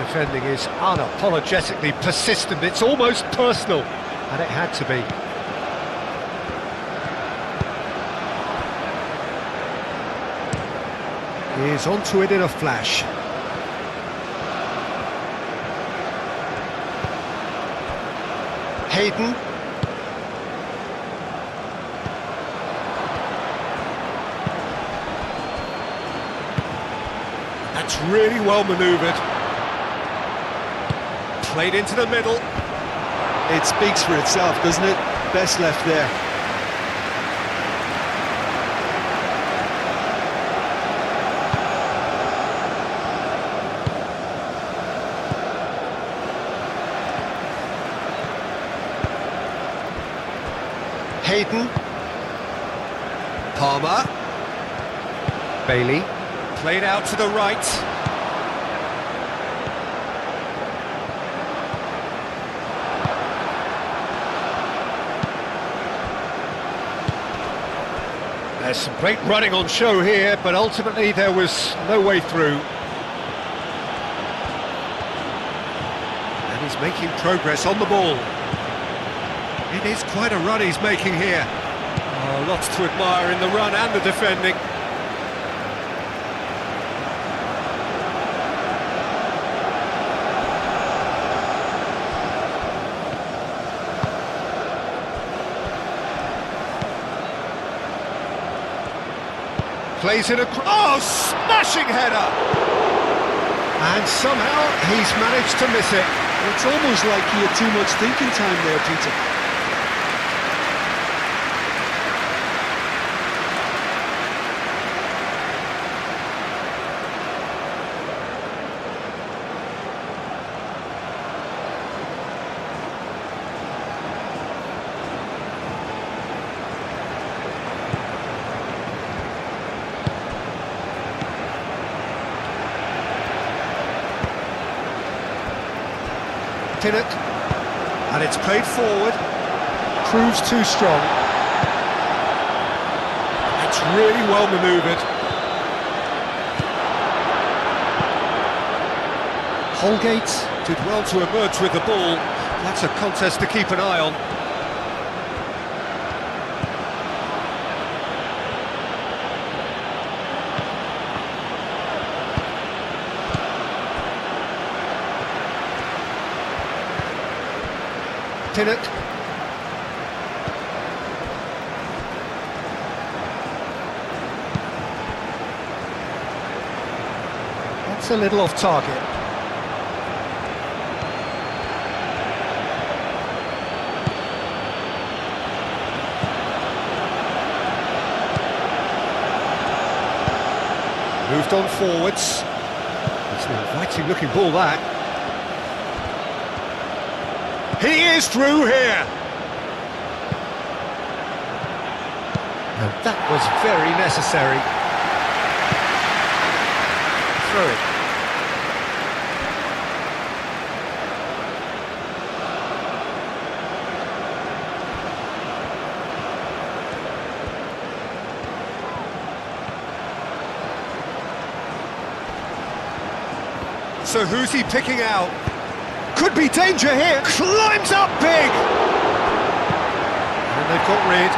defending is unapologetically persistent. It's almost personal, and it had to be. He's onto it in a flash. Hayden. That's really well manoeuvred. Played into the middle. It speaks for itself, doesn't it? Best left there. Hayden. Palmer. Bailey. Played out to the right. There's some great running on show here, but ultimately there was no way through. And he's making progress on the ball. It is quite a run he's making here. Oh, lots to admire in the run and the defending. Plays it across. Oh, smashing header! And somehow he's managed to miss it. It's almost like he had too much thinking time there, Peter. It, and it's played forward. Proves too strong. It's really well manoeuvred. Holgate Did well to emerge with the ball. That's a contest to keep an eye on. It. That's a little off target. Moved on forwards. It's an inviting looking ball, that. He is through here! And that was very necessary. Through it. So who's he picking out? Could be danger here. Climbs up big. And they've got rid.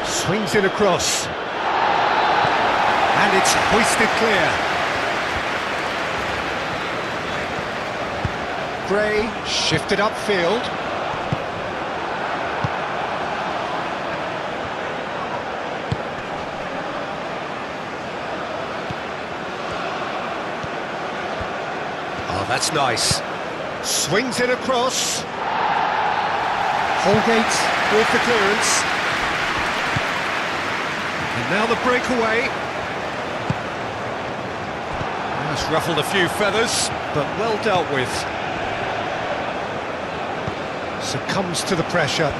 Swings it across. And it's hoisted clear. Gray shifted upfield. That's nice. Swings it across. Holgate with the clearance. And now the breakaway. That's ruffled a few feathers, but well dealt with. Succumbs to the pressure.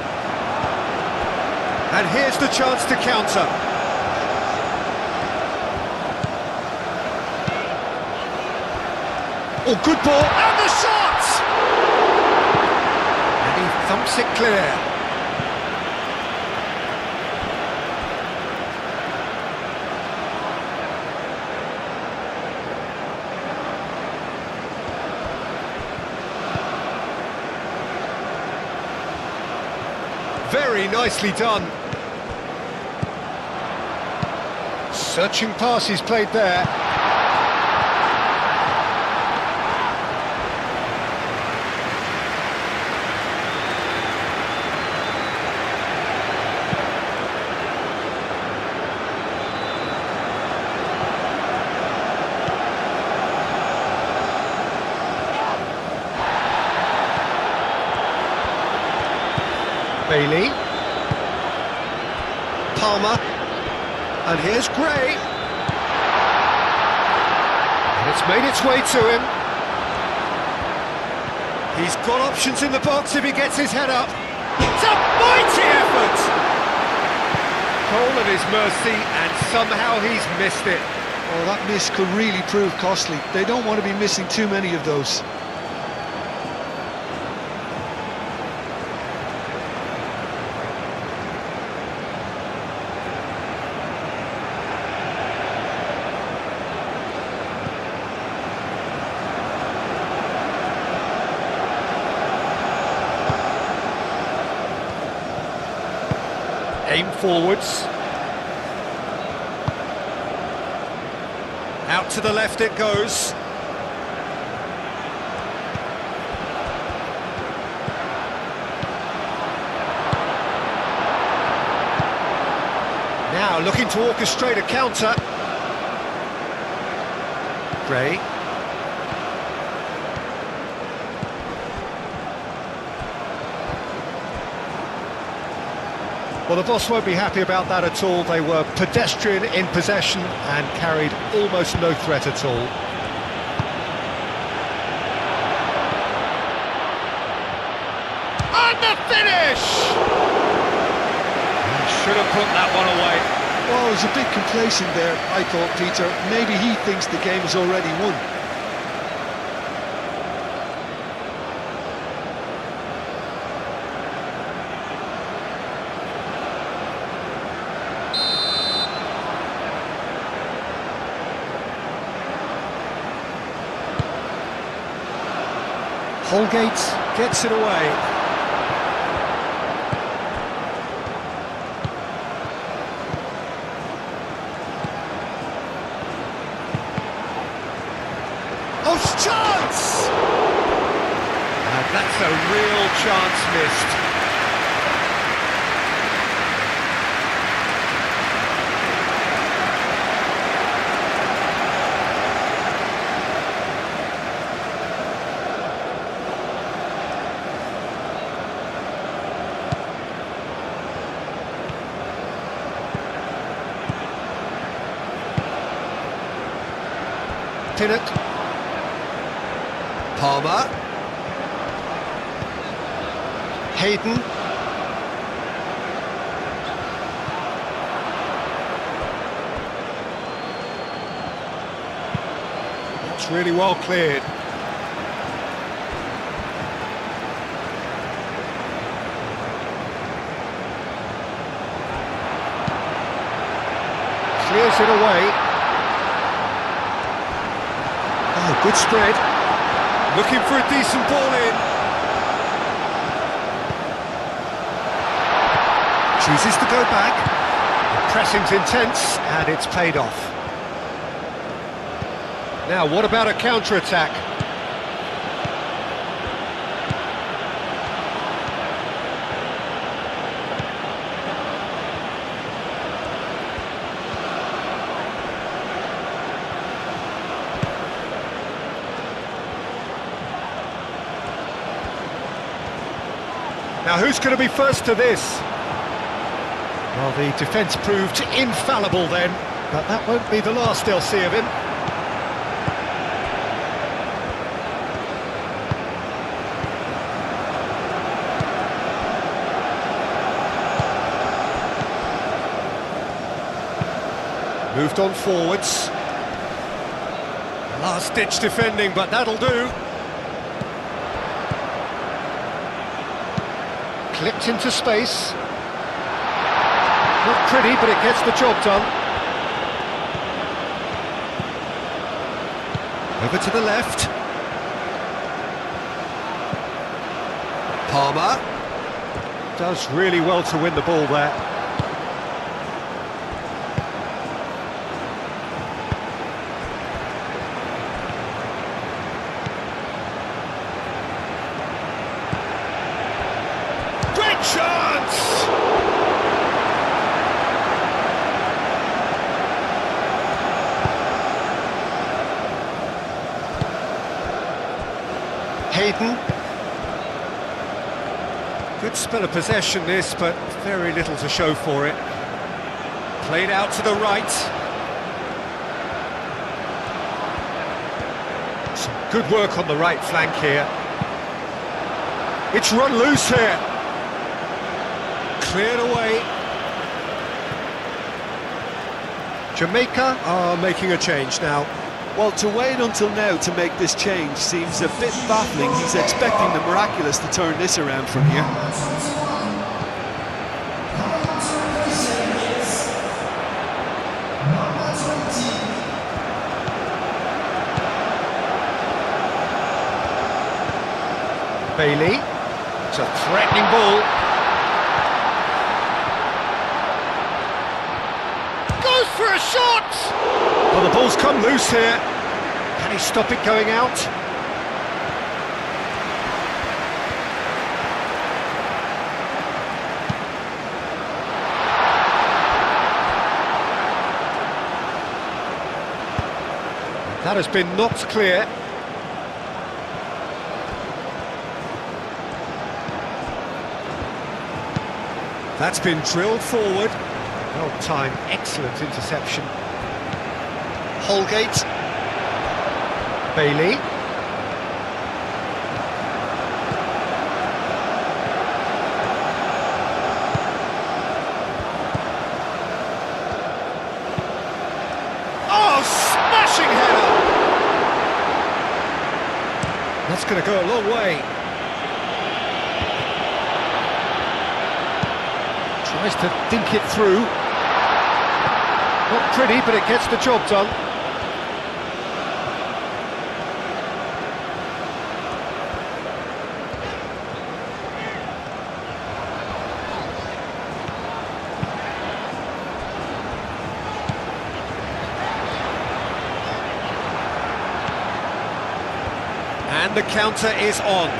And here's the chance to counter. Oh, good ball, and the shot! And he thumps it clear. Very nicely done. Searching pass he's played there. Bailey. Palmer. And here's Gray. And it's made its way to him. He's got options in the box if he gets his head up. It's a mighty effort! Goal at his mercy, and somehow he's missed it. Oh, that miss could really prove costly. They don't want to be missing too many of those. Aim forwards. Out to the left it goes. Now looking to orchestrate a counter. Gray. Well, the boss won't be happy about that at all. They were pedestrian in possession and carried almost no threat at all. And the finish! Should have put that one away. Oh, he was a bit complacent there, I thought, Peter. Maybe he thinks the game is already won. Holgate gets it away. Oh, chance! And that's a real chance missed. Pinnock. Palmer. Hayden. That's really well cleared. Clears it away. Oh, good spread. Looking for a decent ball in. Chooses to go back. The pressing's intense, and it's paid off. Now, what about a counter-attack? Now, who's going to be first to this? Well, the defence proved infallible then, but that won't be the last they'll see of him. Moved on forwards. Last-ditch defending, but that'll do. Clipped into space. Not pretty, but it gets the job done. Over to the left. Palmer. Does really well to win the ball there. Great chance! Hayden. Good spell of possession this, but very little to show for it. Played out to the right. Some good work on the right flank here. It's run loose here. Cleared away. Jamaica are making a change now. Well, to wait until now to make this change seems a bit baffling. He's expecting the miraculous to turn this around from here. Bailey. It's a threatening ball. Goes for a shot! Well, the ball's come loose here. Can he stop it going out? That has been knocked clear. That's been drilled forward. Well timed, excellent interception. Holgate. Bailey. Oh, smashing header! That's going to go a long way. Tries to dink it through. Not pretty, but it gets the job done. And the counter is on.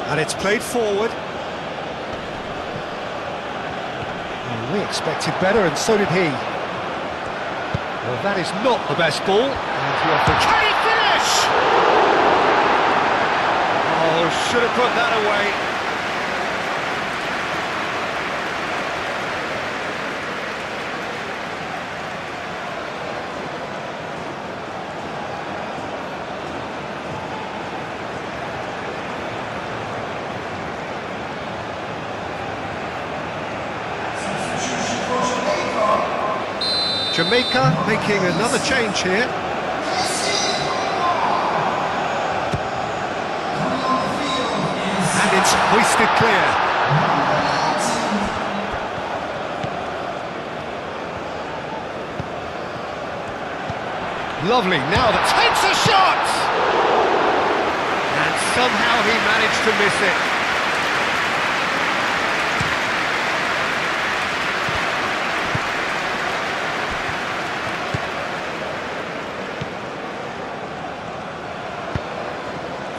And it's played forward. Well, we expected better, and so did he. Well, that is not the best ball. And he offers... Can he finish? Oh, should have put that away. Jamaica making another change here. And it's hoisted clear. Lovely, now that takes a shot! And somehow he managed to miss it.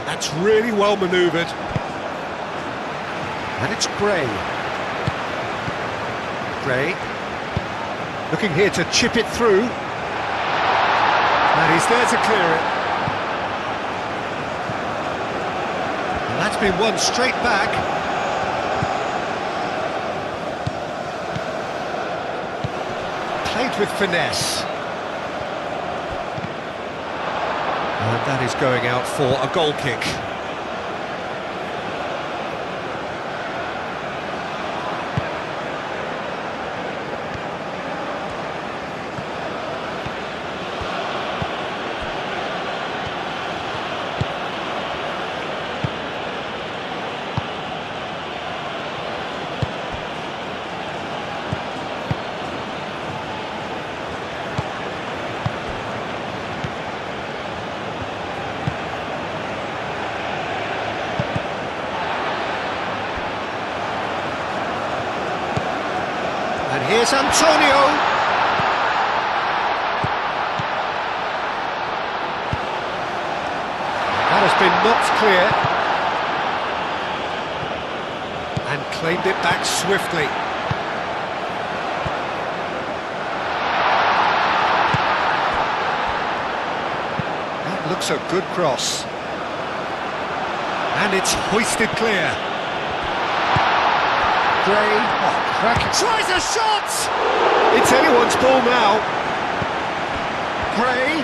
That's really well manoeuvred. And it's Gray. Gray. Looking here to chip it through. And he's there to clear it. And that's been won straight back. Played with finesse. And that is going out for a goal kick. Here's Antonio. That has been knocked clear. And claimed it back swiftly. That looks a good cross. And it's hoisted clear. Gray, cracking. Tries a shot! It's anyone's ball now. Gray.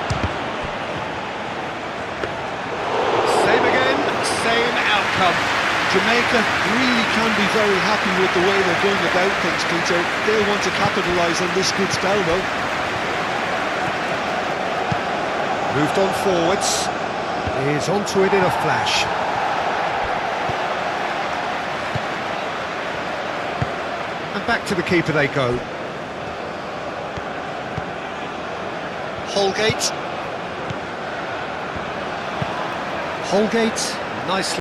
Same again, same outcome. Jamaica really can be very happy with the way they're going about things, Peter. They'll want to capitalise on this good spell, though. Moved on forwards. Is onto it in a flash. And back to the keeper they go. Holgate. Holgate, nicely.